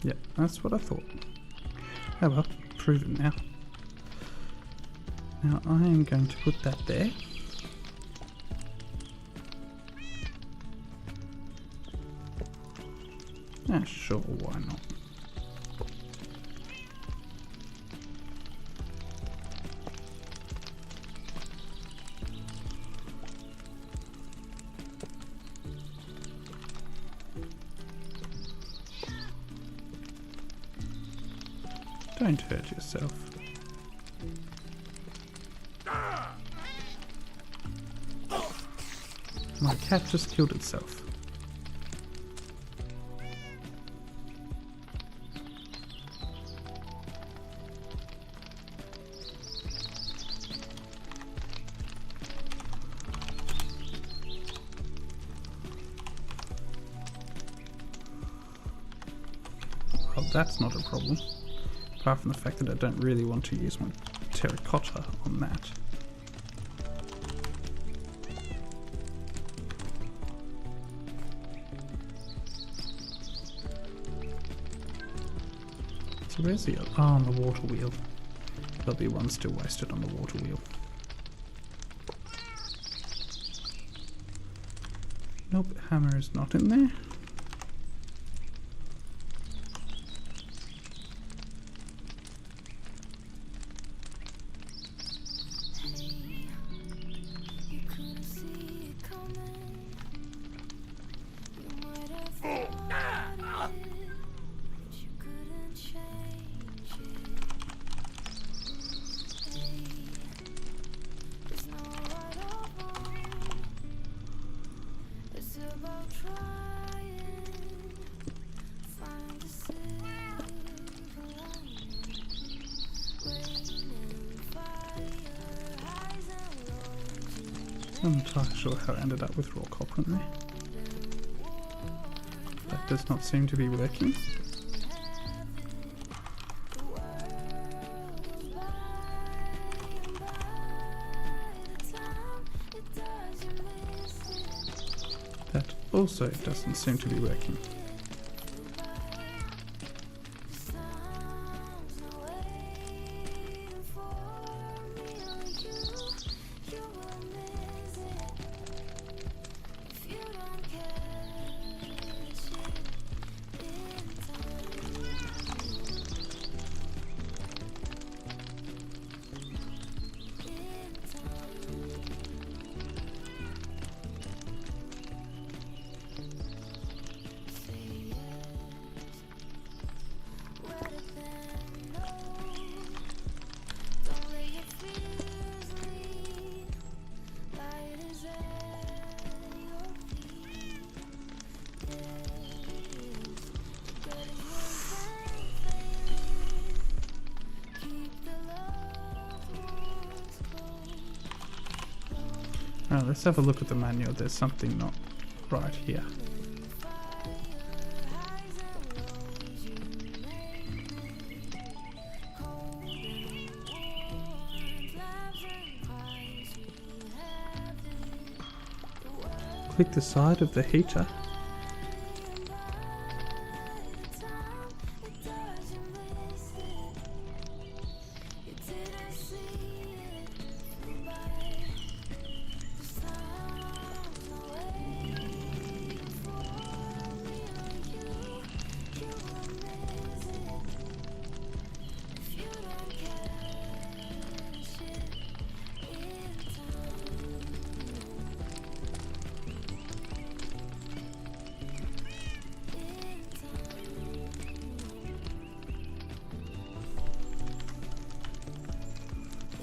Yep, that's what I thought. Oh well, proven now. Now I am going to put that there. Ah, sure, why not? Don't hurt yourself. My cat just killed itself. Well, that's not a problem. Apart from the fact that I don't really want to use my terracotta on that. So where's the... Oh, on the water wheel. There'll be one still wasted on the water wheel. Nope, hammer is not in there.
You couldn't see it coming. You might have thought it, but you couldn't change it. Hey, there's no right or wrong. It's about trying. Find the silver lining. Rain and fire, highs and lows.
I'm not entirely sure how it ended up with raw copper in there. That does not seem to be working. That also doesn't seem to be working. Let's have a look at the manual. There's something not right here. Click the side of the heater.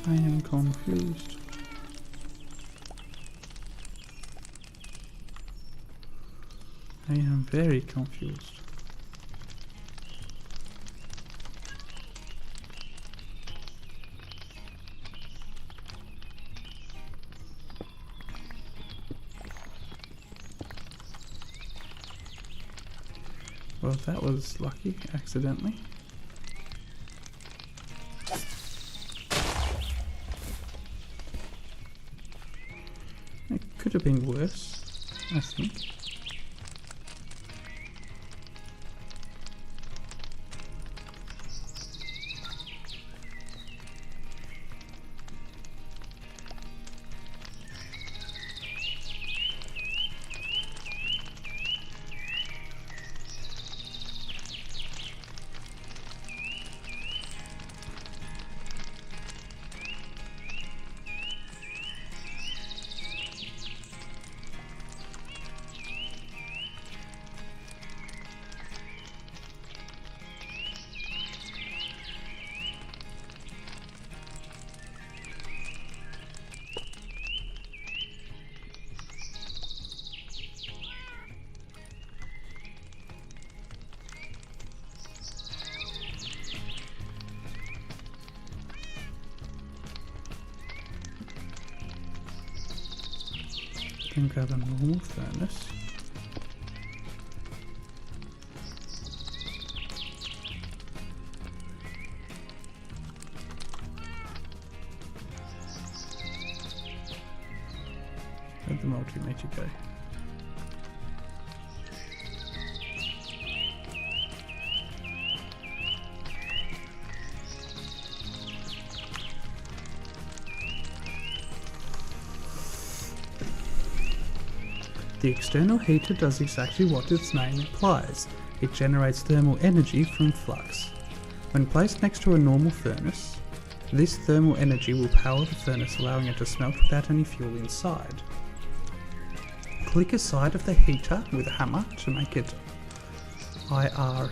I am confused. I am very confused. Well, that was lucky, accidentally. It could have been worse, I think. Then grab a normal furnace. Let the multimeter go. The external heater does exactly what its name implies. It generates thermal energy from flux. When placed next to a normal furnace, this thermal energy will power the furnace, allowing it to smelt without any fuel inside. Click a side of the heater with a hammer to make it IR.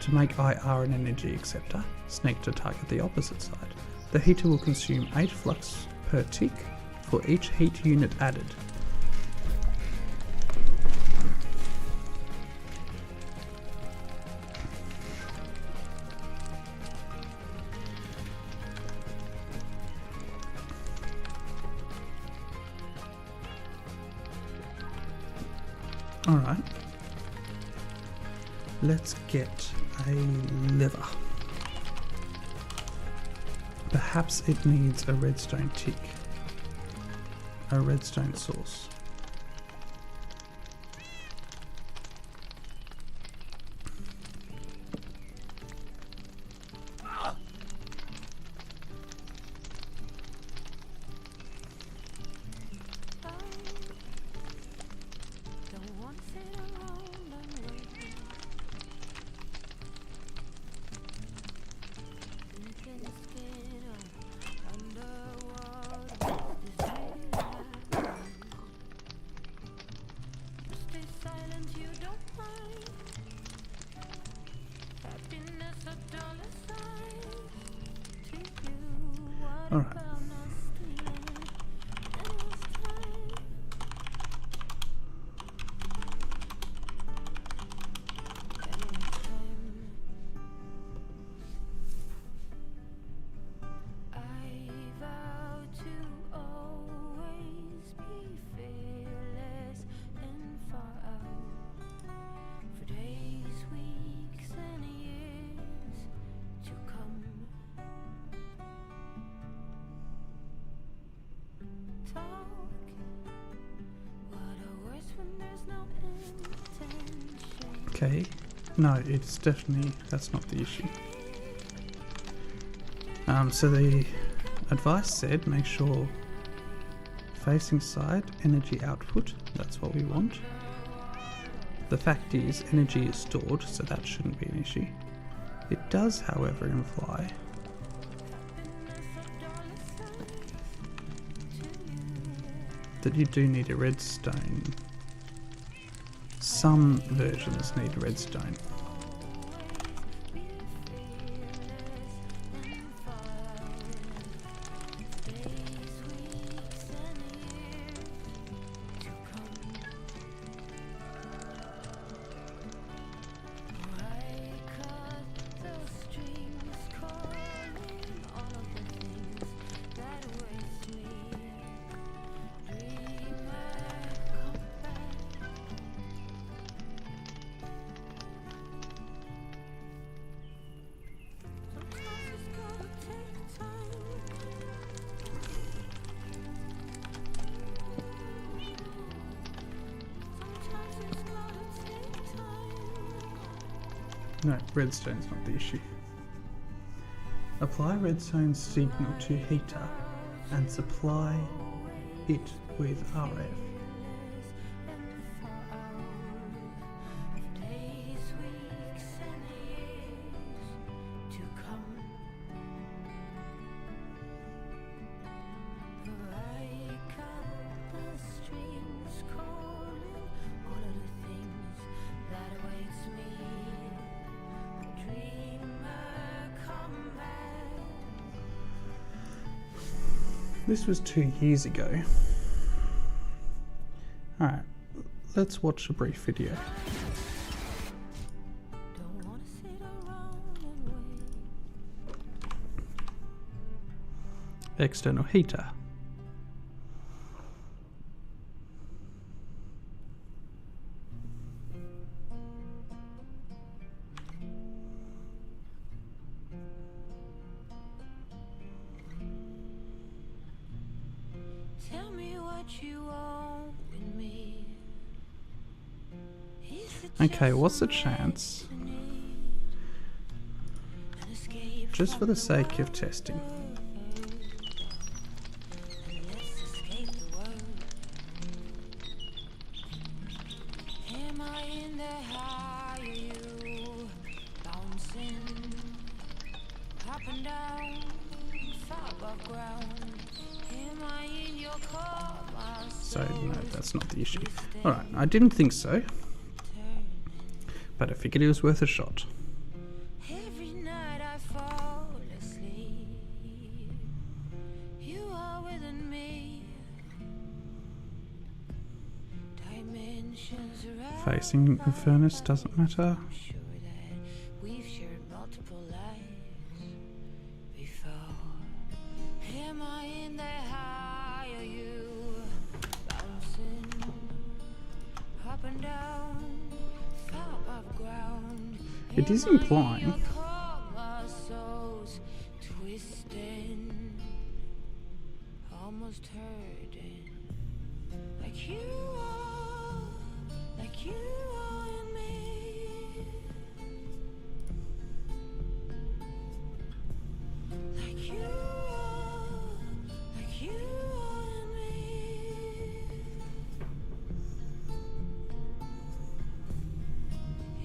To make IR an energy acceptor, snake to target the opposite side. The heater will consume 8 flux per tick for each heat unit added. Alright, let's get a lever. Perhaps it needs a redstone tick, a redstone source. Alright. Okay, no, it's definitely, that's not the issue. So the advice said make sure facing side, energy output, that's what we want. The fact is, energy is stored, so that shouldn't be an issue. It does, however, imply that you do need a redstone. Some versions need redstone. No, redstone's not the issue. Apply redstone signal to heater and supply it with RF. This was 2 years ago. Alright, let's watch a brief video. External heater.
Tell me what you want with me.
Okay, what's the chance, just for the sake of testing, so no, that's not the issue. Alright, I didn't think so, but I figured it was worth a shot.
Every night I fall asleep. You are within me. Dimensions around.
Facing the furnace doesn't matter.
I'm sure that we've shared multiple lives before. Am I in the high? Are you bouncing up and down, far above ground?
It is implying
Twisting, almost hurting, like you are in me, like you are in me.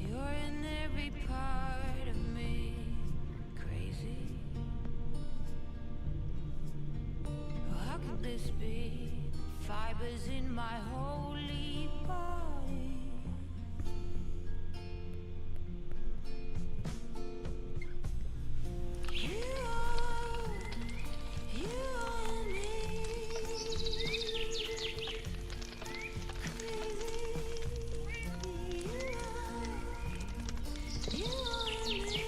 You're in every part of me, crazy. How could this be? Fibers in my holy body. You are in me. Crazy. You are in me.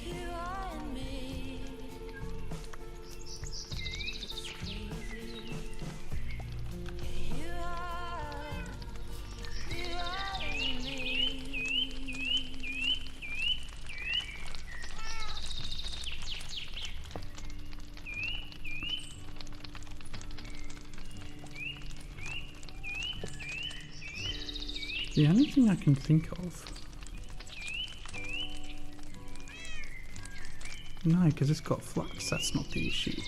You are in me.
The only thing I can think of... No, because it's got flux, that's not the issue.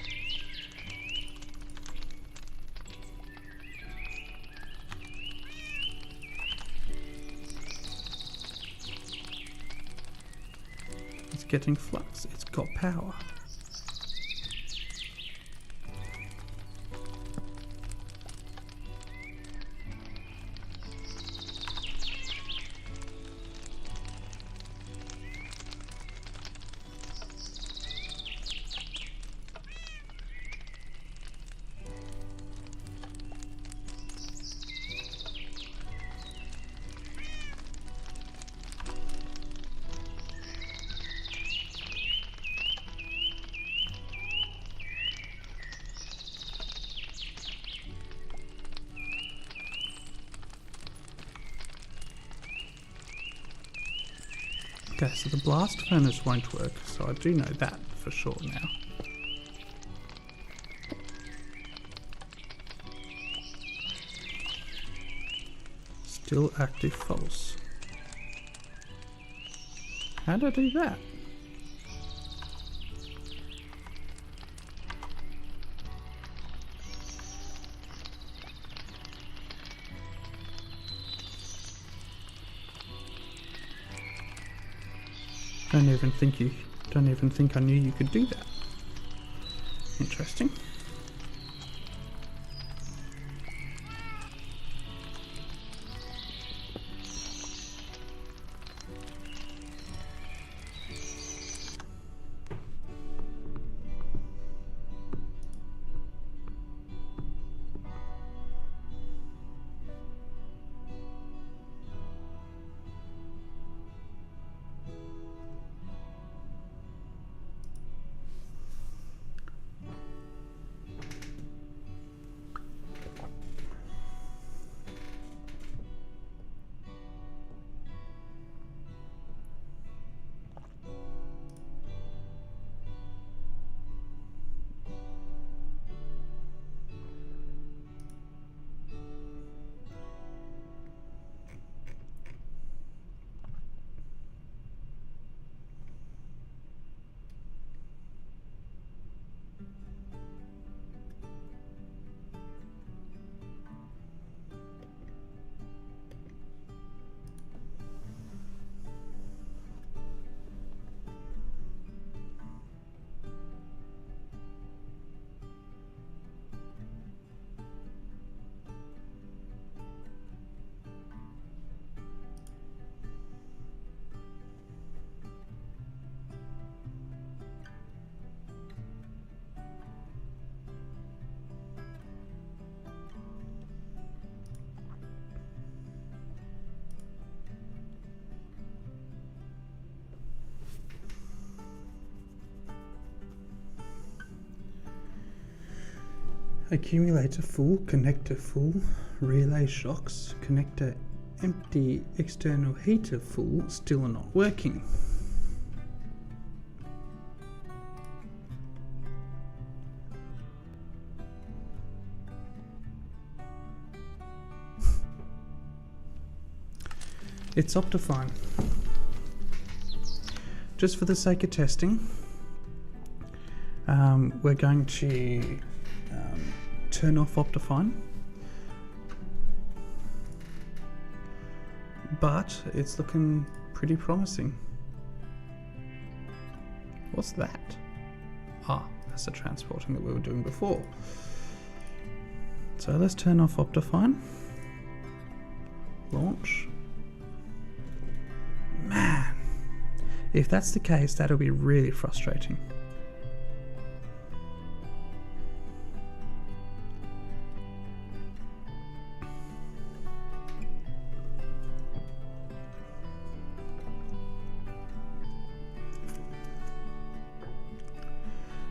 It's getting flux, it's got power. Okay, so the blast furnace won't work, so I do know that for sure now. Still active false. How'd I do that? Don't even think I knew you could do that. Interesting. Accumulator full, connector full, relay shocks, connector empty, external heater full, still not working. It's Optifine. Just for the sake of testing, we're going to turn off Optifine, but it's looking pretty promising. What's that? Ah, that's the transporting that we were doing before. So let's turn off Optifine. Launch. Man, if that's the case, that'll be really frustrating.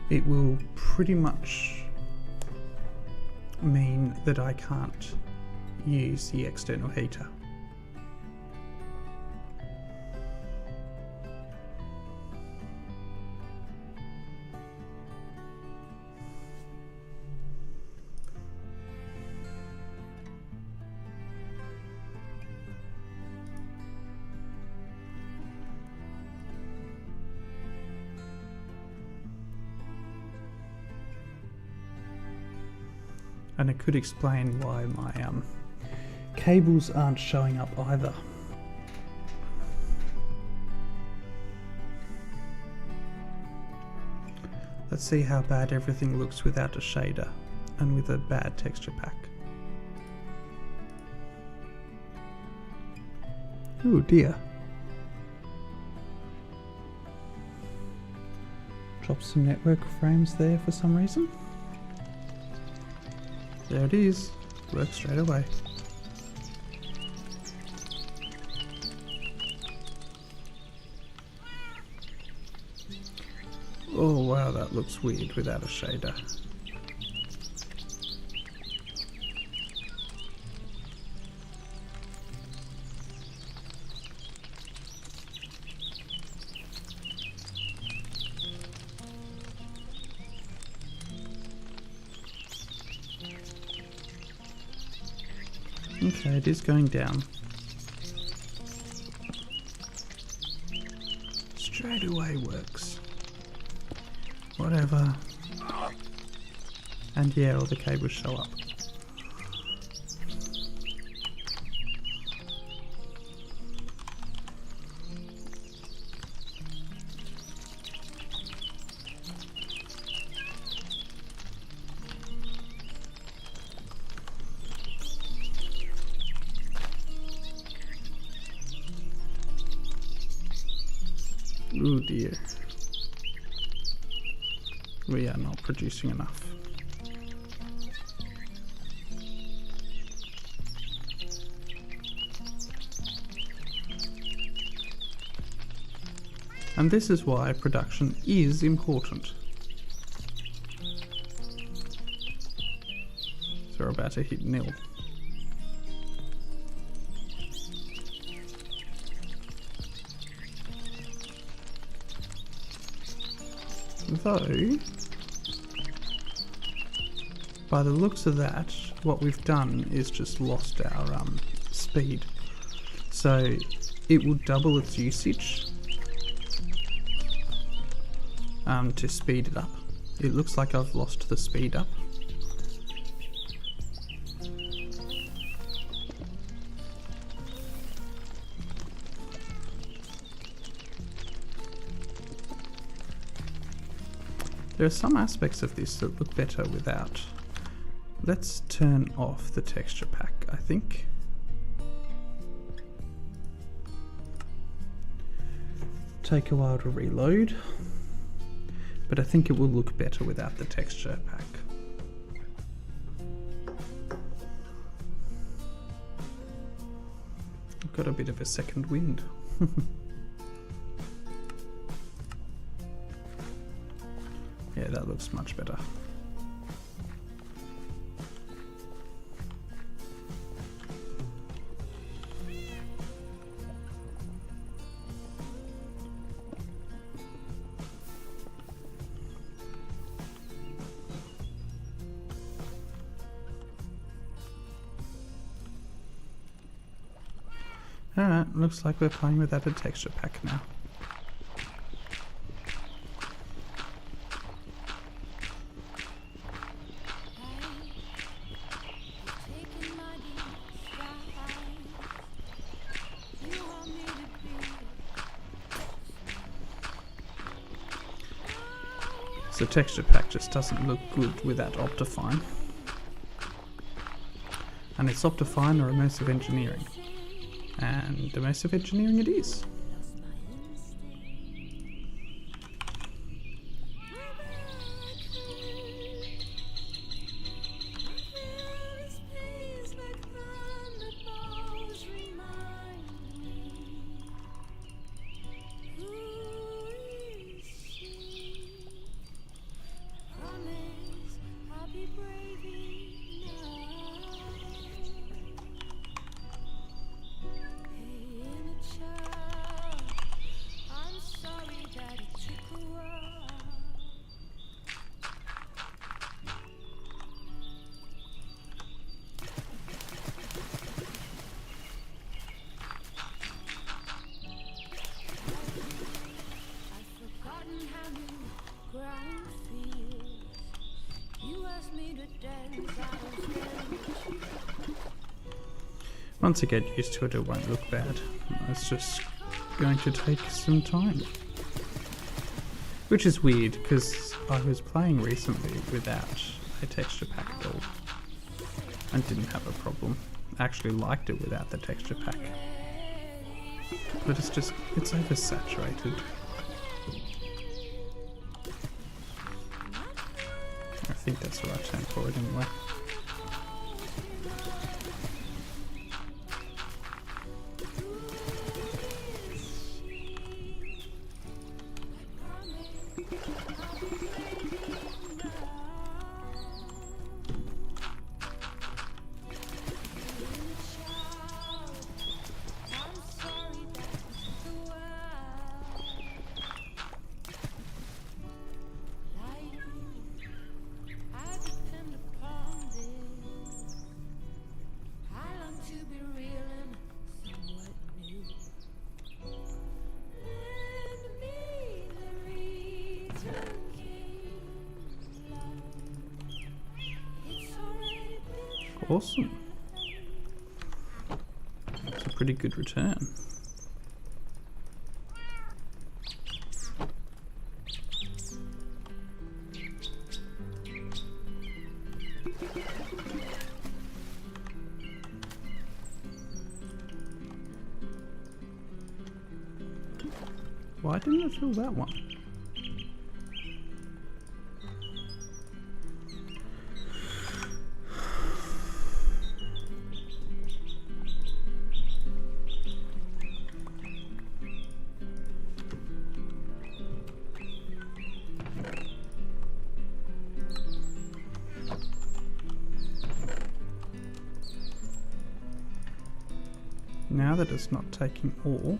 It will pretty much mean that I can't use the external heater. And it could explain why my cables aren't showing up either. Let's see how bad everything looks without a shader and with a bad texture pack. Oh dear. Drop some network frames there for some reason. There it is. Works straight away. Oh wow, that looks weird without a shader. Okay, it is going down. Straight away works. Whatever. And yeah, all the cables show up. Oh dear. We are not producing enough. And this is why production is important. So we're about to hit nil. Though, by the looks of that, what we've done is just lost our speed. So it will double its usage to speed it up. It looks like I've lost the speed up. There are some aspects of this that look better without. Let's turn off the texture pack, I think. Take a while to reload, but I think it will look better without the texture pack. I've got a bit of a second wind. Yeah, that looks much better. Alright, looks like we're playing without a texture pack now. The texture pack just doesn't look good without Optifine. And it's Optifine or immersive engineering. And immersive engineering it is. Once I get used to it, it won't look bad. It's just going to take some time. Which is weird, because I was playing recently without a texture pack build and didn't have a problem. I actually liked it without the texture pack. But it's oversaturated. I think that's the right term for it anyway. Awesome. That's a pretty good return. Why didn't I fill that one? Now that it's not taking all,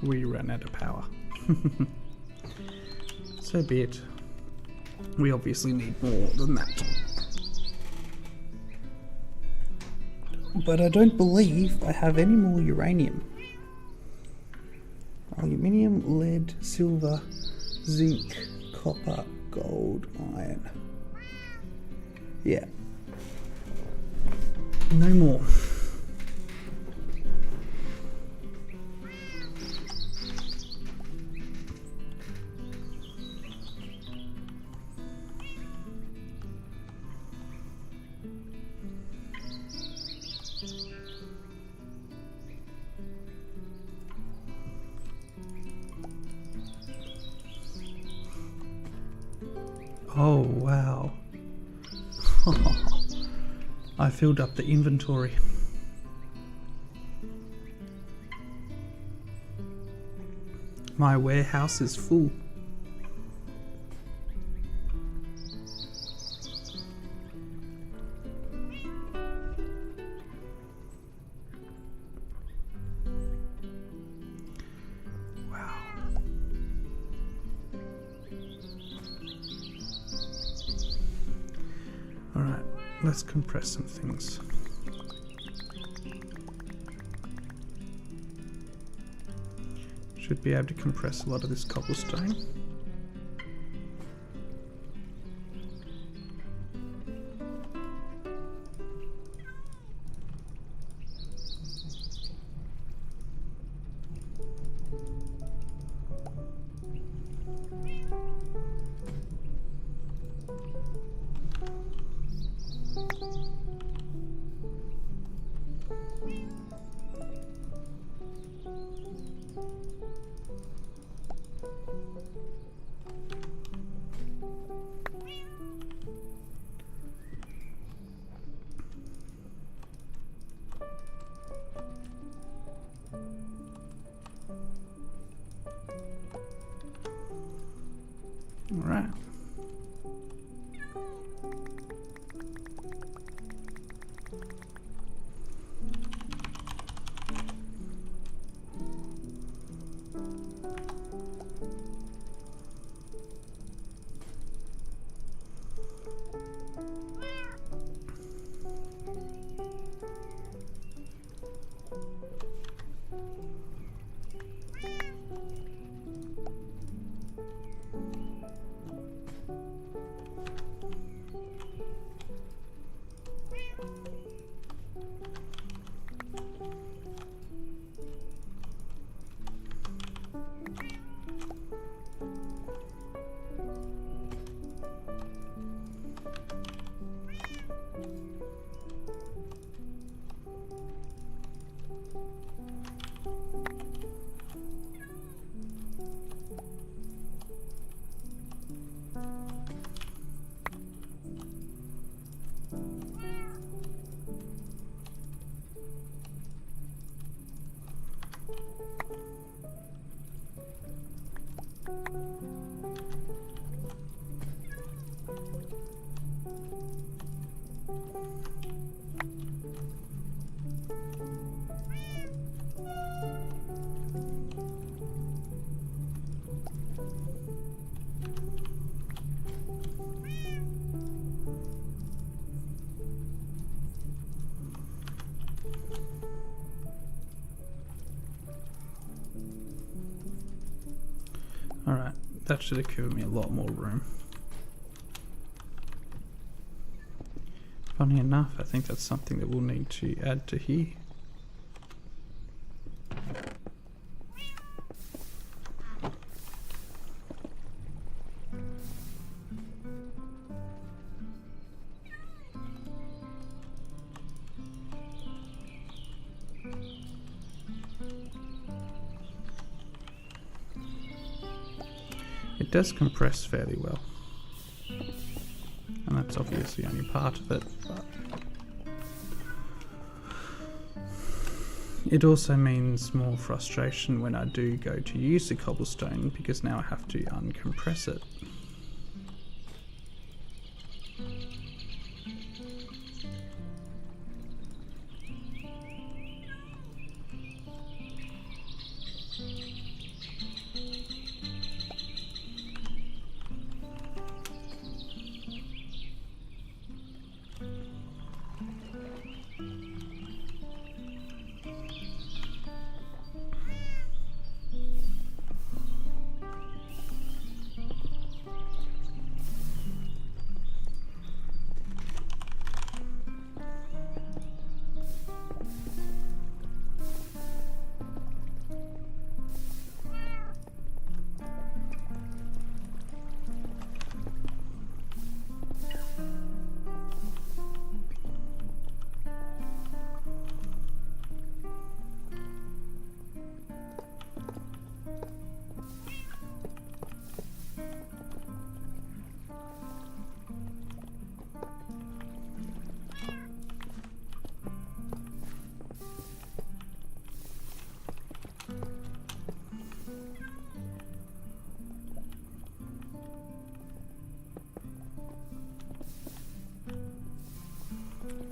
we ran out of power. So be it. We obviously need more than that. But I don't believe I have any more uranium. Aluminium, lead, silver, zinc, copper, gold, iron. Yeah. No more. Oh, wow. I filled up the inventory. My warehouse is full. Alright, let's compress some things. Should be able to compress a lot of this cobblestone. All right. Alright, that should have given me a lot more room. Funny enough, I think that's something that we'll need to add to here. It does compress fairly well, and that's obviously only part of it, but it also means more frustration when I do go to use the cobblestone, because now I have to uncompress it.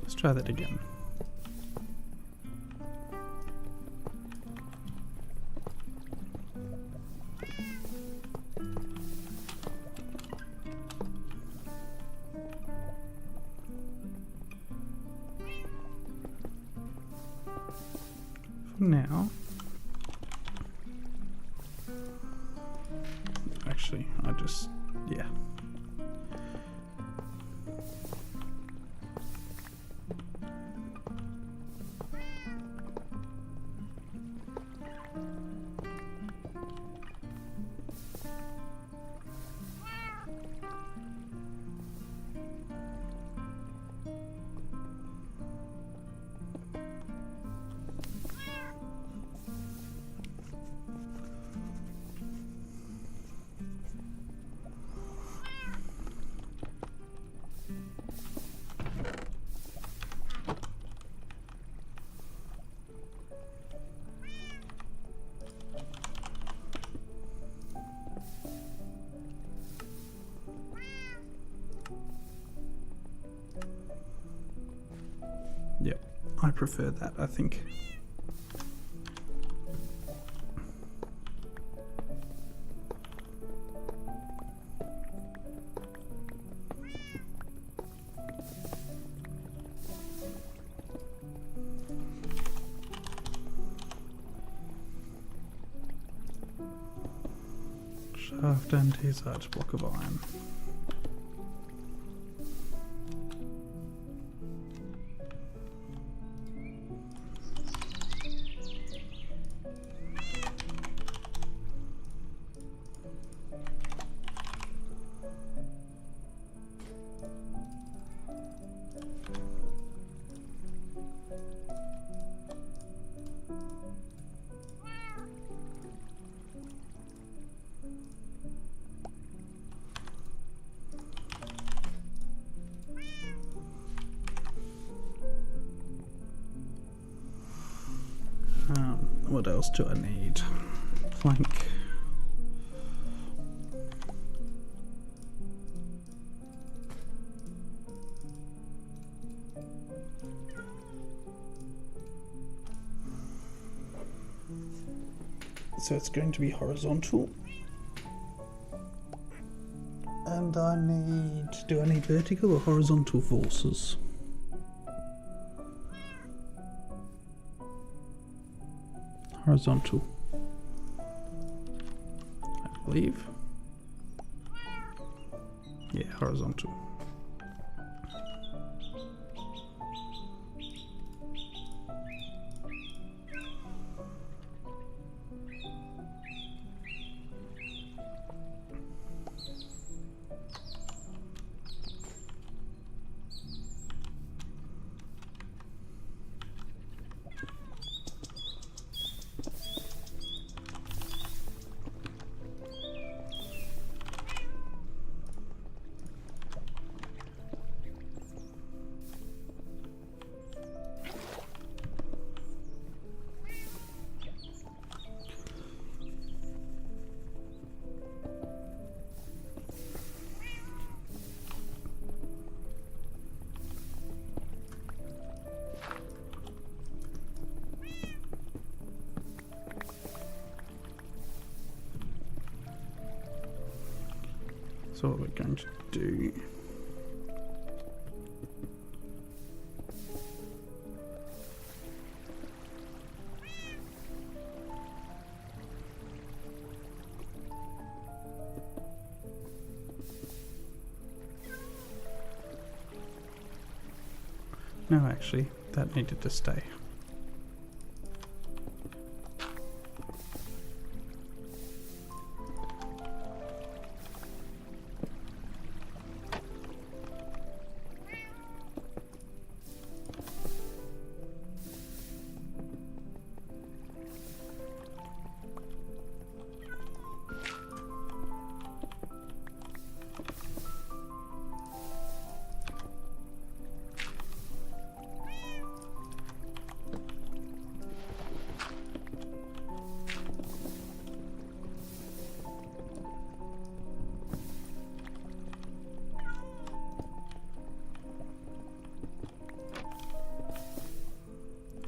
Let's try that again. For now, actually, yeah. Yep, I prefer that, I think. Shaft and his arch block of iron. What else do I need? Plank. So it's going to be horizontal. And do I need vertical or horizontal forces? Horizontal, I believe. Yeah, horizontal. So what we're going to do no, actually, that needed to stay.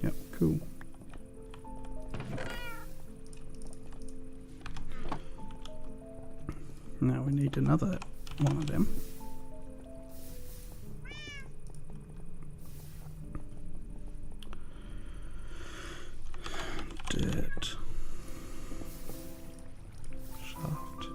Yep, cool. Now we need another one of them. Dirt. Shaft.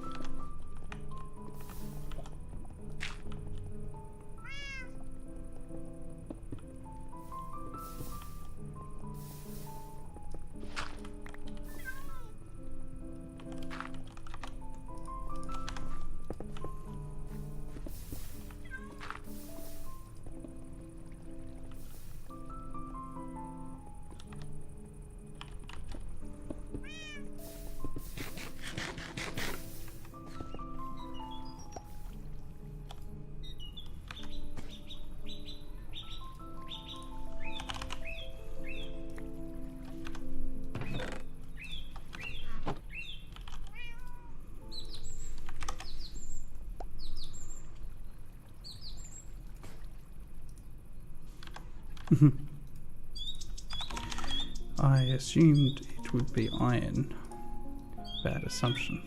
I assumed it would be iron. Bad assumption.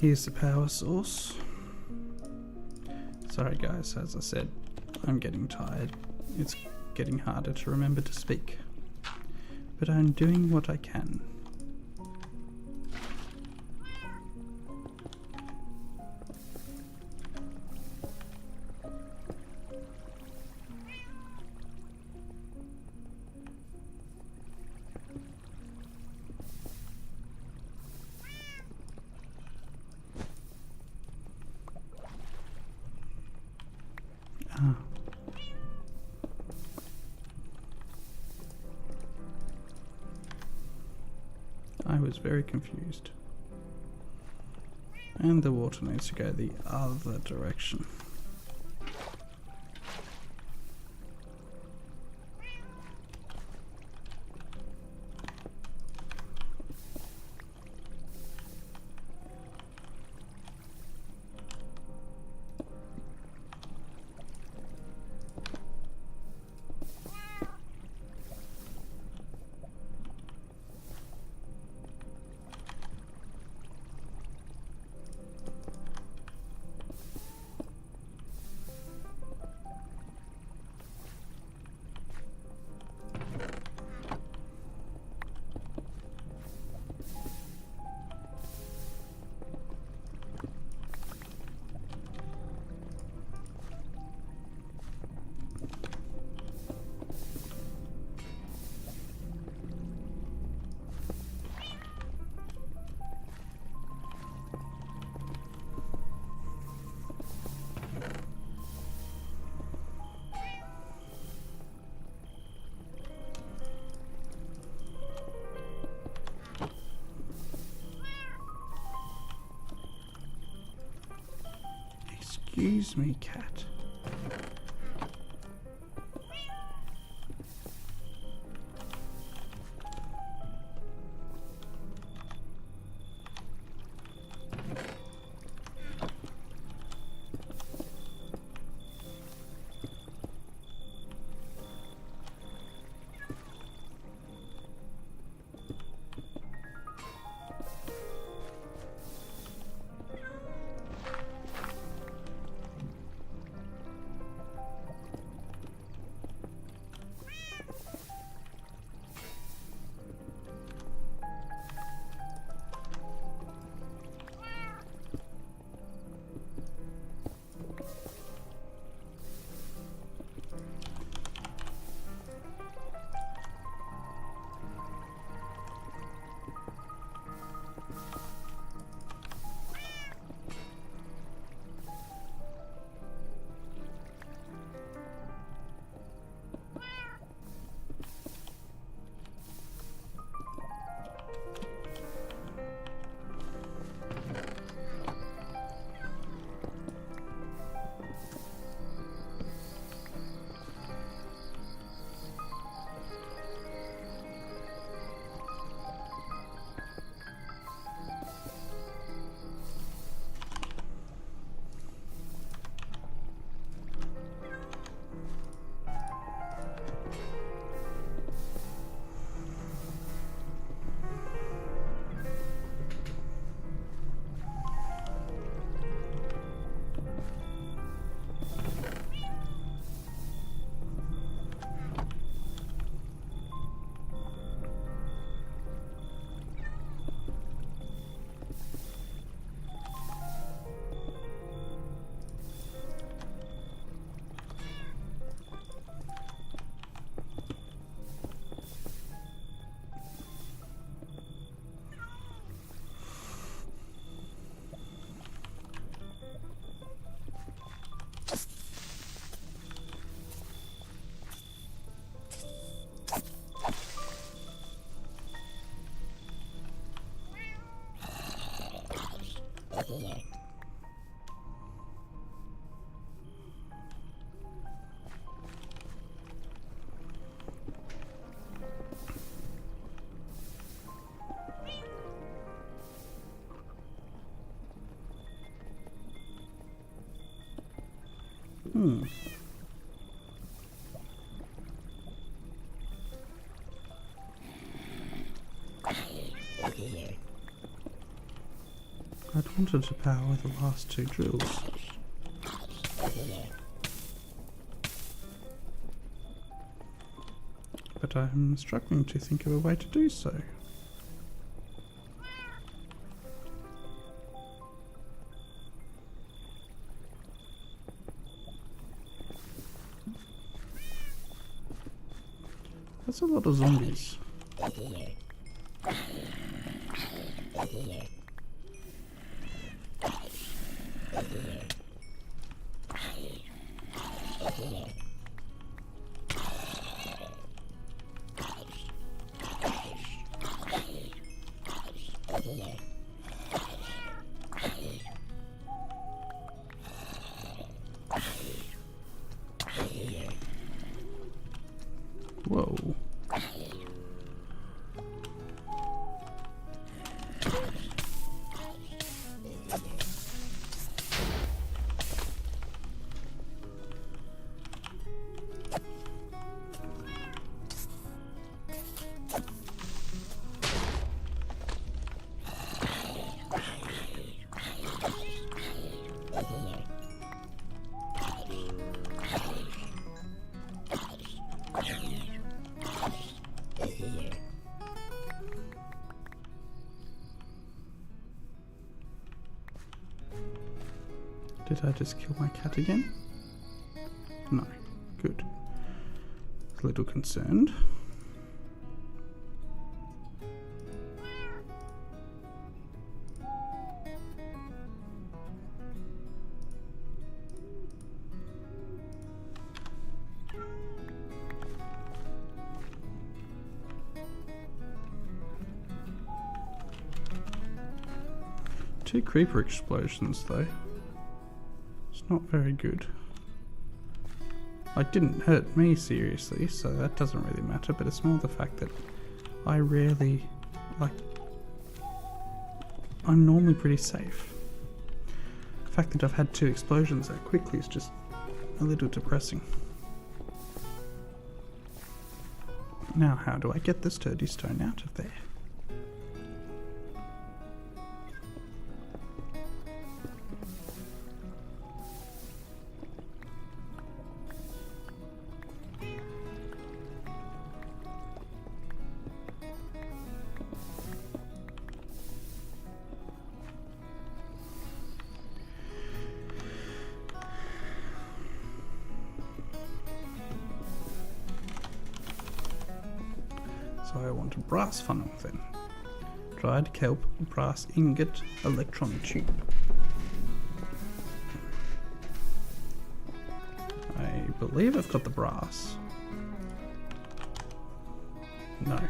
Here's the power source. Sorry guys, as I said, I'm getting tired. It's getting harder to remember to speak. But I'm doing what I can. Ah. I was very confused. And the water needs to go the other direction. Excuse me, cat. I'd wanted to power the last two drills. But I'm struggling to think of a way to do so. That's a lot of zombies. Whoa. Did I just kill my cat again? No. Good. A little concerned. Two creeper explosions though. It's not very good. It didn't hurt me seriously, so that doesn't really matter, but it's more the fact that I rarely, I'm normally pretty safe. The fact that I've had two explosions that quickly is just a little depressing. Now how do I get the sturdy stone out of there? So I want a brass funnel then. Dried kelp, brass ingot, electron tube. I believe I've got the brass. No.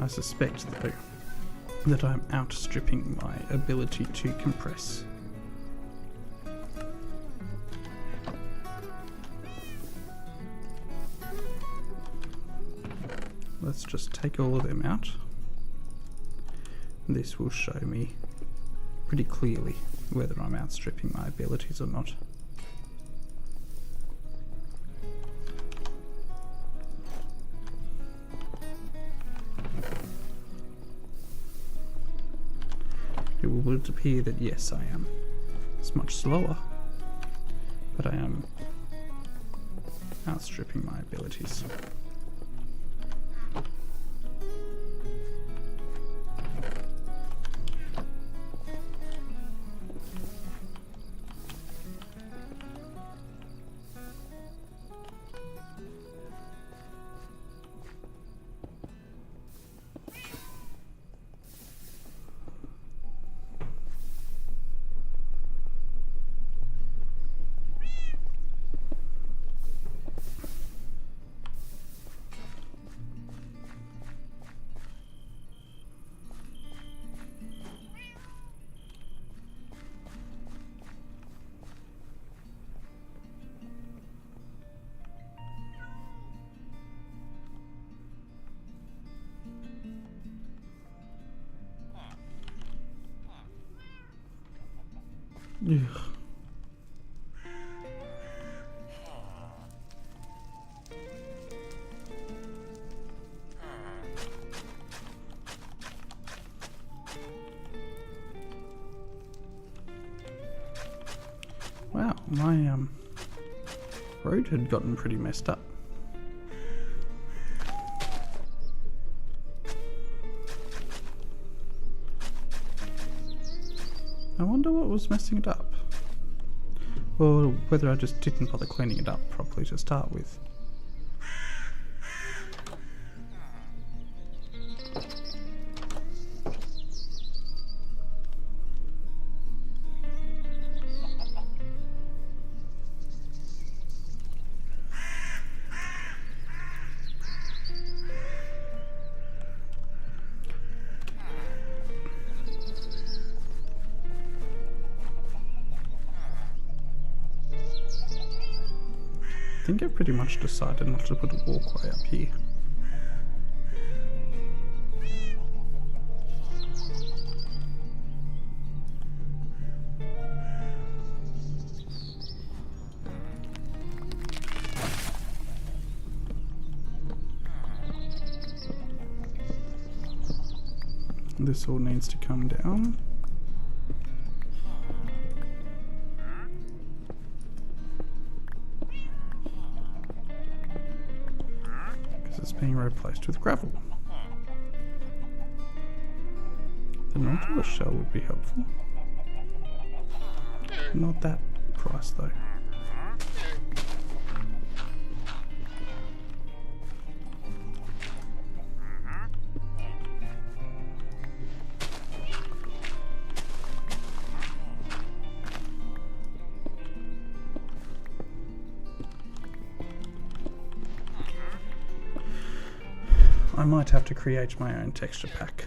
I suspect, though, that I'm outstripping my ability to compress. Let's just take all of them out. This will show me pretty clearly whether I'm outstripping my abilities or not. It would appear that yes, I am. It's much slower, but I am outstripping my abilities. Ugh. Wow, my road had gotten pretty messed up. I wonder what was messing it up. Or whether I just didn't bother cleaning it up properly to start with. I think I've pretty much decided not to put a walkway up here. This all needs to come down. It's being replaced with gravel. The Nautilus shell would be helpful. Not that price though. I might have to create my own texture pack.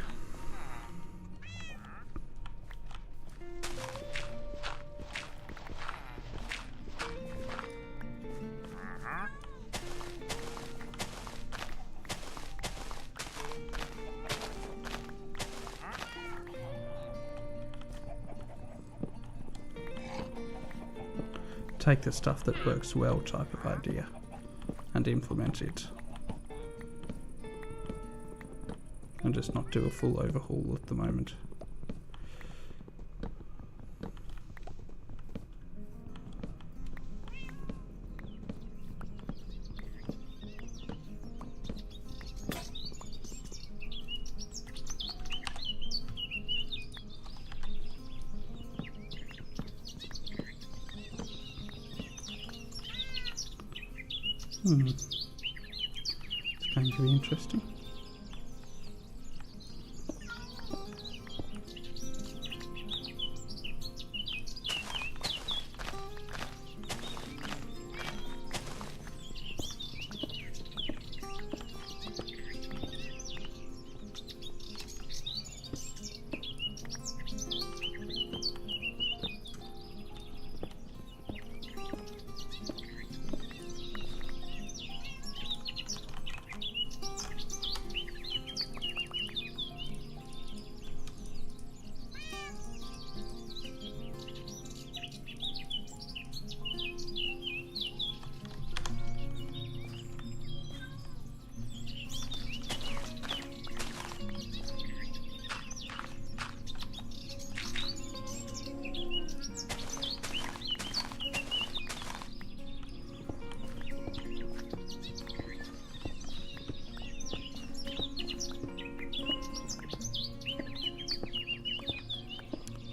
Take the stuff that works well type of idea and implement it. And just not do a full overhaul at the moment. It's going to be interesting.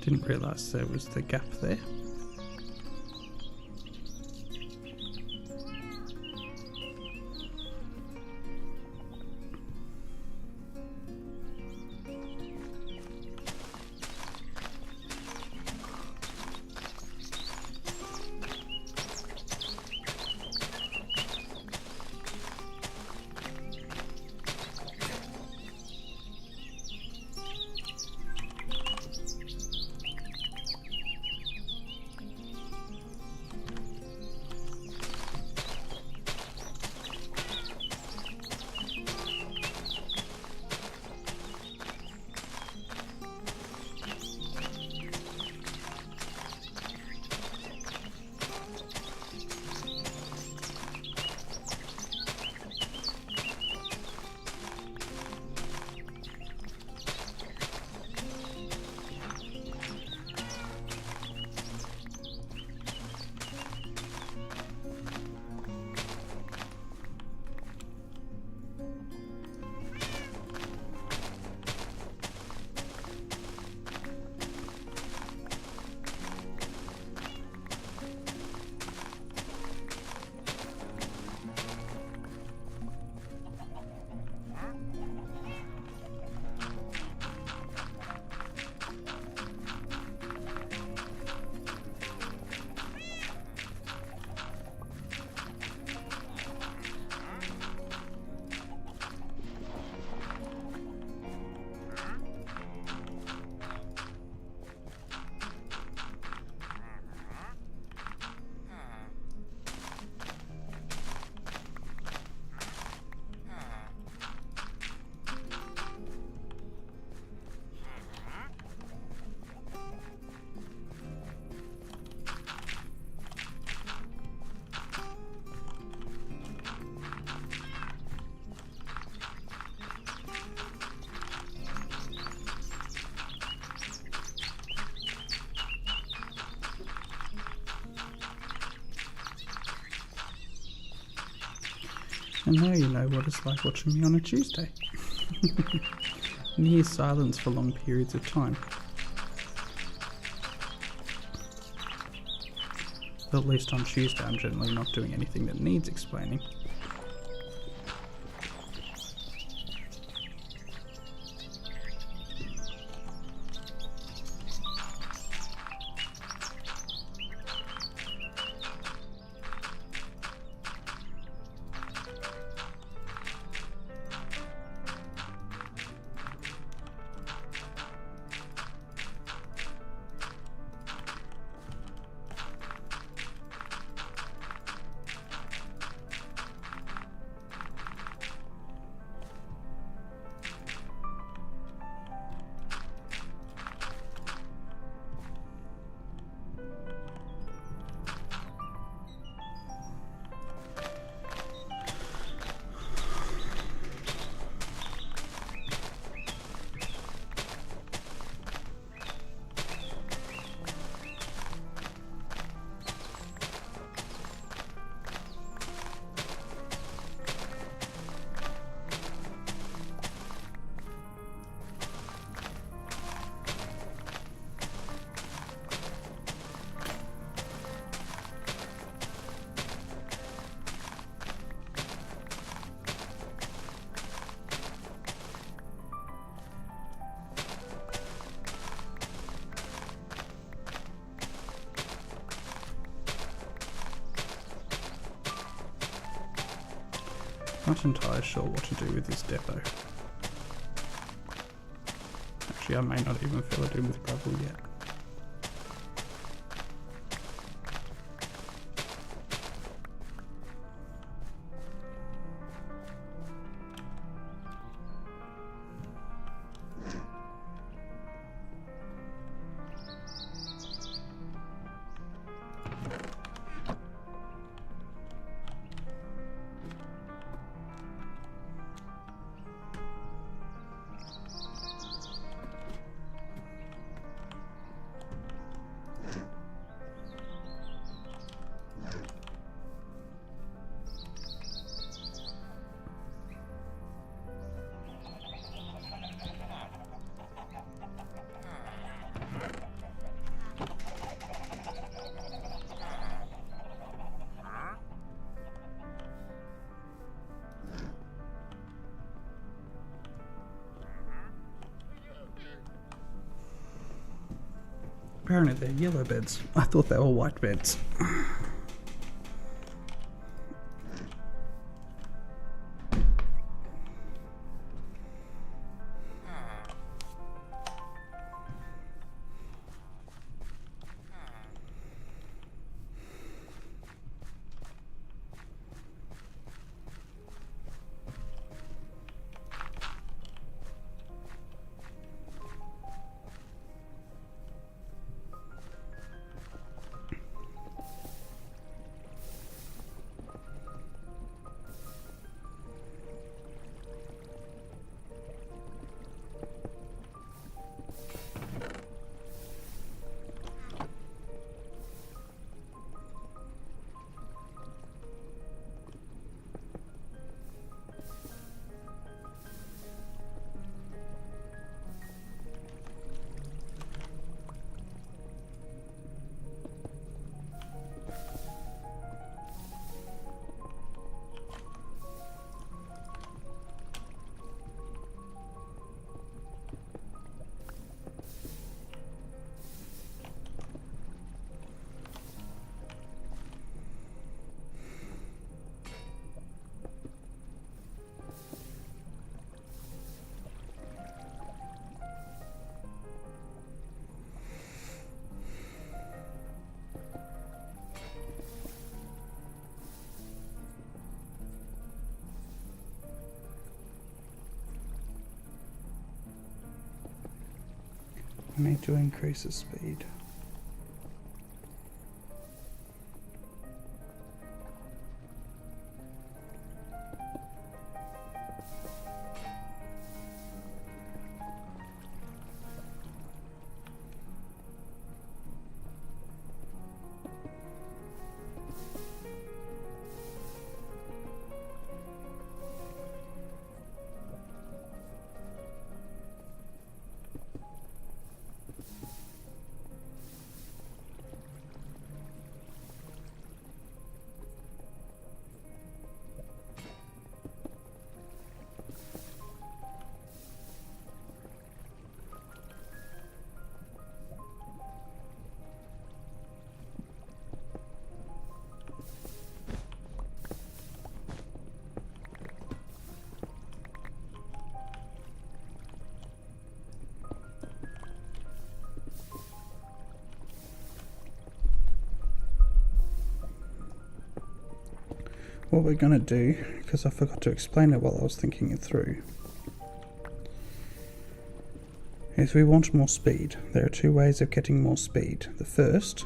Didn't realise there was the gap there. And now you know what it's like watching me on a Tuesday. Near silence for long periods of time. But at least on Tuesday I'm generally not doing anything that needs explaining. Not entirely sure what to do with this depot. Actually, I may not even fill it in with gravel yet. Apparently they're yellow beds. I thought they were white beds. I need to increase the speed. what we're going to do, because I forgot to explain it while I was thinking it through, is we want more speed. There are two ways of getting more speed. The first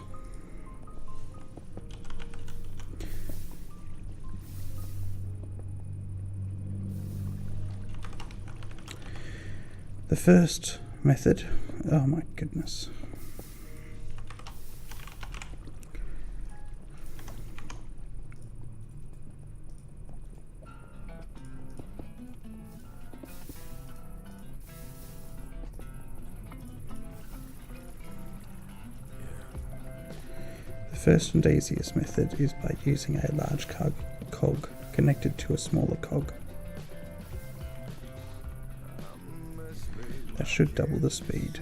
method, oh my goodness. The first and easiest method is by using a large cog connected to a smaller cog. That should double the speed.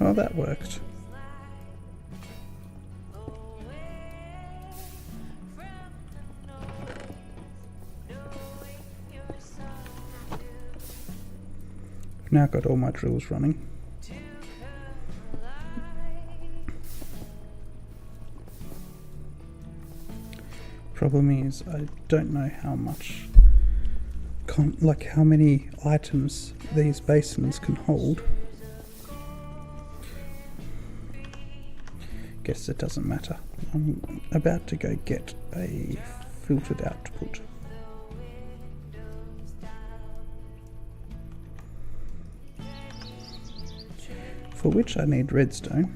Oh, that worked. Now got all my drills running. Problem is, I don't know how much, how many items these basins can hold. Guess it doesn't matter. I'm about to go get a filtered output. For which I need redstone,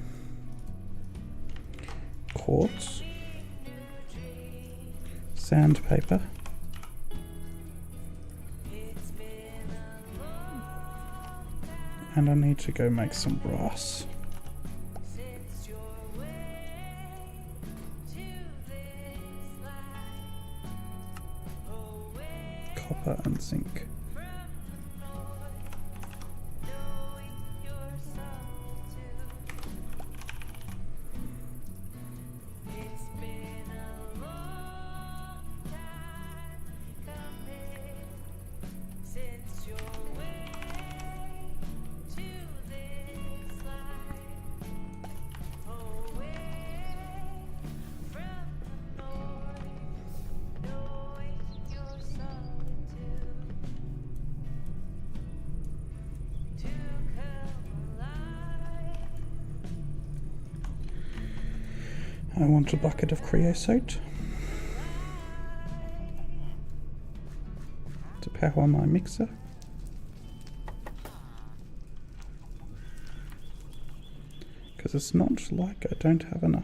quartz, sandpaper, and I need to go make some brass. Copper and zinc. I want a bucket of creosote to power my mixer. Because it's not like I don't have enough.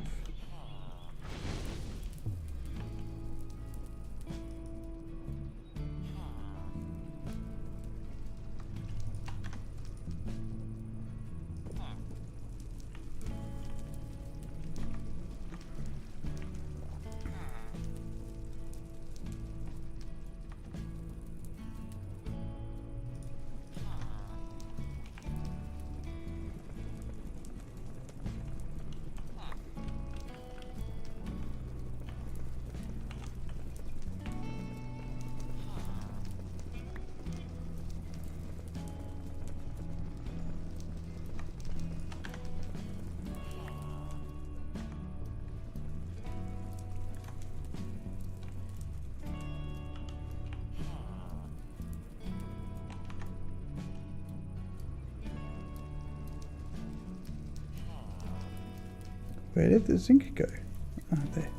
Where did the zinc go? Ah, there.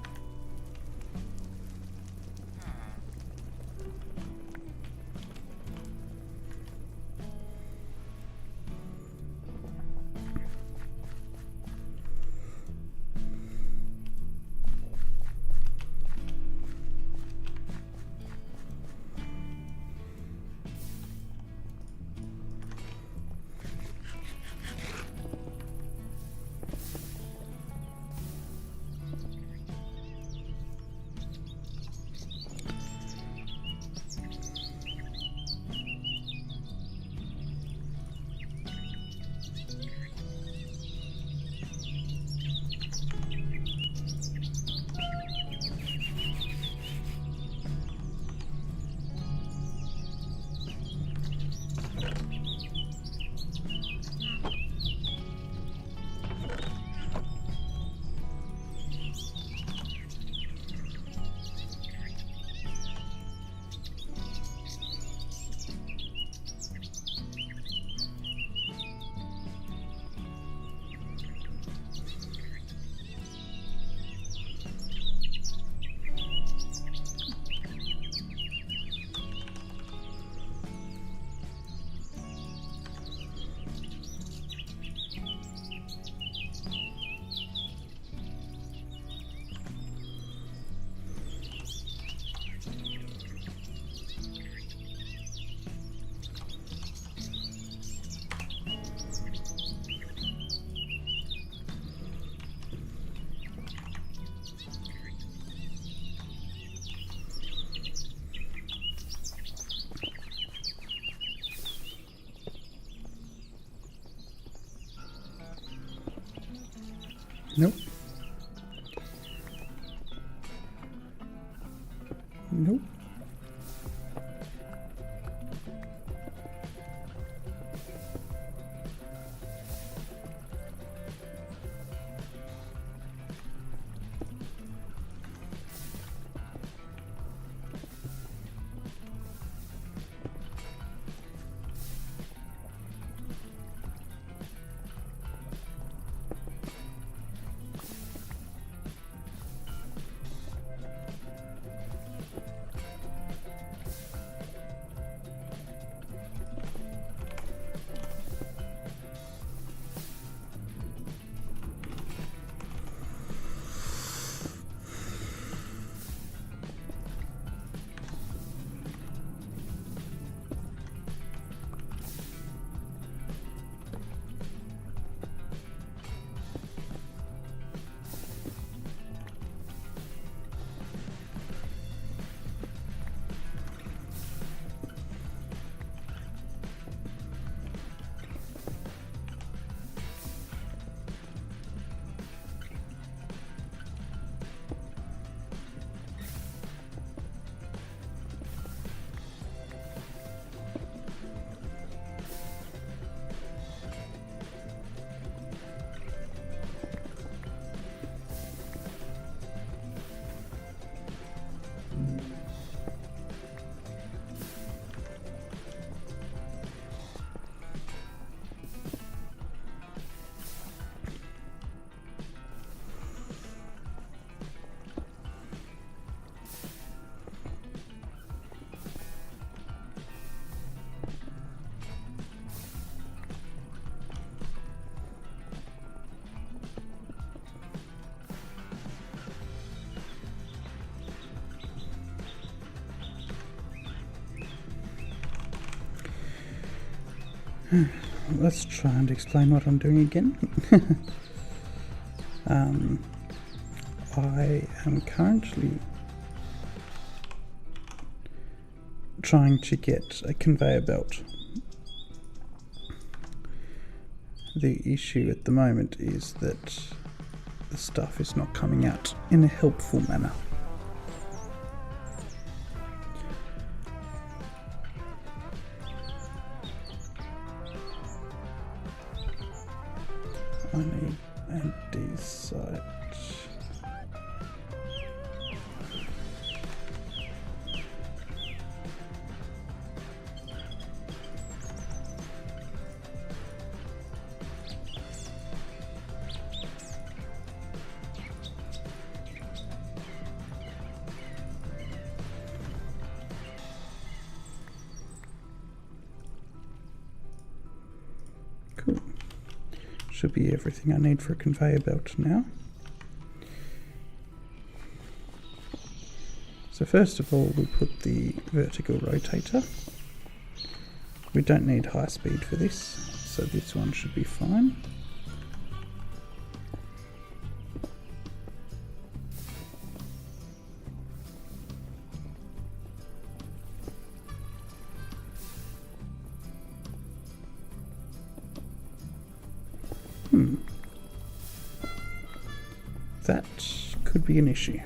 Nope. Nope. Let's try and explain what I'm doing again. I am currently trying to get a conveyor belt. The issue at the moment is that the stuff is not coming out in a helpful manner. I need a D-site. Cool. Should be everything I need for a conveyor belt now. So first of all, we put the vertical rotator. We don't need high speed for this, so this one should be fine. That could be an issue.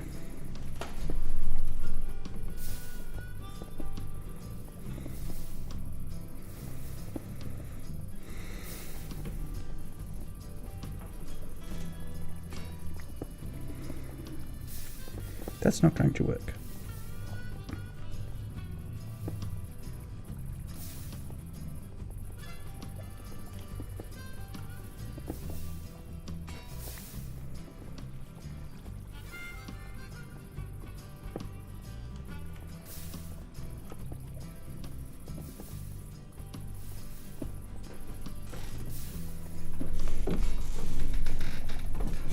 That's not going to work.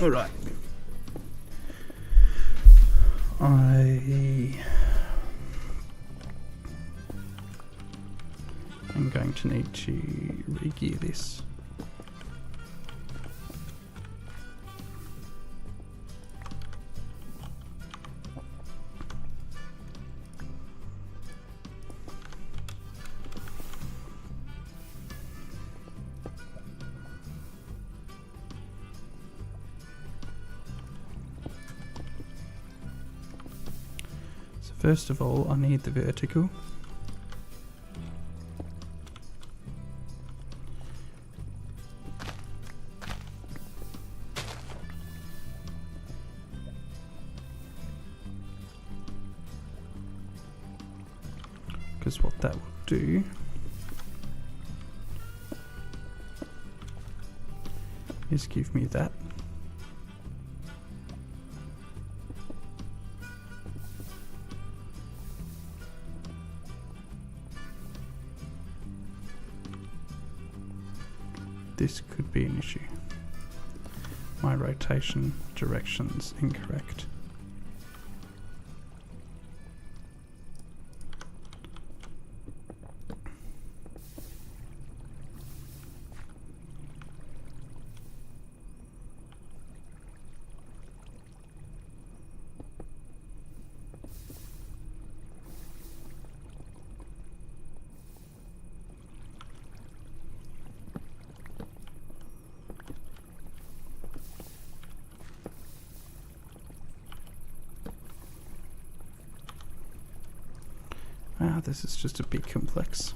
All right. I am going to need to re-gear this. First of all, I need the vertical. Because what that will do is give me that. This could be an issue. My rotation direction's incorrect. Wow, this is just a bit complex.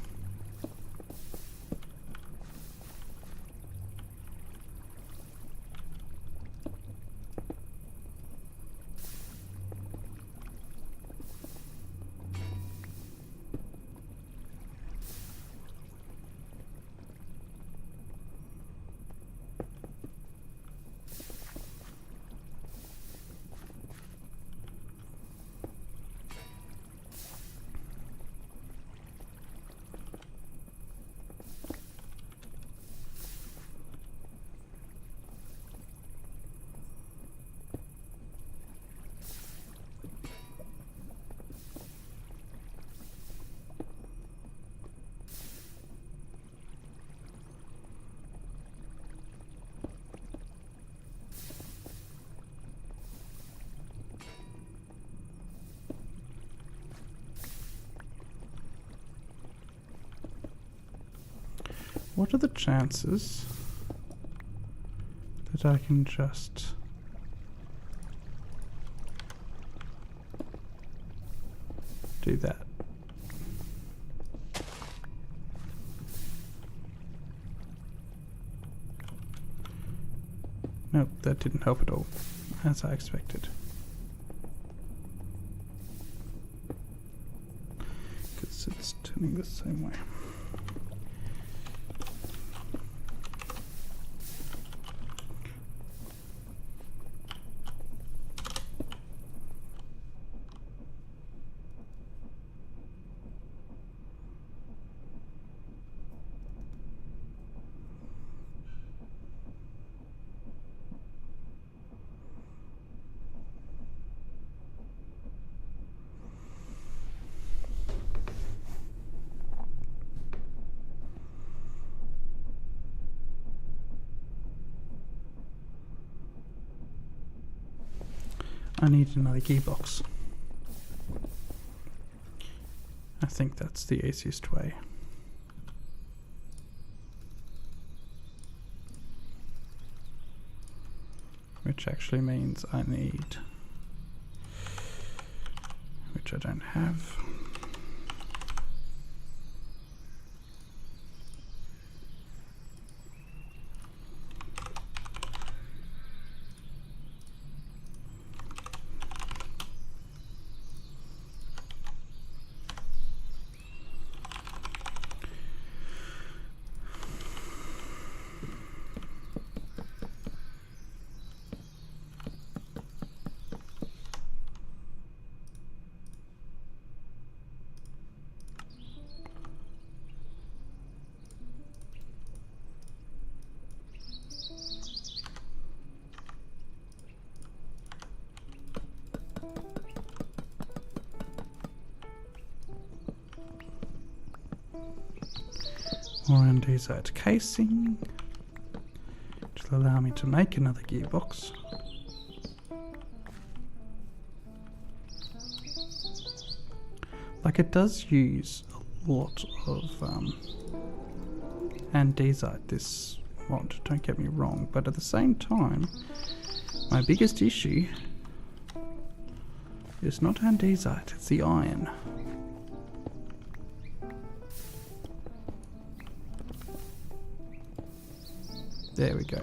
What are the chances that I can just do that? Nope, that didn't help at all, as I expected. Because it's turning the same way. I need another gearbox. I think that's the easiest way. Which actually means I need, which I don't have. More andesite casing, which will allow me to make another gearbox. Like, it does use a lot of andesite, this mod, don't get me wrong, but at the same time, my biggest issue is not andesite, it's the iron. There we go.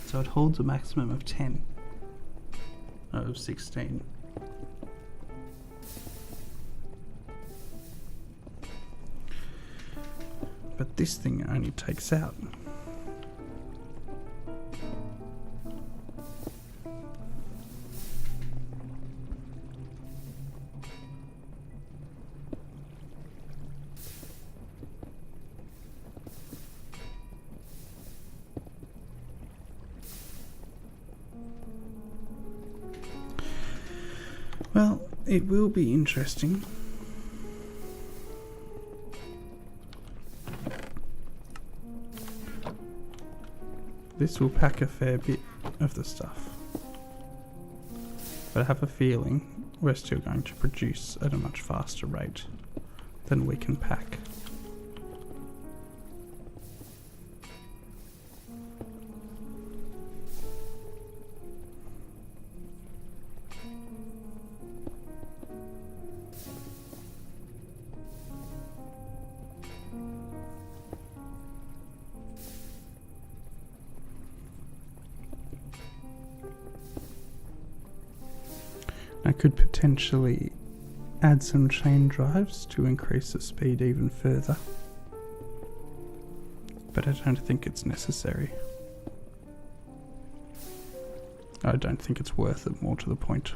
So it holds a maximum of 10. No, of 16. But this thing only takes out. Well, it will be interesting. This will pack a fair bit of the stuff. But I have a feeling we're still going to produce at a much faster rate than we can pack. I could potentially add some chain drives to increase the speed even further, but I don't think it's necessary. I don't think it's worth it, more to the point.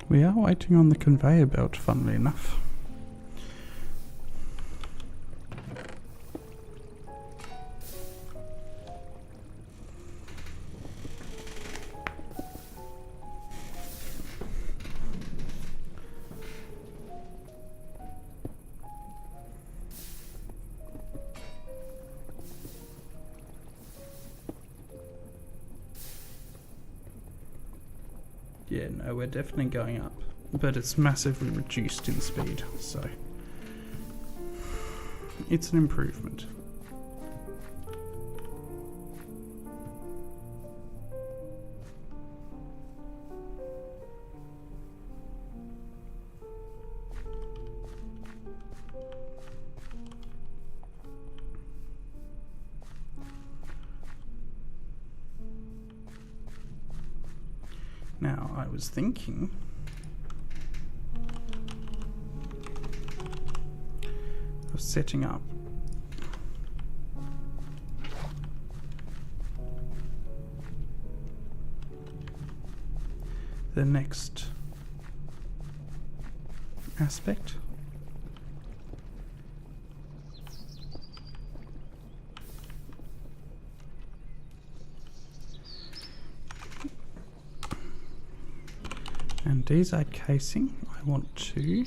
We are waiting on the conveyor belt, funnily enough. Yeah, no, we're definitely going up, but it's massively reduced in speed, so it's an improvement. Now, I was thinking of setting up the next aspect. And deside casing, I want to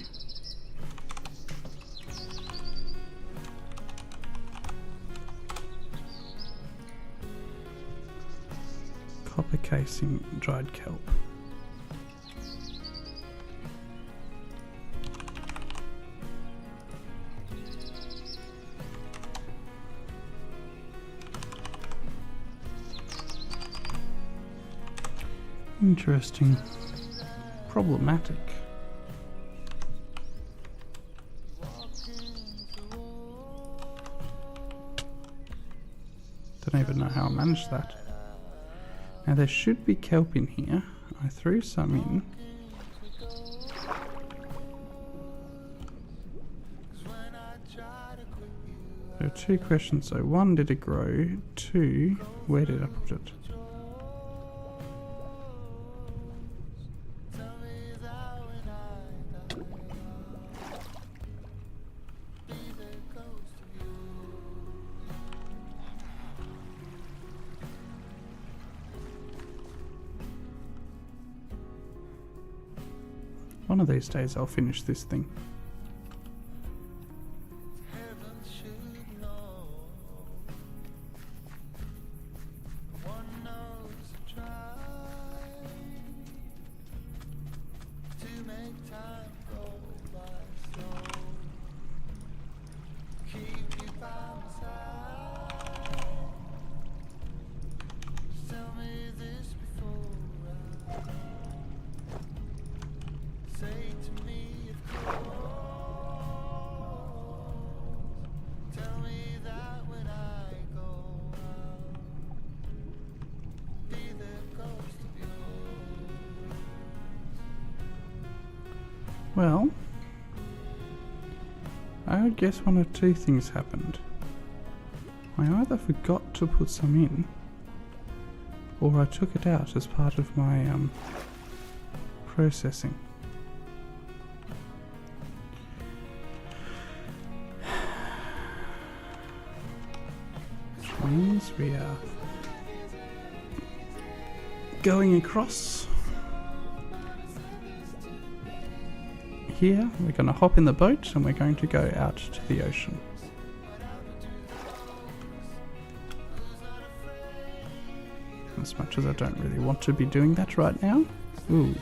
copper casing dried kelp. Interesting. Problematic. Don't even know how I managed that. Now there should be kelp in here. I threw some in. There are two questions though. One, did it grow? Two, where did I put it? One of these days I'll finish this thing. Well, I guess one of two things happened. I either forgot to put some in, or I took it out as part of my processing. Which means we are going across. Here, we're going to hop in the boat and we're going to go out to the ocean. As much as I don't really want to be doing that right now. Ooh.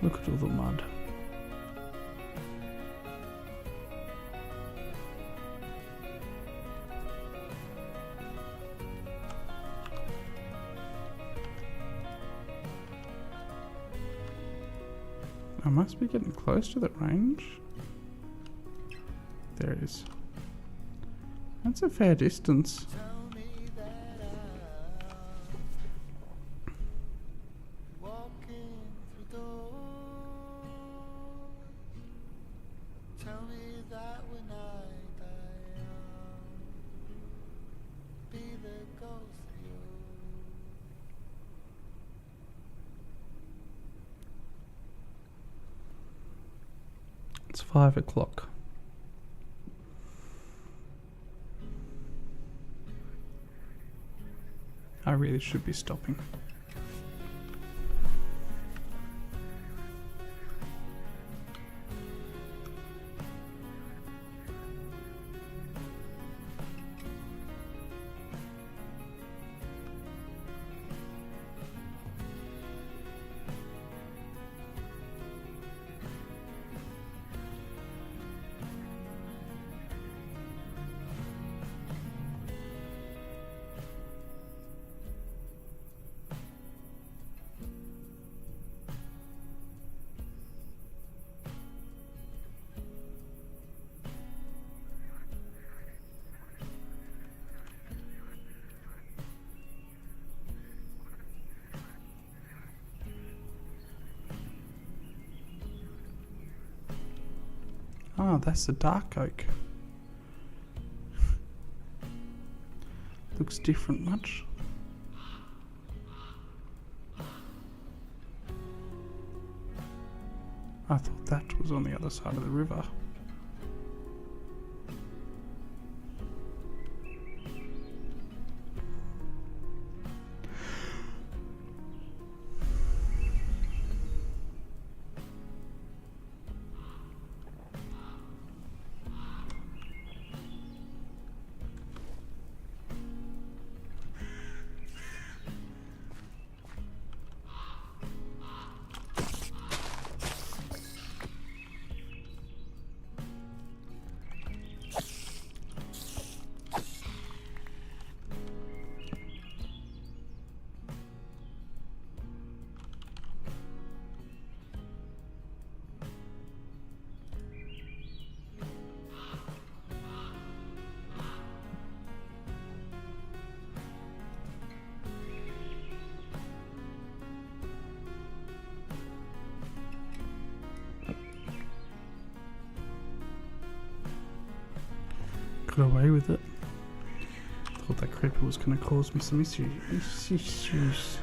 Look at all the mud. I must be getting close to the range. There it is. That's a fair distance. It's 5 o'clock. I really should be stopping. Ah, that's the dark oak. Looks different much. I thought that was on the other side of the river. Got away with it. Thought that creeper was going to cause me some issues.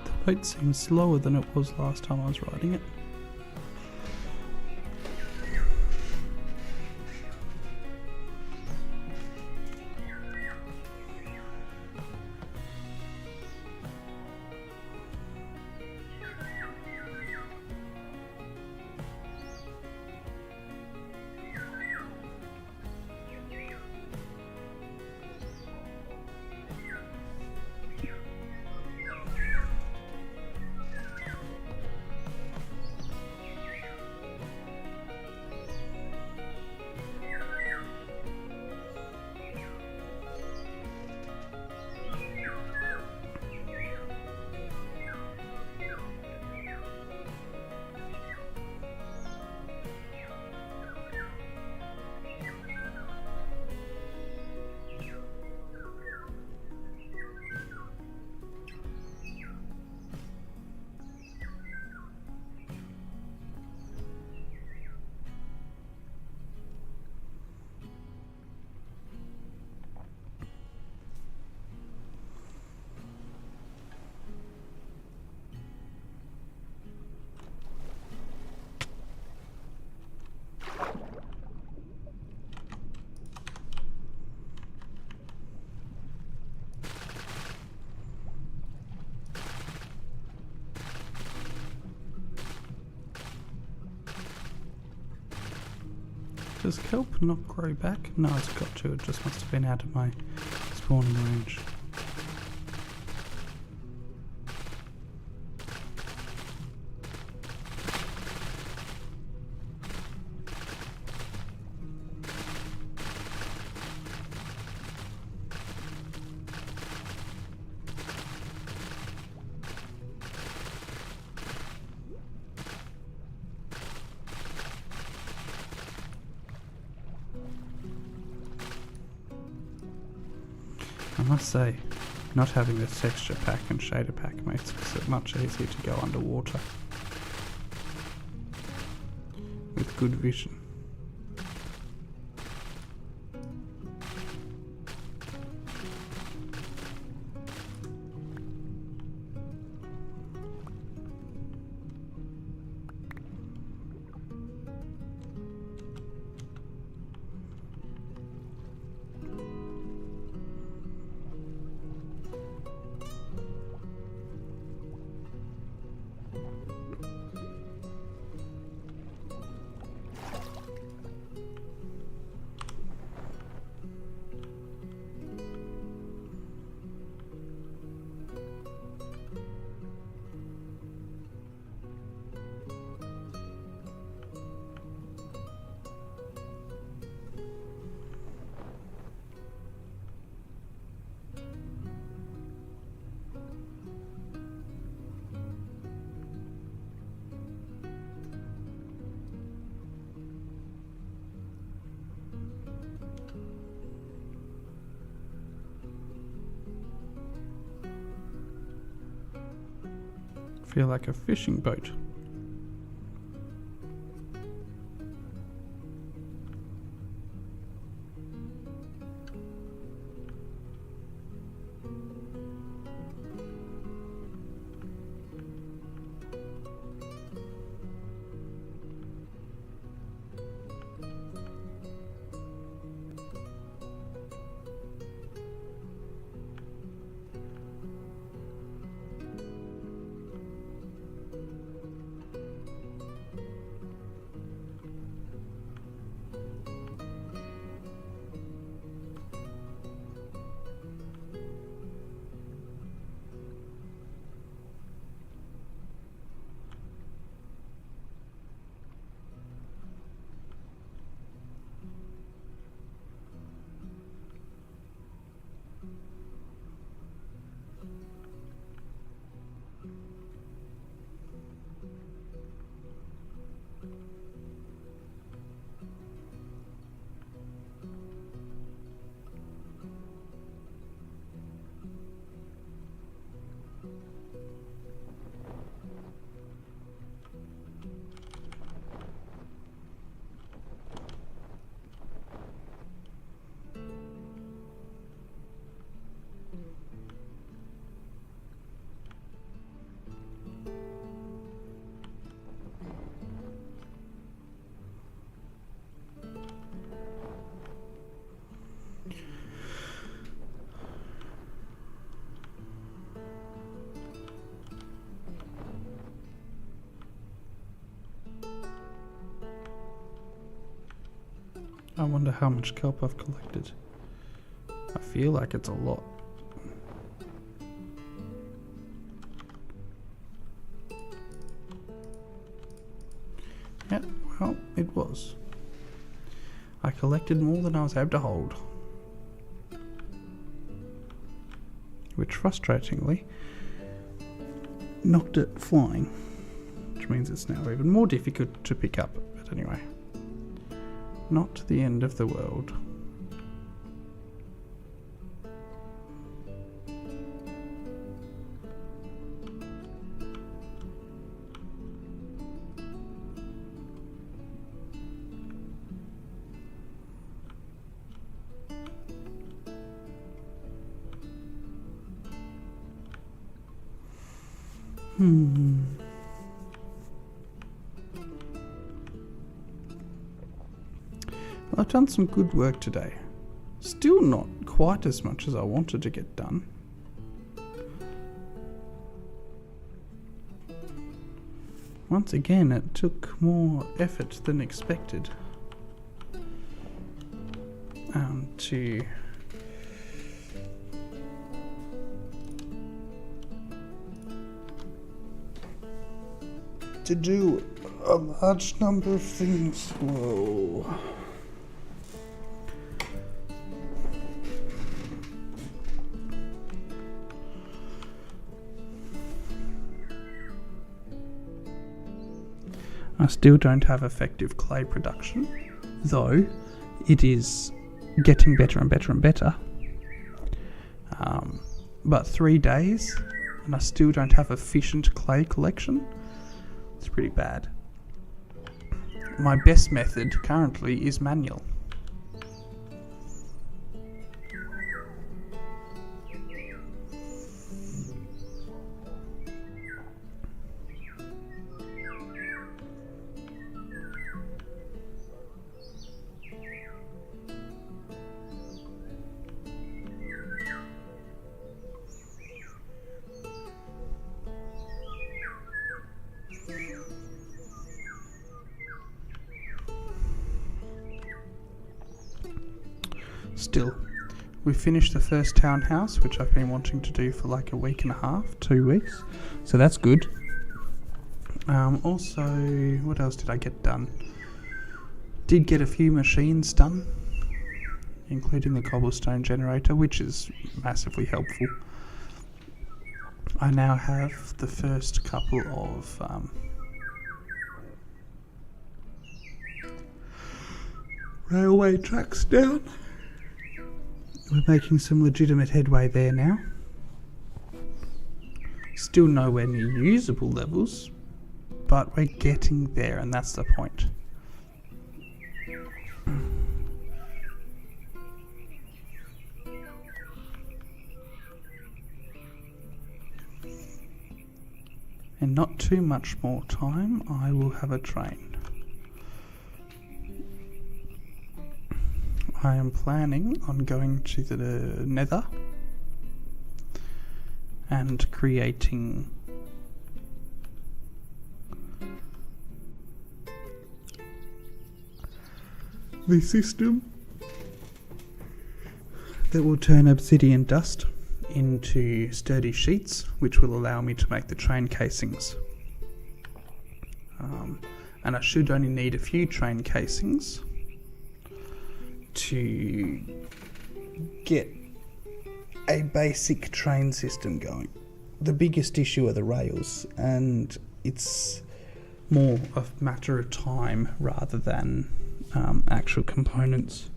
The boat seems slower than it was last time I was riding it. Does kelp not grow back? No, it's got to. It just must have been out of my spawning range. I must say, not having this texture pack and shader pack makes it much easier to go underwater with good vision. Feel like a fishing boat. I wonder how much kelp I've collected. I feel like it's a lot. Yeah, well, it was. I collected more than I was able to hold. Which, frustratingly, knocked it flying. Which means it's now even more difficult to pick up. But anyway. Not the end of the world. I've done some good work today. Still not quite as much as I wanted to get done. Once again, it took more effort than expected. to do a large number of things. Whoa. I still don't have effective clay production, though it is getting better and better and better. But 3 days and I still don't have efficient clay collection. It's pretty bad. My best method currently is manual. Still, we finished the first townhouse, which I've been wanting to do for like a week and a half, 2 weeks. So that's good. Also, what else did I get done? Did get a few machines done, including the cobblestone generator, which is massively helpful. I now have the first couple of railway tracks down. We're making some legitimate headway there now. Still nowhere near usable levels, but we're getting there, and that's the point. In not too much more time, I will have a train. I am planning on going to the Nether and creating the system that will turn obsidian dust into sturdy sheets, which will allow me to make the train casings. And I should only need a few train casings to get a basic train system going. The biggest issue are the rails, and it's more a matter of time rather than actual components.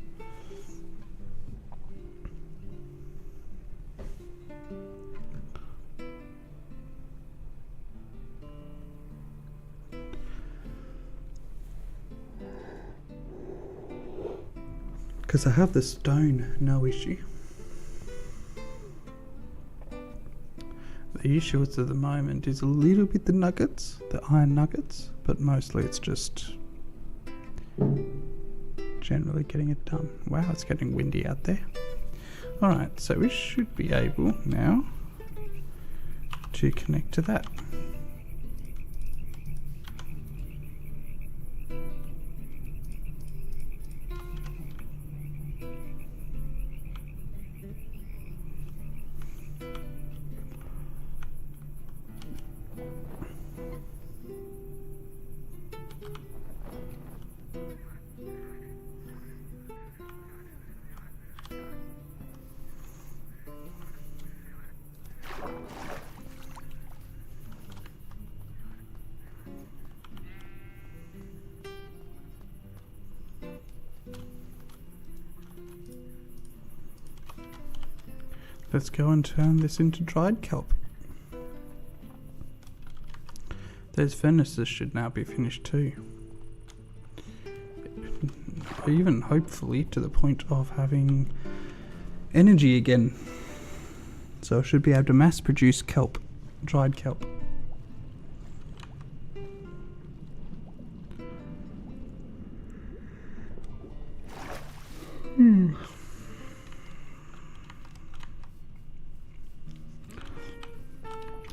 Because I have the stone, no issue. The issue at the moment is a little bit the nuggets, the iron nuggets, but mostly it's just generally getting it done. Wow, it's getting windy out there. Alright, so we should be able now to connect to that. Let's go and turn this into dried kelp. Those furnaces should now be finished too. Even hopefully to the point of having energy again. So I should be able to mass produce kelp, dried kelp.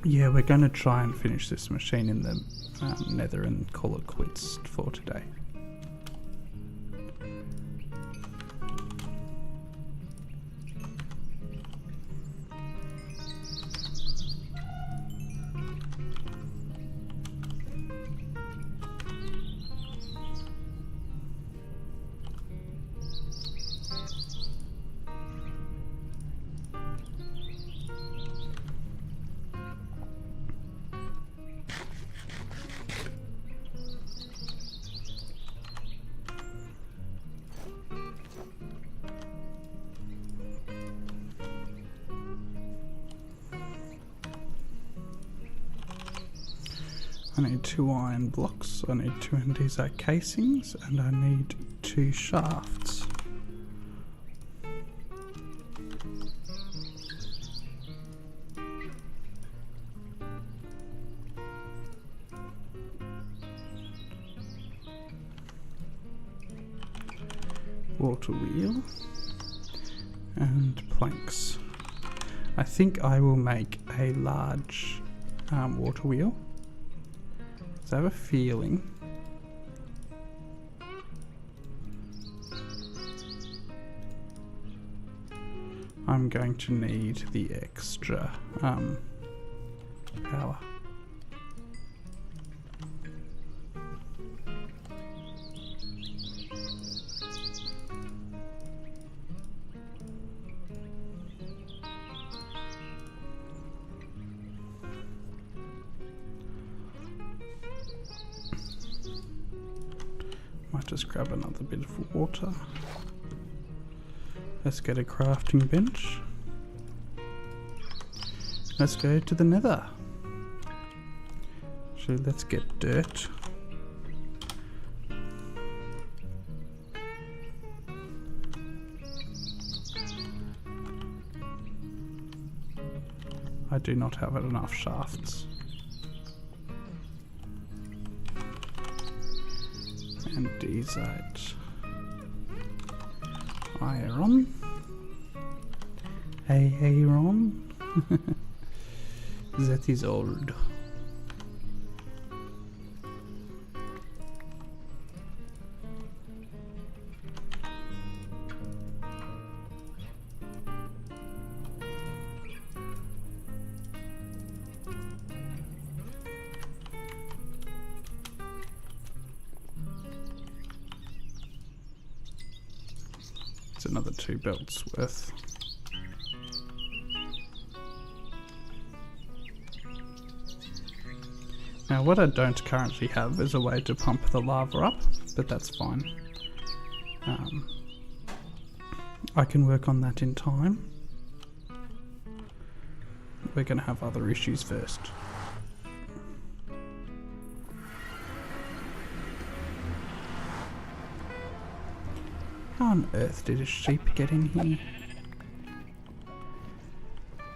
Yeah, we're going to try and finish this machine in the Nether and call it quits for today. I need 2 iron blocks, I need 2 andesite casings, and I need 2 shafts. Water wheel and planks. I think I will make a large water wheel. So I have a feeling I'm going to need the extra power. Might just grab another bit of water. Let's get a crafting bench. Let's go to the nether. So let's get dirt. I do not have enough shafts. Andesite, iron, iron. That is old. It's another 2 belts worth. Now what I don't currently have is a way to pump the lava up, but that's fine. I can work on that in time. We're going to have other issues first. How on earth did a sheep get in here?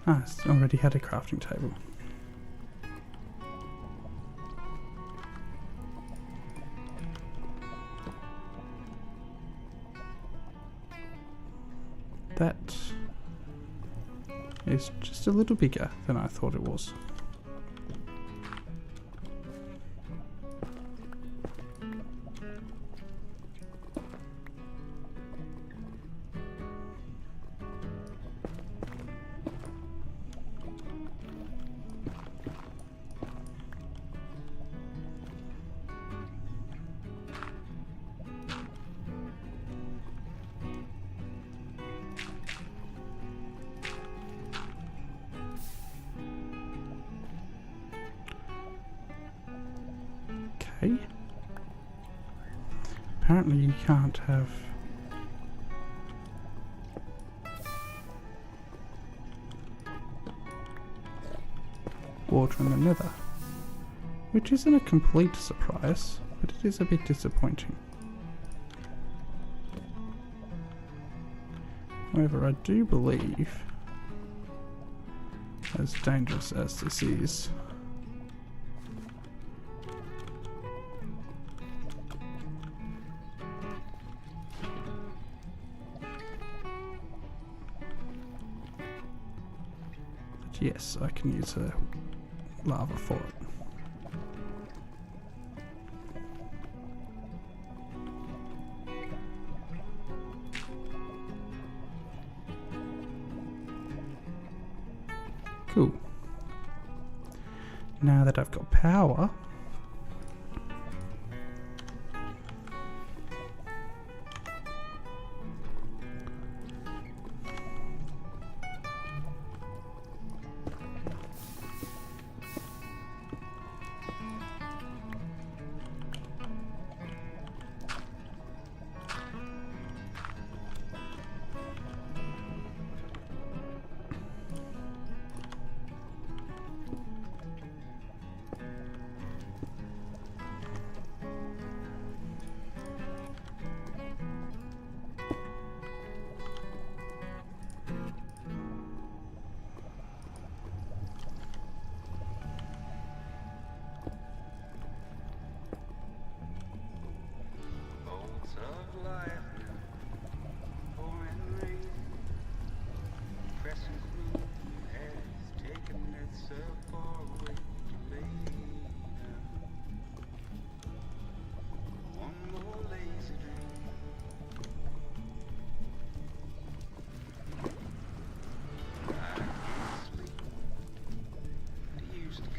Ah, it's already had a crafting table. That is just a little bigger than I thought it was. Okay. Apparently you can't have water in the nether, which isn't a complete surprise, but it is a bit disappointing. However, I do believe, as dangerous as this is, yes, I can use a lava for it. Cool. Now that I've got power,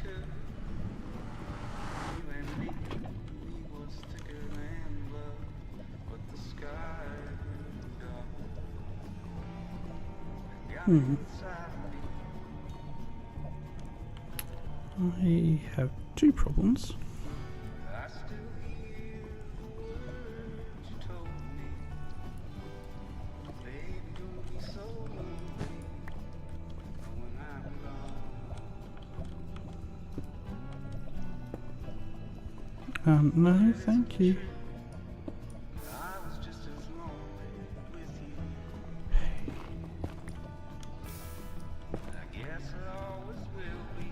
could. You and me, we was thicker than blood, but the sky grew dark. Got inside me.
I have two problems.
I still hear the words you told me. Baby, you'll be so lonely when I'm gone.
No, thank you.
I was just as lonely with you. I guess I always will be.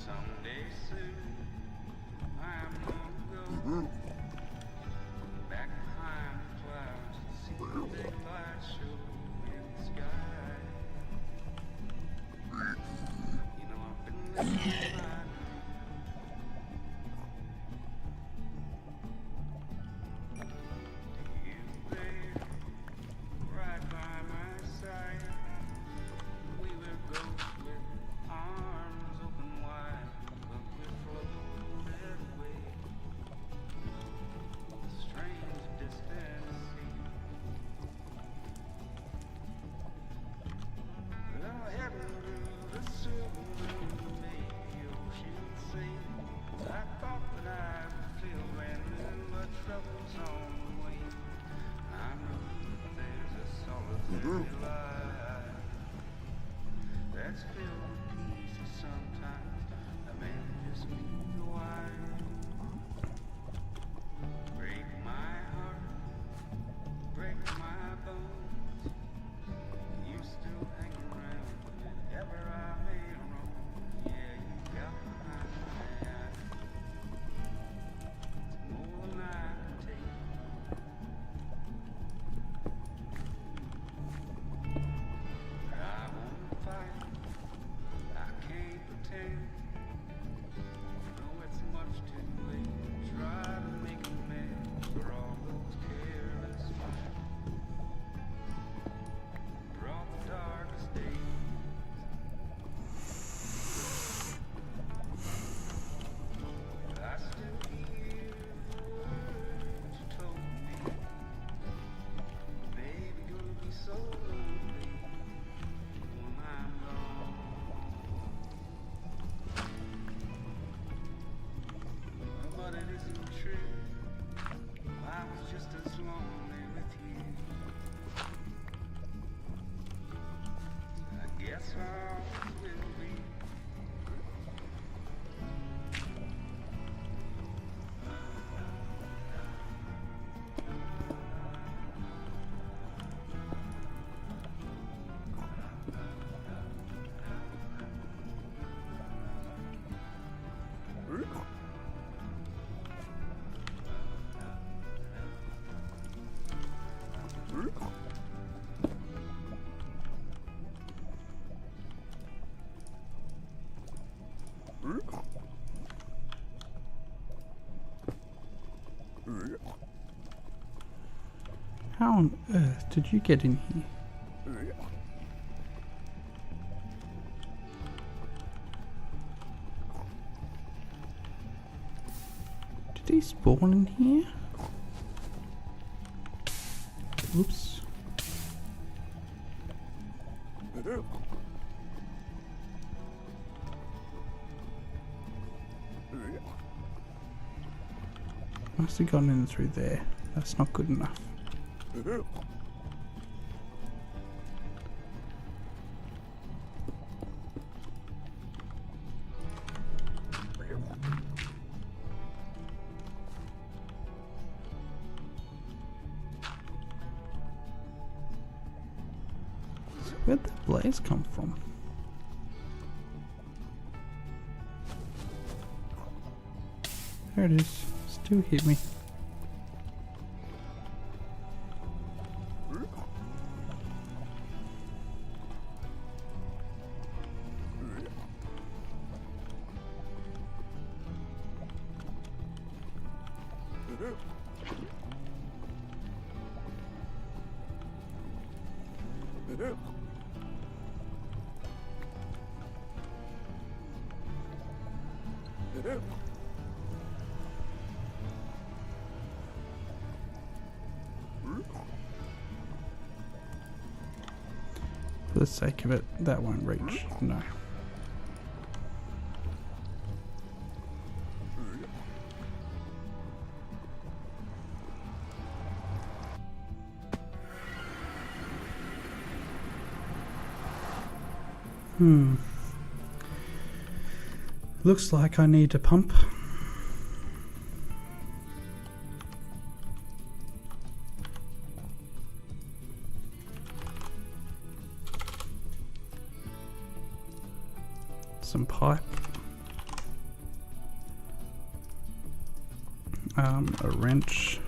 Someday soon, I'm gonna go back behind the clouds and see the big light show in the sky. You know I've been living my dream. You there, right by my side. We were ghosts with arms open wide, but we floated away. A strange distant sea. Well, heaven grew the silver moon made the ocean sing. I thought that I would feel brand new, but trouble's on the way. I know that there's a solitary life that's filled with peace, and sometimes a man just needs a wife. Break my heart, break my bones. You still hang around whenever I may roam. Yeah, you got behind my eyes. It's more than I can take. I won't fight. I can't pretend. Know it's much too late. Try to make amends for all those careless nights. Brought the darkest days. I still hear the words you told me. Baby, you'll be so lonely when I'm gone. But it isn't true. I was just as lonely with you. I guess I always will be.
How on earth did you get in here? Did he spawn in here? Oops. Must have gone in through there. That's not good enough. So where'd the blaze come from? There it is. Still hit me. For the sake of it, that won't reach. No. Looks like I need a pump. Some pipe. A wrench.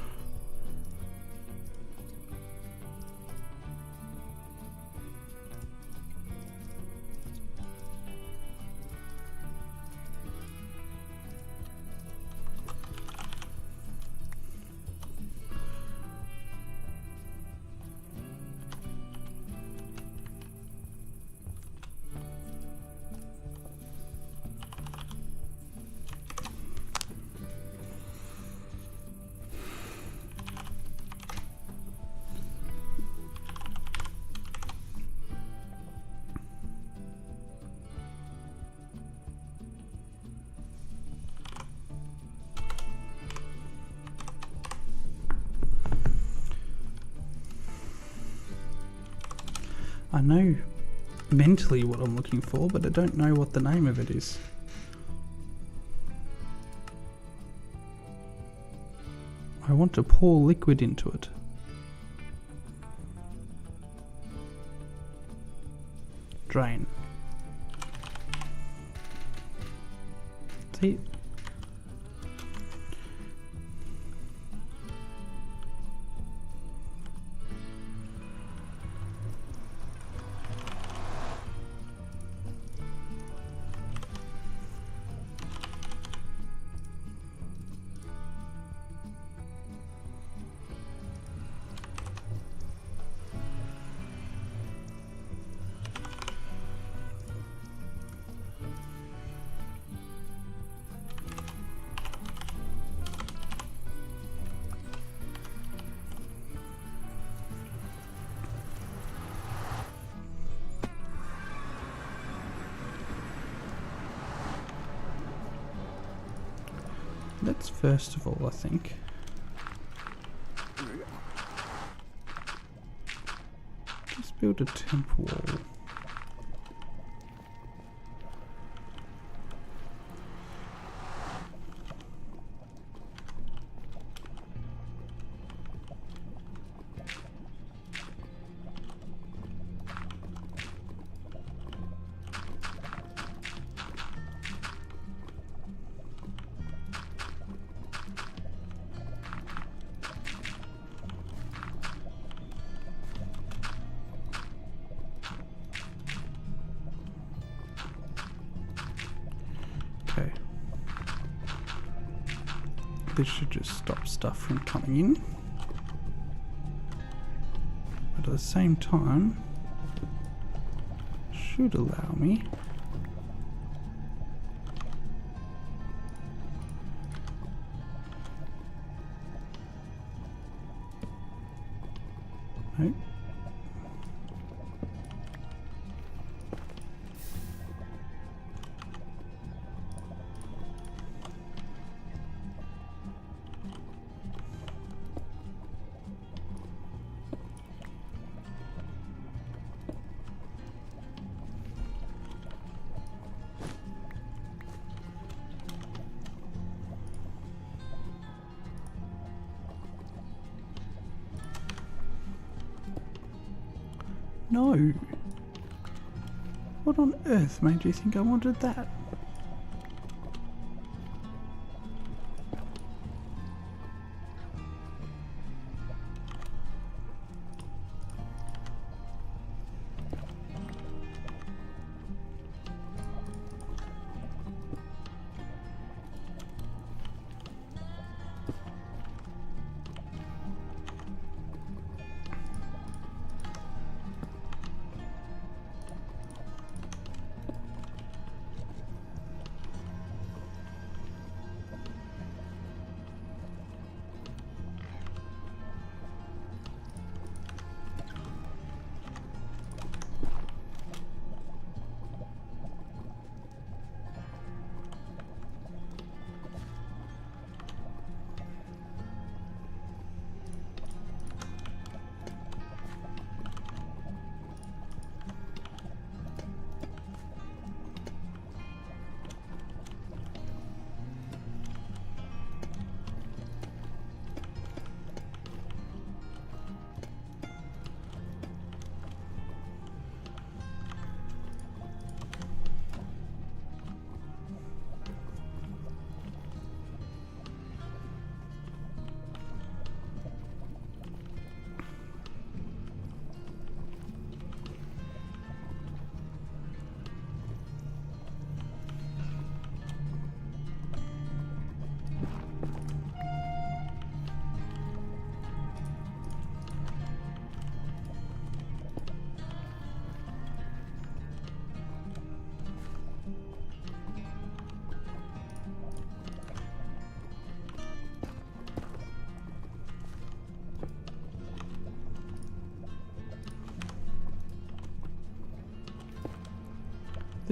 I know mentally what I'm looking for, but I don't know what the name of it is. I want to pour liquid into it. Drain. See? Let's first of all, I think, just build a temp wall. Okay. This should just stop stuff from coming in. But at the same time, should allow me no. No. What on earth made you think I wanted that?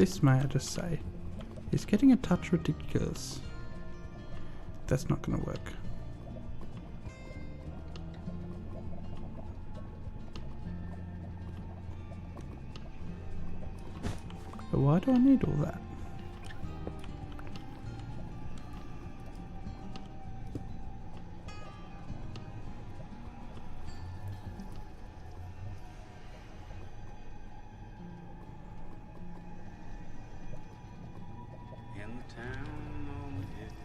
This, may I just say, is getting a touch ridiculous. That's not going to work. But why do I need all that?
In the town on the hill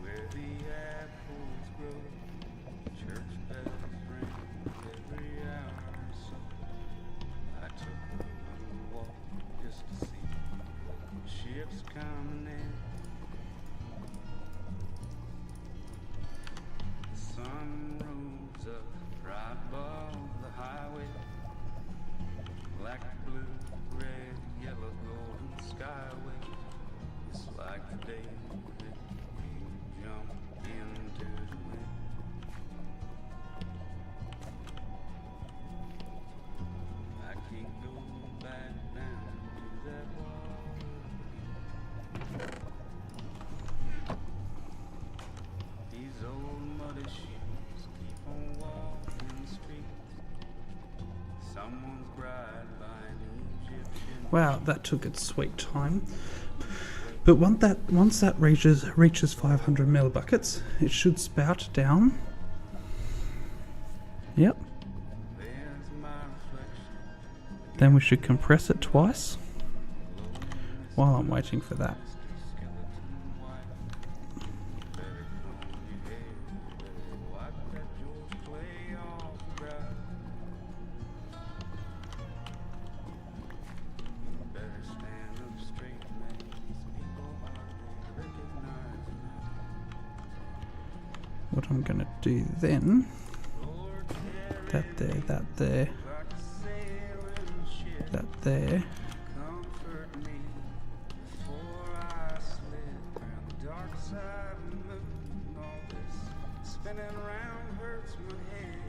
where the apples grow, church bells ring every hour or so. I took a little walk just to see ships coming in. The sun rose up right above the highway. Black, blue, red, yellow, golden skyway. It's like the day that you jump into the wind. I can't go back down to that water. These old muddy shoes keep on walking the streets. Someone's bride by an Egyptian.
Wow, that took its sweet time. But once that reaches 500 millibuckets, it should spout down. Yep.
There's my reflection.
Then we should compress it twice while I'm waiting for that.
Skeleton white. Better comb your hair. Better wipe that George Clay off the brow. Better stand up straight, man. These people hardly recognize me.
What I'm gonna do then,
Lord,
that there, that there,
like a sailing ship.
that there.
Comfort me before I slip around the dark side of the moon. All this spinning around hurts my head.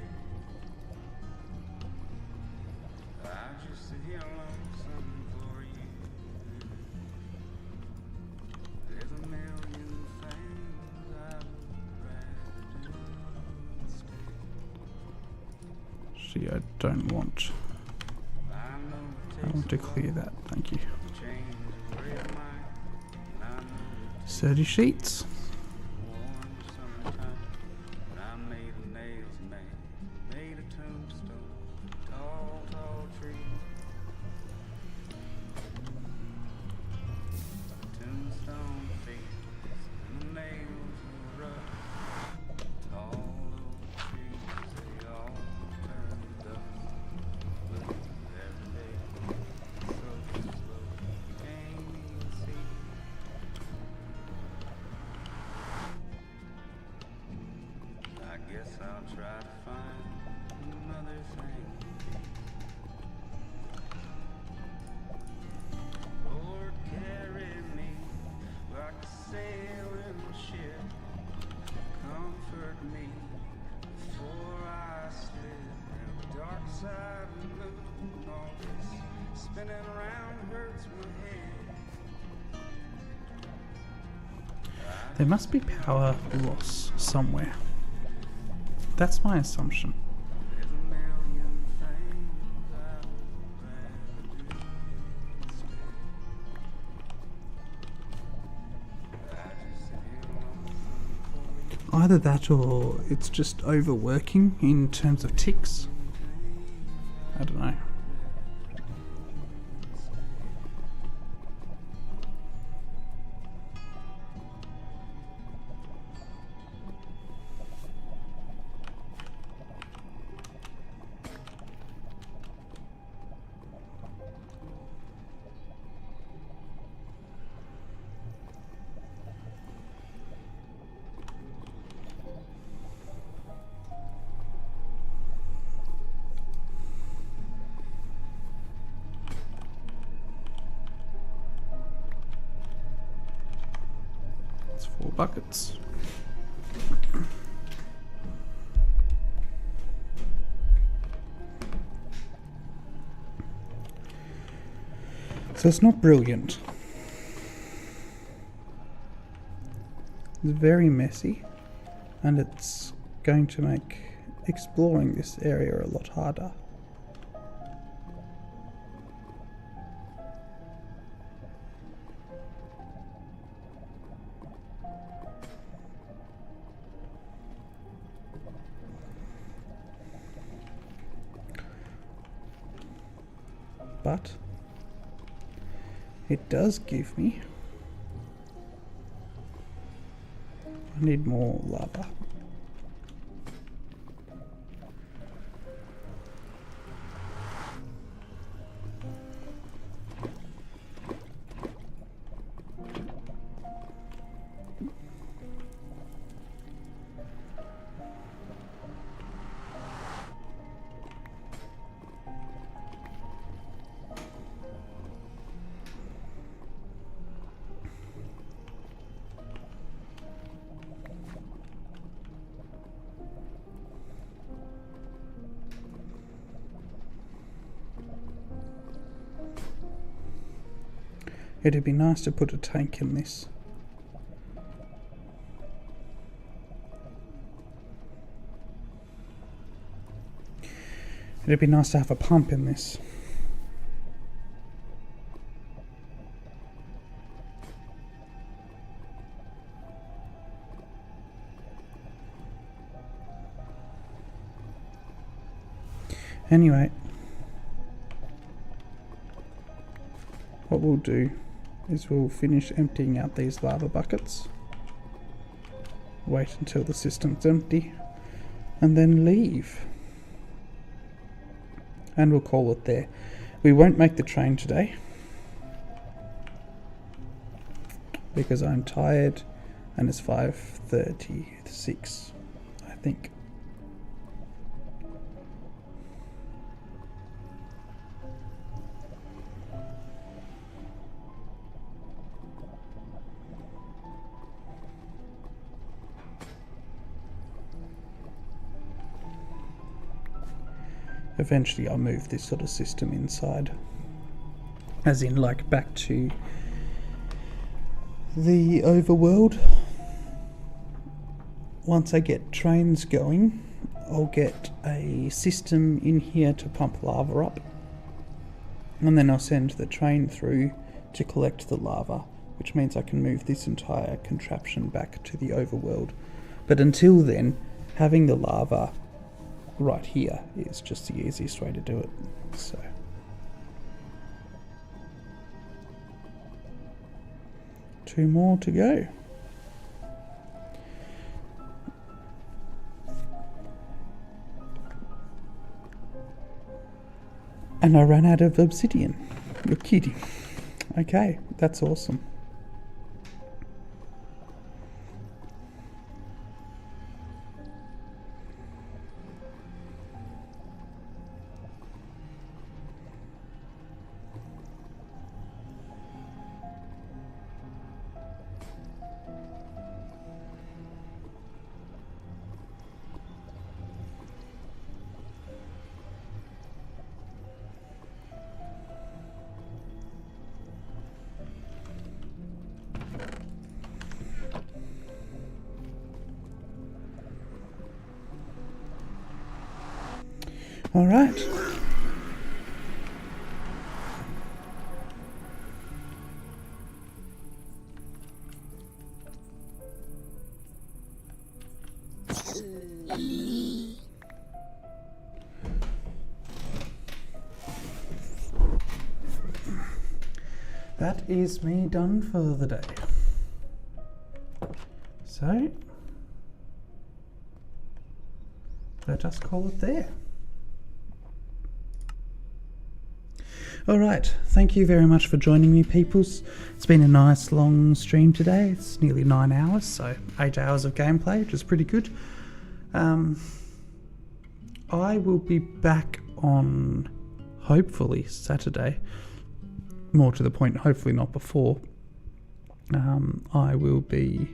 I just sit here lonesome for you. There's a million things I would rather do instead.
See, I don't want.
I know it
I
takes
want to clear that. Thank you.
a change of way of mind, and I know it takes
30 sheets.
warm summertime, but I made of nails, man, made a tombstone, tall, tall tree. The tombstone faces and the nails were rough. Tall old trees, they all turned to dust. Blue every day, so slow, you can't even see. I guess I'll try to find another thing. Lord, carry me like a sailing ship. Comfort me before I slip around the dark side of the moon. All this spinning around hurts my head.
There must be power loss somewhere. That's my assumption.
There's a million things I would rather do instead. I just sit here lonesome for you.
Either that or it's just overworking in terms of ticks. I don't know. It's 4 buckets. So it's not brilliant. It's very messy, and it's going to make exploring this area a lot harder. But it does give me... I need more lava. It'd be nice to put a tank in this. It'd be nice to have a pump in this. Anyway, what we'll do is we'll finish emptying out these lava buckets, wait until the system's empty, and then leave. And we'll call it there. We won't make the train today because I'm tired and it's 5:36, I think. Eventually I'll move this sort of system inside, as in like back to the overworld. Once I get trains going, I'll get a system in here to pump lava up, and then I'll send the train through to collect the lava, which means I can move this entire contraption back to the overworld. But until then, having the lava right here is just the easiest way to do it. So two more to go. And I ran out of obsidian. You're kidding. Okay, that's awesome. All right. That is me done for the day. So let us call it there. Alright, thank you very much for joining me, peoples. It's been a nice long stream today. It's nearly 9 hours, so 8 hours of gameplay, which is pretty good. I will be back on, hopefully, Saturday. More to the point, hopefully not before. I will be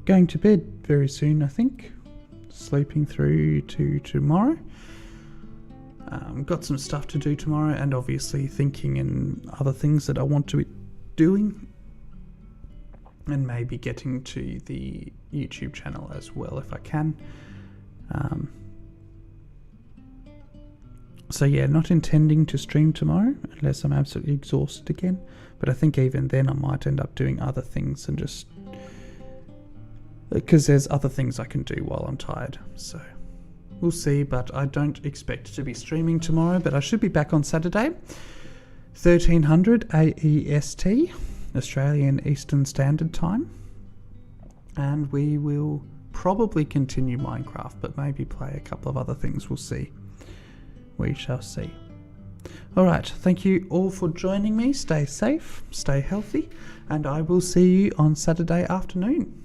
going to bed very soon, I think. Sleeping through to tomorrow. Got some stuff to do tomorrow, and obviously thinking and other things that I want to be doing. and maybe getting to the YouTube channel as well if I can. So yeah, not intending to stream tomorrow unless I'm absolutely exhausted again, but I think even then I might end up doing other things and just because there's other things I can do while I'm tired, so we'll see. But I don't expect to be streaming tomorrow, but I should be back on Saturday, 1300 AEST, Australian Eastern Standard Time, and we will probably continue Minecraft, but maybe play a couple of other things. We'll see. We shall see. Alright, thank you all for joining me. Stay safe, stay healthy, and I will see you on Saturday afternoon.